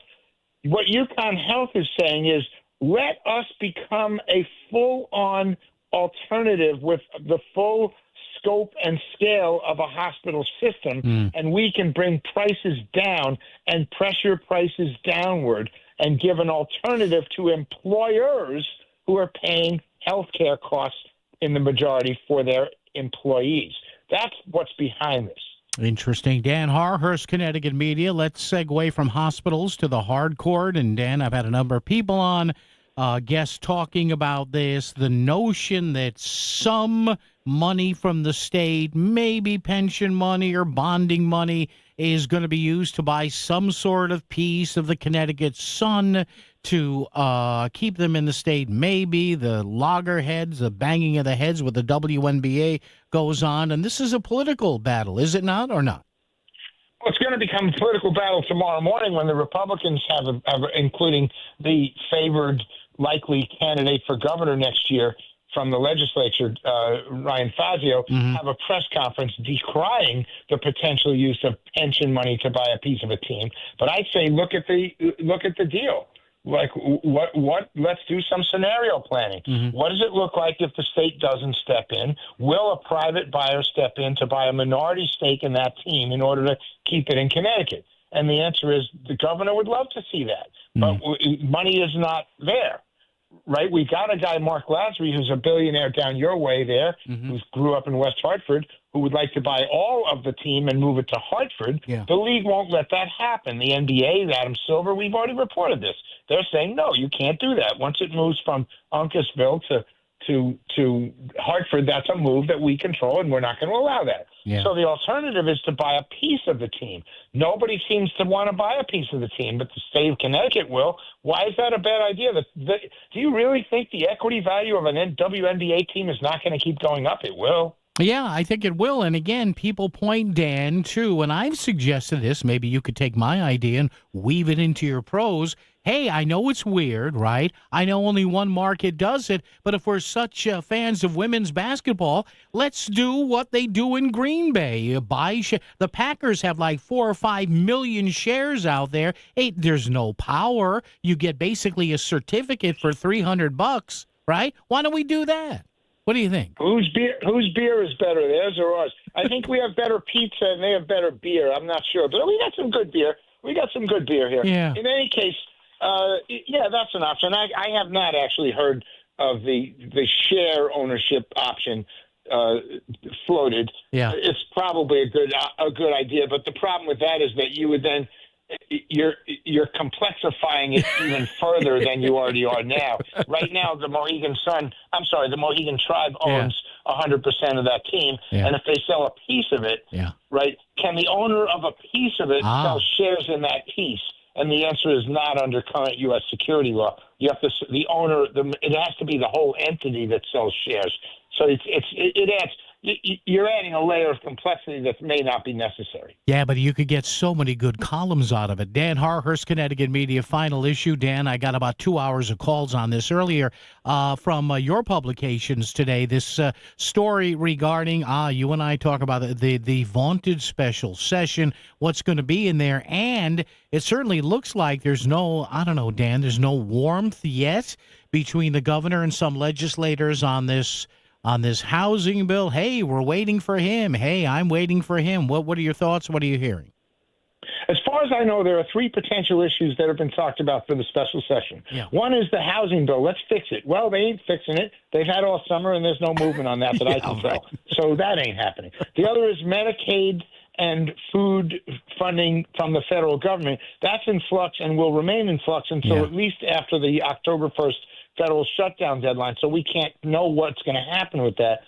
What UConn Health is saying is, let us become a full-on alternative with the full scope and scale of a hospital system, and we can bring prices down and pressure prices downward and give an alternative to employers who are paying healthcare costs in the majority for their employees. That's what's behind this. Interesting. Dan Harhurst, Connecticut Media. Let's segue from hospitals to the hard court. And, Dan, I've had a number of people on, guests talking about this, the notion that some money from the state, maybe pension money or bonding money, is going to be used to buy some sort of piece of the Connecticut Sun to keep them in the state. Maybe the loggerheads, the banging of the heads with the WNBA goes on. And this is a political battle, is it not, or not? Well, it's going to become a political battle tomorrow morning when the Republicans have including the favored likely candidate for governor next year from the legislature, Ryan Fazio, have a press conference decrying the potential use of pension money to buy a piece of a team. But I'd say look at the deal. Like what? Let's do some scenario planning. What does it look like if the state doesn't step in? Will a private buyer step in to buy a minority stake in that team in order to keep it in Connecticut? And the answer is the governor would love to see that, but money is not there. Right, we got a guy, Mark Lasry, who's a billionaire down your way there, who grew up in West Hartford, who would like to buy all of the team and move it to Hartford. Yeah. The league won't let that happen. The NBA, Adam Silver, we've already reported this. They're saying, no, you can't do that. Once it moves from Uncasville to Hartford, that's a move that we control, and we're not going to allow that. Yeah. So the alternative is to buy a piece of the team. Nobody seems to want to buy a piece of the team, but the state of Connecticut will. Why is that a bad idea? Do you really think the equity value of an WNBA team is not going to keep going up? It will. Yeah, I think it will. And again, people point, Dan, too, and I've suggested this. Maybe you could take my idea and weave it into your prose. Hey, I know it's weird, right? I know only one market does it, but if we're such fans of women's basketball, let's do what they do in Green Bay. The Packers have like 4 or 5 million shares out there. Hey, there's no power. You get basically a certificate for $300, right? Why don't we do that? What do you think? Whose beer is better, theirs or ours? I think we have better pizza and they have better beer. I'm not sure, but we got some good beer. We got some good beer here. Yeah. In any case, yeah, that's an option. I have not actually heard of the share ownership option floated. Yeah. It's probably a good idea, but the problem with that is that you would then you're complexifying it even further than you already are now. Right now, the Mohegan Tribe owns 100% of that team, and if they sell a piece of it, right, can the owner of a piece of it sell shares in that piece? And the answer is not under current U.S. security law. You have to, the owner, it has to be the whole entity that sells shares. So it adds, you're adding a layer of complexity that may not be necessary. Yeah, but you could get so many good columns out of it. Dan Harhurst, Connecticut Media, final issue. Dan, I got about 2 hours of calls on this earlier from your publications today. This story regarding, you and I talk about the vaunted special session, what's going to be in there. And it certainly looks like there's no, I don't know, Dan, there's no warmth yet between the governor and some legislators on this housing bill. Hey, we're waiting for him. Hey, I'm waiting for him. What are your thoughts? What are you hearing? As far as I know, there are 3 potential issues that have been talked about for the special session. Yeah. One is the housing bill. Let's fix it. Well, they ain't fixing it. They've had all summer, and there's no movement on that I can tell. So that ain't happening. The other is Medicaid and food funding from the federal government. That's in flux and will remain in flux until at least after the October 1st federal shutdown deadline, so we can't know what's going to happen with that.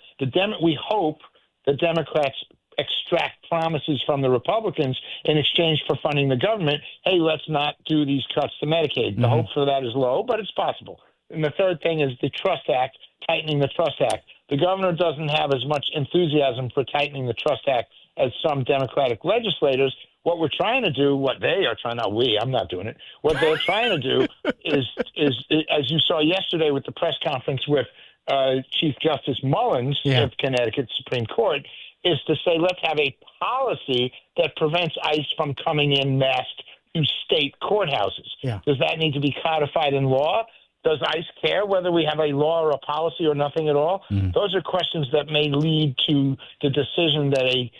We hope the Democrats extract promises from the Republicans in exchange for funding the government. Hey, let's not do these cuts to Medicaid. The hope for that is low, but it's possible. And the third thing is the Trust Act, tightening the Trust Act. The governor doesn't have as much enthusiasm for tightening the Trust Act as some Democratic legislators. What we're trying to do, what they are trying, not we, I'm not doing it. What they're trying to do is, as you saw yesterday with the press conference with Chief Justice Mullins of Connecticut Supreme Court, is to say, let's have a policy that prevents ICE from coming in massed to state courthouses. Yeah. Does that need to be codified in law? Does ICE care whether we have a law or a policy or nothing at all? Those are questions that may lead to the decision that a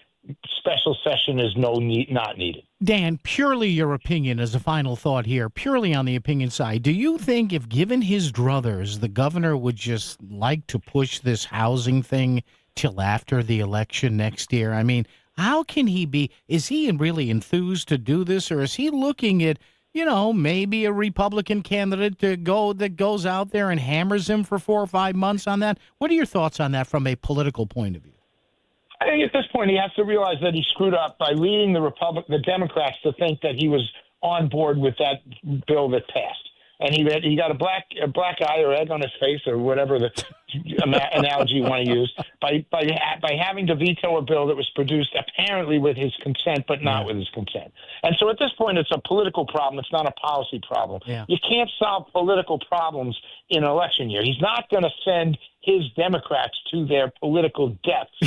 special session is not needed. Dan, purely your opinion as a final thought here, purely on the opinion side, do you think if given his druthers, the governor would just like to push this housing thing till after the election next year? I mean, how can he be, is he really enthused to do this, or is he looking at, maybe a Republican candidate that goes out there and hammers him for 4 or 5 months on that? What are your thoughts on that from a political point of view? I think at this point he has to realize that he screwed up by leading the Democrats to think that he was on board with that bill that passed, and he got a black eye or egg on his face or whatever the analogy you want to use by having to veto a bill that was produced apparently with his consent but not with his consent. And so at this point it's a political problem. It's not a policy problem. Yeah. You can't solve political problems in an election year. He's not going to send his Democrats to their political deaths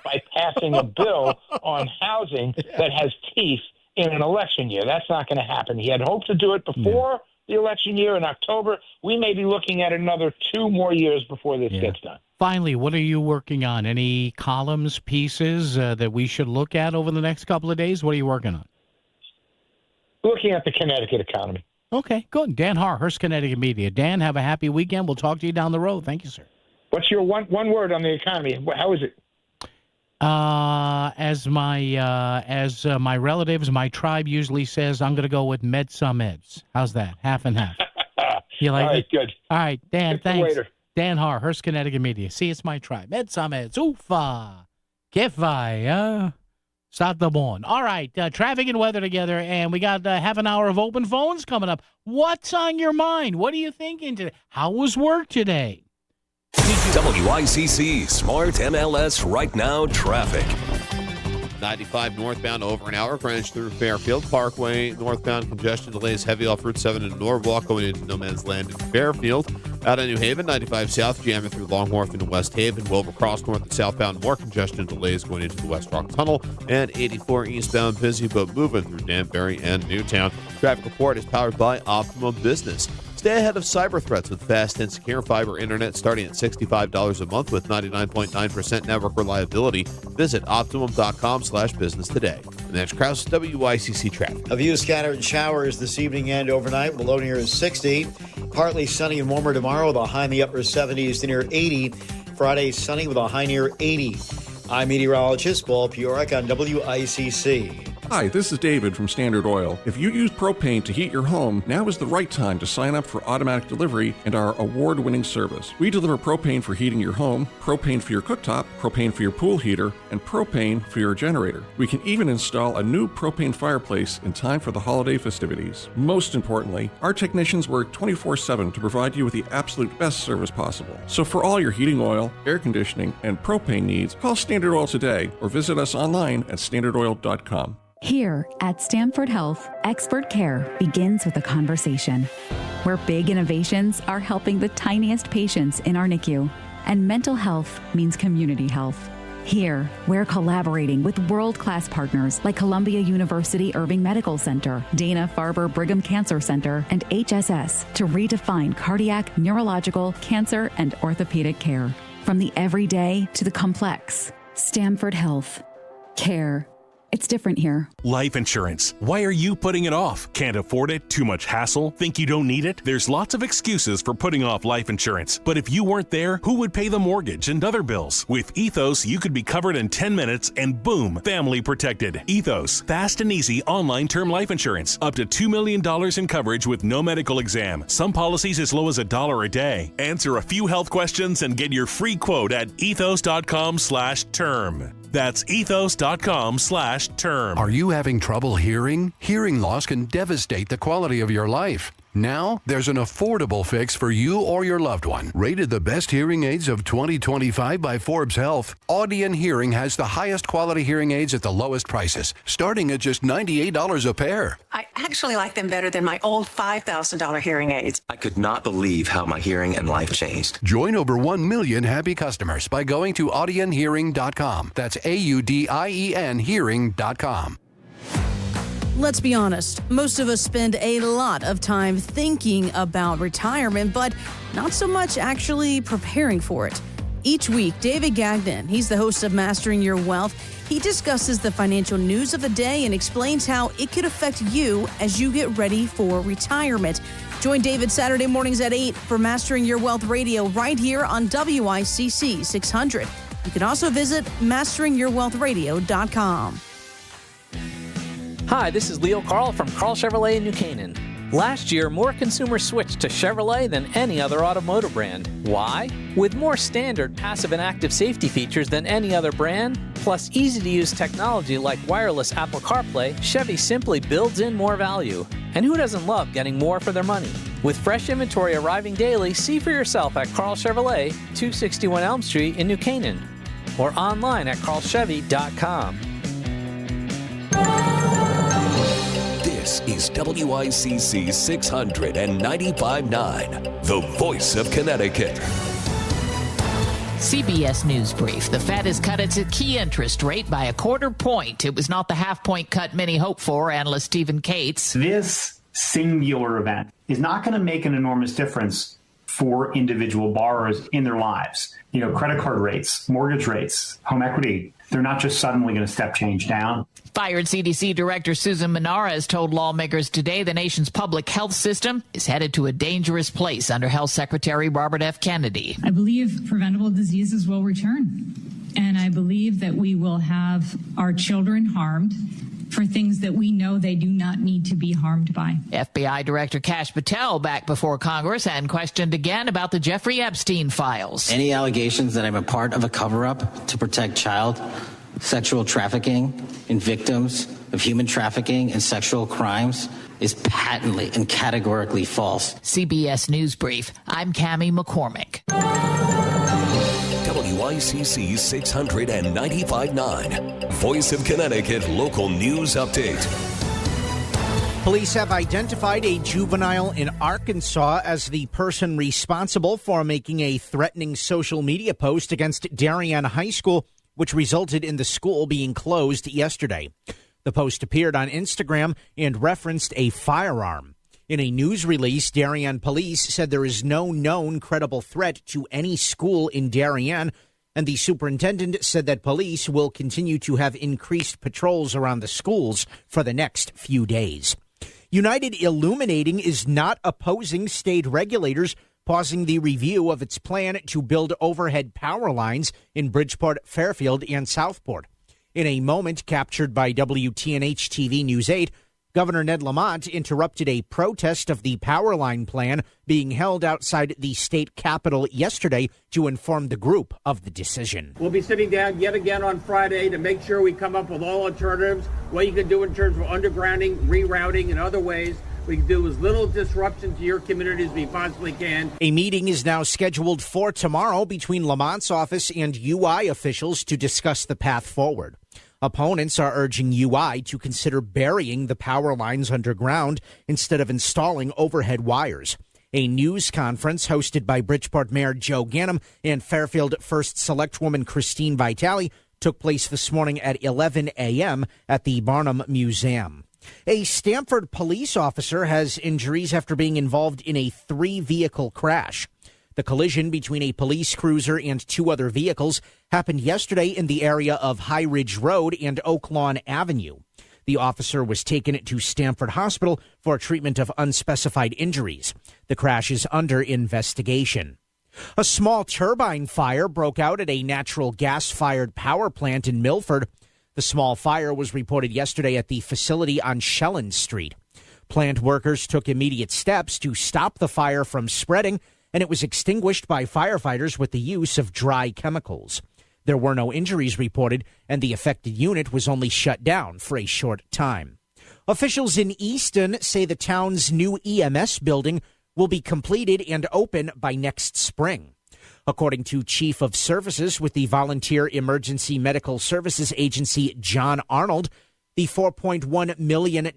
by passing a bill on housing that has teeth in an election year. That's not going to happen. He had hoped to do it before the election year in October. We may be looking at another 2 more years before this gets done. Finally, what are you working on? Any columns, pieces that we should look at over the next couple of days? What are you working on? Looking at the Connecticut economy. Okay, good. Dan Harhurst, Connecticut Media. Dan, have a happy weekend. We'll talk to you down the road. Thank you, sir. What's your one word on the economy? How is it? As my relatives, my tribe usually says, I'm going to go with med some eds. How's that? Half and half. You like All right, it? good. All right, Dan, Get thanks. later. Dan Harhurst, Connecticut Media. See, it's my tribe. Med some eds. Ufa. Kefai. Start the born. All right, traffic and weather together, and we got half an hour of open phones coming up. What's on your mind? What are you thinking today? How was work today? WICC Smart MLS Right Now Traffic. 95 northbound over an hour, Greenwich through Fairfield. Parkway northbound congestion delays heavy off Route 7 in Norwalk going into No Man's Land in Fairfield. Out of New Haven, 95 south jamming through Long Wharf into West Haven. Wilbur Cross north and southbound, more congestion delays going into the West Rock Tunnel. And 84 eastbound busy but moving through Danbury and Newtown. Traffic report is powered by Optimum Business. Stay ahead of cyber threats with fast and secure fiber internet starting at $65 a month with 99.9% network reliability. Visit Optimum.com/business today. Next, Krause, WICC traffic. A few scattered showers this evening and overnight. Below near 60. Partly sunny and warmer tomorrow with a high in the upper 70s to near 80. Friday sunny with a high near 80. I'm meteorologist Paul Piorek on WICC. Hi, this is David from Standard Oil. If you use propane to heat your home, now is the right time to sign up for automatic delivery and our award-winning service. We deliver propane for heating your home, propane for your cooktop, propane for your pool heater, and propane for your generator. We can even install a new propane fireplace in time for the holiday festivities. Most importantly, our technicians work 24/7 to provide you with the absolute best service possible. So for all your heating oil, air conditioning, and propane needs, call Standard Oil today or visit us online at standardoil.com. Here at Stamford Health, expert care begins with a conversation where big innovations are helping the tiniest patients in our NICU, and mental health means community health. Here, we're collaborating with world-class partners like Columbia University Irving Medical Center, Dana-Farber Brigham Cancer Center, and HSS to redefine cardiac, neurological, cancer, and orthopedic care. From the everyday to the complex, Stamford Health. Care. It's different here. Life insurance. Why are you putting it off? Can't afford it? Too much hassle? Think you don't need it? There's lots of excuses for putting off life insurance. But if you weren't there, who would pay the mortgage and other bills? With Ethos, you could be covered in 10 minutes and boom, family protected. Ethos. Fast and easy online term life insurance. Up to $2 million in coverage with no medical exam. Some policies as low as $1 a day. Answer a few health questions and get your free quote at ethos.com/term. That's ethos.com/term. Are you having trouble hearing? Hearing loss can devastate the quality of your life. Now, there's an affordable fix for you or your loved one. Rated the best hearing aids of 2025 by Forbes Health, Audion Hearing has the highest quality hearing aids at the lowest prices, starting at just $98 a pair. I actually like them better than my old $5,000 hearing aids. I could not believe how my hearing and life changed. Join over 1 million happy customers by going to audionhearing.com. That's AUDIEN hearing.com. Let's be honest, most of us spend a lot of time thinking about retirement, but not so much actually preparing for it. Each week, David Gagnon, he's the host of Mastering Your Wealth, he discusses the financial news of the day and explains how it could affect you as you get ready for retirement. Join David Saturday mornings at 8 for Mastering Your Wealth Radio right here on WICC 600. You can also visit masteringyourwealthradio.com. Hi, this is Leo Carl from Carl Chevrolet in New Canaan. Last year, more consumers switched to Chevrolet than any other automotive brand. Why? With more standard passive and active safety features than any other brand, plus easy-to-use technology like wireless Apple CarPlay, Chevy simply builds in more value. And who doesn't love getting more for their money? With fresh inventory arriving daily, see for yourself at Carl Chevrolet, 261 Elm Street in New Canaan, or online at carlchevy.com. This is WICC 695.9, the voice of Connecticut. CBS News Brief. The Fed has cut its key interest rate by 1/4 point. It was not the half-point cut many hoped for, analyst Stephen Cates. This singular event is not going to make an enormous difference for individual borrowers in their lives. You know, credit card rates, mortgage rates, home equity, they're not just suddenly going to step change down. Fired CDC Director Susan Minara has told lawmakers today the nation's public health system is headed to a dangerous place under Health Secretary Robert F. Kennedy. I believe preventable diseases will return, and I believe that we will have our children harmed for things that we know they do not need to be harmed by. FBI Director Kash Patel back before Congress and questioned again about the Jeffrey Epstein files. Any allegations that I'm a part of a cover-up to protect child sexual trafficking and victims of human trafficking and sexual crimes is patently and categorically false. CBS News Brief. I'm Cammie McCormick. WICC 695.9, Voice of Connecticut Local News Update. Police have identified a juvenile in Arkansas as the person responsible for making a threatening social media post against Darien High School, which resulted in the school being closed yesterday. The post appeared on Instagram and referenced a firearm. In a news release, Darien police said there is no known credible threat to any school in Darien, and the superintendent said that police will continue to have increased patrols around the schools for the next few days. United Illuminating is not opposing state regulators pausing the review of its plan to build overhead power lines in Bridgeport, Fairfield, and Southport. In a moment captured by WTNH TV News 8, Governor Ned Lamont interrupted a protest of the power line plan being held outside the state capitol yesterday to inform the group of the decision. We'll be sitting down yet again on Friday to make sure we come up with all alternatives, what you can do in terms of undergrounding, rerouting, and other ways. We can do as little disruption to your community as we possibly can. A meeting is now scheduled for tomorrow between Lamont's office and UI officials to discuss the path forward. Opponents are urging UI to consider burying the power lines underground instead of installing overhead wires. A news conference hosted by Bridgeport Mayor Joe Ganim and Fairfield First Selectwoman Christine Vitale took place this morning at 11 a.m. at the Barnum Museum. A Stamford police officer has injuries after being involved in a 3-vehicle crash. The collision between a police cruiser and 2 other vehicles happened yesterday in the area of High Ridge Road and Oak Lawn Avenue. The officer was taken to Stamford Hospital for treatment of unspecified injuries. The crash is under investigation. A small turbine fire broke out at a natural gas-fired power plant in Milford. The small fire was reported yesterday at the facility on Shellen Street. Plant workers took immediate steps to stop the fire from spreading, and it was extinguished by firefighters with the use of dry chemicals. There were no injuries reported, and the affected unit was only shut down for a short time. Officials in Easton say the town's new EMS building will be completed and open by next spring. According to Chief of Services with the Volunteer Emergency Medical Services Agency, John Arnold, the $4.1 million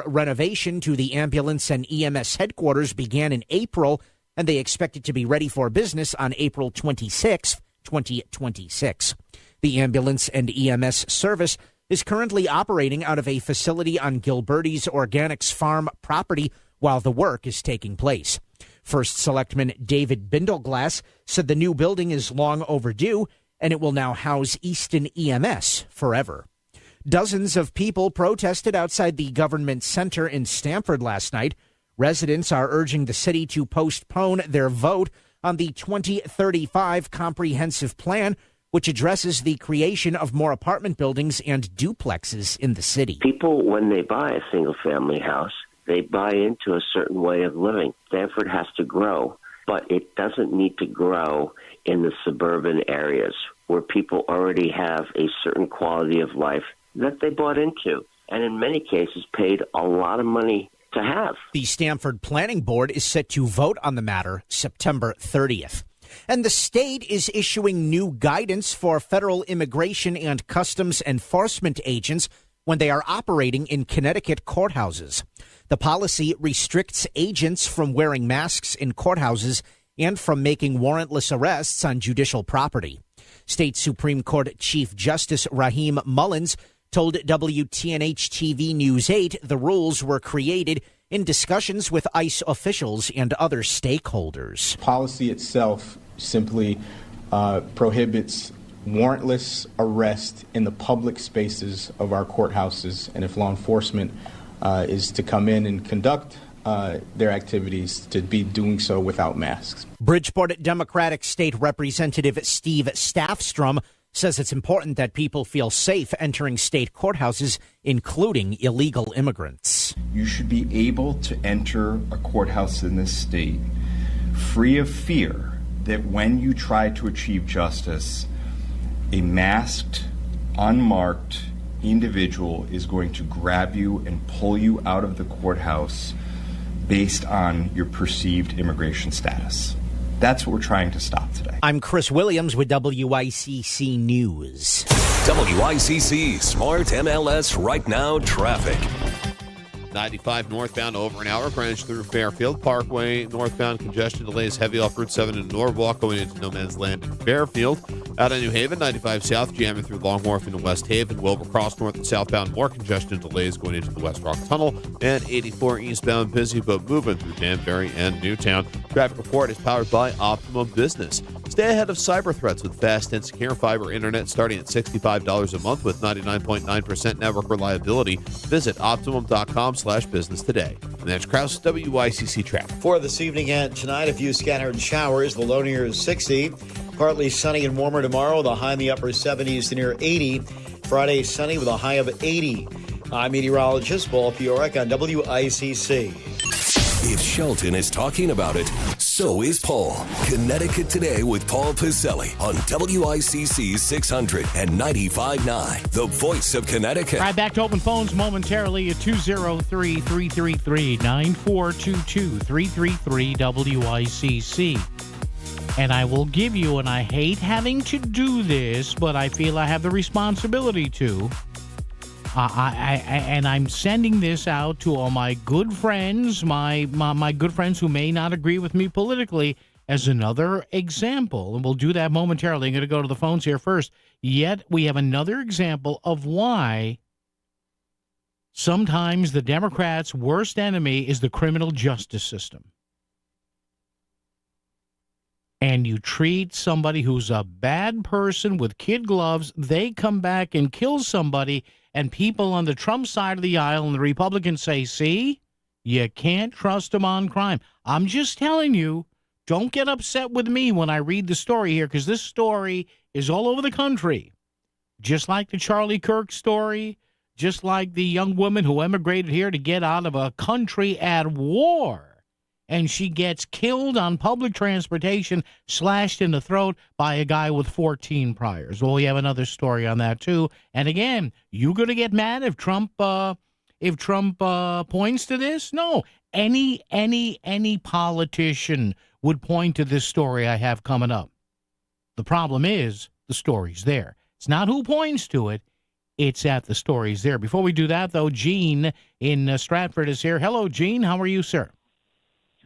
renovation to the ambulance and EMS headquarters began in April, and they expect it to be ready for business on April 26, 2026. The ambulance and EMS service is currently operating out of a facility on Gilberti's Organics Farm property while the work is taking place. First Selectman David Bindleglass said the new building is long overdue, and it will now house Easton EMS forever. Dozens of people protested outside the government center in Stamford last night. Residents are urging the city to postpone their vote on the 2035 comprehensive plan, which addresses the creation of more apartment buildings and duplexes in the city. People, when they buy a single-family house, they buy into a certain way of living. Stamford has to grow, but it doesn't need to grow in the suburban areas where people already have a certain quality of life that they bought into, and in many cases paid a lot of money to have. The Stamford Planning Board is set to vote on the matter September 30th. And the state is issuing new guidance for federal immigration and customs enforcement agents when they are operating in Connecticut courthouses. The policy restricts agents from wearing masks in courthouses and from making warrantless arrests on judicial property. State Supreme Court Chief Justice Raheem Mullins told WTNH-TV News 8 the rules were created in discussions with ICE officials and other stakeholders. Policy itself simply prohibits warrantless arrest in the public spaces of our courthouses, and if law enforcement is to come in and conduct their activities, to be doing so without masks. Bridgeport Democratic State Representative Steve Staffstrom says it's important that people feel safe entering state courthouses, including illegal immigrants. You should be able to enter a courthouse in this state free of fear that when you try to achieve justice, a masked, unmarked individual is going to grab you and pull you out of the courthouse based on your perceived immigration status. That's what we're trying to stop today. I'm Chris Williams with WICC News. WICC Smart MLS Right Now Traffic. 95 northbound over an hour, Greenwich through Fairfield. Parkway northbound congestion delays heavy off Route 7 in Norwalk going into No Man's Land in Fairfield. Out of New Haven, 95 south jamming through Long Wharf into West Haven. Wilbur Cross north and southbound, more congestion delays going into the West Rock Tunnel. And 84 eastbound, busy but moving through Danbury and Newtown. Traffic report is powered by Optimum Business. Stay ahead of cyber threats with fast and secure fiber internet starting at $65 a month with 99.9% network reliability. Visit Optimum.com/business today. And that's Krause, WICC traffic. For this evening and tonight, a few scattered showers. The low near 60. Partly sunny and warmer tomorrow. The high in the upper 70s to near 80. Friday, sunny with a high of 80. I'm meteorologist Paul Piorek on WICC. If Shelton is talking about it, so is Paul. Connecticut Today with Paul Piselli on WICC 600 and 95.9, the voice of Connecticut. All right, back to open phones momentarily at 203-333-9422, 333-WICC. And I will give you, and I hate having to do this, but I feel I have the responsibility to. And I'm sending this out to all my good friends, my good friends who may not agree with me politically, as another example. And we'll do that momentarily. I'm going to go to the phones here first. Yet we have another example of why sometimes the Democrats' worst enemy is the criminal justice system. And you treat somebody who's a bad person with kid gloves, they come back and kill somebody, and people on the Trump side of the aisle and the Republicans say, see, you can't trust them on crime. I'm just telling you, don't get upset with me when I read the story here, because this story is all over the country. Just like the Charlie Kirk story, just like the young woman who emigrated here to get out of a country at war. And she gets killed on public transportation, slashed in the throat by a guy with 14 priors. Well, we have another story on that, too. And again, you going to get mad if Trump points to this? No. Any politician would point to this story I have coming up. The problem is the story's there. It's not who points to it. It's at the story's there. Before we do that, though, Gene in Stratford is here. Hello, Gene. How are you, sir?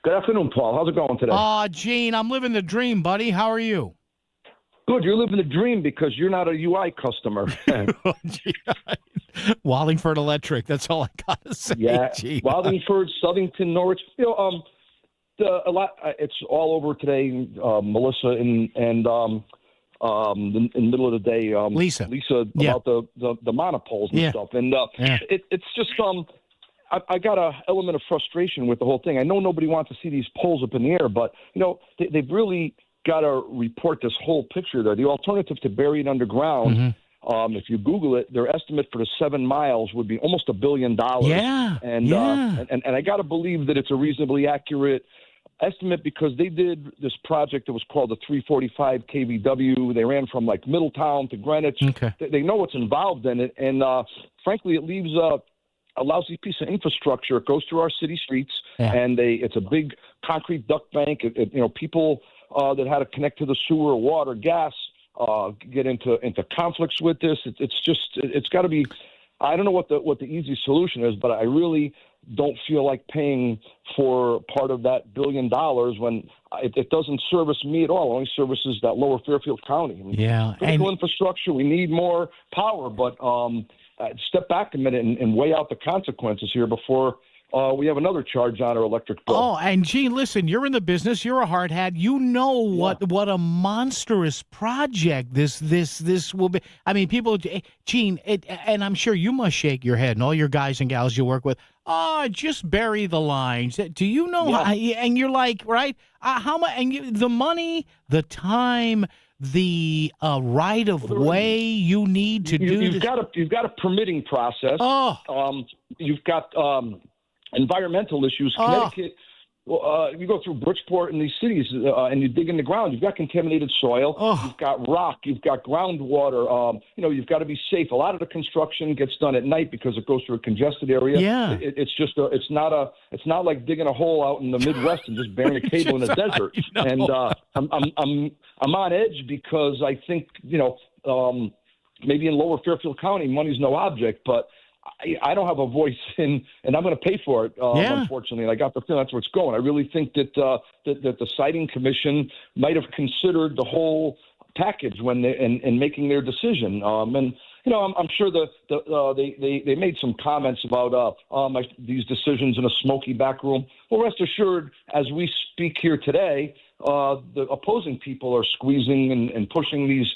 Good afternoon, Paul. How's it going today? Gene, I'm living the dream, buddy. How are you? Good. You're living the dream because you're not a UI customer. Wallingford Electric. That's all I got to say. Yeah. Gene. Wallingford, Southington, Norwich. A lot. It's all over today. Melissa and in the middle of the day, Lisa about the monopoles and stuff. And it's just I got a element of frustration with the whole thing. I know nobody wants to see these poles up in the air, but they've really got to report this whole picture there. The alternative to bury it underground, if you Google it, their estimate for the 7 miles would be almost $1 billion. Yeah, and I got to believe that it's a reasonably accurate estimate because they did this project that was called the 345 kVW. They ran from like Middletown to Greenwich. Okay. They know what's involved in it, and frankly, it leaves a lousy piece of infrastructure. It goes through our city streets, and it's a big concrete duct bank. People that had to connect to the sewer, water, gas, get into conflicts with this. It's got to be. I don't know what the easy solution is, but I really don't feel like paying for part of that $1 billion when it doesn't service me at all. It only services that lower Fairfield County. Critical infrastructure. We need more power, but step back a minute and weigh out the consequences here before we have another charge on our electric bill. Oh, and Gene, listen, you're in the business. You're a hard hat. You know what a monstrous project this will be. I mean, people, Gene, and I'm sure you must shake your head, and all your guys and gals you work with. Just bury the lines. Do you know? How, and you're like, right? How much? And the money, the time, the right of way you need to do. You've got a permitting process. You've got environmental issues. Connecticut, you go through Bridgeport and these cities, and you dig in the ground. You've got contaminated soil. You've got rock. You've got groundwater. You've got to be safe. A lot of the construction gets done at night because it goes through a congested area. Yeah, it's not like digging a hole out in the Midwest and just burying a cable in the desert. And I'm on edge because I think maybe in Lower Fairfield County, money's no object, but I don't have a voice in, and I'm going to pay for it, unfortunately. And I got the feeling that's where it's going. I really think that the Siting Commission might have considered the whole package when in making their decision. I'm sure they made some comments about these decisions in a smoky back room. Well, rest assured, as we speak here today, the opposing people are squeezing and pushing this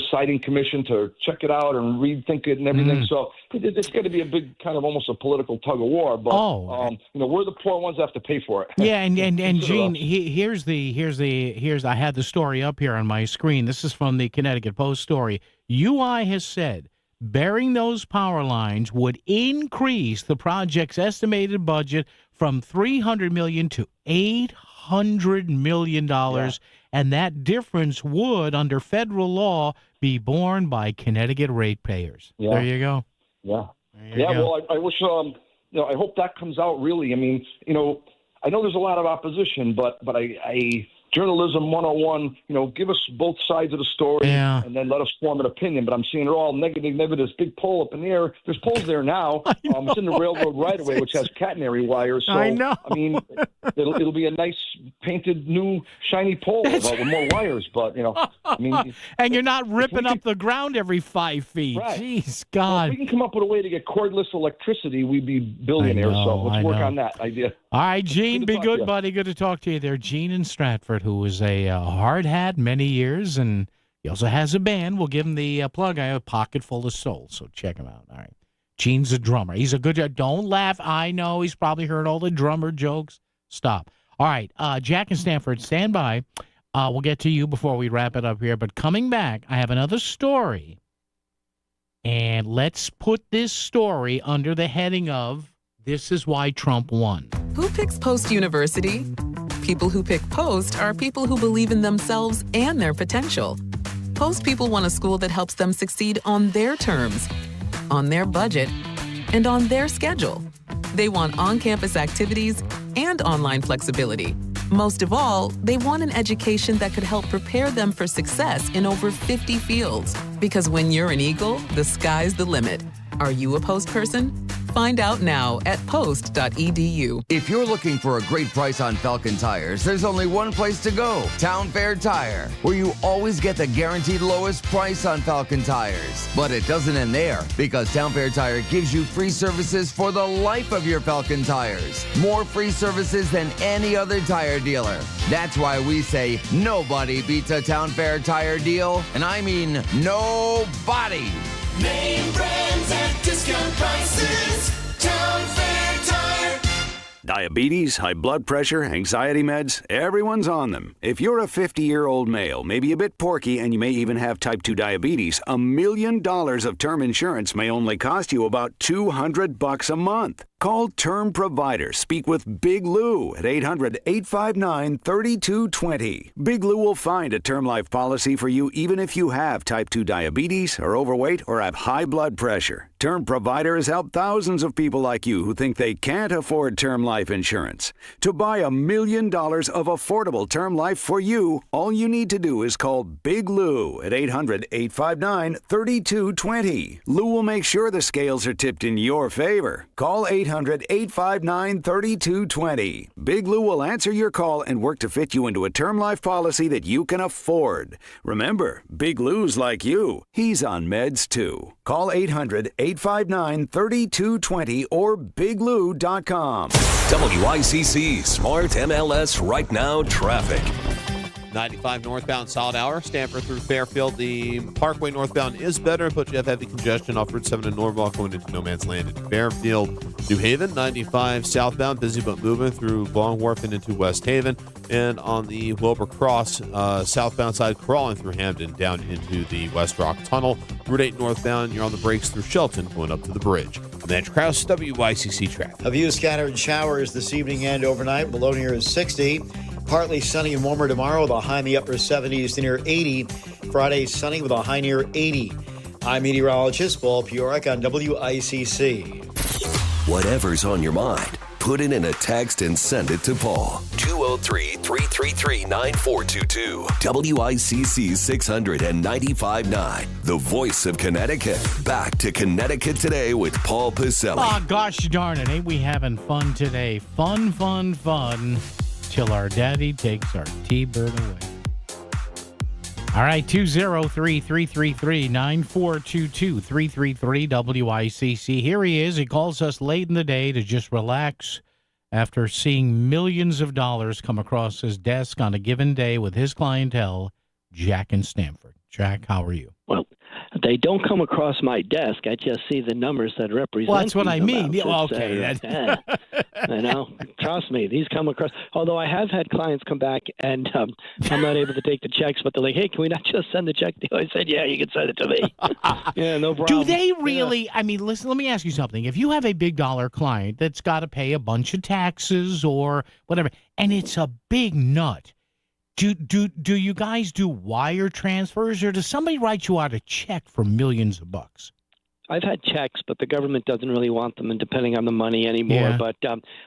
Siting Commission to check it out and rethink it and everything. So it's going to be a big kind of almost a political tug of war. But we're the poor ones that have to pay for it. Yeah, and Gene, here's I had the story up here on my screen. This is from the Connecticut Post story. UI has said burying those power lines would increase the project's estimated budget from $300 million to $800 million, and that difference would, under federal law, be borne by Connecticut ratepayers. Yeah. There you go. Yeah. There you go. Well, I wish, I hope that comes out really. I mean, I know there's a lot of opposition, but I journalism 101, give us both sides of the story and then let us form an opinion. But I'm seeing it all negative. This big pole up in the air. There's poles there now. It's in the railroad right away, which has catenary wires. So, I know. I mean, it'll be a nice painted new shiny pole with more wires. But, I mean. And you're not ripping up the ground every 5 feet. Right. Jeez, God. Well, if we can come up with a way to get cordless electricity, we'd be billionaires. So let's work on that idea. All right, Gene, be good, you. buddy. Good to talk to you there. Gene in Stratford, who was a hard hat many years, and he also has a band. We'll give him the plug. I have a pocket full of soul, so check him out. All right. Gene's a drummer. He's a good – don't laugh. I know he's probably heard all the drummer jokes. Stop. All right, Jack and Stanford, stand by. We'll get to you before we wrap it up here. But coming back, I have another story, and let's put this story under the heading of This is Why Trump Won. Who picks Post University? People who pick Post are people who believe in themselves and their potential. Post people want a school that helps them succeed on their terms, on their budget, and on their schedule. They want on-campus activities and online flexibility. Most of all, they want an education that could help prepare them for success in over 50 fields. Because when you're an Eagle, the sky's the limit. Are you a Post person? Find out now at post.edu. If you're looking for a great price on Falcon tires, there's only one place to go, Town Fair Tire, where you always get the guaranteed lowest price on Falcon tires. But it doesn't end there, because Town Fair Tire gives you free services for the life of your Falcon tires. More free services than any other tire dealer. That's why we say nobody beats a Town Fair Tire deal, and I mean nobody. Name brands at discount prices. Town Fair Tire. Diabetes, high blood pressure, anxiety meds, everyone's on them. If you're a 50-year-old male, maybe a bit porky, and you may even have type 2 diabetes, $1 million of term insurance may only cost you about $200 a month. Call Term Provider. Speak with Big Lou at 800-859-3220. Big Lou will find a term life policy for you even if you have type 2 diabetes, are overweight, or have high blood pressure. Term Provider has helped thousands of people like you who think they can't afford term life insurance. To buy $1 million of affordable term life for you, all you need to do is call Big Lou at 800-859-3220. Lou will make sure the scales are tipped in your favor. Call 800-859-3220. Big Lou will answer your call and work to fit you into a term life policy that you can afford. Remember, Big Lou's like you. He's on meds too. Call 800-859-3220 or biglou.com. WICC Smart MLS Right Now Traffic. 95 northbound, solid hour. Stanford through Fairfield. The Parkway northbound is better, but you have heavy congestion off Route 7 in Norwalk going into No Man's Land in Fairfield. New Haven, 95 southbound, busy but moving through Long Wharf and into West Haven. And on the Wilbur Cross southbound side, crawling through Hamden down into the West Rock Tunnel. Route 8 northbound, you're on the brakes through Shelton going up to the bridge. I'm Andrew Krause, WICC Traffic. A few scattered showers this evening and overnight. Below near 60. Partly sunny and warmer tomorrow with a high in the upper 70s to near 80. Friday sunny with a high near 80. I'm meteorologist Paul Piorek on WICC. Whatever's on your mind, put it in a text and send it to Paul. 203-333-9422. WICC 695.9. The voice of Connecticut. Back to Connecticut Today with Paul Piselli. Oh, gosh darn it. Ain't we having fun today? Fun, fun, fun. Till our daddy takes our T-bird away. All right, 203-333-9422, 333-WICC. Here he is. He calls us late in the day to just relax after seeing millions of dollars come across his desk on a given day with his clientele, Jack in Stamford. Jack, how are you? Well, They don't come across my desk. I just see the numbers that represent. Well, that's what I mean. amounts. Yeah, It's, okay. I know. Trust me, these come across. Although I have had clients come back and I'm not able to take the checks, but they're like, "Hey, can we not just send the check to you?" I said, "Yeah, you can send it to me." Yeah, no problem. Do they really? I mean, listen, let me ask you something. If you have a big dollar client that's got to pay a bunch of taxes or whatever, and it's a big nut, do you guys do wire transfers, or does somebody write you out a check for millions of bucks? I've had checks, but the government doesn't really want them, and depending on the money anymore. Yeah. But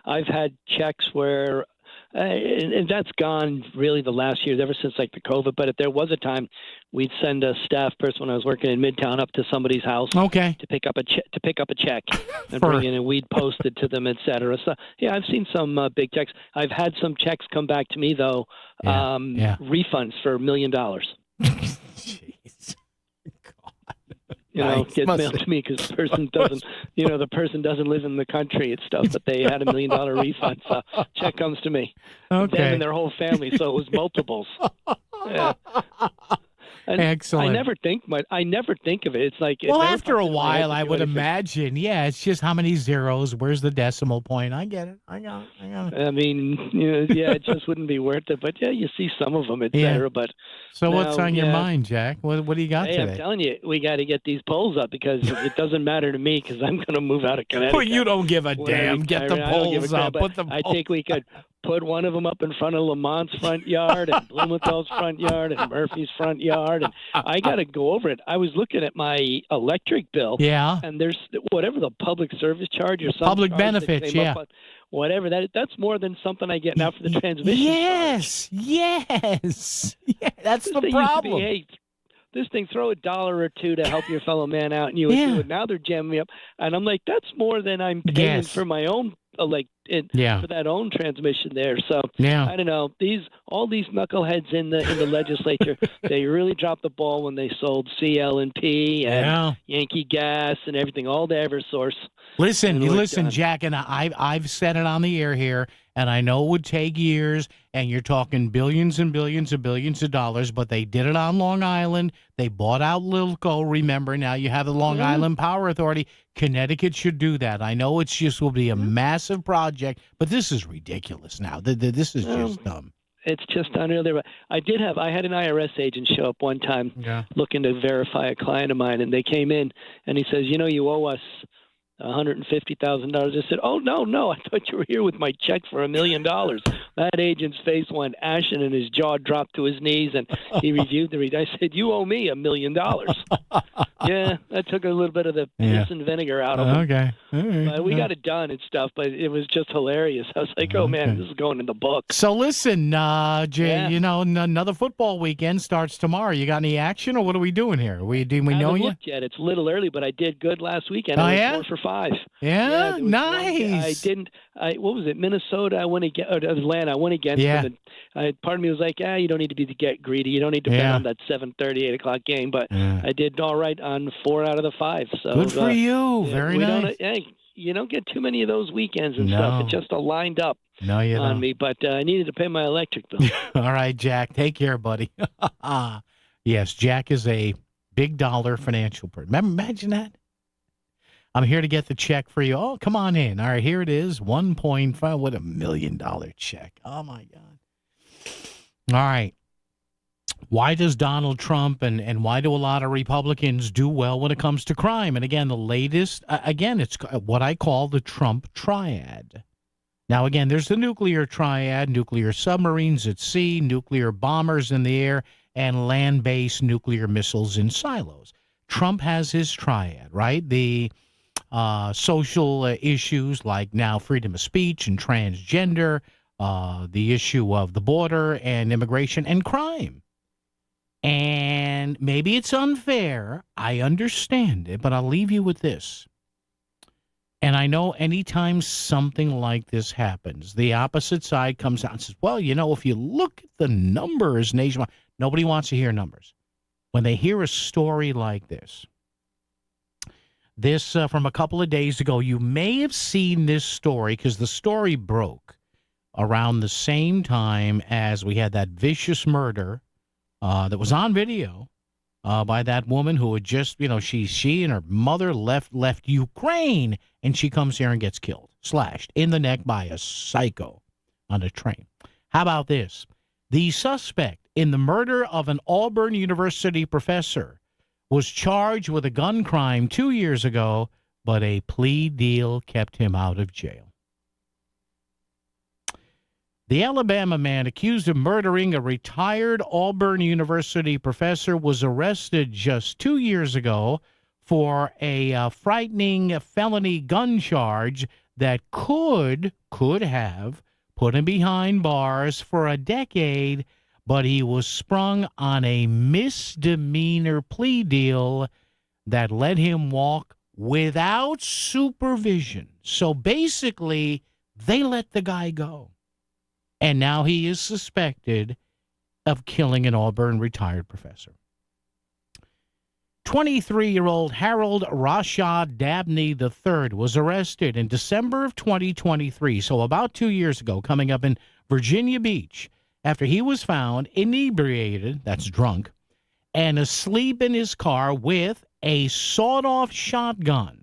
I've had checks where, and that's gone really the last year, ever since like the COVID. But if there was a time, we'd send a staff person when I was working in Midtown up to somebody's house, to pick up a check and bring it in, and we'd post it to them, et cetera. So yeah, I've seen some big checks. I've had some checks come back to me though, refunds for $1 million. Get mailed to me because the person doesn't, the person doesn't live in the country and stuff, but they had $1 million refund. So check comes to me. Okay. Them and their whole family, so it was multiples. Yeah. And Excellent. I never think of it. It's like Well, after a while, I would imagine. Yeah, it's just how many zeros. Where's the decimal point? I get it. I got it. I mean, it just wouldn't be worth it. But yeah, you see some of them, et cetera. But so what's on your mind, Jack? What do you got today? I'm telling you, we got to get these polls up because it doesn't matter to me because I'm going to move out of Connecticut. Well, you don't give a damn. Get the polls up. I think we could put one of them up in front of Lamont's front yard and Blumenthal's front yard and Murphy's front yard. And I got to go over it. I was looking at my electric bill. Yeah. And there's whatever the public service charge or something. Public benefits, yeah. Whatever. That's more than something I get now for the transmission. Yes. Yeah, that's the problem. This thing, throw $1 or $2 to help your fellow man out, and you would do it. Now they're jamming me up, and I'm like, that's more than I'm paying for my own, for that own transmission there. So I don't know. All these knuckleheads in the legislature, they really dropped the ball when they sold CL&P and Yankee Gas and everything, all to EverSource. Listen, Jack, and I've said it on the air here, and I know it would take years, and you're talking billions and billions and billions of dollars, but they did it on Long Island. They bought out Lilco, remember. Now you have the Long Island Power Authority. Connecticut should do that. I know it's just will be a massive project, but this is ridiculous now. This is just dumb. It's just unreal. I had an IRS agent show up one time looking to verify a client of mine, and they came in, and he says, you owe us $150,000. I said, "Oh no! I thought you were here with my check for $1 million." That agent's face went ashen and his jaw dropped to his knees, and he reviewed the read. I said, "You owe me $1 million." Yeah, that took a little bit of the piss and vinegar out of him. Okay, all right. But we got it done and stuff, but it was just hilarious. I was like, "Oh man, this is going in the book." So listen, Jay, another football weekend starts tomorrow. You got any action, or what are we doing here? Do we know you? I haven't looked yet. It's a little early, but I did good last weekend. Oh, I was 4 for 5. Yeah, nice. I didn't. What was it? Minnesota. I went against Atlanta. I went against them. And part of me was like, you don't need to get greedy. You don't need to bet on that 7:30, 8 o'clock game. But I did all right on 4 out of the 5. So good for you. Very nice. You don't get too many of those weekends and stuff. It just lined up on me. But I needed to pay my electric bill. All right, Jack. Take care, buddy. Yes, Jack is a big dollar financial person. Imagine that. I'm here to get the check for you. Oh, come on in. All right, here it is. 1.5. What a $1 million check. Oh, my God. All right. Why does Donald Trump and why do a lot of Republicans do well when it comes to crime? And again, the latest, it's what I call the Trump triad. Now, again, there's the nuclear triad, nuclear submarines at sea, nuclear bombers in the air, and land-based nuclear missiles in silos. Trump has his triad, right? The social issues like now freedom of speech and transgender, the issue of the border and immigration and crime. And maybe it's unfair. I understand it, but I'll leave you with this. And I know anytime something like this happens, the opposite side comes out and says, well, if you look at the numbers nationwide, nobody wants to hear numbers. When they hear a story like this from a couple of days ago, you may have seen this story because the story broke around the same time as we had that vicious murder that was on video by that woman who had just, she and her mother left Ukraine, and she comes here and gets killed, slashed in the neck by a psycho on a train. How about this? The suspect in the murder of an Auburn University professor was charged with a gun crime 2 years ago, but a plea deal kept him out of jail. The Alabama man accused of murdering a retired Auburn University professor was arrested just 2 years ago for a frightening felony gun charge that could have put him behind bars for a decade, but he was sprung on a misdemeanor plea deal that let him walk without supervision. So basically, they let the guy go. And now he is suspected of killing an Auburn retired professor. 23-year-old Harold Rashad Dabney III was arrested in December of 2023, so about 2 years ago, coming up in Virginia Beach, after he was found inebriated, that's drunk, and asleep in his car with a sawed-off shotgun,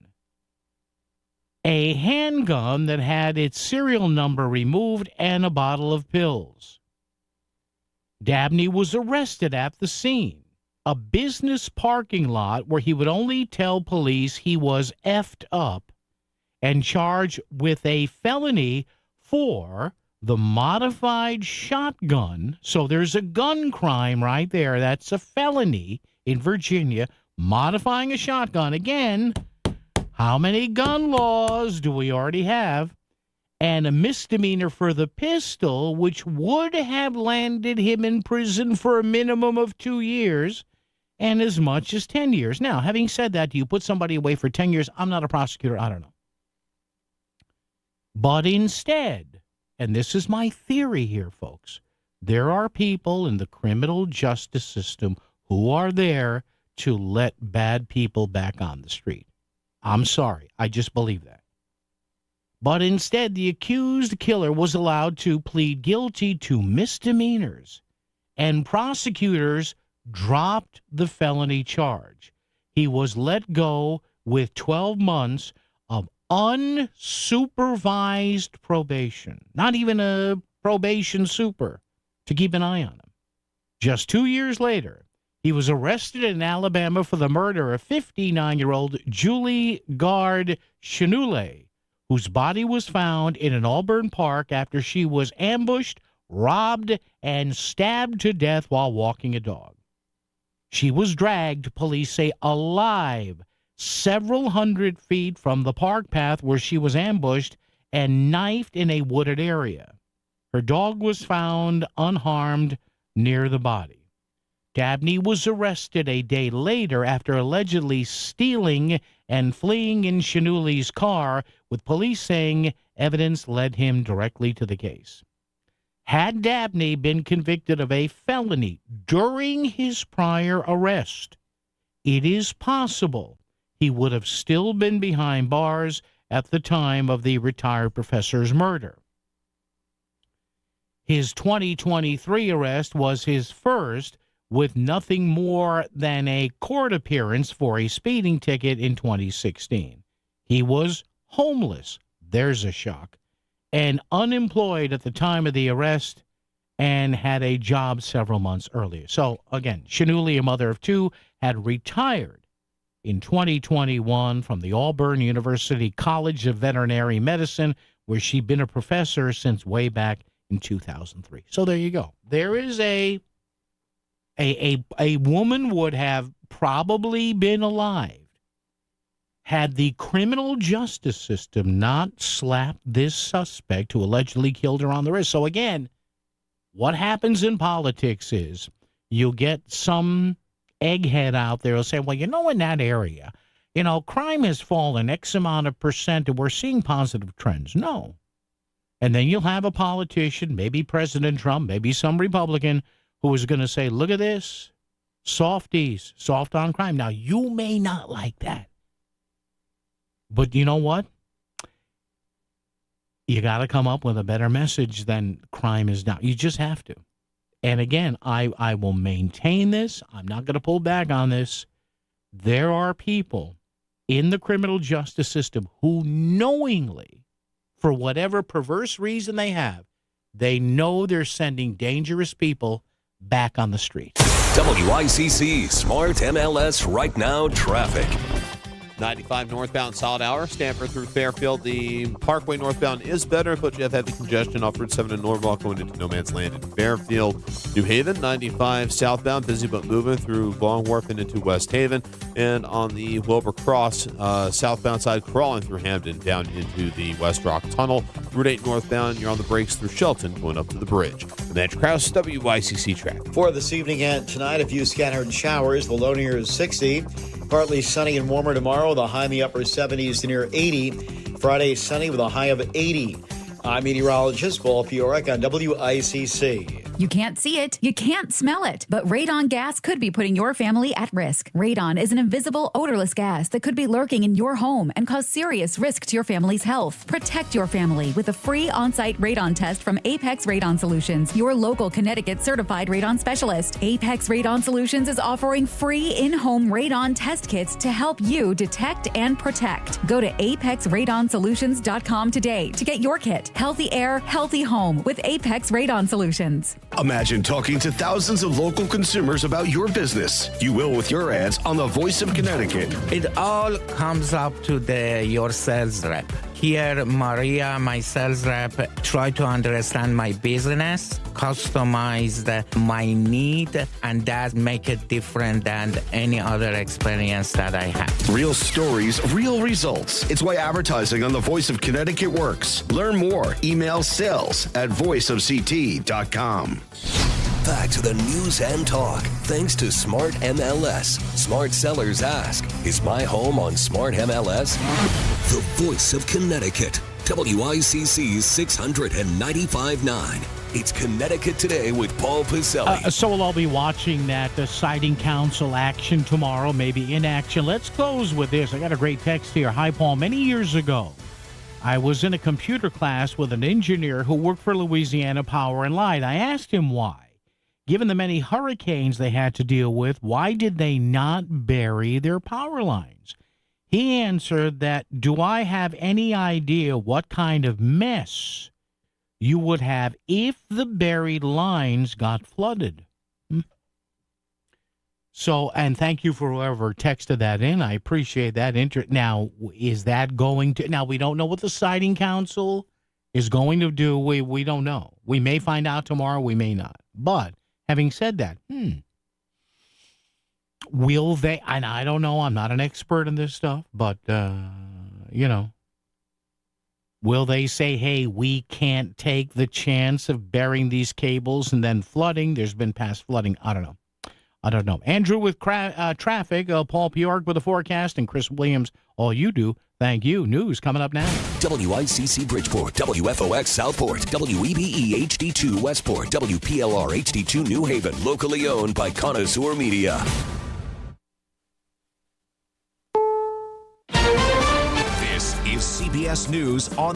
a handgun that had its serial number removed, and a bottle of pills. Dabney was arrested at the scene, a business parking lot where he would only tell police he was effed up, and charged with a felony for the modified shotgun. So there's a gun crime right there. That's a felony in Virginia, modifying a shotgun. Again, how many gun laws do we already have? And a misdemeanor for the pistol, which would have landed him in prison for a minimum of 2 years and as much as 10 years. Now, having said that, do you put somebody away for 10 years? I'm not a prosecutor. I don't know. But instead, and this is my theory here, folks, there are people in the criminal justice system who are there to let bad people back on the street. I'm sorry. I just believe that. But instead, the accused killer was allowed to plead guilty to misdemeanors, and prosecutors dropped the felony charge. He was let go with 12 months of unsupervised probation, not even a probation super to keep an eye on him. Just 2 years later, he was arrested in Alabama for the murder of 59-year-old Julie Gard Chenoulet, whose body was found in an Auburn park after she was ambushed, robbed, and stabbed to death while walking a dog. She was dragged, police say, alive, several hundred feet from the park path where she was ambushed and knifed in a wooded area. Her dog was found unharmed near the body. Dabney was arrested a day later after allegedly stealing and fleeing in Chenoulet's car, with police saying evidence led him directly to the case. Had Dabney been convicted of a felony during his prior arrest, it is possible he would have still been behind bars at the time of the retired professor's murder. His 2023 arrest was his first, with nothing more than a court appearance for a speeding ticket in 2016. He was homeless, there's a shock, and unemployed at the time of the arrest, and had a job several months earlier. So, again, Chenoulet, a mother of two, had retired in 2021 from the Auburn University College of Veterinary Medicine, where she'd been a professor since way back in 2003. So there you go. There is a woman would have probably been alive had the criminal justice system not slapped this suspect who allegedly killed her on the wrist. So again, what happens in politics is you'll get some egghead out there who'll say, well, in that area, crime has fallen X amount of percent and we're seeing positive trends. No. And then you'll have a politician, maybe President Trump, maybe some Republican, who is going to say, look at this, softies, soft on crime. Now, you may not like that. But you know what? You got to come up with a better message than crime is down. You just have to. And again, I will maintain this. I'm not going to pull back on this. There are people in the criminal justice system who knowingly, for whatever perverse reason they have, they know they're sending dangerous people back on the street. WICC Smart MLS Right Now Traffic. 95 northbound solid hour, Stanford through Fairfield. The Parkway northbound is better, but you have heavy congestion off Route 7 in Norwalk going into No Man's Land in Fairfield. New Haven, 95 southbound, busy but moving through Long Wharf and into West Haven. And on the Wilbur Cross, southbound side, crawling through Hamden down into the West Rock Tunnel. Route 8 northbound, you're on the brakes through Shelton going up to the bridge. I'm Andrew Krause, WICC Traffic. For this evening and tonight, a few scattered showers. The low near is 60. Partly sunny and warmer tomorrow, the high in the upper 70s to near 80. Friday, sunny with a high of 80. I'm meteorologist Paul Piorek on WICC. You can't see it, you can't smell it, but radon gas could be putting your family at risk. Radon is an invisible, odorless gas that could be lurking in your home and cause serious risk to your family's health. Protect your family with a free on-site radon test from Apex Radon Solutions, your local Connecticut certified radon specialist. Apex Radon Solutions is offering free in-home radon test kits to help you detect and protect. Go to apexradonsolutions.com today to get your kit. Healthy air, healthy home with Apex Radon Solutions. Imagine talking to thousands of local consumers about your business. You will with your ads on the Voice of Connecticut. It all comes up to your sales rep. Here, Maria, my sales rep, try to understand my business, customize my need, and that make it different than any other experience that I have. Real stories, real results. It's why advertising on the Voice of Connecticut works. Learn more. Email sales@voiceofct.com. Back to the news and talk. Thanks to Smart MLS. Smart sellers ask, is my home on Smart MLS? The voice of Connecticut. WICC's 695.9. It's Connecticut Today with Paul Piselli. So we'll all be watching that Siting Council action tomorrow, maybe in action. Let's close with this. I got a great text here. Hi, Paul. Many years ago, I was in a computer class with an engineer who worked for Louisiana Power and Light. I asked him why. Given the many hurricanes they had to deal with, why did they not bury their power lines? He answered that, do I have any idea what kind of mess you would have if the buried lines got flooded? So, and thank you for whoever texted that in. I appreciate that. Now, is that going to... Now, we don't know what the Siting Council is going to do. We don't know. We may find out tomorrow. We may not. But having said that, will they... And I don't know. I'm not an expert in this stuff. But, will they say, hey, we can't take the chance of burying these cables and then flooding? There's been past flooding. I don't know. Andrew with traffic, Paul Piork with the forecast, and Chris Williams, all you do. Thank you. News coming up now. WICC Bridgeport, WFOX Southport, WEBE HD2 Westport, WPLR HD2 New Haven, locally owned by Connoisseur Media. This is CBS News on